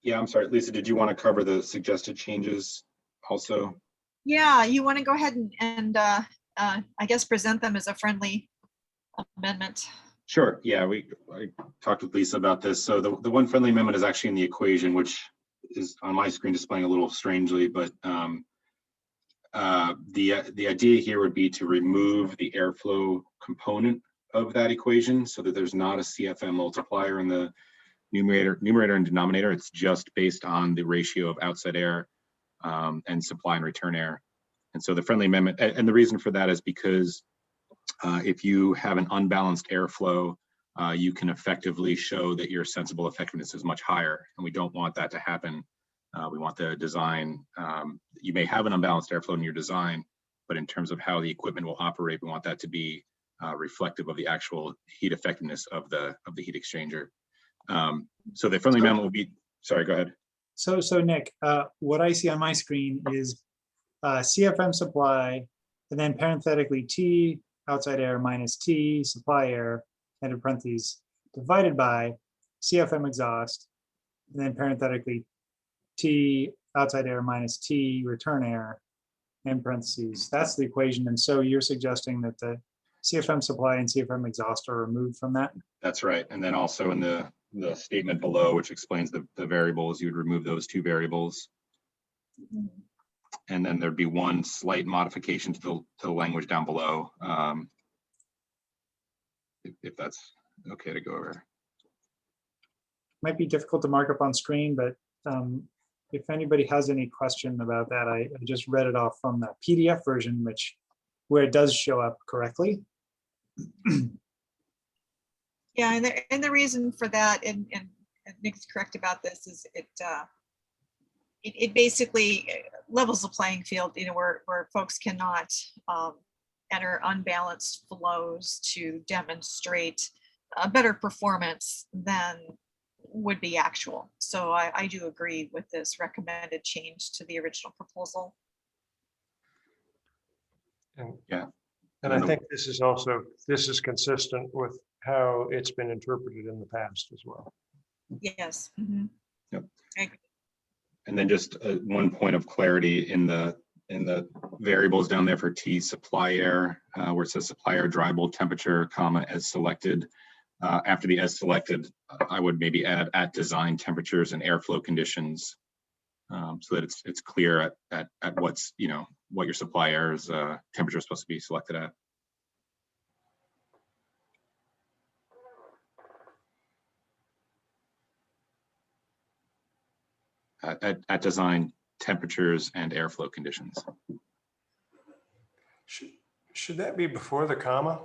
Yeah, I'm sorry, Lisa, did you want to cover the suggested changes also? Yeah, you want to go ahead and I guess present them as a friendly amendment. Sure, yeah, I talked with Lisa about this. So the one friendly amendment is actually in the equation, which is on my screen displaying a little strangely, but the idea here would be to remove the airflow component of that equation so that there's not a CFM multiplier in the numerator and denominator. It's just based on the ratio of outside air and supply and return air. And so the friendly amendment, and the reason for that is because if you have an unbalanced airflow, you can effectively show that your sensible effectiveness is much higher, and we don't want that to happen. We want the design, you may have an unbalanced airflow in your design, but in terms of how the equipment will operate, we want that to be reflective of the actual heat effectiveness of the heat exchanger. So the friendly amendment will be, sorry, go ahead. So Nick, what I see on my screen is CFM supply, and then parenthetically T outside air minus T supply air, and in parentheses divided by CFM exhaust, and then parenthetically T outside air minus T return air, in parentheses. That's the equation. And so you're suggesting that the CFM supply and CFM exhaust are removed from that? That's right. And then also in the statement below, which explains the variables, you would remove those two variables. And then there'd be one slight modification to the language down below, if that's okay to go over. Might be difficult to mark up on screen, but if anybody has any question about that, I just read it off from the PDF version, where it does show up correctly. Yeah, and the reason for that, and Nick's correct about this, is it basically levels the playing field, where folks cannot enter unbalanced flows to demonstrate a better performance than would be actual. So I do agree with this recommended change to the original proposal. And Yeah. And I think this is also, this is consistent with how it's been interpreted in the past as well. Yes. Mhm. Yep. I agree. And then just one point of clarity in the variables down there for T supply air, where it says supply air dry bulb temperature, comma, as selected. After the as selected, I would maybe add at design temperatures and airflow conditions, so that it's clear at what's, you know, what your supply air's temperature is supposed to be selected at. At design temperatures and airflow conditions. Should that be before the comma?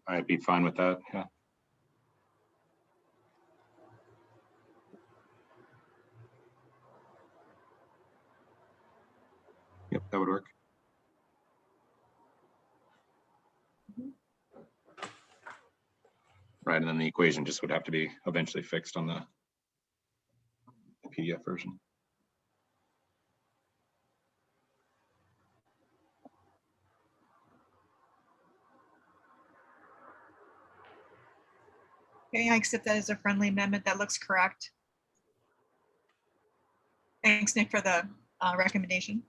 I'd be fine with that, yeah. Yep, that would work. Right, and then the equation just would have to be eventually fixed on the PDF version. Okay, I accept that as a friendly amendment. That looks correct. Thanks, Nick, for the recommendation.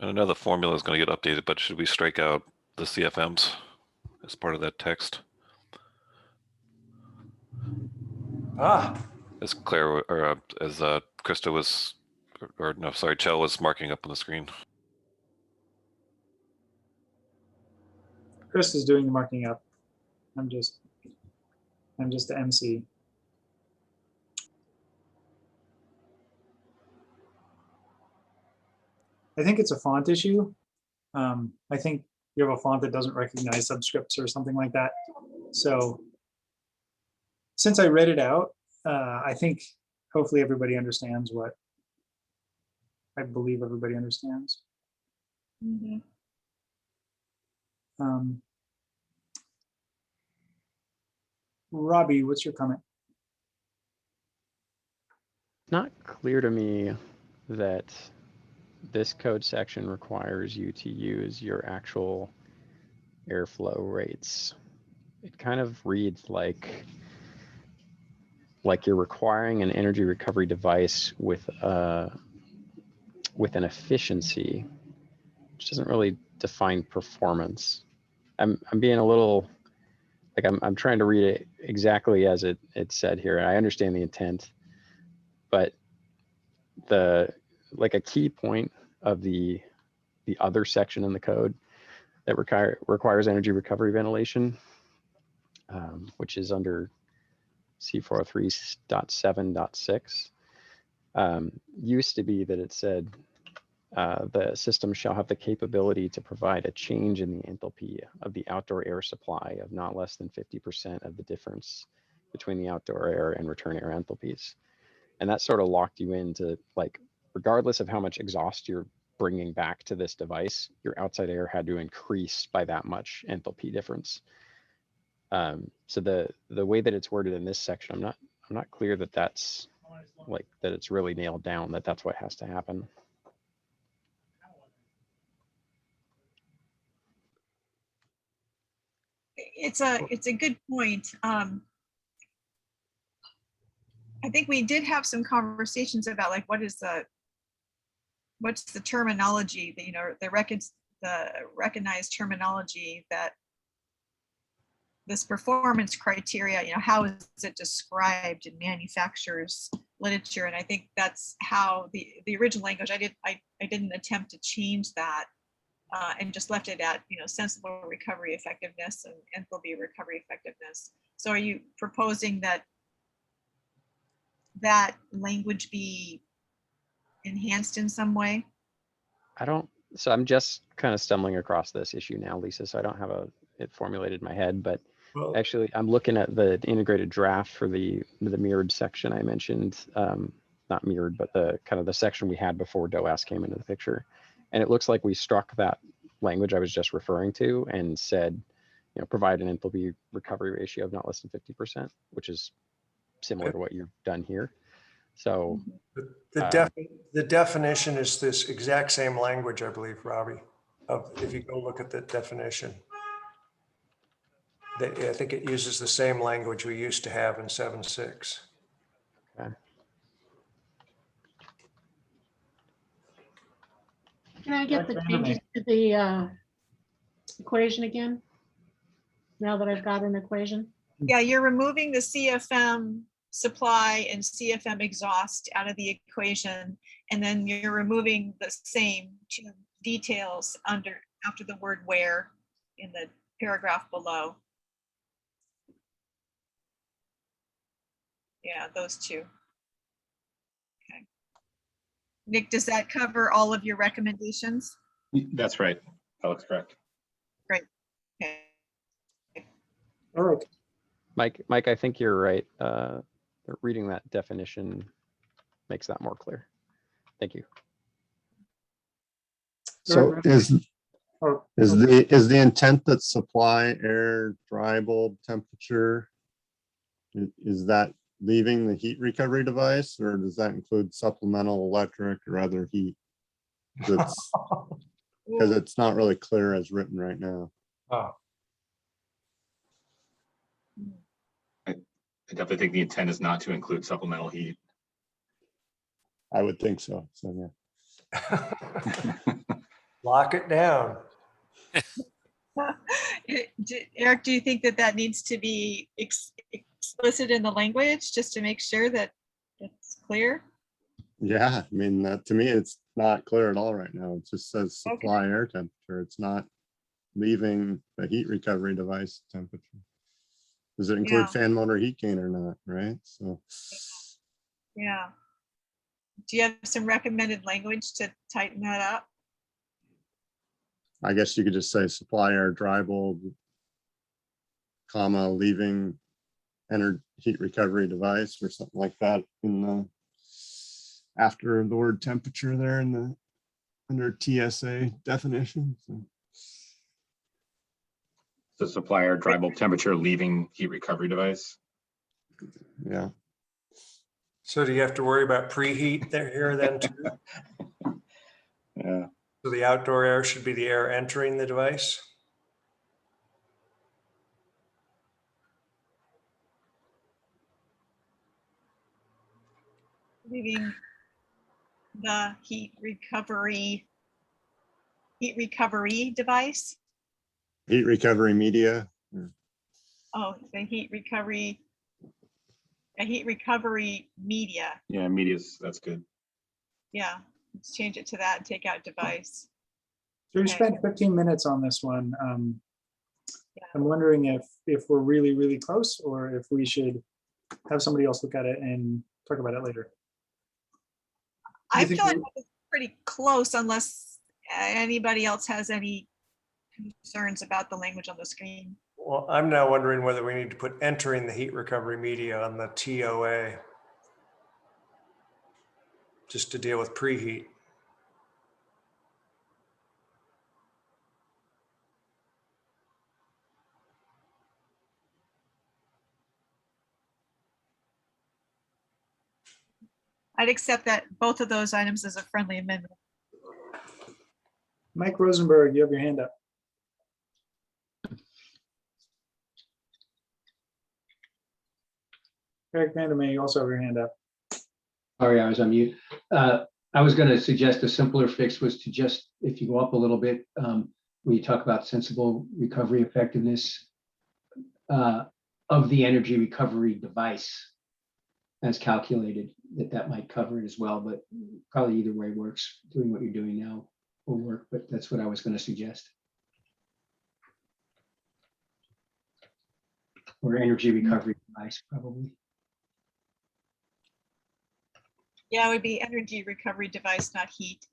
And another formula is going to get updated, but should we strike out the CFMs as part of that text? As Claire or as Krista was, or no, sorry, Chell was marking up on the screen. Chris is doing the marking up. I'm just the MC. I think it's a font issue. I think you have a font that doesn't recognize subscripts or something like that. So since I read it out, I think hopefully everybody understands what I believe everybody understands. Mm-hmm. Robbie, what's your comment? Not clear to me that this code section requires you to use your actual airflow rates. It kind of reads like you're requiring an energy recovery device with an efficiency, which doesn't really define performance. I'm being a little like I'm trying to read it exactly as it said here, and I understand the intent, but like a key point of the other section in the code that requires energy recovery ventilation, which is under C403.7.6, used to be that it said the system shall have the capability to provide a change in the enthalpy of the outdoor air supply of not less than 50% of the difference between the outdoor air and return air enthalpies. And that sort of locked you into, like, regardless of how much exhaust you're bringing back to this device, your outside air had to increase by that much enthalpy difference. So the way that it's worded in this section, I'm not clear that that's like that it's really nailed down that that's what has to happen. It's a good point. I think we did have some conversations about like what's the terminology that, you know, the recognized terminology that this performance criteria, you know, how is it described in manufacturers literature? And I think that's how the original language, I didn't attempt to change that and just left it at, you know, sensible recovery effectiveness and enthalpy recovery effectiveness. So are you proposing that language be enhanced in some way? So I'm just kind of stumbling across this issue now, Lisa, so I don't have it formulated in my head, but Well, Actually, I'm looking at the integrated draft for the mirrored section I mentioned. Not mirrored, but the kind of the section we had before DOAS came into the picture. And it looks like we struck that language I was just referring to and said, you know, provide an enthalpy recovery ratio of not less than 50%, which is similar to what you've done here. So the definition is this exact same language, I believe, Robbie. If you go look at the definition, I think it uses the same language we used to have in 7.6. Okay. Can I get the That's changes to the equation again? Now that I've got an equation? Yeah, you're removing the CFM supply and CFM exhaust out of the equation, and then you're removing the same two details after the word where in the paragraph below. Yeah, those two. Okay. Nick, does that cover all of your recommendations? That's right. That looks correct. Great. Okay. All right. Mike, I think you're right. Reading that definition makes that more clear. Thank you. So is the intent that supply air, dry bulb temperature, is that leaving the heat recovery device, or does that include supplemental electric or other heat? Because it's not really clear as written right now. I definitely think the intent is not to include supplemental heat. I would think so. So yeah. Lock it down. Eric, do you think that needs to be explicit in the language just to make sure that it's clear? Yeah, I mean, that to me, it's not clear at all right now. It just says supply air temperature. It's not leaving the heat recovery device temperature. Does it include fan motor heat gain or not, right? So yeah. Do you have some recommended language to tighten that up? I guess you could just say supply air, dry bulb, comma, leaving heat recovery device or something like that in the after the word temperature there in the under TSA definition. The supplier dry bulb temperature leaving heat recovery device. Yeah. So do you have to worry about preheat there here then too? Yeah. So the outdoor air should be the air entering the device? Leaving the heat recovery device. Heat recovery media. Oh, the heat recovery media. Yeah, media's, that's good. Yeah, let's change it to that and take out device. So we spent 15 minutes on this one. I'm wondering if we're really, really close, or if we should have somebody else look at it and talk about it later. I feel like it's pretty close unless anybody else has any concerns about the language on the screen. Well, I'm now wondering whether we need to put entering the heat recovery media on the TOA just to deal with preheat. I'd accept that both of those items as a friendly amendment. Mike Rosenberg, you have your hand up. Eric Vandermeer, you also have your hand up. Sorry, I was on mute. I was going to suggest a simpler fix was to just, if you go up a little bit, when you talk about sensible recovery effectiveness of the energy recovery device as calculated, that might cover it as well, but probably either way works. Doing what you're doing now will work, but that's what I was going to suggest. Or energy recovery device, probably. Yeah, it would be energy recovery device, not heat.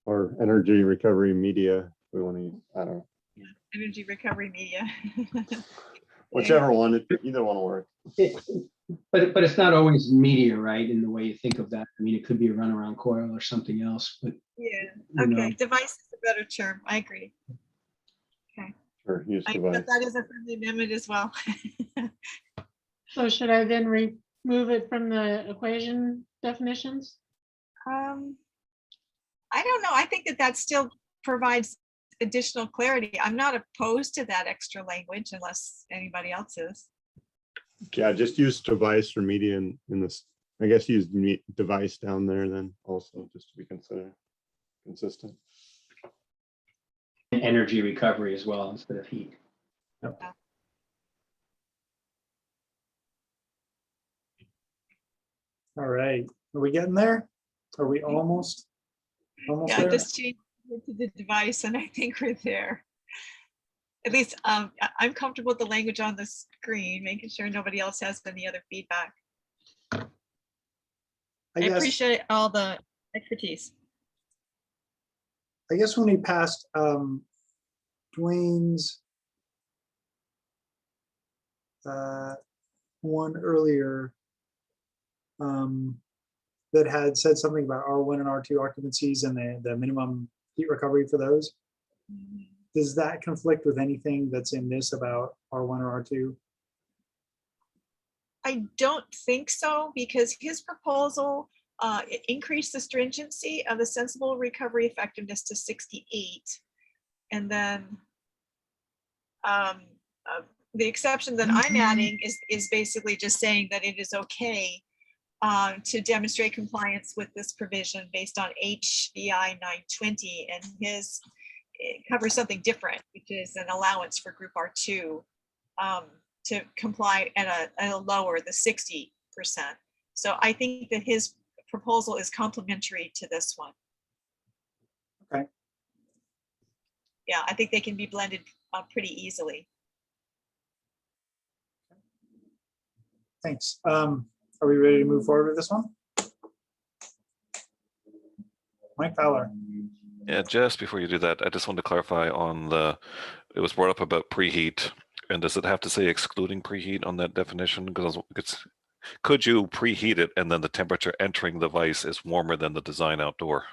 Or energy recovery media. We want to, I don't know. Energy recovery media. Whichever one, either one will work. But it's not always media, right? In the way you think of that. I mean, it could be a runaround coil or something else, but Yeah, you know. okay, device is a better term, I agree. Okay, Sure, use I device. put that as a friendly amendment as well. So should I then remove it from the equation definitions? I don't know, I think that that still provides additional clarity. I'm not opposed to that extra language unless anybody else is. Yeah, just use device or media in this. I guess use device down there then also, just to be considered consistent. Energy recovery as well instead of heat. Yep. All right, are we getting there? Are we almost Yeah, there? just change it to the device and I think we're there. At least I'm comfortable with the language on the screen, making sure nobody else has any other feedback. I guess- appreciate all the expertise. I guess when we passed Dwayne's one earlier that had said something about R1 and R2 occupancies and the minimum heat recovery for those. Does that conflict with anything that's in this about R1 or R2? I don't think so, because his proposal increased the stringency of the sensible recovery effectiveness to 68. And then the exception that I'm adding is basically just saying that it is okay to demonstrate compliance with this provision based on HBI 920, and his it covers something different, which is an allowance for group R2 to comply at a lower, the 60%. So I think that his proposal is complementary to this one. Okay. Yeah, I think they can be blended pretty easily. Thanks. Are we ready to move forward with this one? Mike Fowler. Yeah, just before you do that, I just want to clarify on it was brought up about preheat, and does it have to say excluding preheat on that definition? Because could you preheat it and then the temperature entering the vise is warmer than the design outdoor?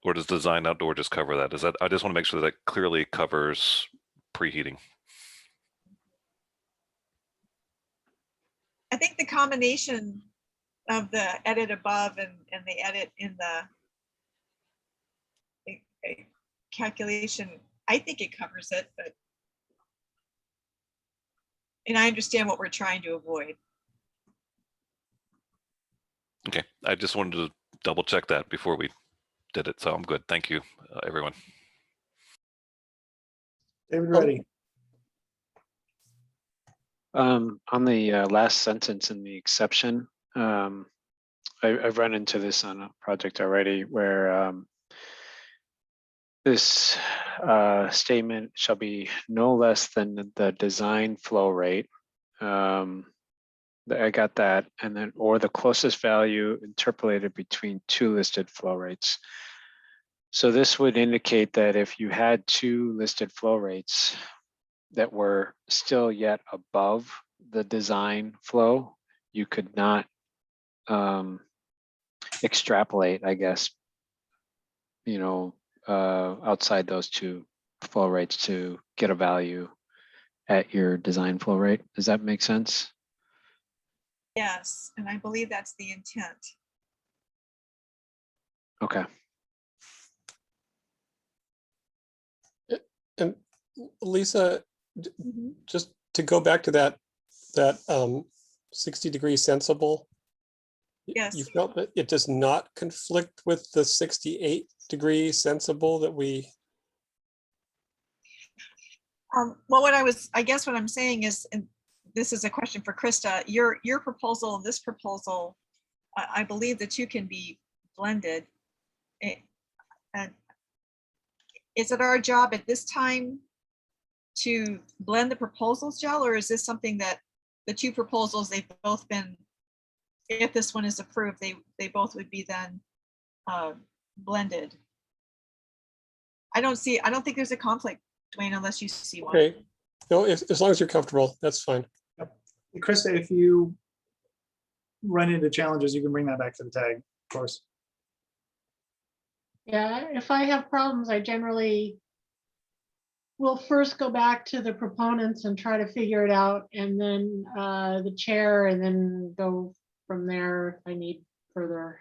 Or does design outdoor just cover that? I just want to make sure that clearly covers preheating. I think the combination of the edit above and the edit in the calculation, I think it covers it, but and I understand what we're trying to avoid. Okay, I just wanted to double check that before we did it, so I'm good. Thank you, everyone. David Reddy. On the last sentence in the exception, I've run into this on a project already where this statement shall be no less than the design flow rate. I got that, and then or the closest value interpolated between two listed flow rates. So this would indicate that if you had two listed flow rates that were still yet above the design flow, you could not extrapolate, I guess, outside those two flow rates to get a value at your design flow rate. Does that make sense? Yes, and I believe that's the intent. Okay. And Lisa, just to go back to that 60-degree sensible. Yes. You felt that it does not conflict with the 68-degree sensible that we. Well, I guess what I'm saying is, and this is a question for Krista, your proposal and this proposal, I believe the two can be blended. And is it our job at this time to blend the proposals, Jill, or is this something that the two proposals, they've both been, if this one is approved, they both would be then blended? I don't think there's a conflict, Dwayne, unless you see one. Okay. No, as long as you're comfortable, that's fine. Krista, if you run into challenges, you can bring that back to the tag, of course. Yeah, if I have problems, I generally will first go back to the proponents and try to figure it out, and then the chair, and then go from there if I need further.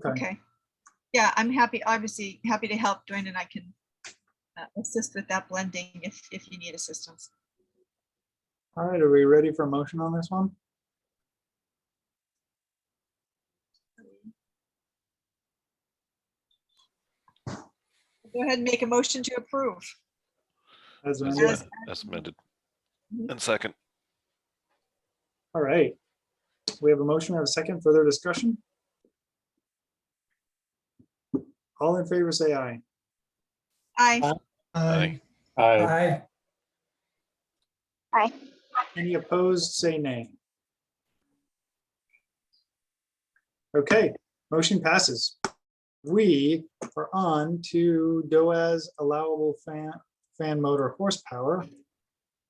Okay. Yeah, I'm obviously happy to help, Dwayne, and I can assist with that blending if you need assistance. All right, are we ready for a motion on this one? Go ahead and make a motion to approve. As As amended. as amended. And second. All right. We have a motion, we have a second, further discussion? All in favor, say aye. Aye. Aye. Aye. Aye. Any opposed, say nay. Okay, motion passes. We are on to DOAS allowable fan motor horsepower,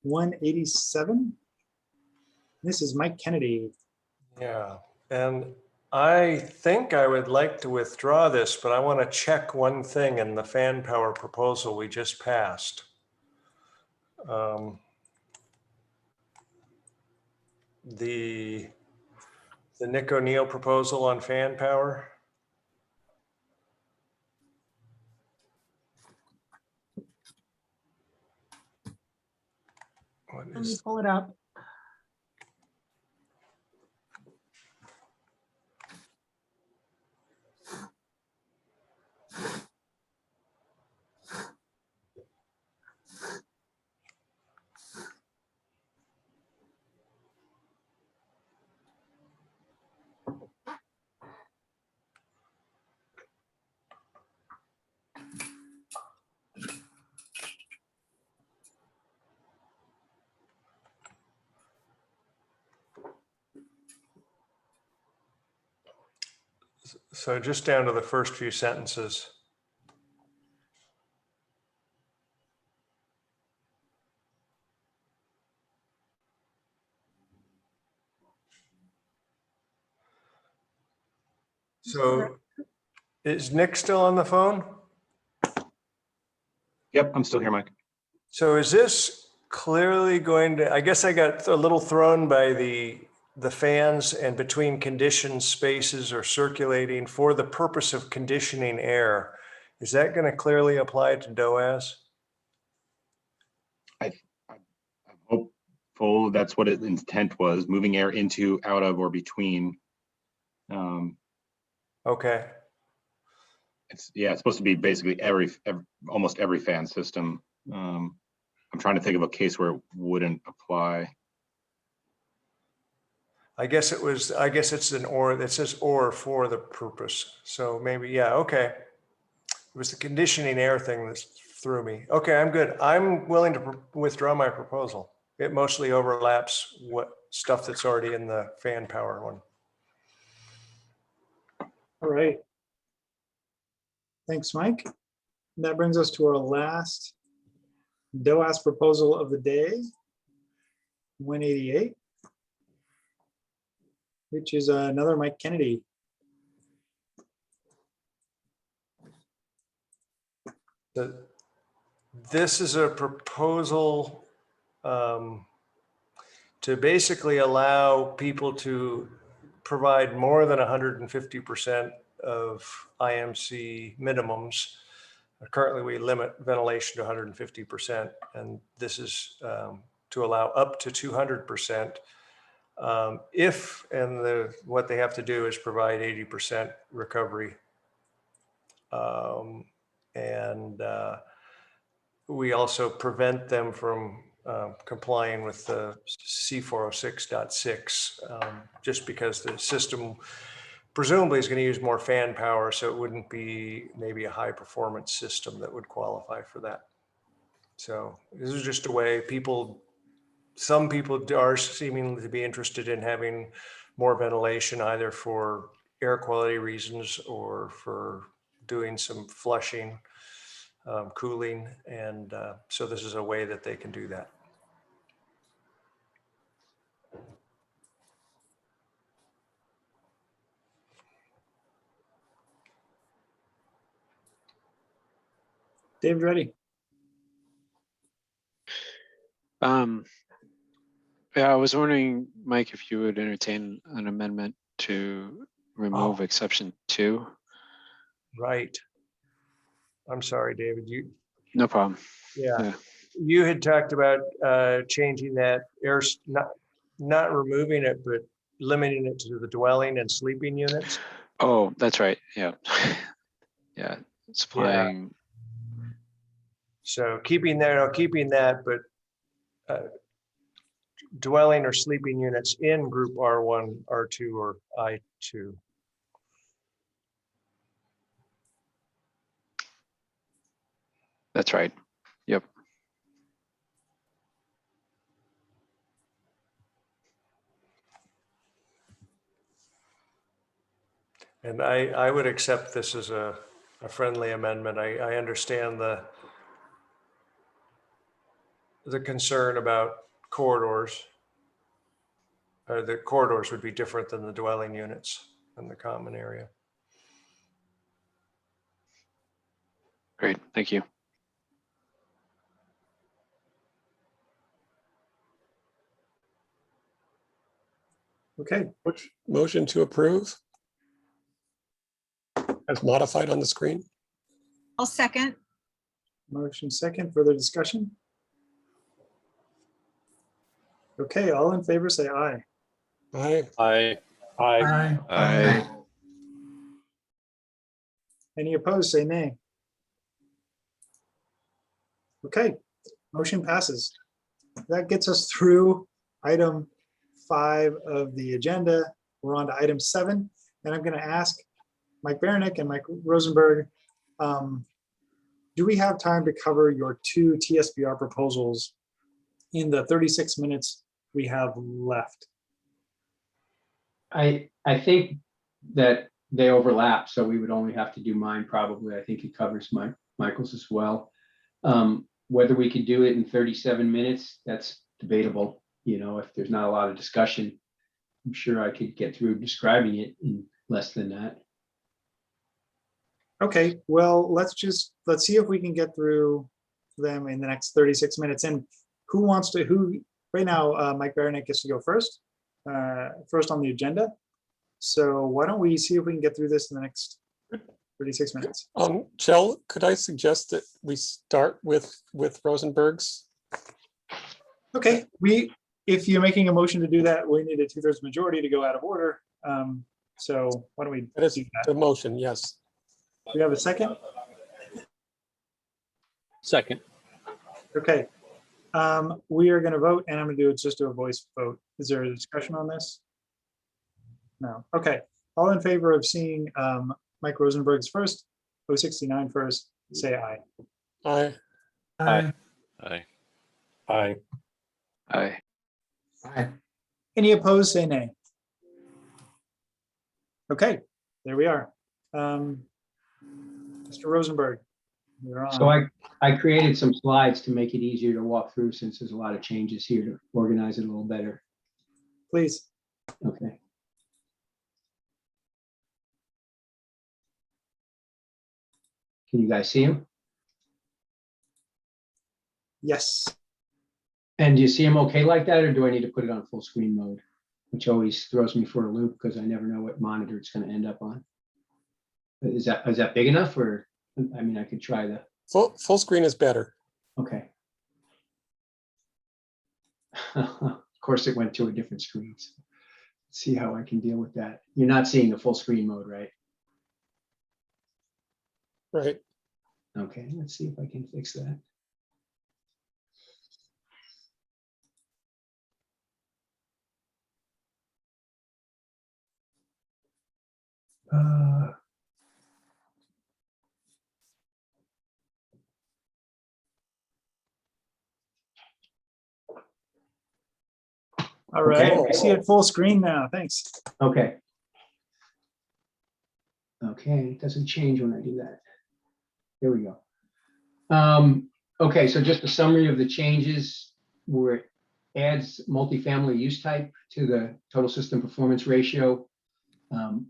187. This is Mike Kennedy. Yeah, and I think I would like to withdraw this, but I want to check one thing in the fan power proposal we just passed. The Nick O'Neill proposal on fan power. What Let me is, pull it up. so just down to the first few sentences. So is Nick still on the phone? Yep, I'm still here, Mike. So is this clearly going to, I guess I got a little thrown by the fans and between conditioned spaces or circulating for the purpose of conditioning air. Is that going to clearly apply to DOAS? I'm hopeful that's what its intent was, moving air into, out of, or between. Okay. It's supposed to be basically almost every fan system. I'm trying to think of a case where it wouldn't apply. I guess it's an or, it says or for the purpose. So maybe, yeah, okay. It was the conditioning air thing that threw me. Okay, I'm good. I'm willing to withdraw my proposal. It mostly overlaps what stuff that's already in the fan power one. All right. Thanks, Mike. That brings us to our last DOAS proposal of the day, 188, which is another Mike Kennedy. This is a proposal to basically allow people to provide more than 150% of IMC minimums. Currently, we limit ventilation to 150%, and this is to allow up to 200%. What they have to do is provide 80% recovery. We also prevent them from complying with the C406.6 just because the system presumably is going to use more fan power, so it wouldn't be maybe a high performance system that would qualify for that. So this is just a way some people are seeming to be interested in having more ventilation, either for air quality reasons or for doing some flushing. cooling. And so this is a way that they can do that. David, ready? Yeah, I was wondering, Mike, if you would entertain an amendment to remove exception 2. Right. I'm sorry, David. No problem. Yeah. You had talked about changing that not removing it, but limiting it to the dwelling and sleeping units. Oh, that's right. Yeah. Yeah. Supplying. So keeping that, but dwelling or sleeping units in group R1, R2, or I2. That's right. Yep. And I would accept this as a friendly amendment. I understand the concern about corridors. The corridors would be different than the dwelling units in the common area. Great. Thank you. Okay. Motion to approve as modified on the screen. I'll second. Motion second, further discussion? Okay, all in favor, say aye. Aye. Aye. Aye. Aye. Any opposed, say nay. Okay, motion passes. That gets us through item 5 of the agenda. We're on to item 7, and I'm going to ask Mike Baranik and Mike Rosenberg, do we have time to cover your 2 TSBR proposals in the 36 minutes we have left? I think that they overlap, so we would only have to do mine probably. I think it covers Michael's as well. Whether we could do it in 37 minutes, that's debatable. You know, if there's not a lot of discussion, I'm sure I could get through describing it in less than that. Okay, well, let's see if we can get through them in the next 36 minutes. And who right now, Mike Baranik gets to go first on the agenda. So why don't we see if we can get through this in the next 36 minutes. Jill, could I suggest that we start with Rosenberg's? Okay, if you're making a motion to do that, we need a 2/3 majority to go out of order. So why don't we That is do that? the motion, yes. Do we have a second? Second. Okay. We are going to vote, and I'm going to just do a voice vote. Is there a discussion on this? No. Okay. All in favor of seeing Mike Rosenberg's first, 069 first, say aye. Aye. Aye. Aye. Aye. Aye. Aye. Any opposed, say nay. Okay, there we are. Mr. Rosenberg, you're on. So I created some slides to make it easier to walk through since there's a lot of changes here to organize it a little better. Please. Okay. Can you guys see them? Yes. And do you see them okay like that, or do I need to put it on full screen mode? Which always throws me for a loop because I never know what monitor it's going to end up on. Is that big enough, or I mean, I could try the Full screen is better. okay. Of course, it went to a different screen. So let's see how I can deal with that. You're not seeing the full screen mode, right? Right. Okay, let's see if I can fix that. All right, Okay. I see it full screen now. Thanks. Okay. Okay, it doesn't change when I do that. There we go. Okay, so just a summary of the changes where it adds multifamily use type to the total system performance ratio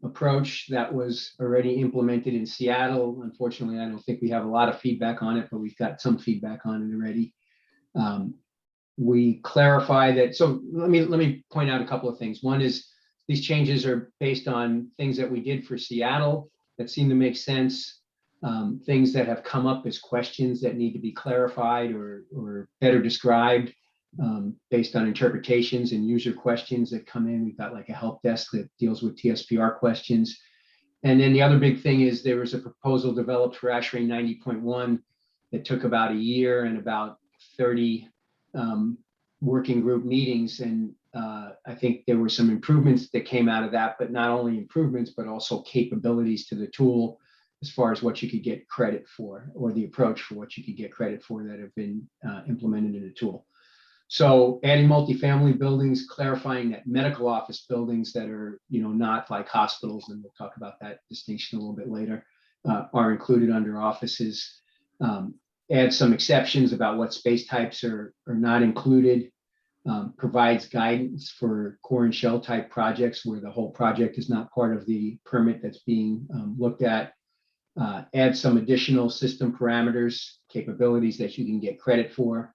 approach that was already implemented in Seattle. Unfortunately, I don't think we have a lot of feedback on it, but we've got some feedback on it already. We clarify that. So let me point out a couple of things. One is these changes are based on things that we did for Seattle that seem to make sense. Things that have come up as questions that need to be clarified or better described based on interpretations and user questions that come in. We've got like a help desk that deals with TSPR questions. And then the other big thing is there was a proposal developed for ASHRAE 90.1 that took about a year and about 30 working group meetings. And I think there were some improvements that came out of that, but not only improvements, but also capabilities to the tool as far as what you could get credit for, or the approach for what you could get credit for that have been implemented in the tool. So adding multifamily buildings, clarifying that medical office buildings that are, not like hospitals, and we'll talk about that distinction a little bit later, are included under offices. Add some exceptions about what space types are not included. Provides guidance for core and shell type projects where the whole project is not part of the permit that's being looked at. Add some additional system parameters, capabilities that you can get credit for.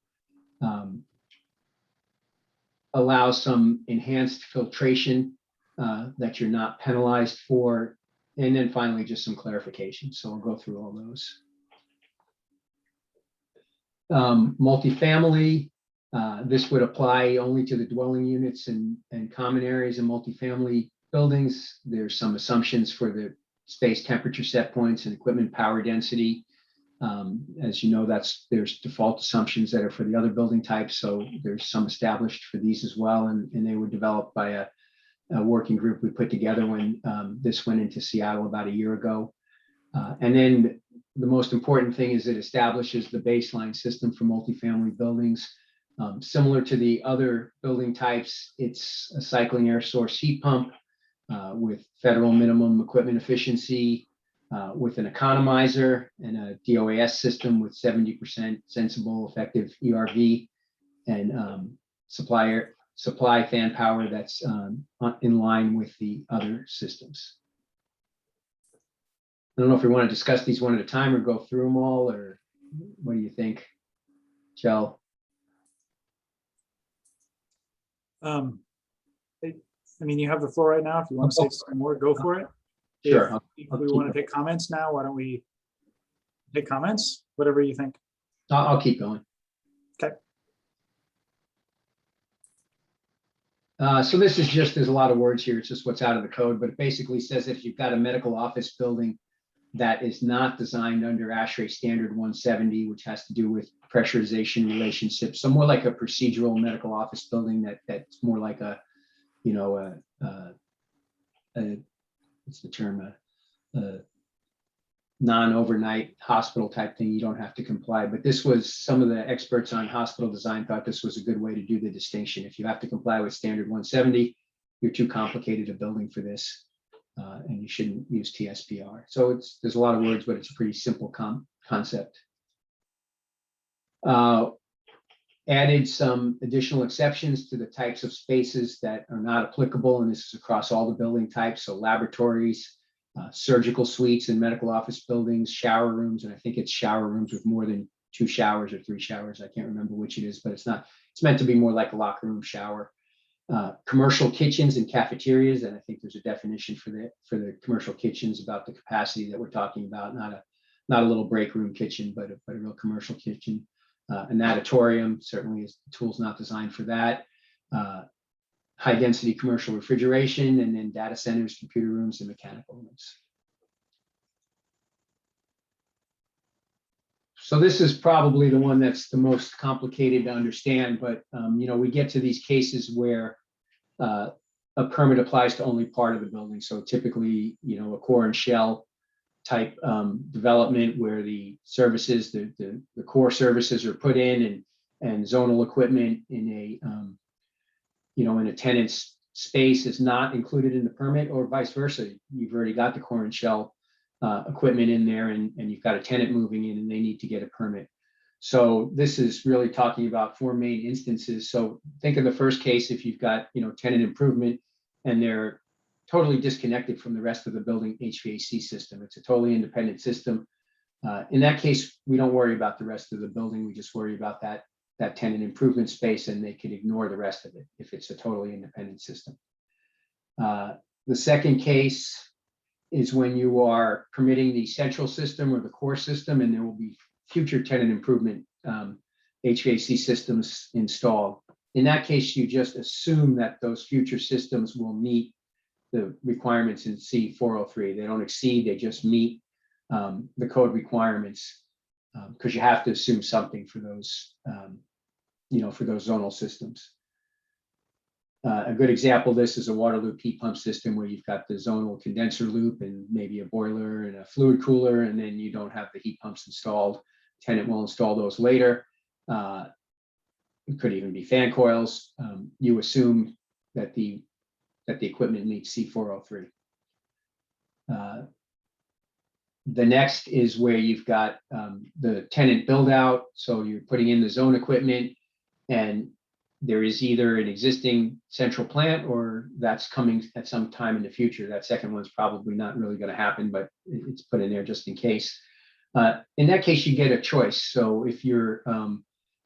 Allow some enhanced filtration that you're not penalized for. And then finally, just some clarification. So I'll go through all those. Multifamily, this would apply only to the dwelling units and common areas in multifamily buildings. There's some assumptions for the space temperature set points and equipment power density. As you know, there's default assumptions that are for the other building types. So there's some established for these as well. And they were developed by a working group we put together when this went into Seattle about a year ago. And then the most important thing is it establishes the baseline system for multifamily buildings. Similar to the other building types, it's a cycling air source heat pump with federal minimum equipment efficiency, with an economizer and a DOAS system with 70% sensible effective ERV, and supply fan power that's in line with the other systems. I don't know if we want to discuss these one at a time or go through them all, or what do you think, Joe? I mean, you have the floor right now. If you want to say some more, go for it. Sure. If we want to take comments now, why don't we take comments? Whatever you think. I'll keep going. Okay. So this is just, there's a lot of words here. It's just what's out of the code, but it basically says that if you've got a medical office building that is not designed under ASHRAE standard 170, which has to do with pressurization relationships, so more like a procedural medical office building that's more like a, what's the term, a non-overnight hospital type thing, you don't have to comply. But this was, some of the experts on hospital design thought this was a good way to do the distinction. If you have to comply with standard 170, you're too complicated a building for this, and you shouldn't use TSPR. So there's a lot of words, but it's a pretty simple concept. Added some additional exceptions to the types of spaces that are not applicable, and this is across all the building types. So laboratories, surgical suites in medical office buildings, shower rooms, and I think it's shower rooms with more than 2 showers or 3 showers. I can't remember which it is, but it's meant to be more like a locker room shower. Commercial kitchens and cafeterias, and I think there's a definition for the commercial kitchens about the capacity that we're talking about, not a little break room kitchen, but a real commercial kitchen. An auditorium, certainly is, the tool's not designed for that. High density commercial refrigeration, and then data centers, computer rooms, and mechanical rooms. So this is probably the one that's the most complicated to understand, but we get to these cases where a permit applies to only part of the building. So typically, a core and shell type development where the services, the core services are put in, and zonal equipment in a tenant's space is not included in the permit, or vice versa. You've already got the core and shell equipment in there, and you've got a tenant moving in and they need to get a permit. So this is really talking about 4 main instances. So think of the first case, if you've got, tenant improvement and they're totally disconnected from the rest of the building HVAC system. It's a totally independent system. In that case, we don't worry about the rest of the building. We just worry about that tenant improvement space, and they can ignore the rest of it if it's a totally independent system. The second case is when you are permitting the central system or the core system, and there will be future tenant improvement HVAC systems installed. In that case, you just assume that those future systems will meet the requirements in C403. They don't exceed, they just meet the code requirements, because you have to assume something for those, for those zonal systems. A good example of this is a water loop heat pump system where you've got the zonal condenser loop and maybe a boiler and a fluid cooler, and then you don't have the heat pumps installed. Tenant will install those later. It could even be fan coils. You assume that the equipment meets C403. The next is where you've got the tenant build out. So you're putting in the zone equipment, and there is either an existing central plant or that's coming at some time in the future. That second one's probably not really going to happen, but it's put in there just in case. In that case, you get a choice. So if you're,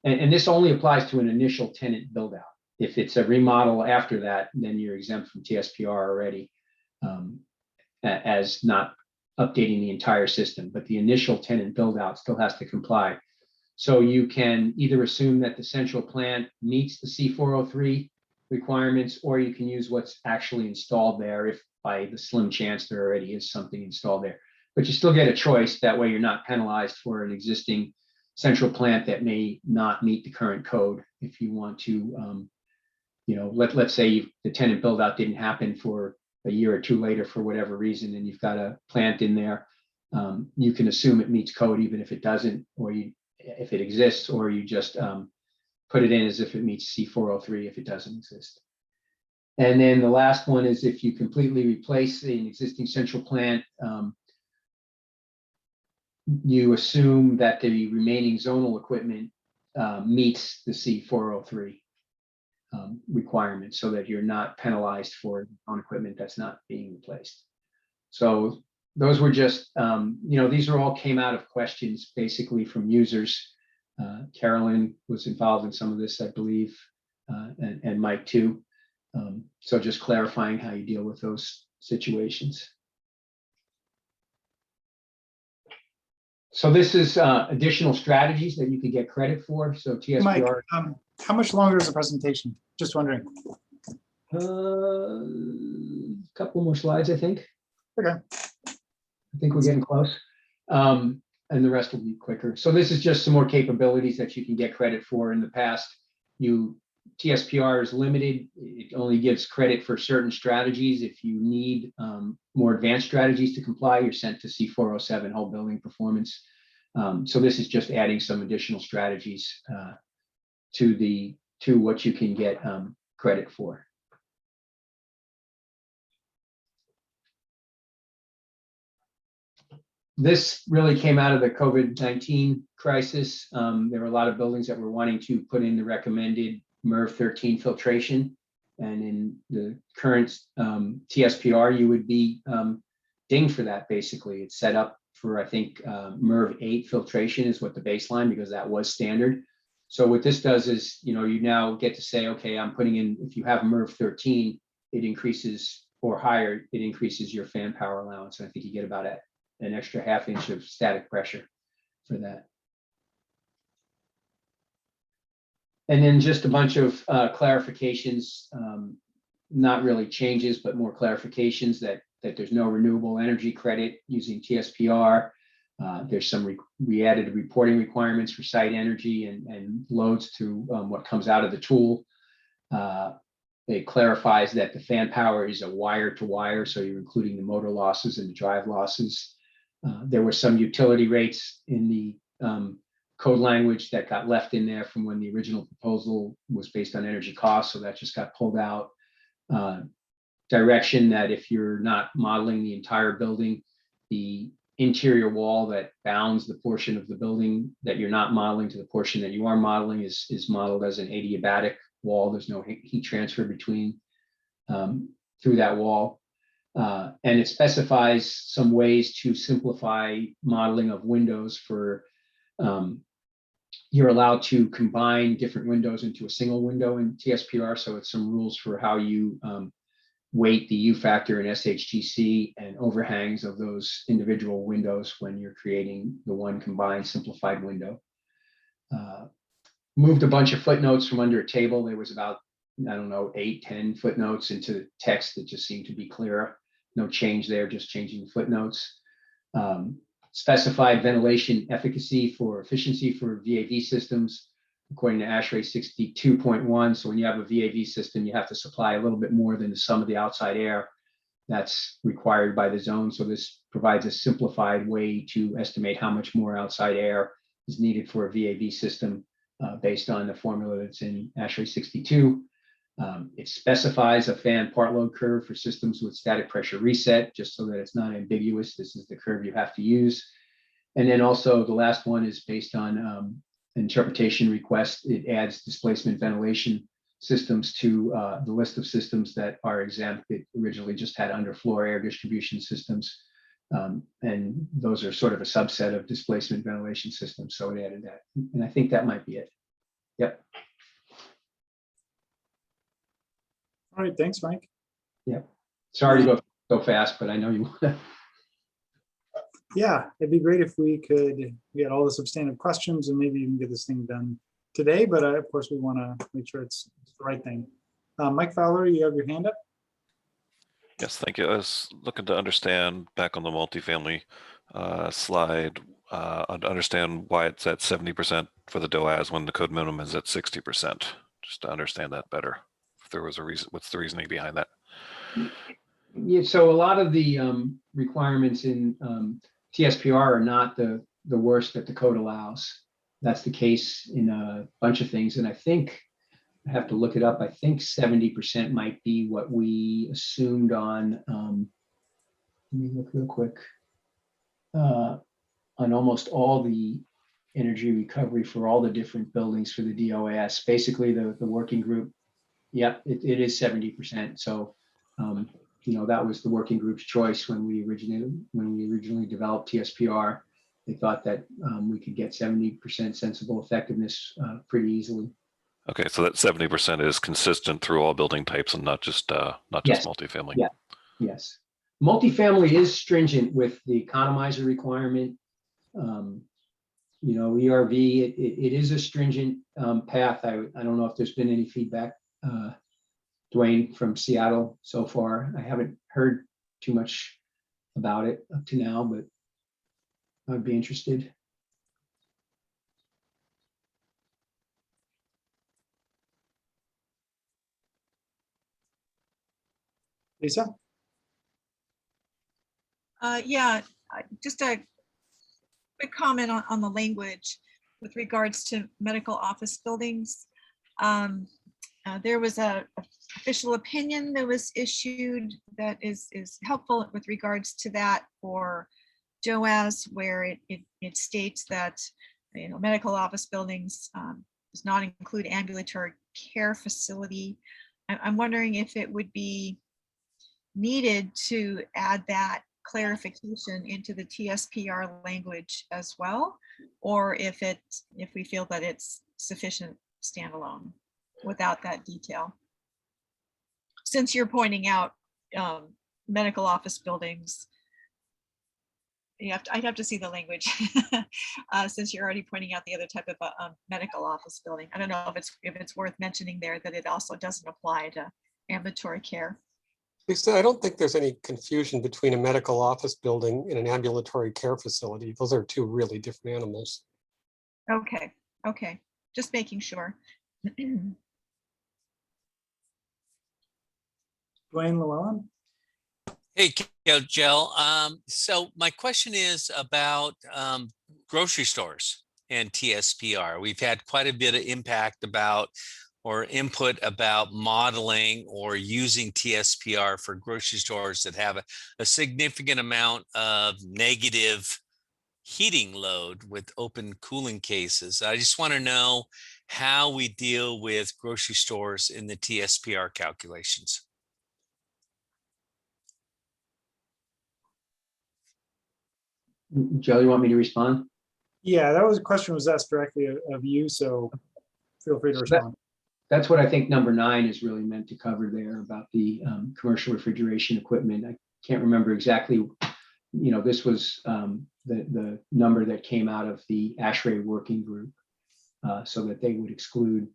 and this only applies to an initial tenant build out. If it's a remodel after that, then you're exempt from TSPR already, as not updating the entire system, but the initial tenant build out still has to comply. So you can either assume that the central plant meets the C403 requirements, or you can use what's actually installed there if by the slim chance there already is something installed there. But you still get a choice. That way you're not penalized for an existing central plant that may not meet the current code. If you want to, let's say the tenant build out didn't happen for a year or two later for whatever reason, and you've got a plant in there, you can assume it meets code even if it doesn't, or if it exists, or you just put it in as if it meets C403 if it doesn't exist. And then the last one is if you completely replace an existing central plant, you assume that the remaining zonal equipment meets the C403 requirement, so that you're not penalized for on equipment that's not being replaced. So those were just, these are all came out of questions basically from users. Carolyn was involved in some of this, I believe, and Mike too. So just clarifying how you deal with those situations. So this is additional strategies that you can get credit for. So TSPR. Mike, how much longer is the presentation? Just wondering. A couple more slides, I think. Okay. I think we're getting close. And the rest will be quicker. So this is just some more capabilities that you can get credit for. In the past, TSPR is limited. It only gives credit for certain strategies. If you need more advanced strategies to comply, you're sent to C407, whole building performance. So this is just adding some additional strategies to what you can get credit for. This really came out of the COVID-19 crisis. There were a lot of buildings that were wanting to put in the recommended MERV 13 filtration. And in the current TSPR, you would be dinged for that, basically. It's set up for, I think, MERV 8 filtration is what the baseline, because that was standard. So what this does is, you now get to say, okay, I'm putting in, if you have MERV 13, it increases, or higher, it increases your fan power allowance. And I think you get about an extra ½ inch of static pressure for that. And then just a bunch of clarifications, not really changes, but more clarifications that there's no renewable energy credit using TSPR. There's some we added reporting requirements for site energy and loads to what comes out of the tool. It clarifies that the fan power is a wire to wire, so you're including the motor losses and the drive losses. There were some utility rates in the code language that got left in there from when the original proposal was based on energy costs, so that just got pulled out. Direction that if you're not modeling the entire building, the interior wall that bounds the portion of the building that you're not modeling to the portion that you are modeling is modeled as an adiabatic wall. There's no heat transfer between through that wall. And it specifies some ways to simplify modeling of windows for, you're allowed to combine different windows into a single window in TSPR. So it's some rules for how you weight the U factor and SHGC and overhangs of those individual windows when you're creating the one combined simplified window. Moved a bunch of footnotes from under a table. There was about, I don't know, 8, 10 footnotes into text that just seemed to be clearer. No change there, just changing the footnotes. Specified ventilation efficacy for efficiency for VAV systems, according to ASHRAE 62.1. So when you have a VAV system, you have to supply a little bit more than the sum of the outside air that's required by the zone. So this provides a simplified way to estimate how much more outside air is needed for a VAV system based on the formula that's in ASHRAE 62. It specifies a fan part load curve for systems with static pressure reset, just so that it's not ambiguous. This is the curve you have to use. And then also the last one is based on interpretation request. It adds displacement ventilation systems to the list of systems that are exempt. It originally just had underfloor air distribution systems. And those are sort of a subset of displacement ventilation systems. So it added that. And I think that might be it. Yep. All right, thanks, Mike. Yep. Sorry to go fast, but I know you want to. Yeah, it'd be great if we could get all the substantive questions and maybe even get this thing done today, but of course we want to make sure it's the right thing. Mike Fowler, you have your hand up. Yes, thank you. I was looking to understand back on the multifamily slide, understand why it's at 70% for the DOAS when the code minimum is at 60%, just to understand that better. If there was a reason, what's the reasoning behind that? Yeah, so a lot of the requirements in TSPR are not the worst that the code allows. That's the case in a bunch of things. And I think, I have to look it up, I think 70% might be what we assumed on, let me look real quick, on almost all the energy recovery for all the different buildings for the DOAS. Basically, the working group, yep, it is 70%. So, you know, that was the working group's choice when we originally developed TSPR. They thought that we could get 70% sensible effectiveness pretty easily. Okay, so that 70% is consistent through all building types and not just Yes. multifamily. Yeah. Yes. Multifamily is stringent with the economizer requirement. You know, ERV, it is a stringent path. I don't know if there's been any feedback, Dwayne, from Seattle so far. I haven't heard too much about it up to now, but I'd be interested. Lisa? Yeah, just a quick comment on the language with regards to medical office buildings. There was a official opinion that was issued that is helpful with regards to that for DOAS, where it states that, you know, medical office buildings does not include ambulatory care facility. I'm wondering if it would be needed to add that clarification into the TSPR language as well, or if we feel that it's sufficient standalone without that detail. Since you're pointing out medical office buildings, I'd have to see the language since you're already pointing out the other type of medical office building. I don't know if it's worth mentioning there that it also doesn't apply to ambulatory care. Lisa, I don't think there's any confusion between a medical office building and an ambulatory care facility. Those are two really different animals. Okay, okay, just making sure. Dwayne Llewellyn? Hey, Jill. So my question is about grocery stores and TSPR. We've had quite a bit of impact about or input about modeling or using TSPR for grocery stores that have a significant amount of negative heating load with open cooling cases. I just want to know how we deal with grocery stores in the TSPR calculations. Joe, you want me to respond? Yeah, that was a question was asked directly of you, so feel free to respond. That's what I think number 9 is really meant to cover there about the commercial refrigeration equipment. I can't remember exactly, this was the number that came out of the ASHRAE working group, so that they would exclude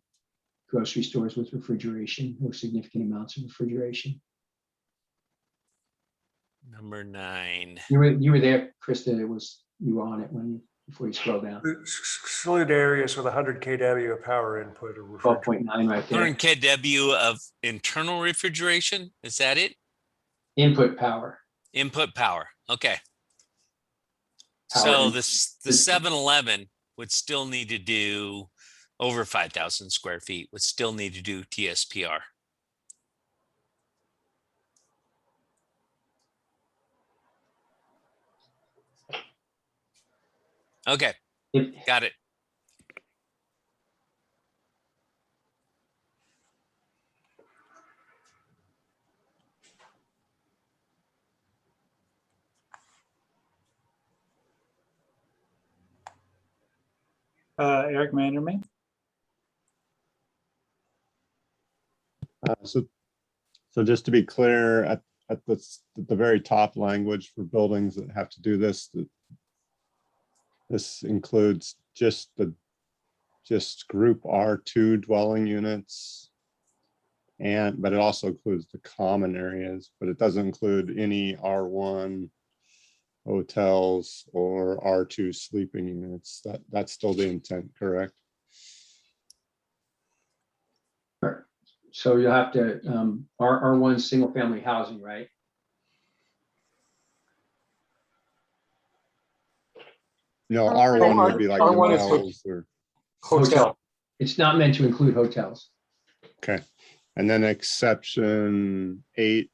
grocery stores with refrigeration or significant amounts of refrigeration. Number 9. You were there, Krista. You were on it before you scroll down. Exclude areas with 100 kW of power input or 12.9 right there. 100 kW of internal refrigeration. Is that it? Input power. Input power. Okay. Power So in- the 7-Eleven would still need to do over 5,000 square feet, would still need to do TSPR. Okay, got it. Eric Manderman. So just to be clear, at the very top language for buildings that have to do this, this includes just group R2 dwelling units. But it also includes the common areas, but it doesn't include any R1 hotels or R2 sleeping units. That's still the intent, correct? So you'll have to, R1 single family housing, right? No, R1 would be like R1 is hotels or, Hotel. It's not meant to include hotels. okay. And then exception 8,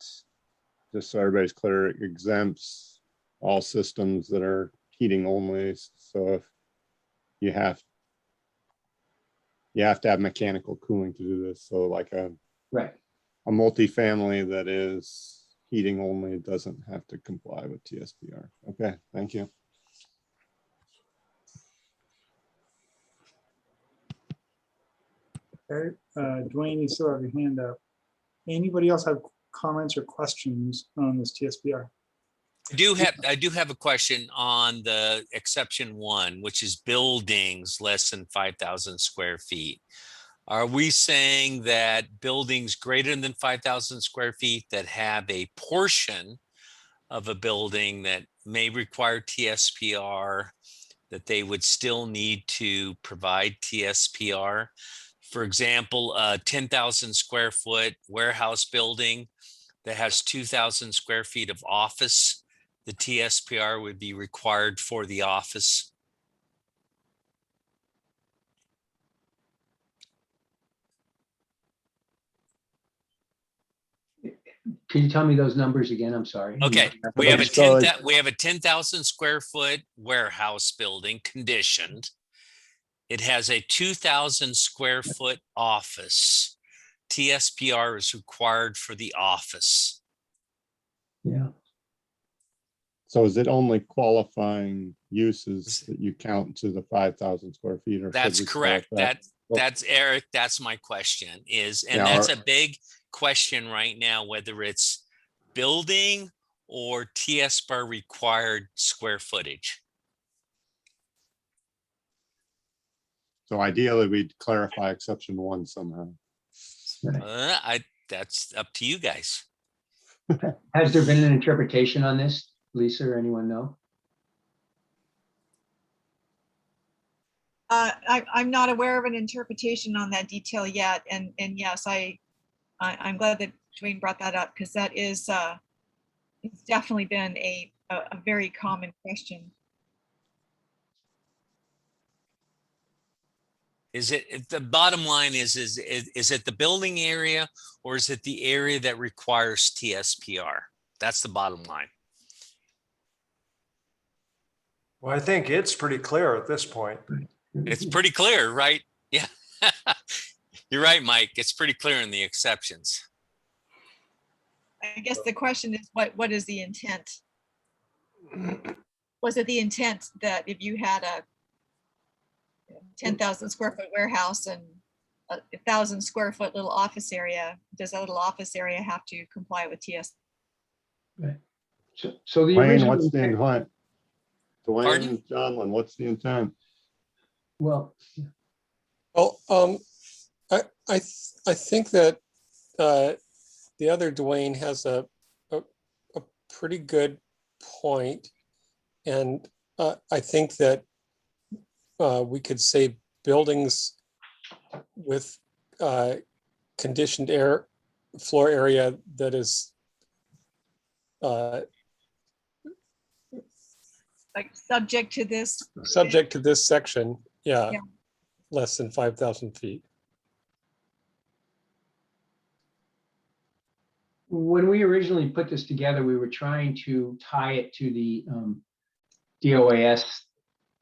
just so everybody's clear, exempts all systems that are heating only. So if you have to have mechanical cooling to do this. So like a multifamily that is heating only doesn't have to comply with TSPR. Okay, thank you. Okay, Dwayne, you still have your hand up. Anybody else have comments or questions on this TSPR? I do have a question on the exception 1, which is buildings less than 5,000 square feet. Are we saying that buildings greater than 5,000 square feet that have a portion of a building that may require TSPR, that they would still need to provide TSPR? For example, a 10,000 square foot warehouse building that has 2,000 square feet of office, the TSPR would be required for the office. Can you tell me those numbers again? I'm sorry. Okay, we have a 10,000 square foot warehouse building conditioned. It has a 2,000 square foot office. TSPR is required for the office. Yeah. So is it only qualifying uses that you count to the 5,000 square feet? Or That's correct. That's Eric. That's my question is, and that's a big question right now, whether it's building or TSPR required square footage. So ideally we'd clarify exception 1 somehow. That's up to you guys. Has there been an interpretation on this, Lisa, or anyone know? I'm not aware of an interpretation on that detail yet. And yes, I'm glad that Dwayne brought that up, because that is, it's definitely been a very common question. Is it, the bottom line is it the building area or is it the area that requires TSPR? That's the bottom line. Well, I think it's pretty clear at this point. It's pretty clear, right? Yeah. You're right, Mike. It's pretty clear in the exceptions. I guess the question is, what is the intent? Was it the intent that if you had a 10,000 square foot warehouse and a 1,000 square foot little office area, does that little office area have to comply with TS? So the Dwayne, original what's the intent- intent? Pardon? Dwayne, Johnlin, what's the intent? Well, Well, I think that the other Dwayne has a pretty good point. And I think that we could say buildings with conditioned air floor area that is Like subject to this? subject to this section, yeah, Yeah. less than 5,000 feet. when we originally put this together, we were trying to tie it to the DOAS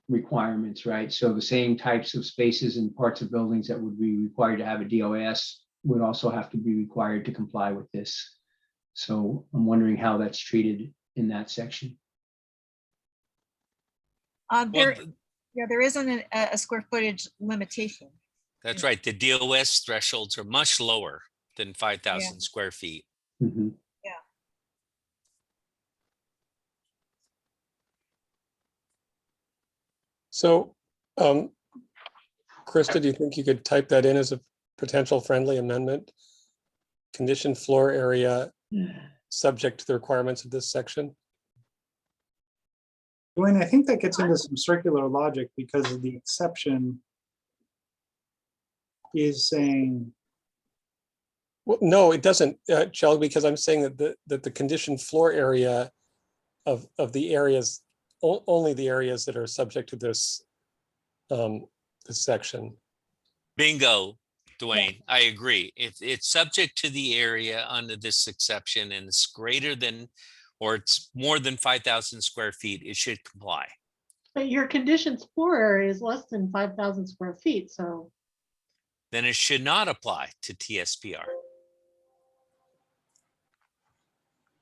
requirements, right? So the same types of spaces and parts of buildings that would be required to have a DOAS would also have to be required to comply with this. So I'm wondering how that's treated in that section. There isn't a square footage limitation. That's right. The DOS thresholds are much lower than 5,000 square feet. Mhm. Yeah. So, Krista, do you think you could type that in as a potential friendly amendment? Conditioned floor area, subject to the requirements of this section? Dwayne, I think that gets into some circular logic because of the exception is saying, Well, no, it doesn't, Shelley, because I'm saying that the conditioned floor area of the areas, only the areas that are subject to this, this section. Bingo, Dwayne. I agree. If it's subject to the area under this exception and it's greater than, or it's more than 5,000 square feet, it should comply. But your conditions floor area is less than 5,000 square feet, so. Then it should not apply to TSPR.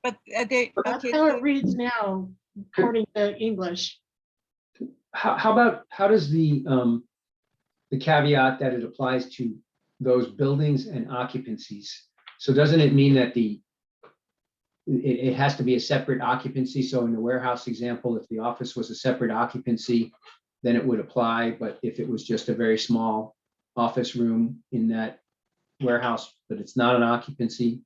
But That's how it reads now, according to English. How does the caveat that it applies to those buildings and occupancies? So doesn't it mean that it has to be a separate occupancy? So in the warehouse example, if the office was a separate occupancy, then it would apply. But if it was just a very small office room in that warehouse, but it's not an occupancy.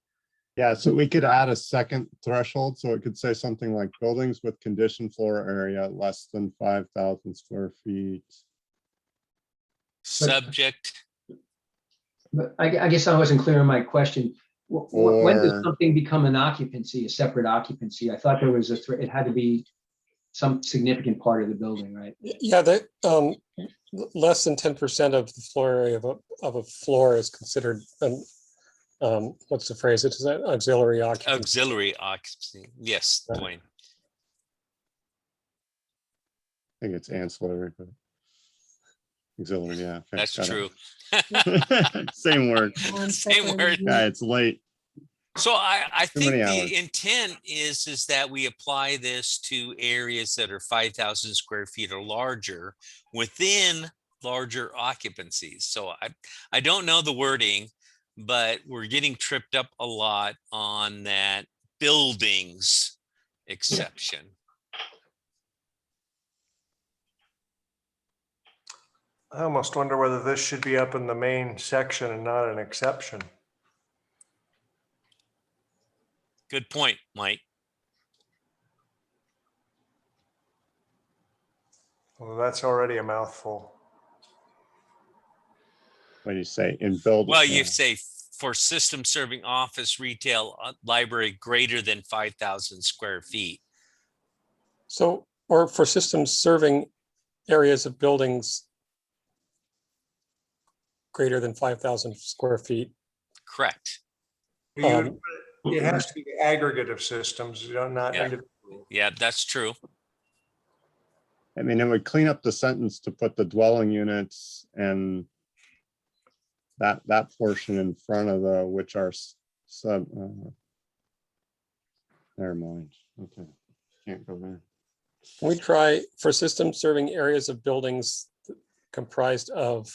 Yeah, so we could add a second threshold, so it could say something like buildings with conditioned floor area less than 5,000 square feet. Subject. But I guess I wasn't clear on my question. When does Or- something become an occupancy, a separate occupancy? I thought there was it had to be some significant part of the building, right? Yeah, that less than 10% of the floor area of a floor is considered what's the phrase? It's an auxiliary occupancy. Auxiliary occupancy. Yes, Dwayne. I think it's ancillary, but auxiliary, yeah. okay, That's got true. it. Same word. Same word. Yeah, it's late. So I Too think many the hours. intent is that we apply this to areas that are 5,000 square feet or larger within larger occupancies. So I don't know the wording, but we're getting tripped up a lot on that buildings exception. I almost wonder whether this should be up in the main section and not an exception. Good point, Mike. Well, that's already a mouthful. When you say in building. Well, you say for system serving office, retail, library greater than 5,000 square feet. So, or for systems serving areas of buildings greater than 5,000 square feet. Correct. It has to be the aggregate of systems, not Yeah. individual. Yeah, that's true. I mean, it would clean up the sentence to put the dwelling units and that portion in front of the, which are sub, never mind. Okay, can't go there. Can we try for systems serving areas of buildings comprised of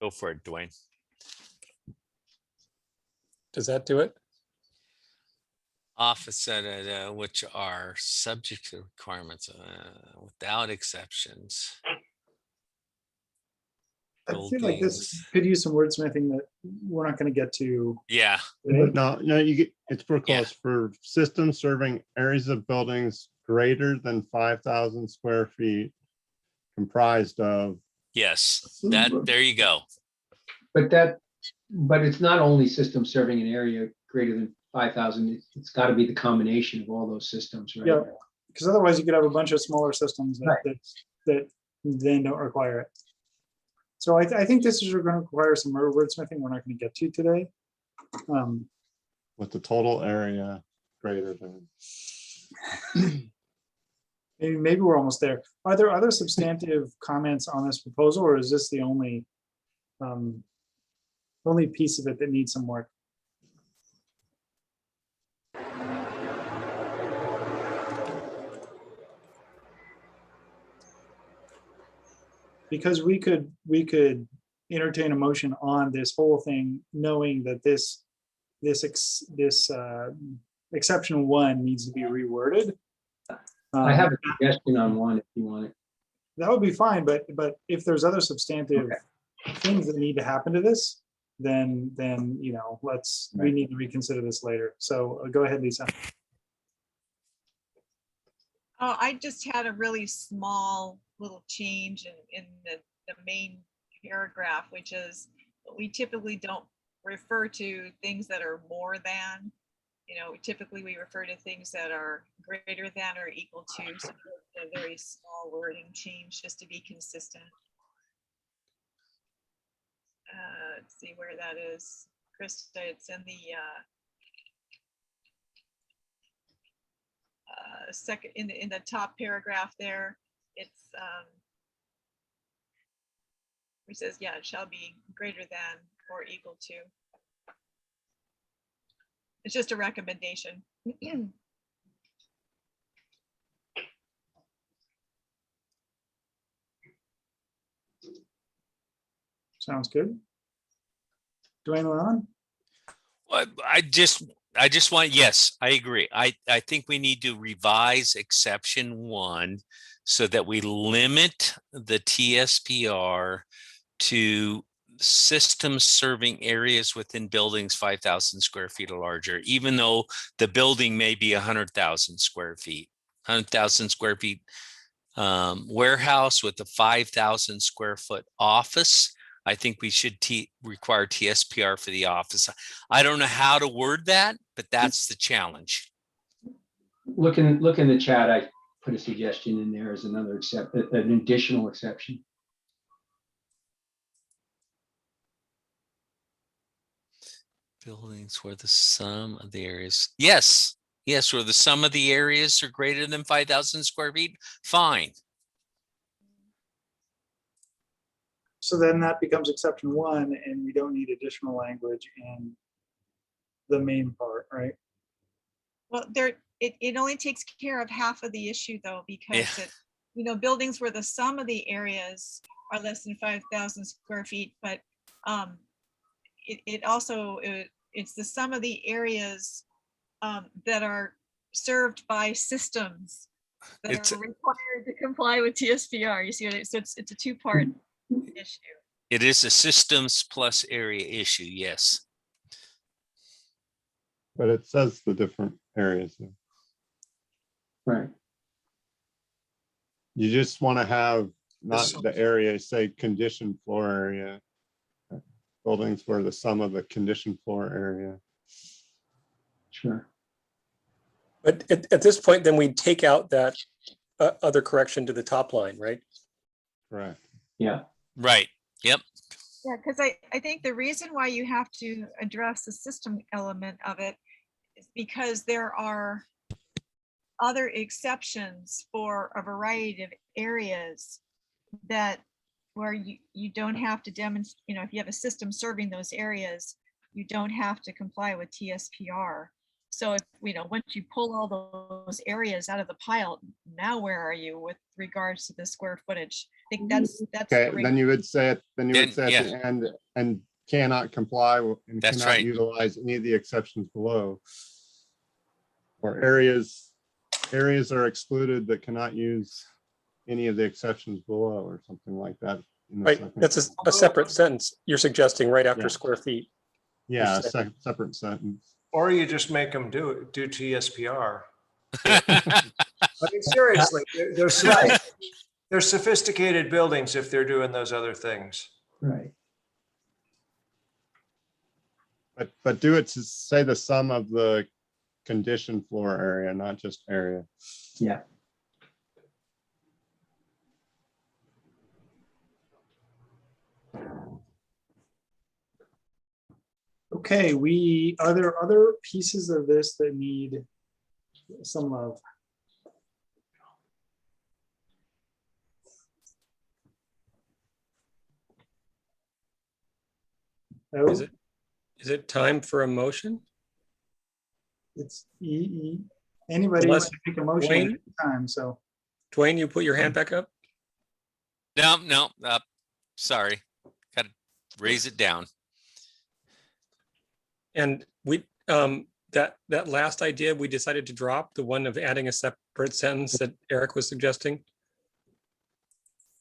Go for it, Dwayne. does that do it? Office which are subject to requirements without exceptions. I feel like this could use some wordsmithing that we're not going to get to. Yeah. No, you get, it's pretty close for systems serving areas of buildings greater than 5,000 square feet comprised of. Yes, there you go. But it's not only systems serving an area greater than 5,000. It's got to be the combination of all those systems, right? Yeah, because otherwise you could have a bunch of smaller systems that then don't require it. So I think this is going to require some more wordsmithing we're not going to get to today. With the total area greater than. Maybe we're almost there. Are there other substantive comments on this proposal, or is this the only piece of it that needs some work? Because we could entertain a motion on this whole thing, knowing that this exception 1 needs to be reworded. I have a suggestion on one if you want it. That would be fine, but if there's other substantive things that need to happen to this, then you know, we need to reconsider this later. So go ahead, Lisa. Oh, I just had a really small little change in the main paragraph, which is we typically don't refer to things that are more than. You know, typically we refer to things that are greater than or equal to. So a very small wording change just to be consistent. Let's see where that is. Krista, it's in the second in the top paragraph there. It's it says, yeah, it shall be greater than or equal to. It's just a recommendation. Sounds good. Dwayne Leon? Well, I just want, yes, I agree. I think we need to revise exception 1 so that we limit the TSPR to systems serving areas within buildings 5,000 square feet or larger, even though the building may be 100,000 square feet, 100,000 square feet warehouse with a 5,000 square foot office. I think we should require TSPR for the office. I don't know how to word that, but that's the challenge. Look in the chat. I put a suggestion in there as another an additional exception. Buildings where the sum of the areas, yes, where the sum of the areas are greater than 5,000 square feet, fine. So then that becomes exception 1, and we don't need additional language in the main part, right? Well, it only takes care of half of the issue though, because you know, buildings where the sum of the areas are less than 5,000 square feet, but it's the sum of the areas that are served by systems that are required to comply with TSPR. You see what so it's a 2-part issue. It is a systems plus area issue, yes. But it says the different areas. Right. You just want to have not the area, say conditioned floor area. Buildings where the sum of the conditioned floor area. Sure. But at this point, then we take out that other correction to the top line, right? Right. Yeah. Right. Yep. Yeah, because I think the reason why you have to address the system element of it is because there are other exceptions for a variety of areas that where you don't have to demonstrate, you know, if you have a system serving those areas, you don't have to comply with TSPR. So if, you know, once you pull all those areas out of the pile, now where are you with regards to the square footage? I think that's. Okay, then you would say it, then you would say Yeah. at the end, and cannot comply and That's cannot right. utilize any of the exceptions below. Or areas are excluded that cannot use any of the exceptions below, or something like that. in the Right, second. that's a separate sentence you're suggesting right after Yeah. square feet. Yeah, a You're separate sentence. Or you just make them do TSPR. I mean, seriously, they're sophisticated buildings if they're doing those other things. Right. But do it to say the sum of the conditioned floor area, not just area. Yeah. Okay, are there other pieces of this that need some love? No? Is it time for a motion? It's anybody Unless- can make a motion at any time, so. Dwayne, you put your hand back up? No, sorry. Got to raise it down. And we, that last idea, we decided to drop, the one of adding a separate sentence that Eric was suggesting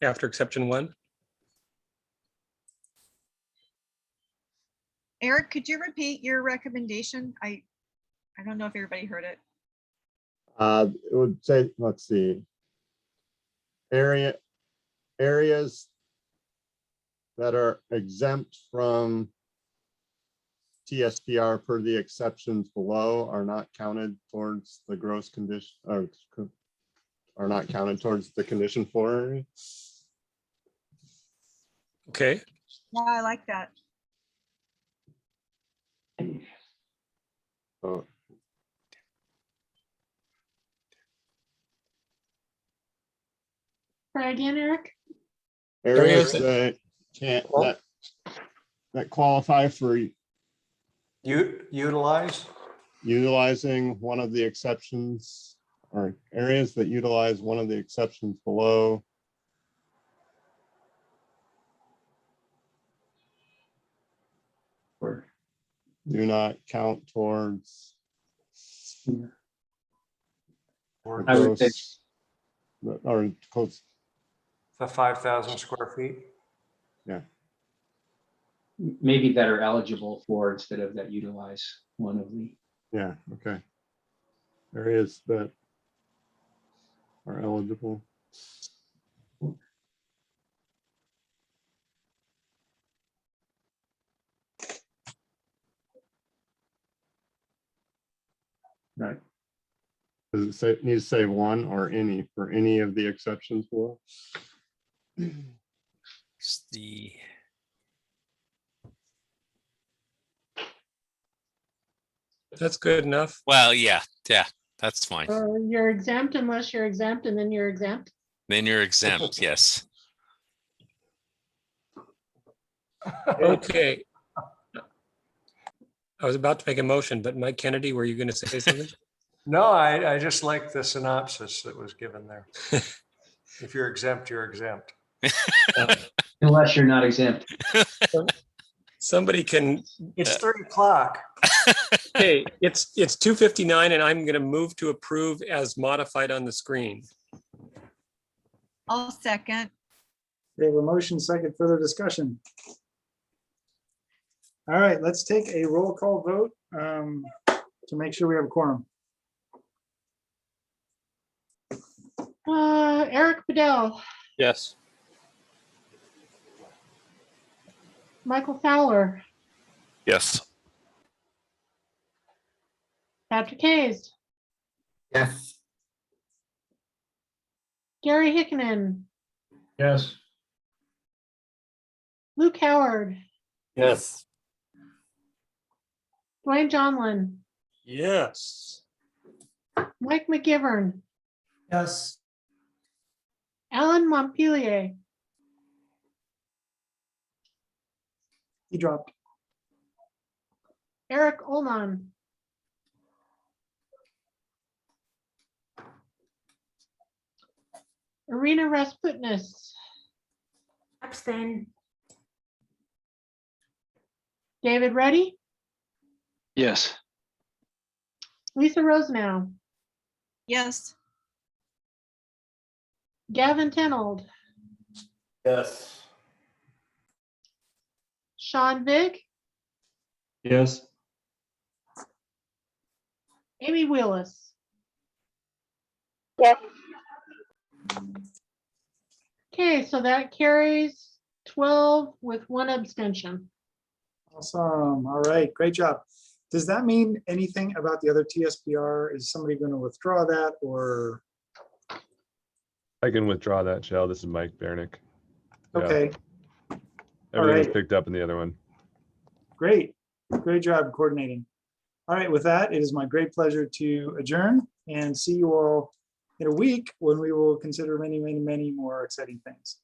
after exception 1. Eric, could you repeat your recommendation? I don't know if everybody heard it. It would say, let's see. Areas that are exempt from TSPR per the exceptions below are not counted towards the gross condition, or are not counted towards the condition floor area. Okay. Yeah, I like that. Oh. Try again, Eric? Areas that can't, that qualify for Utilize? utilizing one of the exceptions, or areas that utilize one of the exceptions below. Do not count towards. Or I would say- Or close, the 5,000 square feet? yeah. Maybe that are eligible for instead of that utilize one of the. Yeah, okay. Areas that are eligible. Right. Does it say, need to say one or any for any of the exceptions below? It's the That's good enough. well, yeah, that's fine. You're exempt unless you're exempt, and then you're exempt. Then you're exempt. Yes. Okay. I was about to make a motion, but Mike Kennedy, were you going to say something? No, I just like the synopsis that was given there. If you're exempt, you're exempt. Unless you're not exempt. Somebody can, It's 3 o'clock. hey, it's 2:59 and I'm going to move to approve as modified on the screen. I'll second. We have a motion, second, further discussion. All right, let's take a roll call vote to make sure we have a quorum. Eric Bedell, Yes. Michael Fowler, Yes. Patrick Hayes, Yes. Gary Hickman, Yes. Luke Howard, Yes. Dwayne Johnlin, Yes. Mike McGivern, Yes. Alan Montpelier, He dropped. Eric Olman, Irina Rasputnis, Abstain. David Reddy, Yes. Lisa Rosenau, Yes. Gavin Tenold, Yes. Sean Vick, Yes. Amy Willis. Yes. Okay, so that carries 12 with one abstention. Awesome. All right, great job. Does that mean anything about the other TSPR? Is somebody going to withdraw that or? I can withdraw that, Shell. This is Mike Bernick. Yeah. Okay, Everything was right. picked up in the other one. great. Great job coordinating. All right, with that, it is my great pleasure to adjourn and see you all in a week when we will consider many, many, many more exciting things.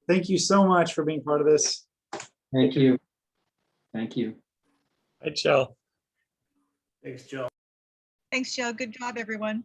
Thank you so much for being part of this. Thank you. Thank you. Hi, Joe. Thanks, Joe. Thanks, Joe. Good job, everyone.